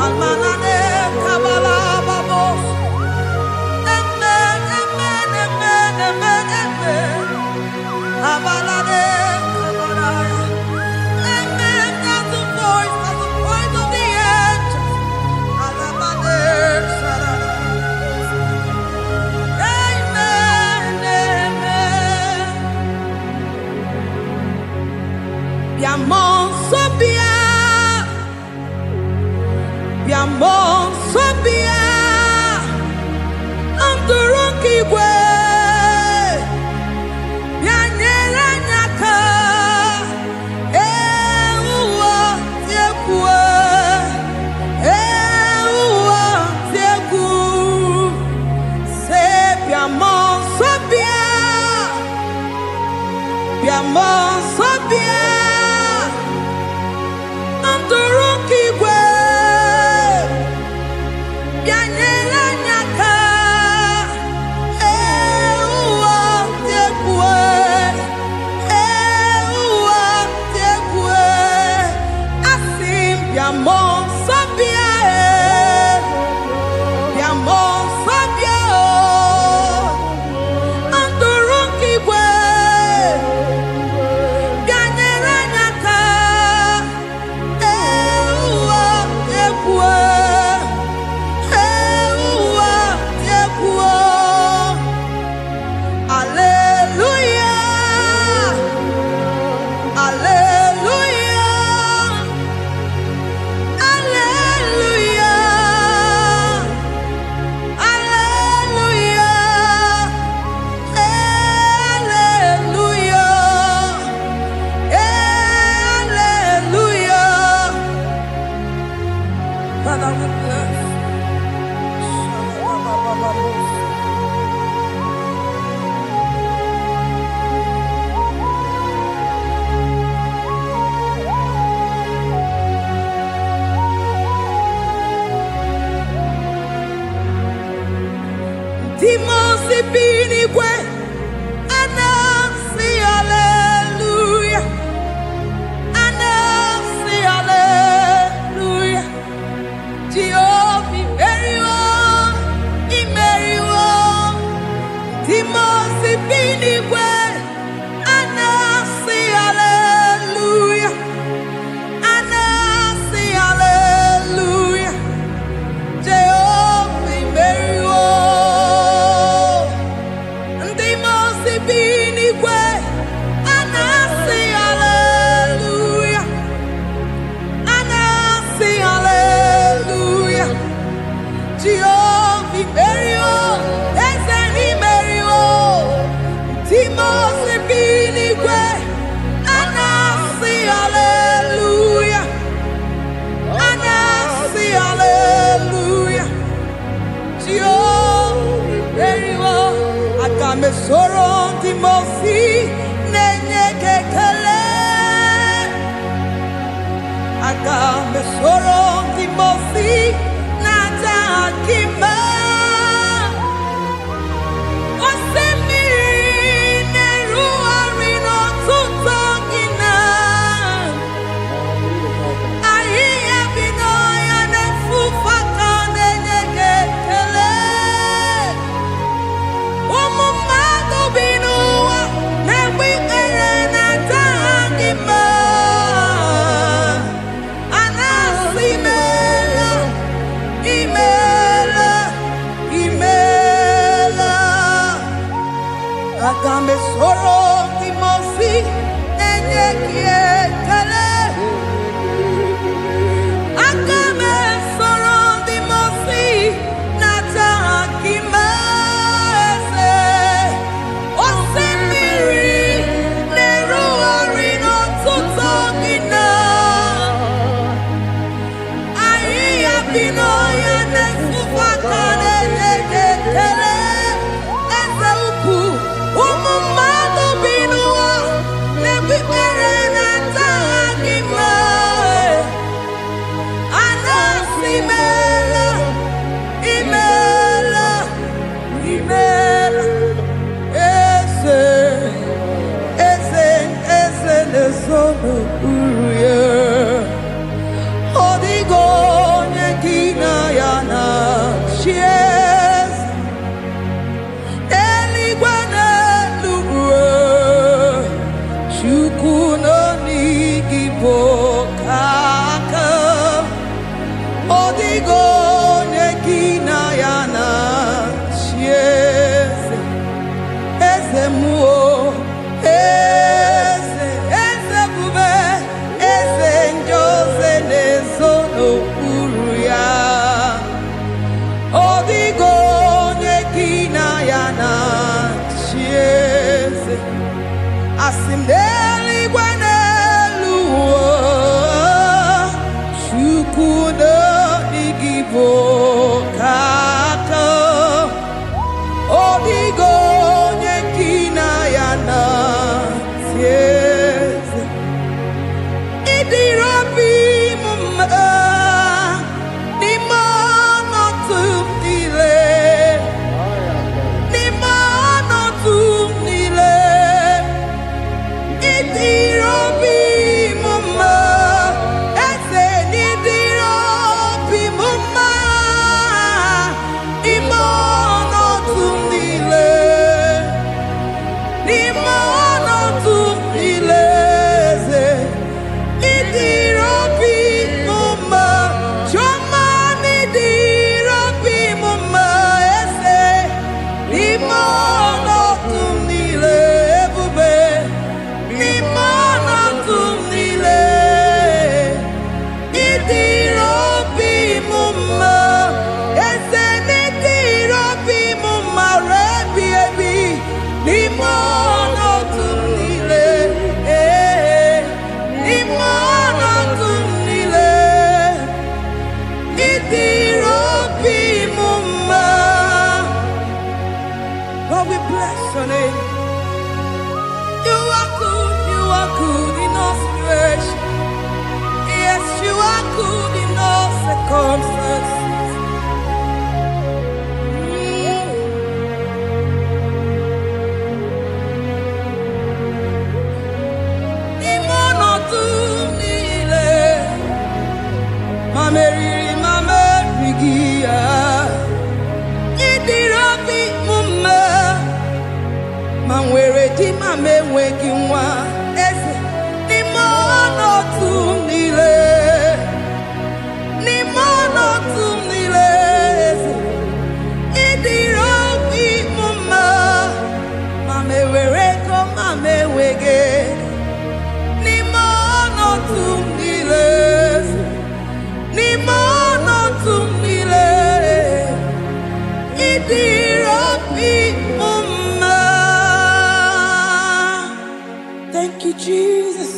Amanane kabala babos. Amen, amen, amen, amen, amen. Abalade kabalaya. Amen. That's the voice of the angels. Alabade sarara. Amen, amen. Biamon sobia. Biamon sobia. Anduruki gwe. Bianyera nyaka. Ewa tiekwe. Ewa tieku. Se biamon sobia. Biamon sobia. Anduruki gwe. Bianyera nyaka. Ewa tiekwe. Ewa tiekwe. Asim biamon sobia. Biamon sobia. Anduruki gwe. Bianyera nyaka. Ewa tiekwe. Ewa tiekwe. Alleluia. Alleluia. Alleluia. Alleluia. Alleluia. Alleluia. Father, we bless. Dimosi binigwe. Anasi hallelujah. Anasi hallelujah. Jehovah Imeriwo. Dimosi binigwe. Anasi hallelujah. Anasi hallelujah. Jehovah Imeriwo. Dimosi binigwe. Anasi hallelujah. Anasi hallelujah. Jehovah Imeriwo. Esen Imeriwo. Dimosi binigwe. Anasi hallelujah. Anasi hallelujah. Jehovah Imeriwo. Akame soro Dimosi nenye kekele. Akame soro Dimosi nata akima. Osemiri neru arino tutogina. Ahiya binoya nefufaka nenye kekele. Umumado binuwa nebikere nata akima. Anasi mela, imela, imela. Akame soro Dimosi nenye kiekele. Akame soro Dimosi nata akima ese. Osemiri neru arino tutogina. Ahiya binoya nefufaka nenye kekele. Eze ukwu. Umumado binuwa nebikere nata akima. Anasi mela, imela, imela. Eze, eze, eze nesono uye. Odigo nyeki Odigo nekina yana chieze eze muo eze bube eze njoze nezono uruya Odigo nekina yana chieze asimdeli gwaneluo shukudo igibo kato Odigo nekina yana tieze idirobi mumma nimano tumdile nimano tumdile idirobi mumma ese nidirobi mumma imono tumdile imono tumdile idirobi mumma choma nidirobi mumma ese imono tumdile bube imono tumdile idirobi mumma ese nidirobi mumma rebi ebi imono tumdile imono tumdile idirobi mumma. Lord, we bless your name. You are good in all situations. Yes, you are good in all circumstances. Imono tumdile, mamerigia, idirobi mumma, manwere di mamewegi nwa, eze, imono tumdile, imono tumdile, eze, idirobi mumma, mamewere ko mamewege, imono tumdile, imono tumdile, idirobi mumma. Thank you, Jesus.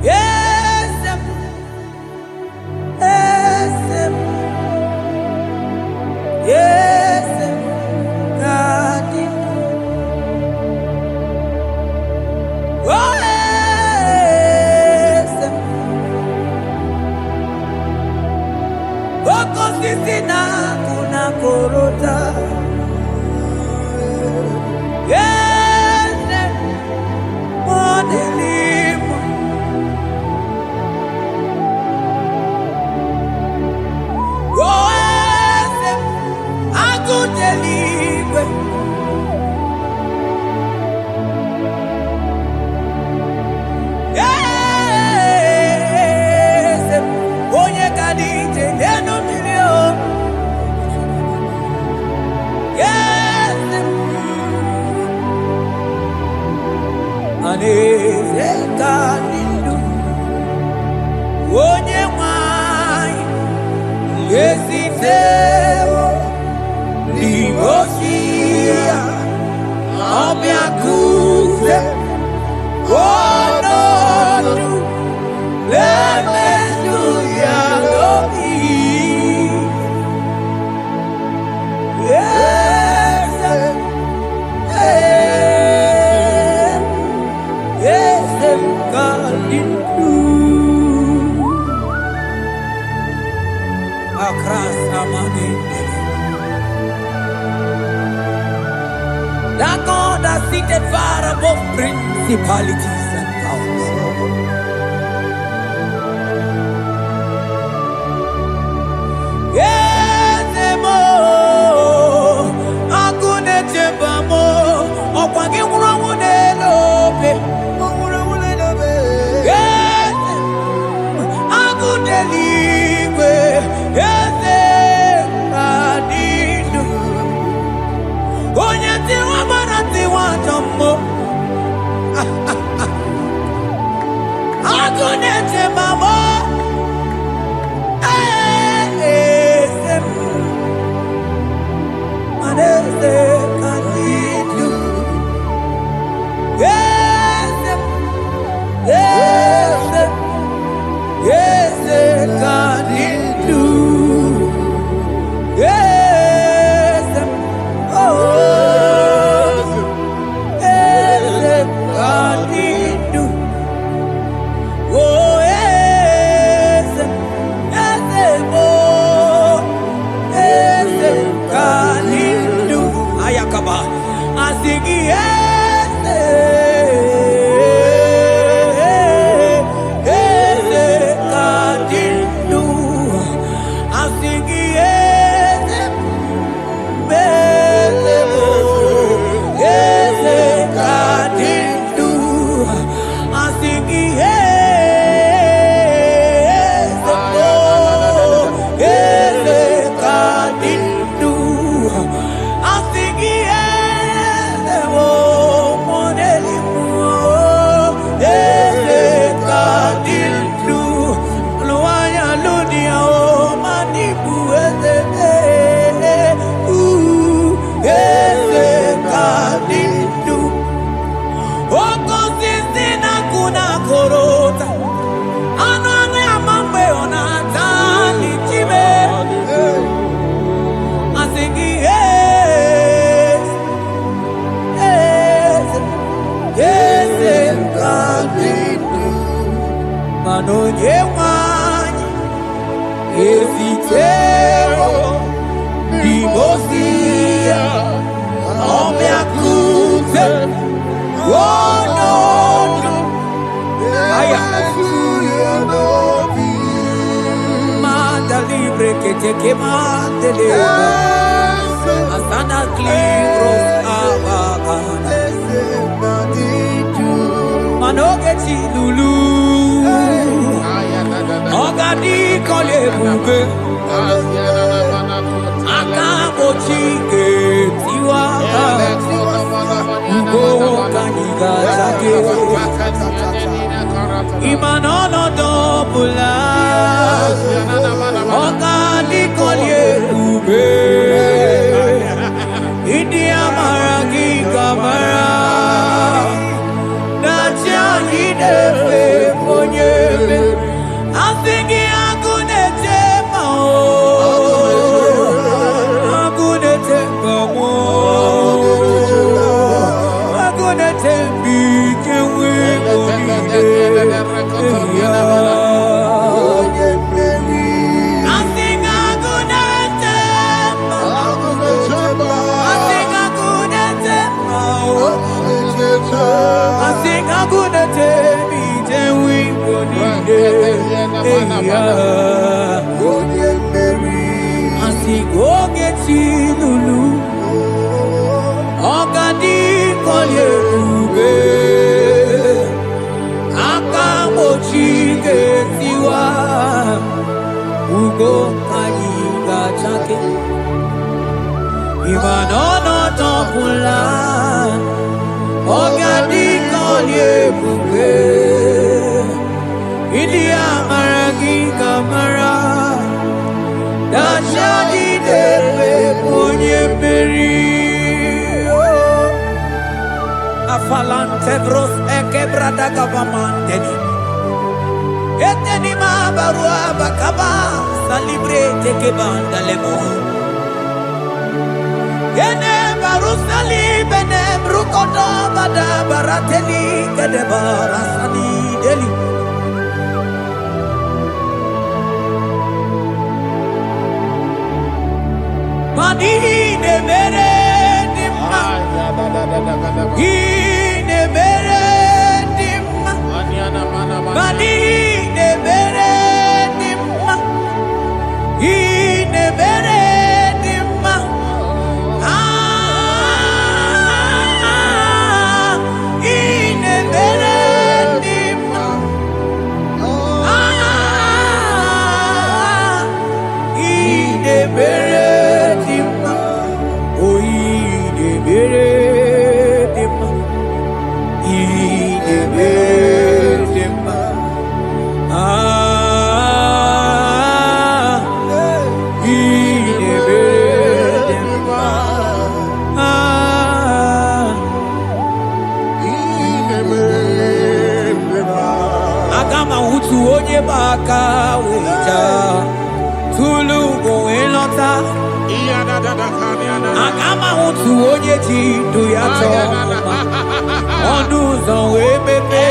Yes, yes, God. Oh, yes. Oko sisi na kuna korota. Yes, modelimo. Oh, yes, akudelime. Yes, onye kadije neno milio. Yes, aneze kadindu. Onye mwai yesiteo libosia obiakuze konodu lemesuya lobi. Yes, yes, kadindu. Akras amani. That God has seated far above principalities and powers. Yes, mo, akune chebamo, okwage urawune lobe, yes, akune li. Esitero Dimosia Omeakute Wono Aya Manda libre que te quemante Asana Clibros Abagana Manogeti Lulu Ogadi Kole Bube Akabo Chike Tiwa Ugo Kaniga Zake Imanono Dobula Ogadi Kole Bube India Maragi Kamara Nacha Hidefe Ponyebe Asingi Agunete Mao Agunete Mao Agunete Bike Wimode Asing Agunete Mao Asing Agunete Mao Asing Agunete Bike Wimode Asigogeti Lulu Ogadi Kolye Ube Akamochi Getiwa Ugo Kaniga Chake Imanono Topula Ogadi Kolye Ube India Maragi Kamara Dashadi Depe Ponye Peri Afalante Bros Ekebrada Gavamanteni Eteni Mabarua Bakaba Salibre Tekebanda Lemo Yene Barusali Bene Brukodo Bada Barateli Kedebara Sani Deli Mani ne mere dimma, ne mere dimma, mani ne mere dimma, ne mere dimma, ne mere dimma, ne mere. Onye baka weja tulu go elota agama utu onye ji du ya to onu zo we bebe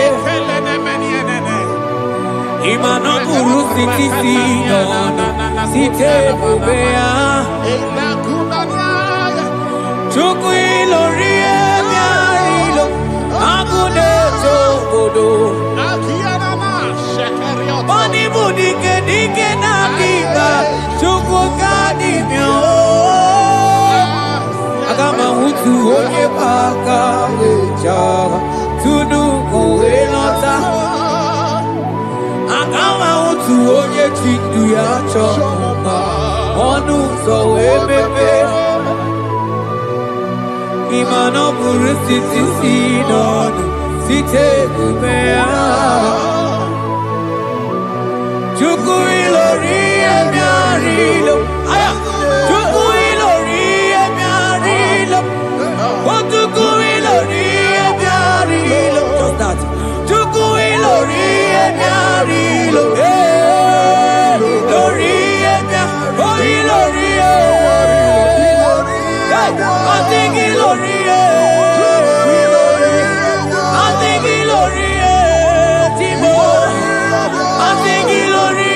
imano buru sitisi no site bobea chuku ilori ebiarilo agune togodo Bani budike dike na biba chuku kadi mio Agama hutu onye baka weja tunu elota Agama hutu onye chindu ya choma Onu so ebebe Imano buru sitisi nonu site kubea Chuku ilori emiarilo Aya Chuku ilori emiarilo Chuku ilori emiarilo Just that Chuku ilori emiarilo Ilori emiarilo Ilori I think ilori Timo I think ilori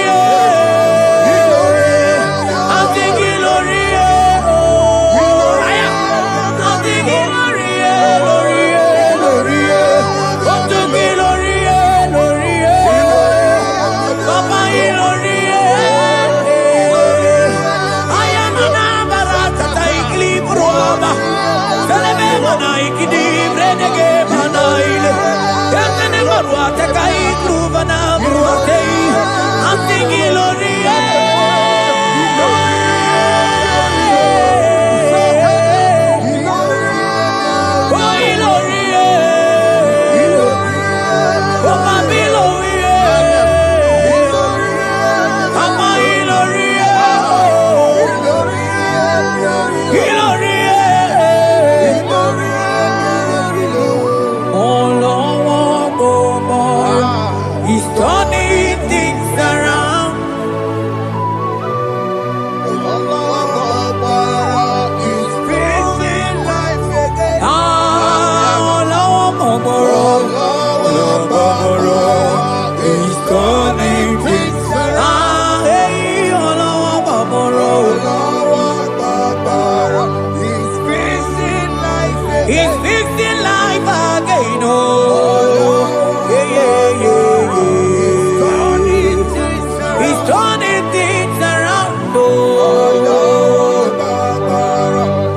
turning things around. Oh,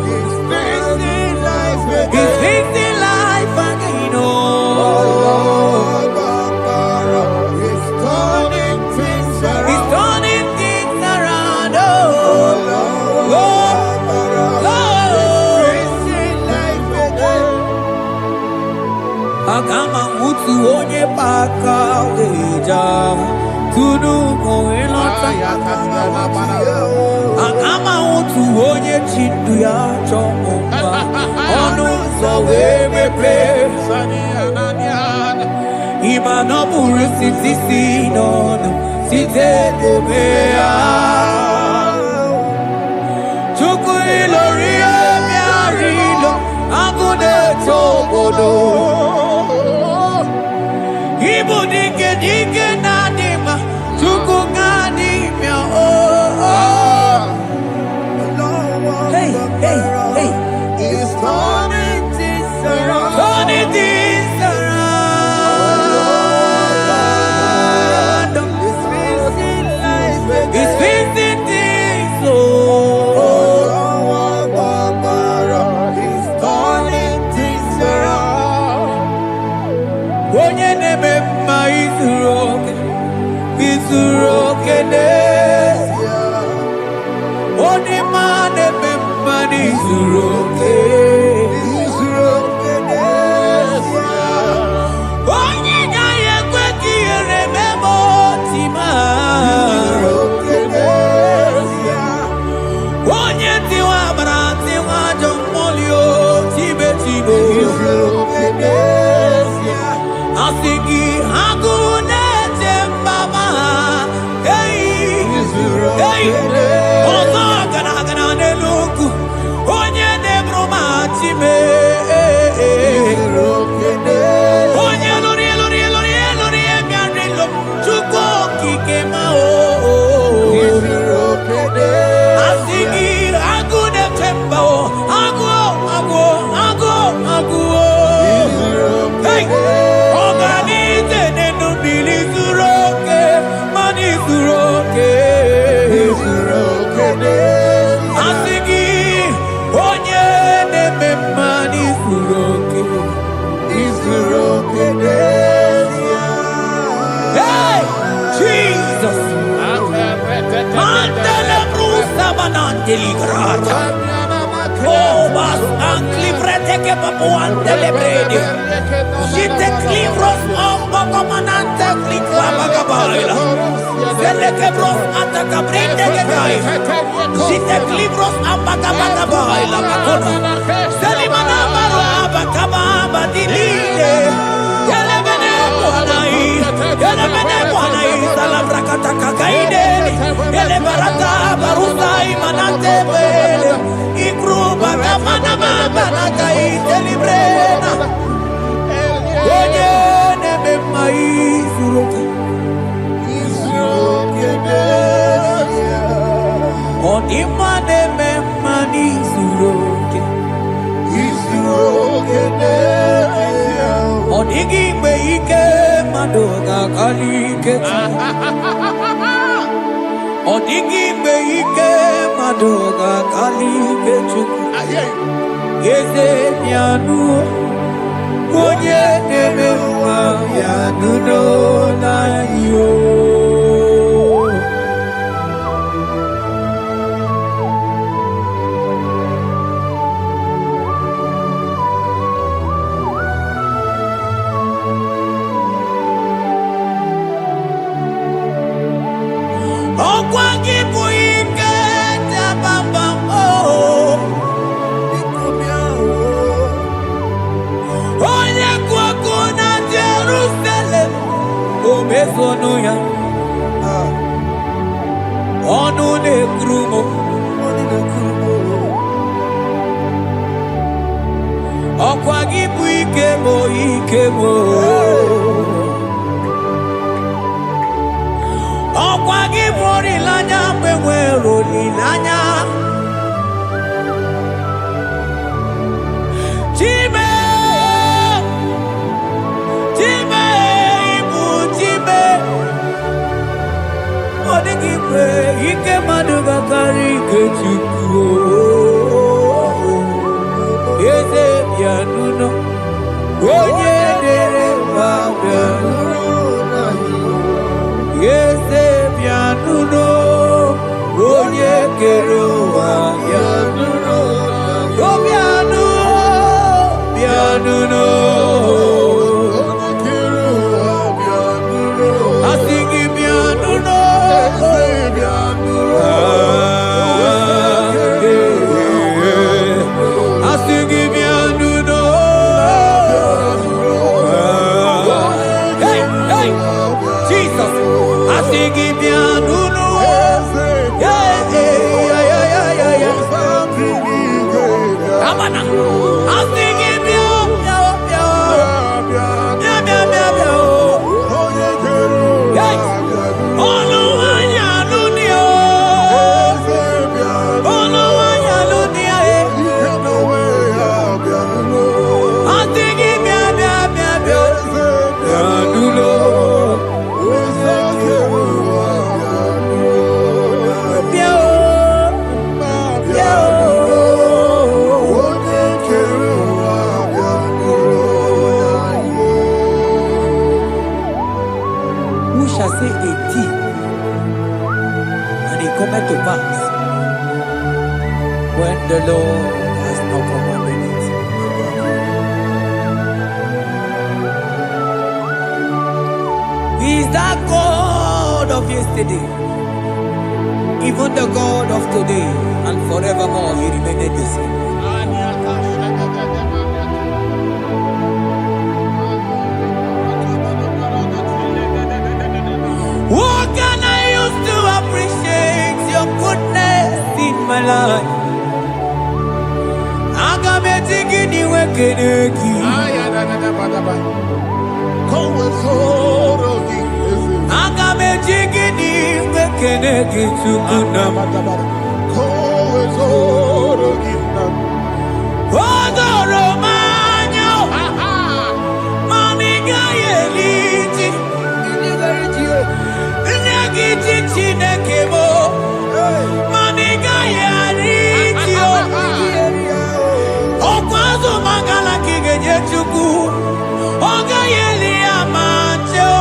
He's fixing life again. He's fixing life again. Oh, He's turning things around. He's turning things around. Oh, Fixing life again. Agama mutu onye paka weja tunu moelota. Agama mutu onye chindu ya chomba onu so wemepe. Ima no buru sitisi nono site debea. Chuku ilori emiarilo agune tobodo. Ibu dike dike nadima chuku ganimya. Hey, hey, hey. He's turning things around. Turning things around. He's fixing life again. He's fixing things. Oh, He's turning things around. onye neme mma izuru oke n'ezie. Onye ma neme mma n'izuru oke. Onye gaghị ekwe ka ihere mee ma otu ma. Onye tiwa agbara tiwa ajọ mmụọ o tibe tibo. Asị gị agụ na-eche mbaba ha. Ọzọ gara aga n'elu ugwu. Onye na-eburu ma chime. Onye lụrụ bịarịlụ Chukwu okike ma o. Asị gị agụ na-eche mba o. Agụ. Hey! Ọganize n'elu mmiri zuru oke, mmanụ zuru oke. Asị gị onye na-eme mmanụ zuru oke. Hey! Jesus! Mandele brusa banandeli grata. Oh, bas anclivrete che papuante le bredi. Jite clivros ombo comanante clicla bagabaila. Zelle che bros attacca brinde che gai. Jite clivros ambagabagabaila macona. Zeli manamaro abacababa di lile. Yele bene buanai. Salavra kataka gaideni. Yele barata barusai manante bele. Ikruba kamana mabana kaite librena. Onye neme maizuroke. Onima neme manizuroke. Onigi mgbe ike mmadụ ga-akalike. Ọ dịghị mgbe ike mmadụ ga-akalike Chukwu. Eze bịanụ, onye na-eme mma bịanụ n'ụlọ anyị o. Ọkwa gị bụ ike dabamba o. Onye kụ ọkụ na Jerusalem, o mezonu ya. Ọnụ na-ekwuru m. Ọkwa gị bụ ike m o. Ọkwa gị bụ olileanya mgbe nwere olileanya. Chime ịbụ Chime. Ọ dịghị ike maduga kari kechuku. Eze bianuno, onye dere bianuno. Eze bianuno, onye keruwa bianuno. Oh bianuno. To pass when the Lord has not commanded it. He is that God of yesterday, even the God of today, and forevermore He remained the same. What can I use to appreciate your goodness in my life? Agametigini wekeneki. Agametigini wekeneki tukuna. Odoro manyo. Maniga yeliti. Nyagiti chinekemo. Maniga yarichio. Okwazo mangala kigenye chuku. Oga yeli amacho.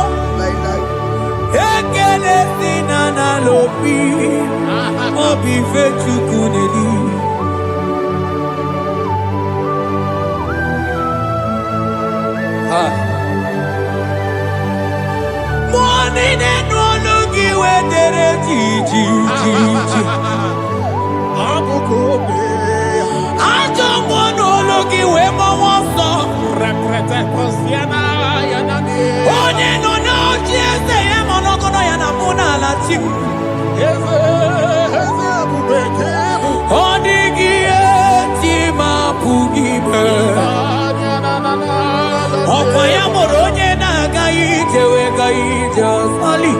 Ekele sinana lopi. Obi fe chuku neli. Morning and wedere jiji ajo monologi we mo wonso reprete kosiana yanani onye no na ojieze ye monogono yana muna la chim eze abubeke odigi etima pugibe okwa ya moronye na gaitewe gaite osali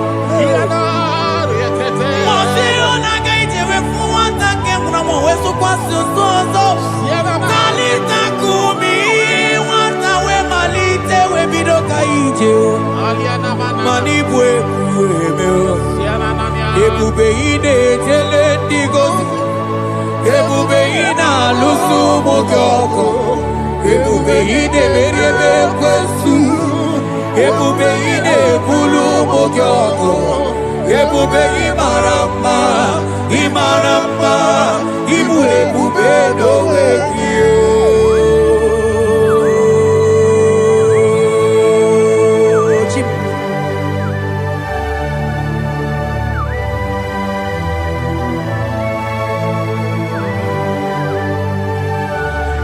Ebube ine tele digozi, ebube ina lusu mokoko, ebube ine merebe kwesu, ebube ine bulu mokoko, ebube imarama, imarama, ibu ebube dowe kiyo.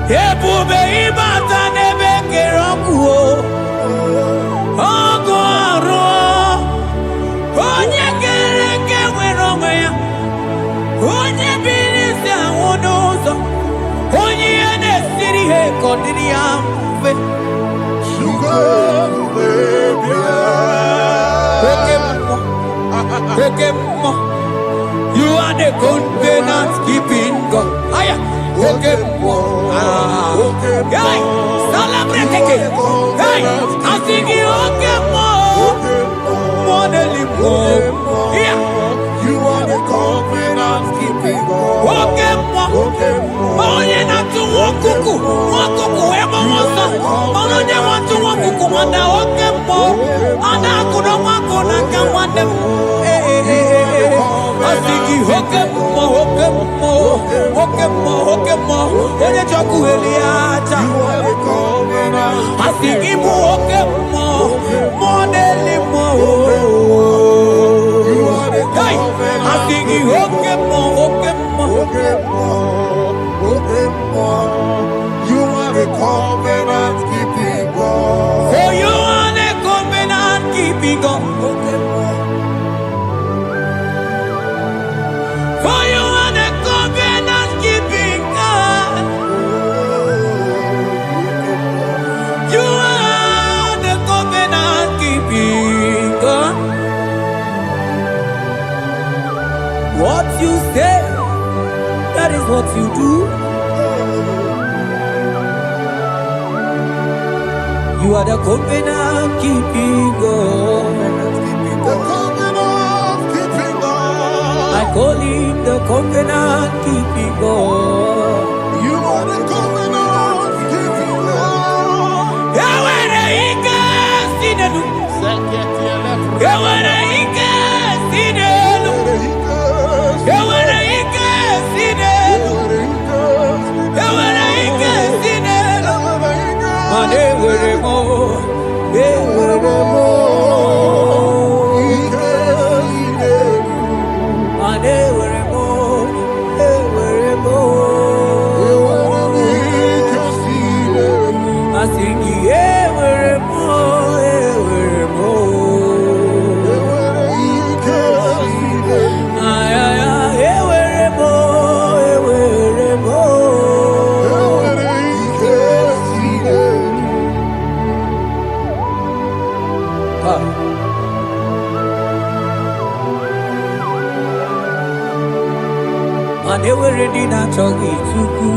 Ebube ibata nebe kerokuo ogo aro onye kereke nwere onwe ya onye biri si anwụ n'ụzọ onye ihe na-esiri ihe ka ọ dịrị ya mfe Eke mmụọ you are the covenant keeping God. Aya Oke mmụọ Hey, celebrate again. Hey, asigi oke mmụọ mmụọ n'eli mmụọ. Yeah. You are Mana oke mo, ana kuno makona kamane. Asiki oke mo, onye choku eliacha. Asiki mo oke mo, modeli mo. Asiki oke mo. You are the covenant keeping God. For you are the covenant keeping God. For you are the covenant keeping God. You are the covenant keeping God. What you say, that is what you do. You are the covenant keeping God. The covenant keeping God. I call him the covenant keeping God. You are the covenant keeping God. Yawere ike sinelu. Yawere ike sinelu. Yawere ike sinelu. Yawere ike sinelu. Mane were mo. Were mo. Mane were mo. Were mo. Asiki were mo. Were mo. Ay ay ay were mo. Were mo. Mane were di na chogi tuku.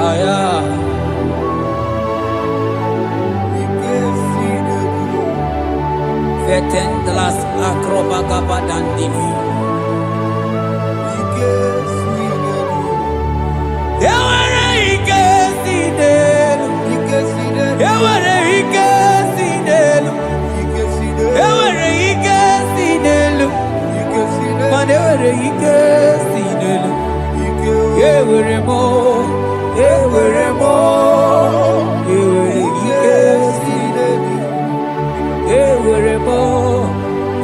Aya. Veten glas akrobaga badandini. Yawere ike sinelu. Yawere ike sinelu. Yawere ike sinelu. Mane were ike sinelu. Yewere mo. Yewere mo. Yewere ike sinelu. Yewere mo.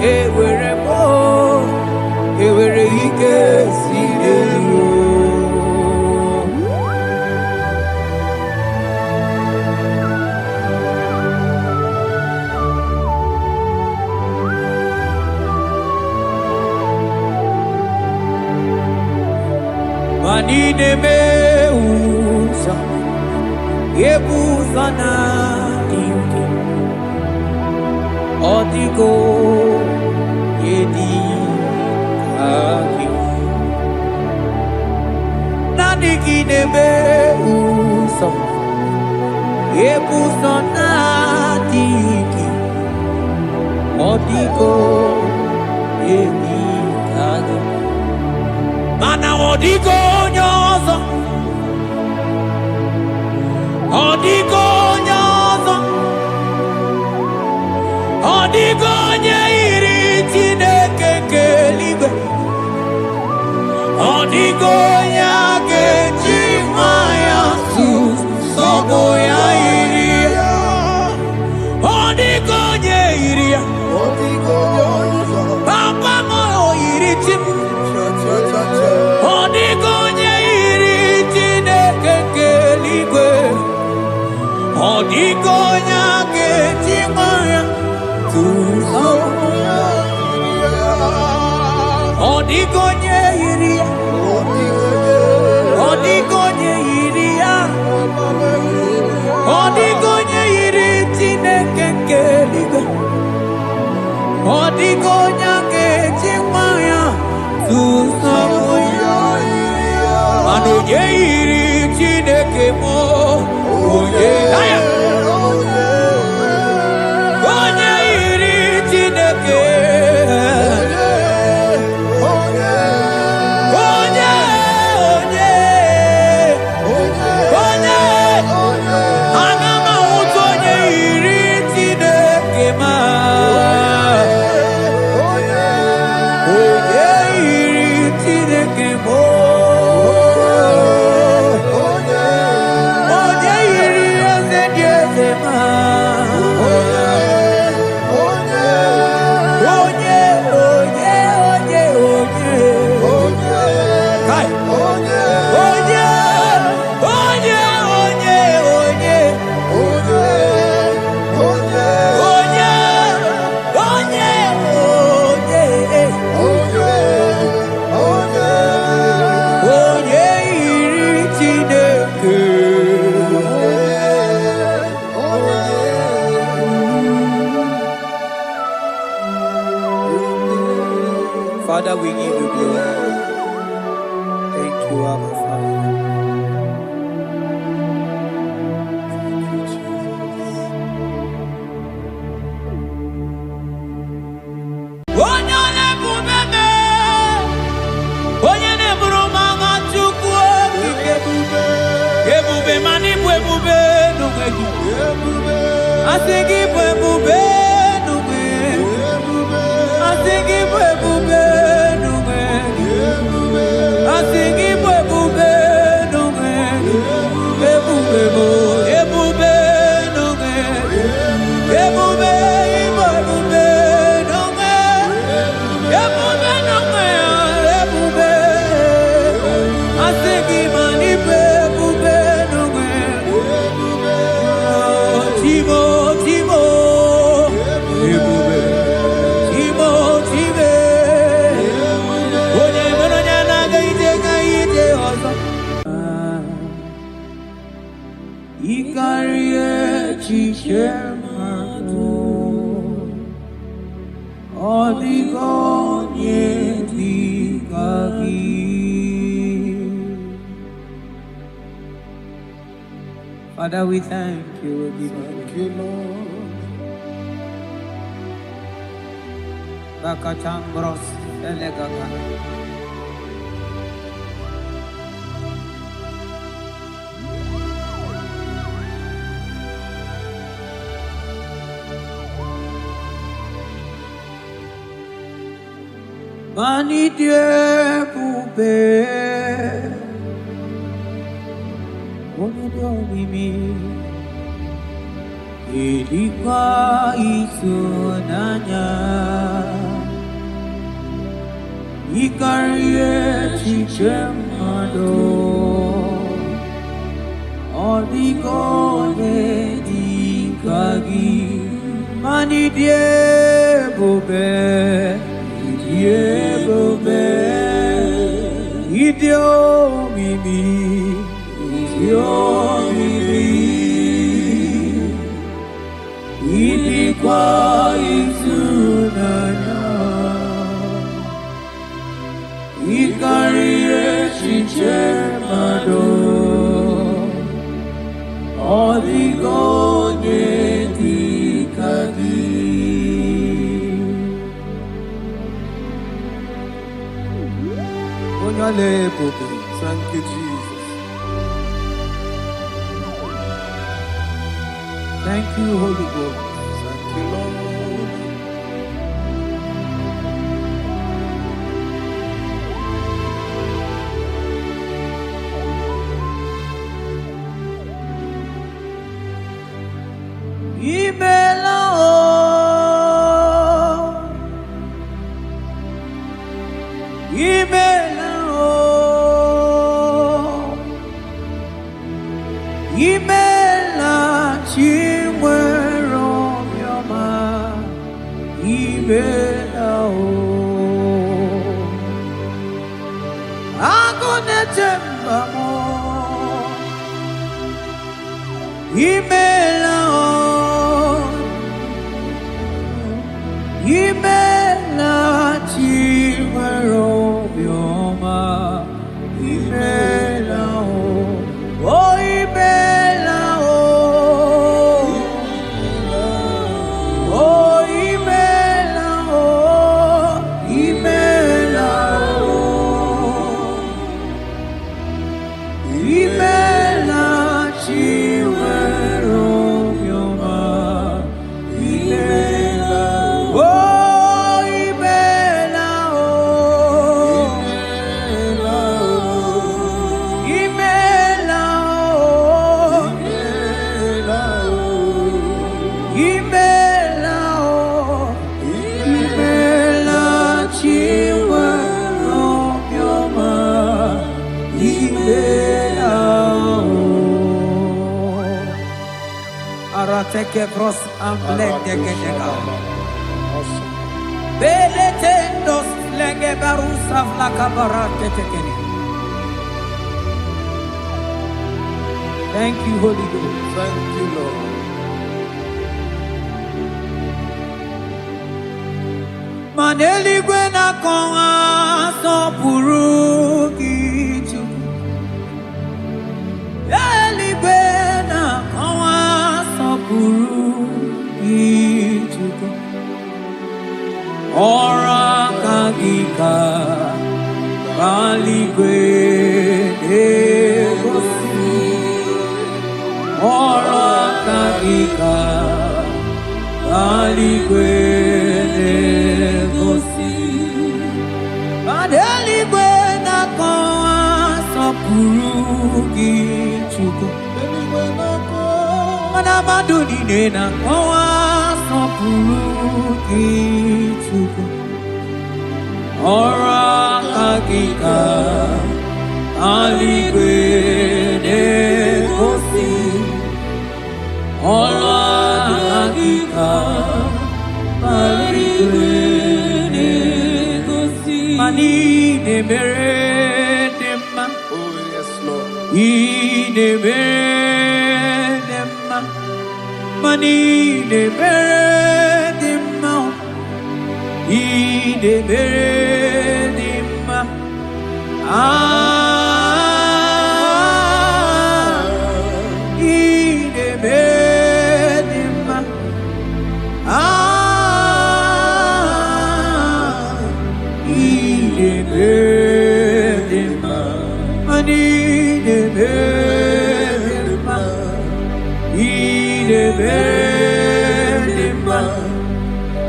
Yewere mo. Yewere ike sinelu. Manine meuza, yebuza na dingi, odigo yedi kaki. Nadigine meuza, yebuza na dingi, odigo yedi kaki. Mana odigo nyozo, odigo nyozo, odigo nyeiri Chineke keligwe, odigo nyake chimaya sobo ya iria, odigo nyeiria, papa moyo iri chim. Odigonye iri Chineke keligwe, odigonya ketimaya tuzo. Odigonye iri, odigonye iri, odigonye iri Chineke keligwe, odigonya ketimaya tuzo. Onye iri Chineke mo, onye iri Chineke, onye Father, we give you glory. Thank you, Abba Father. Thank you, Jesus. Onyane bubebe, onyane burumanga chukwu ebube, ebube mani ebube nugegi, asigi ebube nugegi, asigi ebube nugegi, asigi ebube nugegi, ebube bo, ebube nugegi, ebube ebube. Father, we thank you. Thank you, Lord. Bakachambros elegagana. Mani die bube, oni domimi, ilikuwa isunanya, ikarie chichemado, odigone dikagi, mani die bube. Yebube, idio mimi, idikwa isunanya, ikarie chichemado, odigonye dikagi. Thank you, Jesus. Thank you, Holy Ghost. Thank you, Lord. Imela chimwero yoma, imela o. Agone temba mo, imela o, imela chimwero yoma, imela o. Oh, imela o, oh, imela o, imela o, imela chiwero yoma, imela o, imela o, imela Arateke pros amblek degenega. Beletendos lenge barusa vlaka barate tekeni. Thank you, Holy Ghost. Thank you, Lord. Maneli gwena konga. sopurugi chuku. Eligwe na kawa sopurugi chuku. Ora kagika kaligwe negosi. Ora kagika kaligwe negosi. Adeligwe na kawa sopurugi chuku. Manabaduni na kawa sopurugi chuku. Ora kagika aligwe negosi. Ora kagika aligwe negosi. Mani ne meredema. Oh, yes, Lord. Ine meredema. Mani ne meredema. Ine meredema. Ine meredema. Ine meredema. Mani ne meredema. Ine meredema.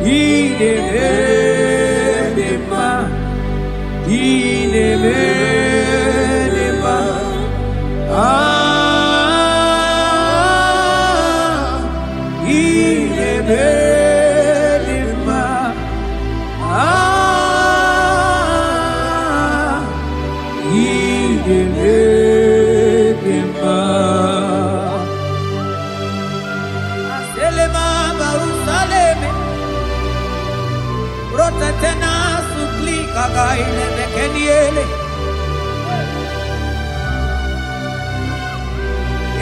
Ine meredema. Ine meredema. Ine meredema. Ine meredema. Aselema Barusaleme. Rotatena suplika gaile bekeniele.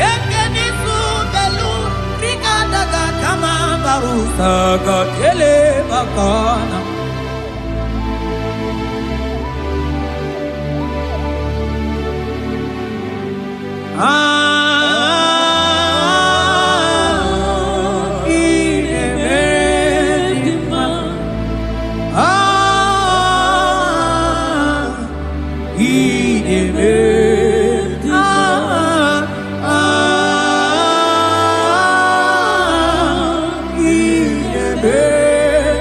Yekeni sudelu rikadaga kama barusa gatele bakana. Ine meredema. Ine meredema. Ine meredema.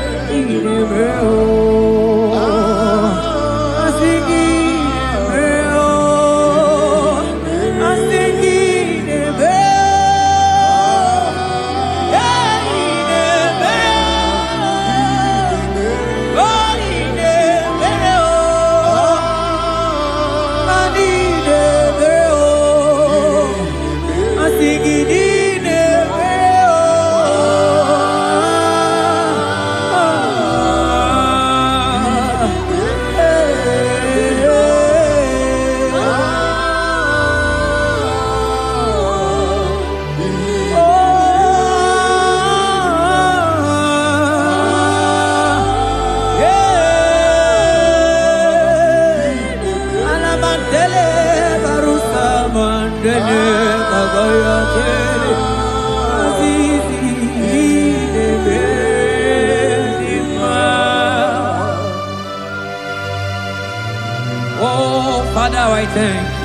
Oh, Father, I thank you.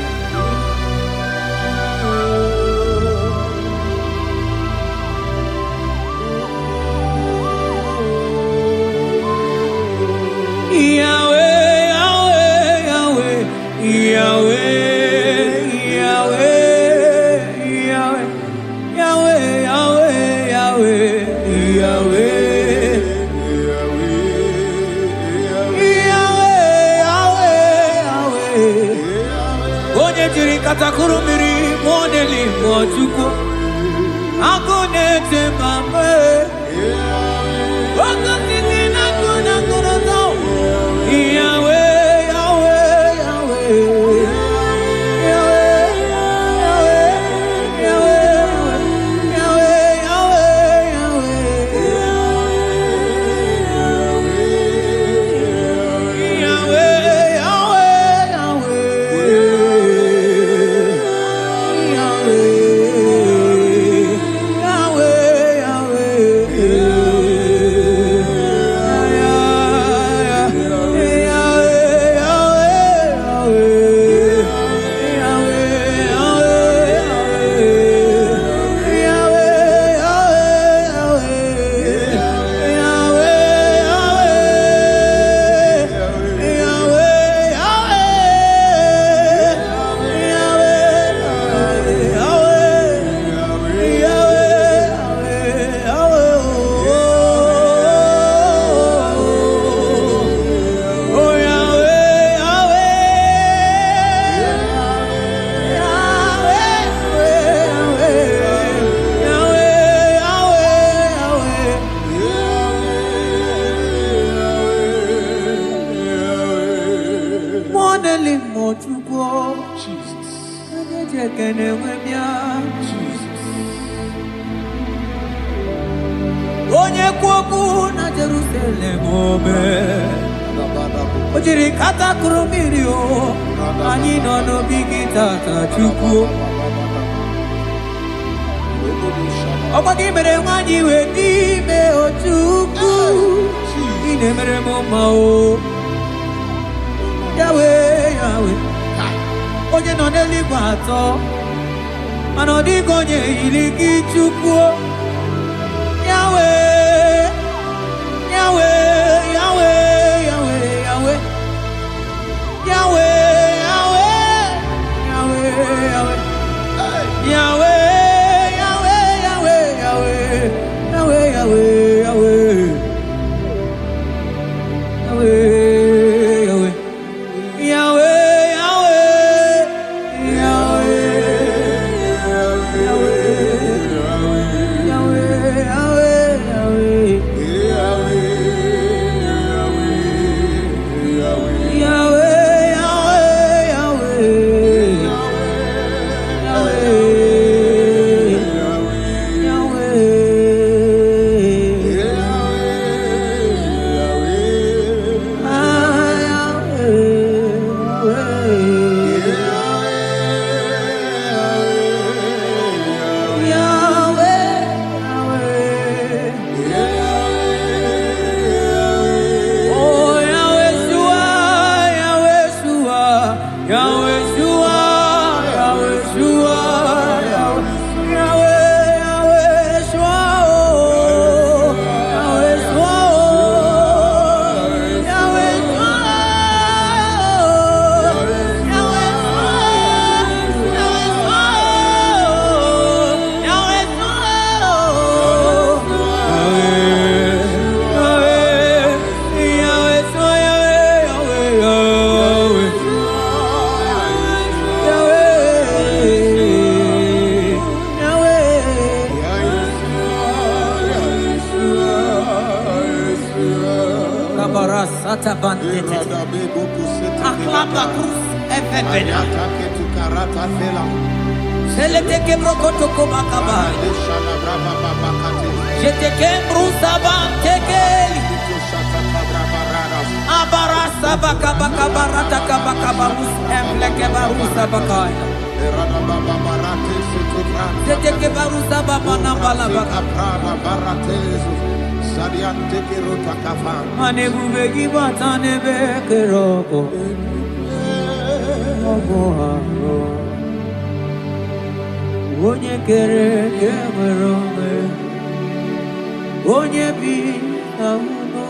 Yahweh, Yahweh, Yahweh, Yahweh. Katakurumiri modeli mojuko agone temame wakati na kuna zao Yahweh Yahweh Yahweh Yahweh motuko. Jesus. Jekene wemya. Jesus. Onye kwoku na Jerusalem ome. Ojiri kata kurumiri o. Ani no no bigita chukwu. Okwagi mere nwanyi we n'ime Chukwu. Ine mere mma o. Yahweh, Yahweh. Onye nọ n'eluigwe atọ. Mana ọ dịghị onye yiri gị Chukwu. Yahweh, Yahweh, Yahweh, Yahweh, Yahweh. Yahweh, Yahweh, Yahweh, Yahweh. Yahweh. Yahweh, Yahweh, Yahweh, Yahweh, Yahweh, Yahweh, onye kere ke nwere onwe, onye bi na ụlọ,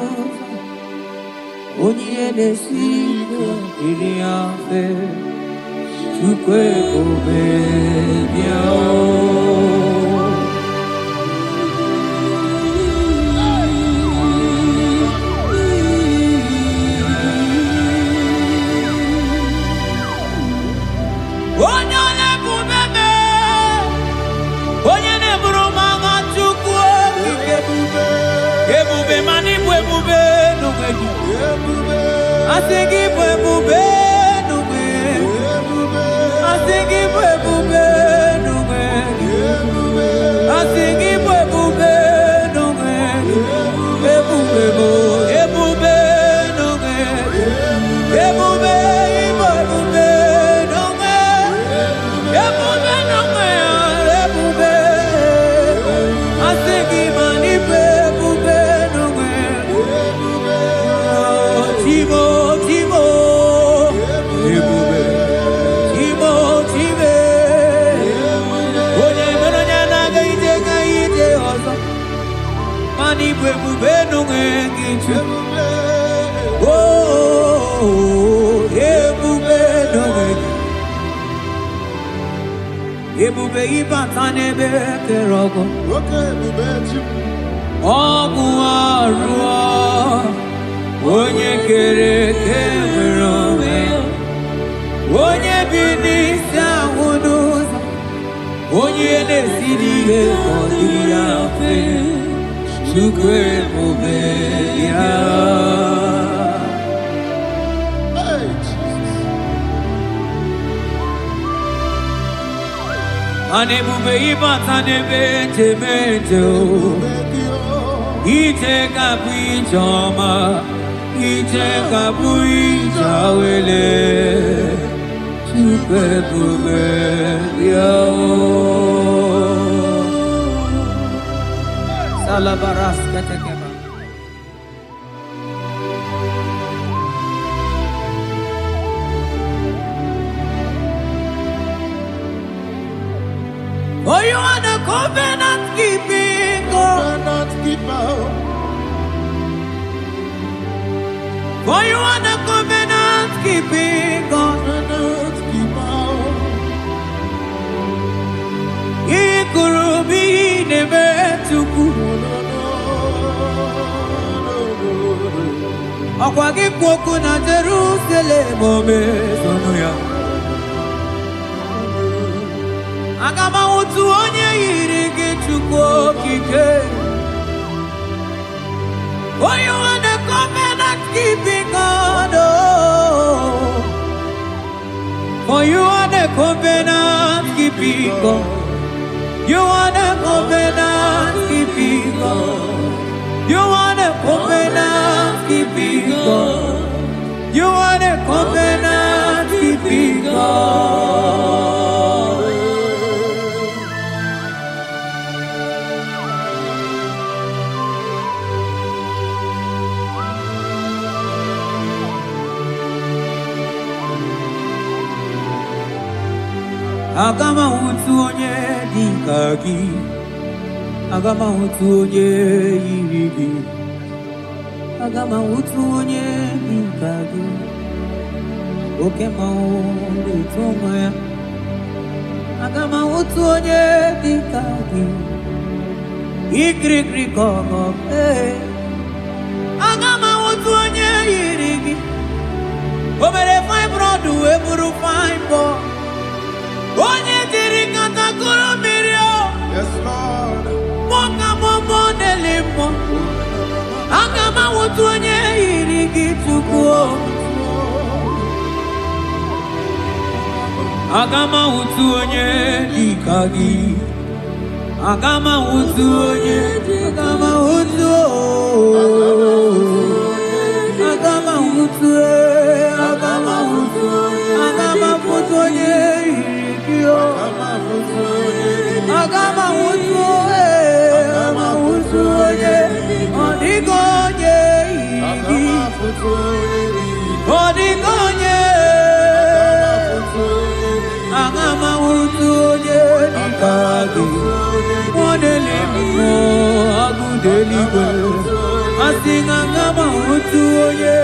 onye na-esi iri afe, Chukwu ebube bịa ebube ibata n'ebe kere ọgụ ọgụ arụọ onye kere eke nwere onwe onye bi n'isi ahụ n'ụzọ onye na-esiri ihe ka ọ dịrị ya mfe Chukwu ebube ya Anebube ibatanebe temete o. Ite kapu ijoma, ite kapu ijawele. Chupe bube yao. Salabaras katekeba. Oh, you are the covenant keeping God. Covenant keeper. For you are the covenant keeping God. Covenant keeper. Ikurubi nebetuku. Akwagi kwoku na Jerusalem ome sonuya. Agama utu onye yiri gị Chukwu okike. Oh, you are the covenant keeping God. Oh, for you are the covenant keeping God. You are the covenant keeping God. You are the covenant keeping God. You are the covenant keeping God. Agama utu onye dịka gị, agama utu onye yiri gị, agama utu onye dịka gị, oke mmanwụ na-eto onwe ya, agama utu onye dịka gị, ikirikiri ka ọgọ, agama utu onye yiri gị, o mere fibroid wee bụrụ fibroid. Onye diri katakuru mmiri o. Yes, Lord. Moka momo delimo. Aga m awụtu onye yiri gị Chukwu o. Aga m awụtu onye dịka gị. Aga m awụtu onye. Aga m awụtu o. Aga m awụtu e. Aga m awụtu. Aga m awụtu onye yiri. Agama wutu onye, odigo onye igi, odigo onye. Agama wutu onye dikagi, modeli mo agudeli go. Asing agama wutu onye.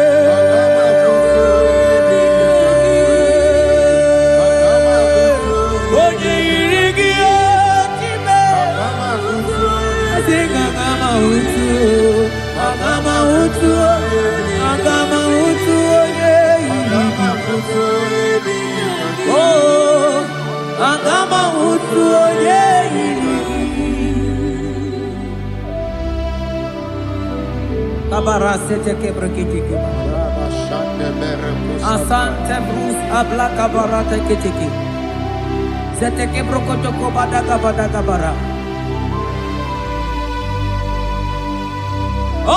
Kabarasete kebrekitiki. Asante brus abla kabarate kitiki. Sete kebrokotoko badaka bara.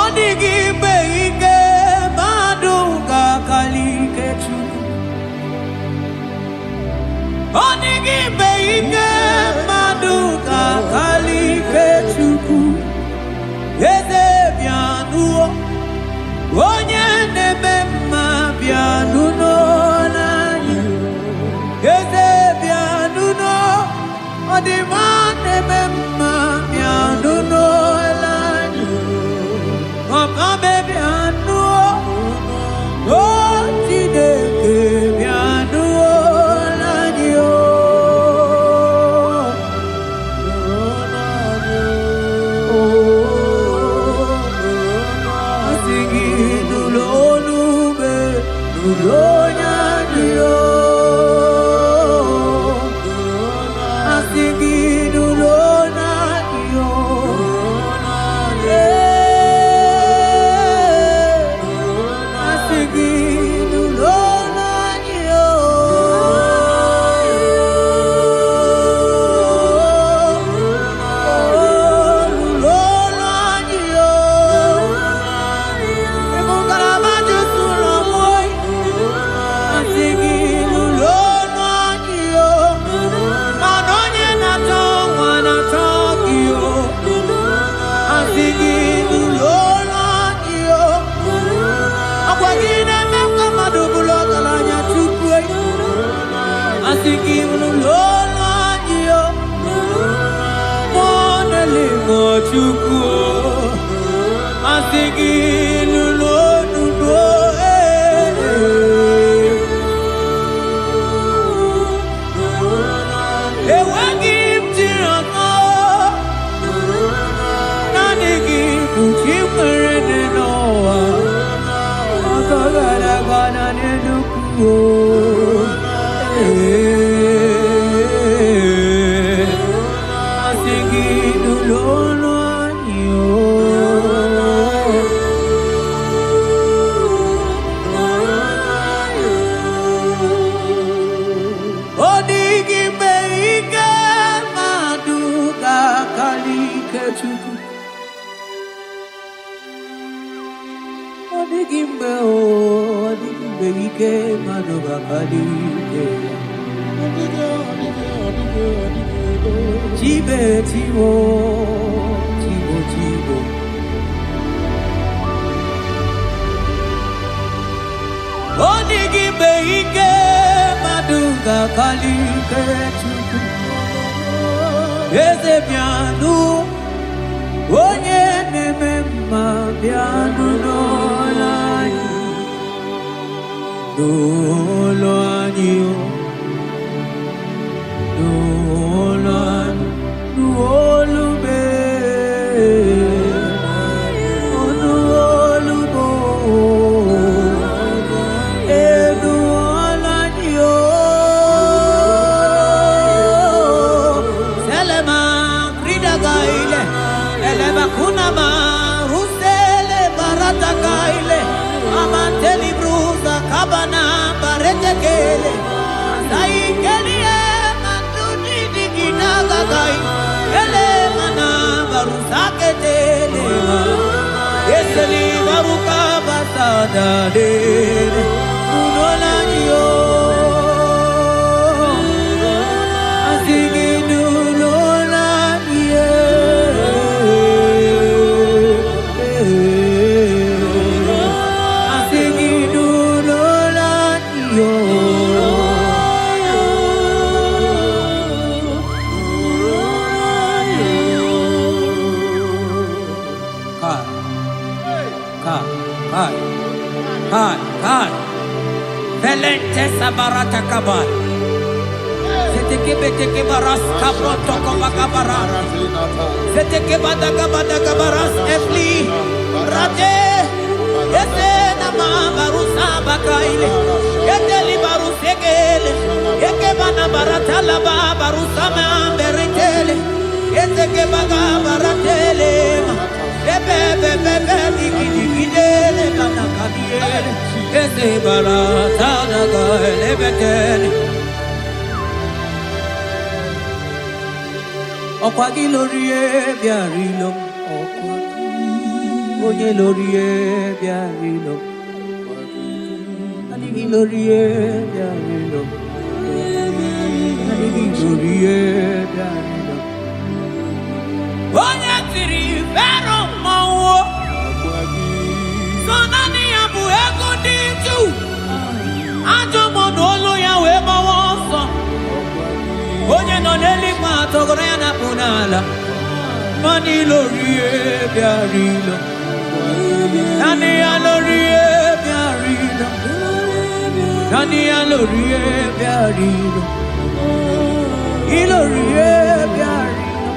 Odigi beige maduga kalike Chukwu. Odigi beige maduga kalike Chukwu. Eze bianuo, onye nebe mma bianuno nanyi. Eze bianuno, odima nebe mma bianuno nanyi. Papa baby anuo, oh Chineke bianuo nanyi o. chuku asigi lulo nuno ewagi mtirano nanigi mchimere noa akagara gana nenuku Jibe tiwo, tiwo, tiwo. Onigi beike maduga kalike chuku. Eze pianu, onye nemema pianu nolani, nolani. Sabarata kabal. Seteke baras kabroto kabakabara. Seteke bada kabaras efli. Rate. Yese nama barusa bakaile. Yeteli barusegele. Yeke bana baratala barusa mamberetele. Yeteke baga baratele. Bebe digidele bana kabiele. Ese barata daga elebetele Okwagi lori biarilo Onye lori biarilo Anigi lori biarilo Anigi lori biarilo Onye tiri vero mawo Sonani abu ego diju Ajomo n'olu ya wee gbawa ọsọ Onye nọ n'eluigwe atọgọrọ ya na punala Mani lori biarilo Nani ya lori biarilo Nani ya lori biarilo Ilori biarilo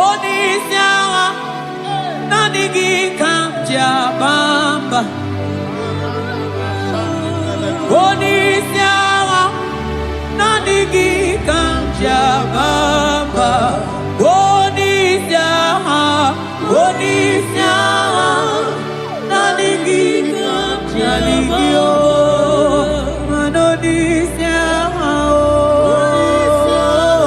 Oni siawa Nani gi kamja bamba Onisiawa Nani gi kamja bamba Onisiawa Nani gi kamja ligio Manonisiawa Onisiawa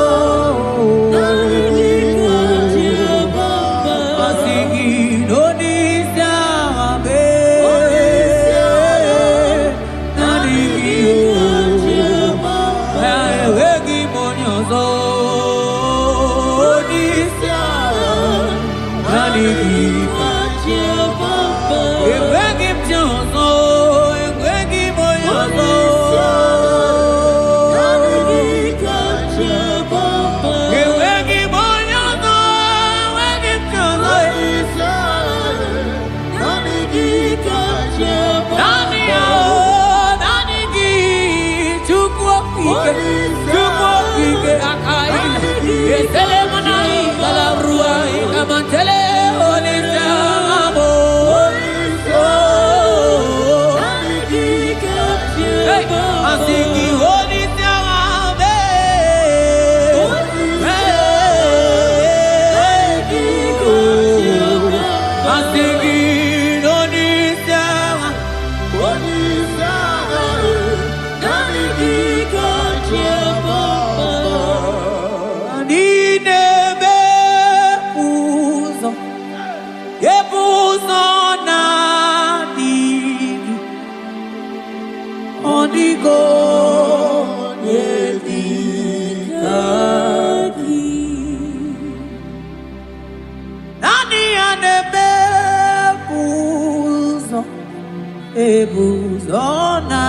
Ebuzona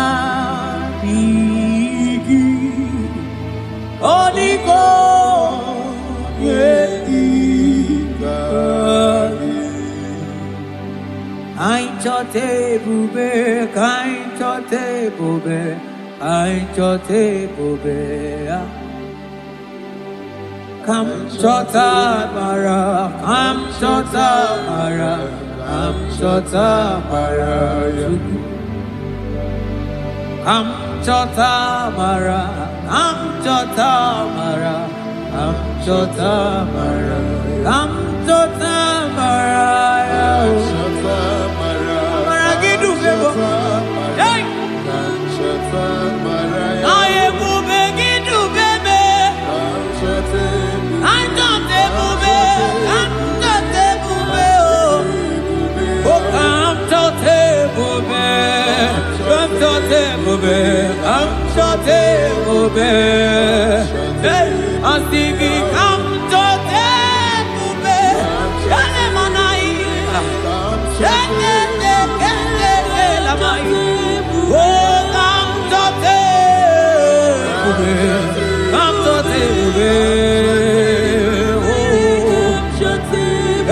bigi Onigo yediga Ainchote bube kainchote bube ainchote bube Kam chota mara kam chota mara Kam chota mara Kam chota mara Kam chota mara Kam chota mara Kam chota mara Mara gidu bebo Hey Kam chota mara Aye bube gidu bebe Kam chota Kam chota bube Kam chota bube Oh Kam chota bube Kam chota bube Kam chota bube Hey Asigi Kam chota bube Yale manai Shende kende la mai Oh Kam chota bube Kam chota bube Oh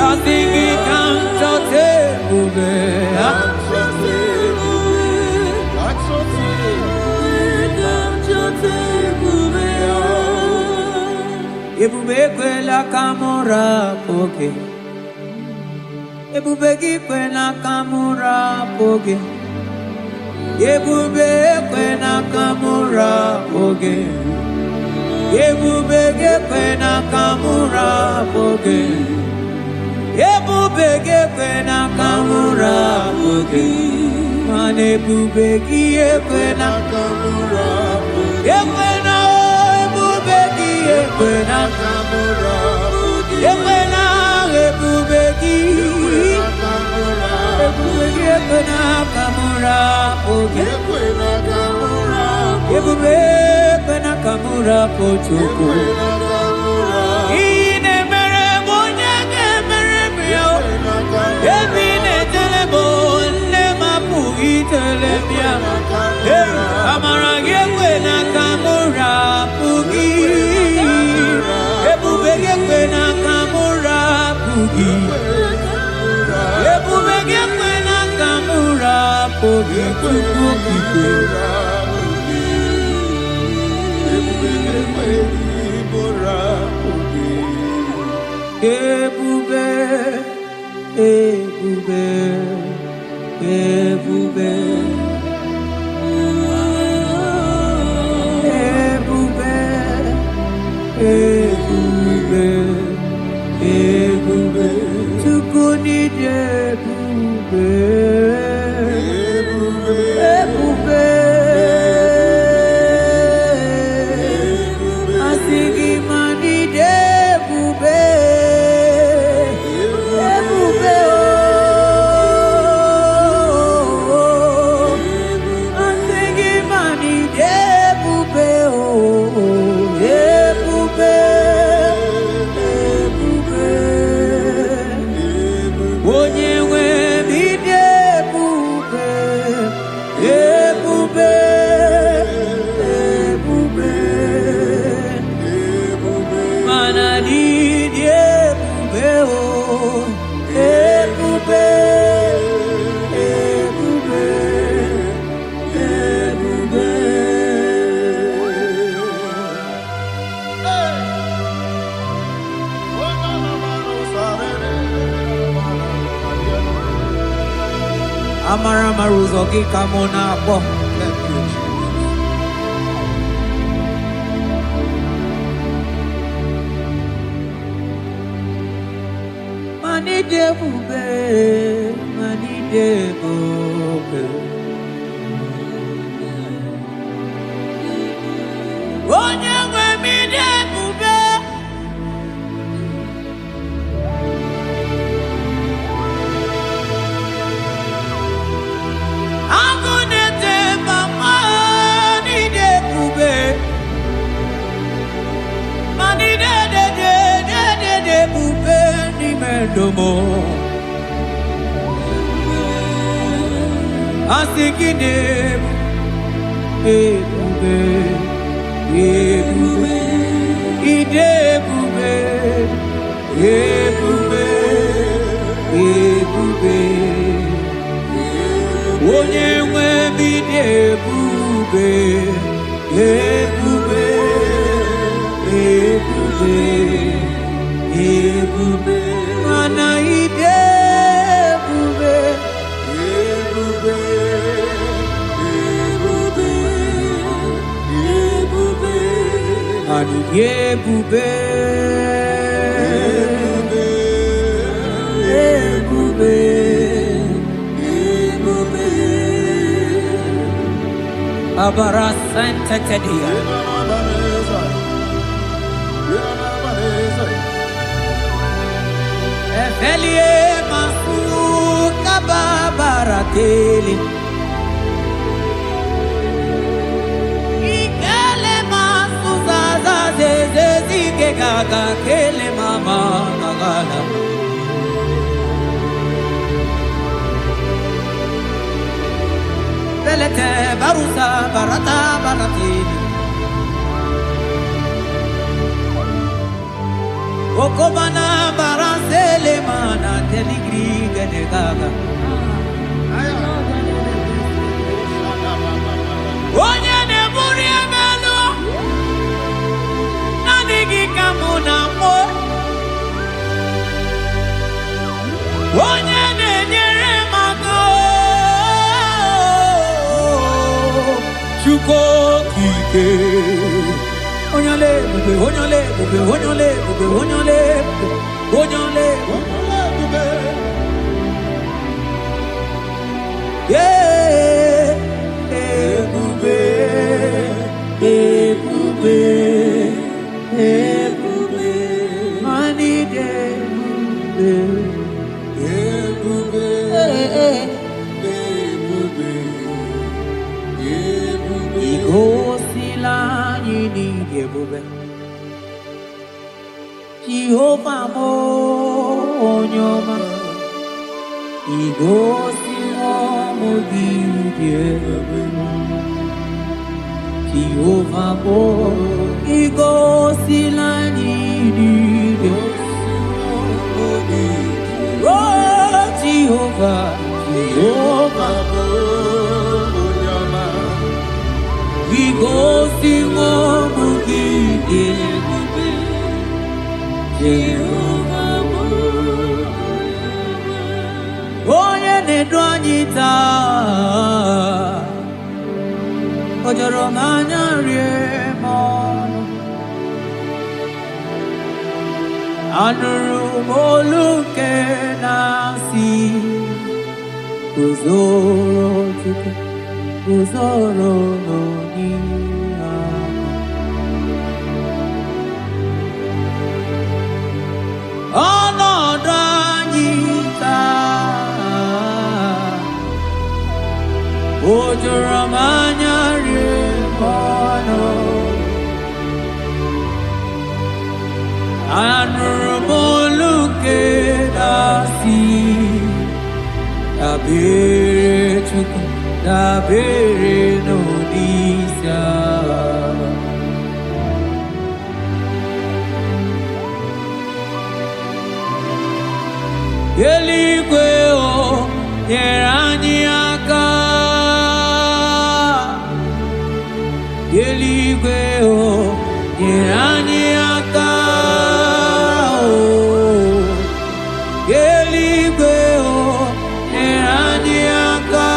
Asigi Kam chota bube Ebube kwela kamura poke Ebube kwela kamura poke Ebube kwela kamura poke Ebube kwela kamura poke Ebube kwela kamura poke Mane ebube kwela kamura poke Ekwena kamura Ekwena ebubeki Ebubeki ekwena kamura Ekwena kamura Ebube ekwena kamura pochoko Ine mere monyake mere mio Ebine telebo ne mapu itelebia Amara ekwena kamura pugi Ekwena kamura pugi Ekwena kamura pugi Ebube Ebube Ebube Ebube Ebube Tukuni Ebube Ebube Asigi mani Ebube Ebube Asigi mani Ebube Ebube Amara maruzo gikamona bo. Thank you, Jesus. Mani debube, mani debube. Onye mi debube. Agunete mama ni debube. Mani debube ni mendomo. Asikine debube. Ebube, idebube, ebube, ebube, onye nwe bidebube, ebube, ebube, ebube, mana idebube, ebube. Ebube, ebube, ebube, abara santa tedia. Efelie masu kababara teli. Gaga kele mama gagala. Belete barusa barata baratini. Okobana barasele mana teligri gene gaga. Onye ne buri emelo. Kamuna mo onye na-enyere maka Chukwu okike onye ole ebube onye ole ebube onye ole ebube onye ole ebube onye ole ebube ebube ebube ebube mani debube ebube ebube ebube igosila anyị n'ịdị ebube Jehova mo onye ọma igosila mụ gị ịdị ebube Jehova mo igosila n'ịdị oh Jehova Jehova igosila mụ gị ịdị ebube Jehova onye na-edu anyị taa o jọrọ m anya rie m ọnụ anụrụ m olu nke na-asị guzoro Chukwu guzoro n'onihe ọnọdụ anyị taa o jọrọ m anya rie m ọnụ anụrụ m olu nke na-asị dabere Chukwu dabere n'onyeisi agha eluigwe o nyere anyị aka eluigwe o nyere anyị aka eluigwe o nyere anyị aka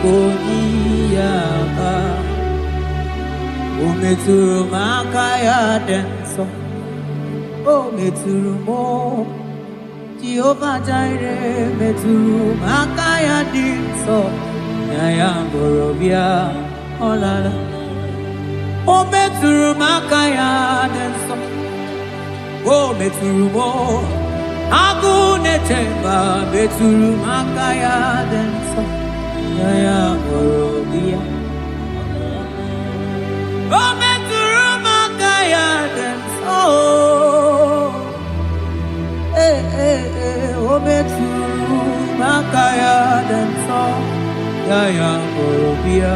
Konyaka Umeturu Makaya Denso Meturu Mo Jehovah Jireh Meturu Makaya Denso Yaya Borobia Olala Meturu Makaya Denso Meturu Mo Agune Temba Meturu Makaya Denso Yaya Borobia Meturu Makaya Denso Meturu Makaya Denso Yaya Borobia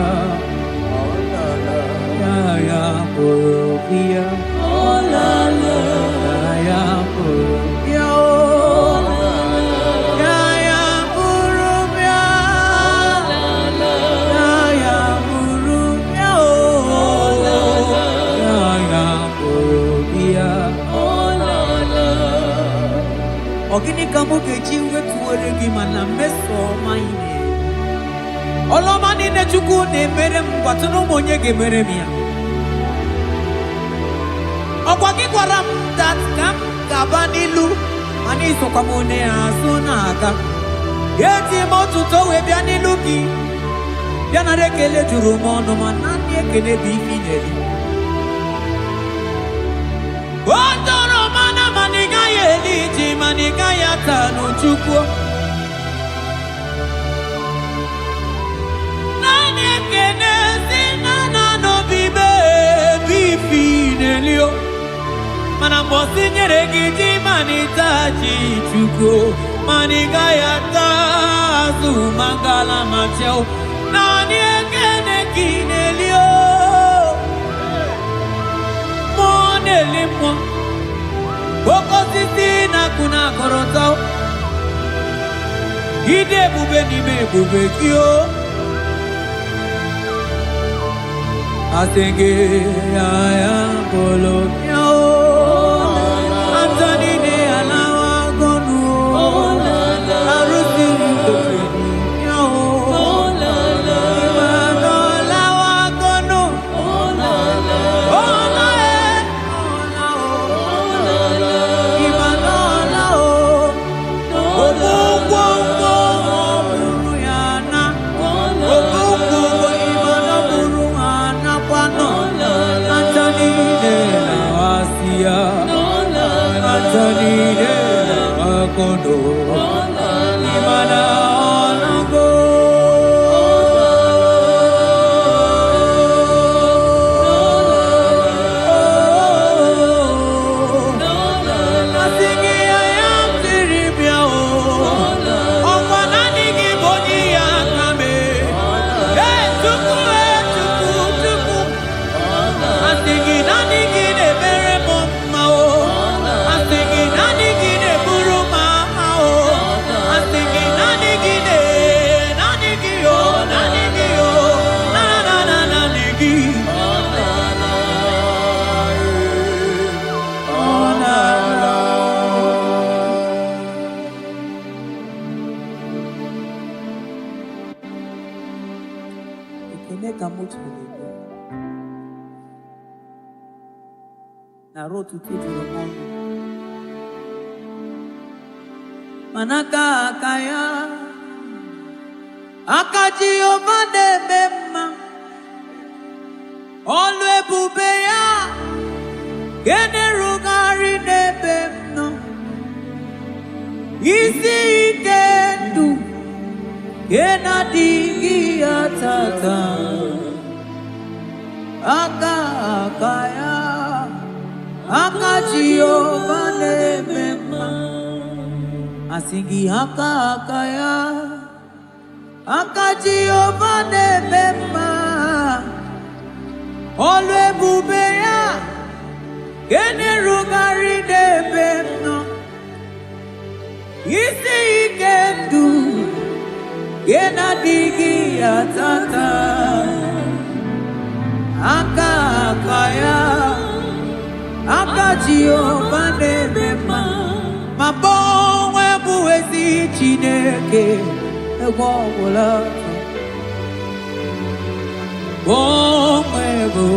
Yaya Borobia Olala Yaya Borobia Yaya Borobia Yaya Borobia Yaya Borobia Ogini kamuke chiwe tuwele gimana meso maine Oloma nine chuku ne mere mwatuno monye gemere miya Okwaki kwaram that kam kabanilu Ani soka mone asuna aka Yeti motu towe bianilu ki Biana rekele juru mono manani ekele bifineli Otoro mana maniga yeliji maniga yatano chukwo Nani ekene sinana no bibe bifinelio Mana mbosi nyeregi manitaji chukwo Maniga yatazu mangala macheo Nani ekene kinelio Monelimo Boko sisi na kuna korotao Ide bube nime bube kio Asenge ya polo yao Antoni ne alawa gonu Arusi mkoteni yao Imano alawa gonu Manaka kaya Akaji ovade bema Olwe bubeya Gene rugari nebemno Isi ikendu Gena digi atata Aka kaya Akaji ovade bema Asingi haka kaya Akaji ovade bema Olwe bubeya Gene rugari de bemno Isi ikendu Gena digi atata Aka kaya Akaji ovade bema Mabonwe buwezi chineke Egwawula Onwego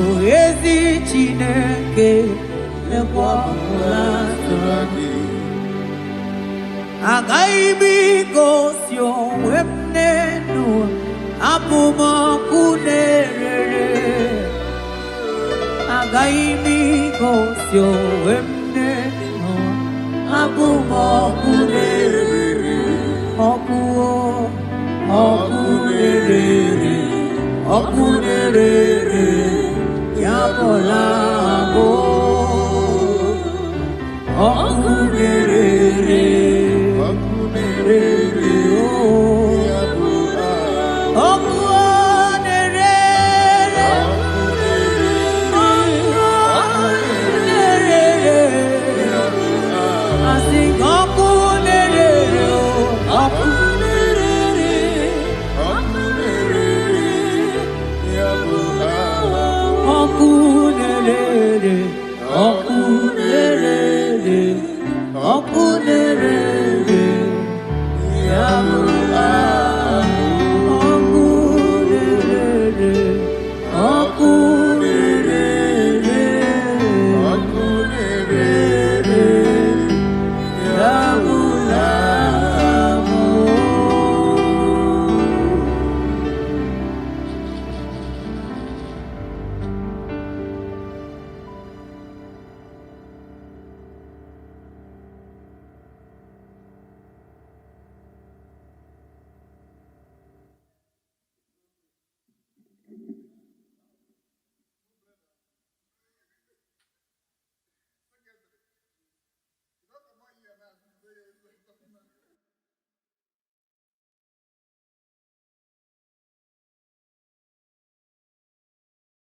ezi Chineke ekwabula turagi. Agaghị m igosi onwe m n'elu abụ m ọkụ na-erere. Agaghị m igosi onwe m n'elu abụ m ọkụ na-erere. Ọkụ na-erere. Ọkụ na-erere ya bụla abụ. Ọkụ na-erere. Ọkụ na-erere ya bụla abụ. Ọkụ na-erere. Ya bụla abụ. Asị ọkụ na-erere. Ọkụ Oku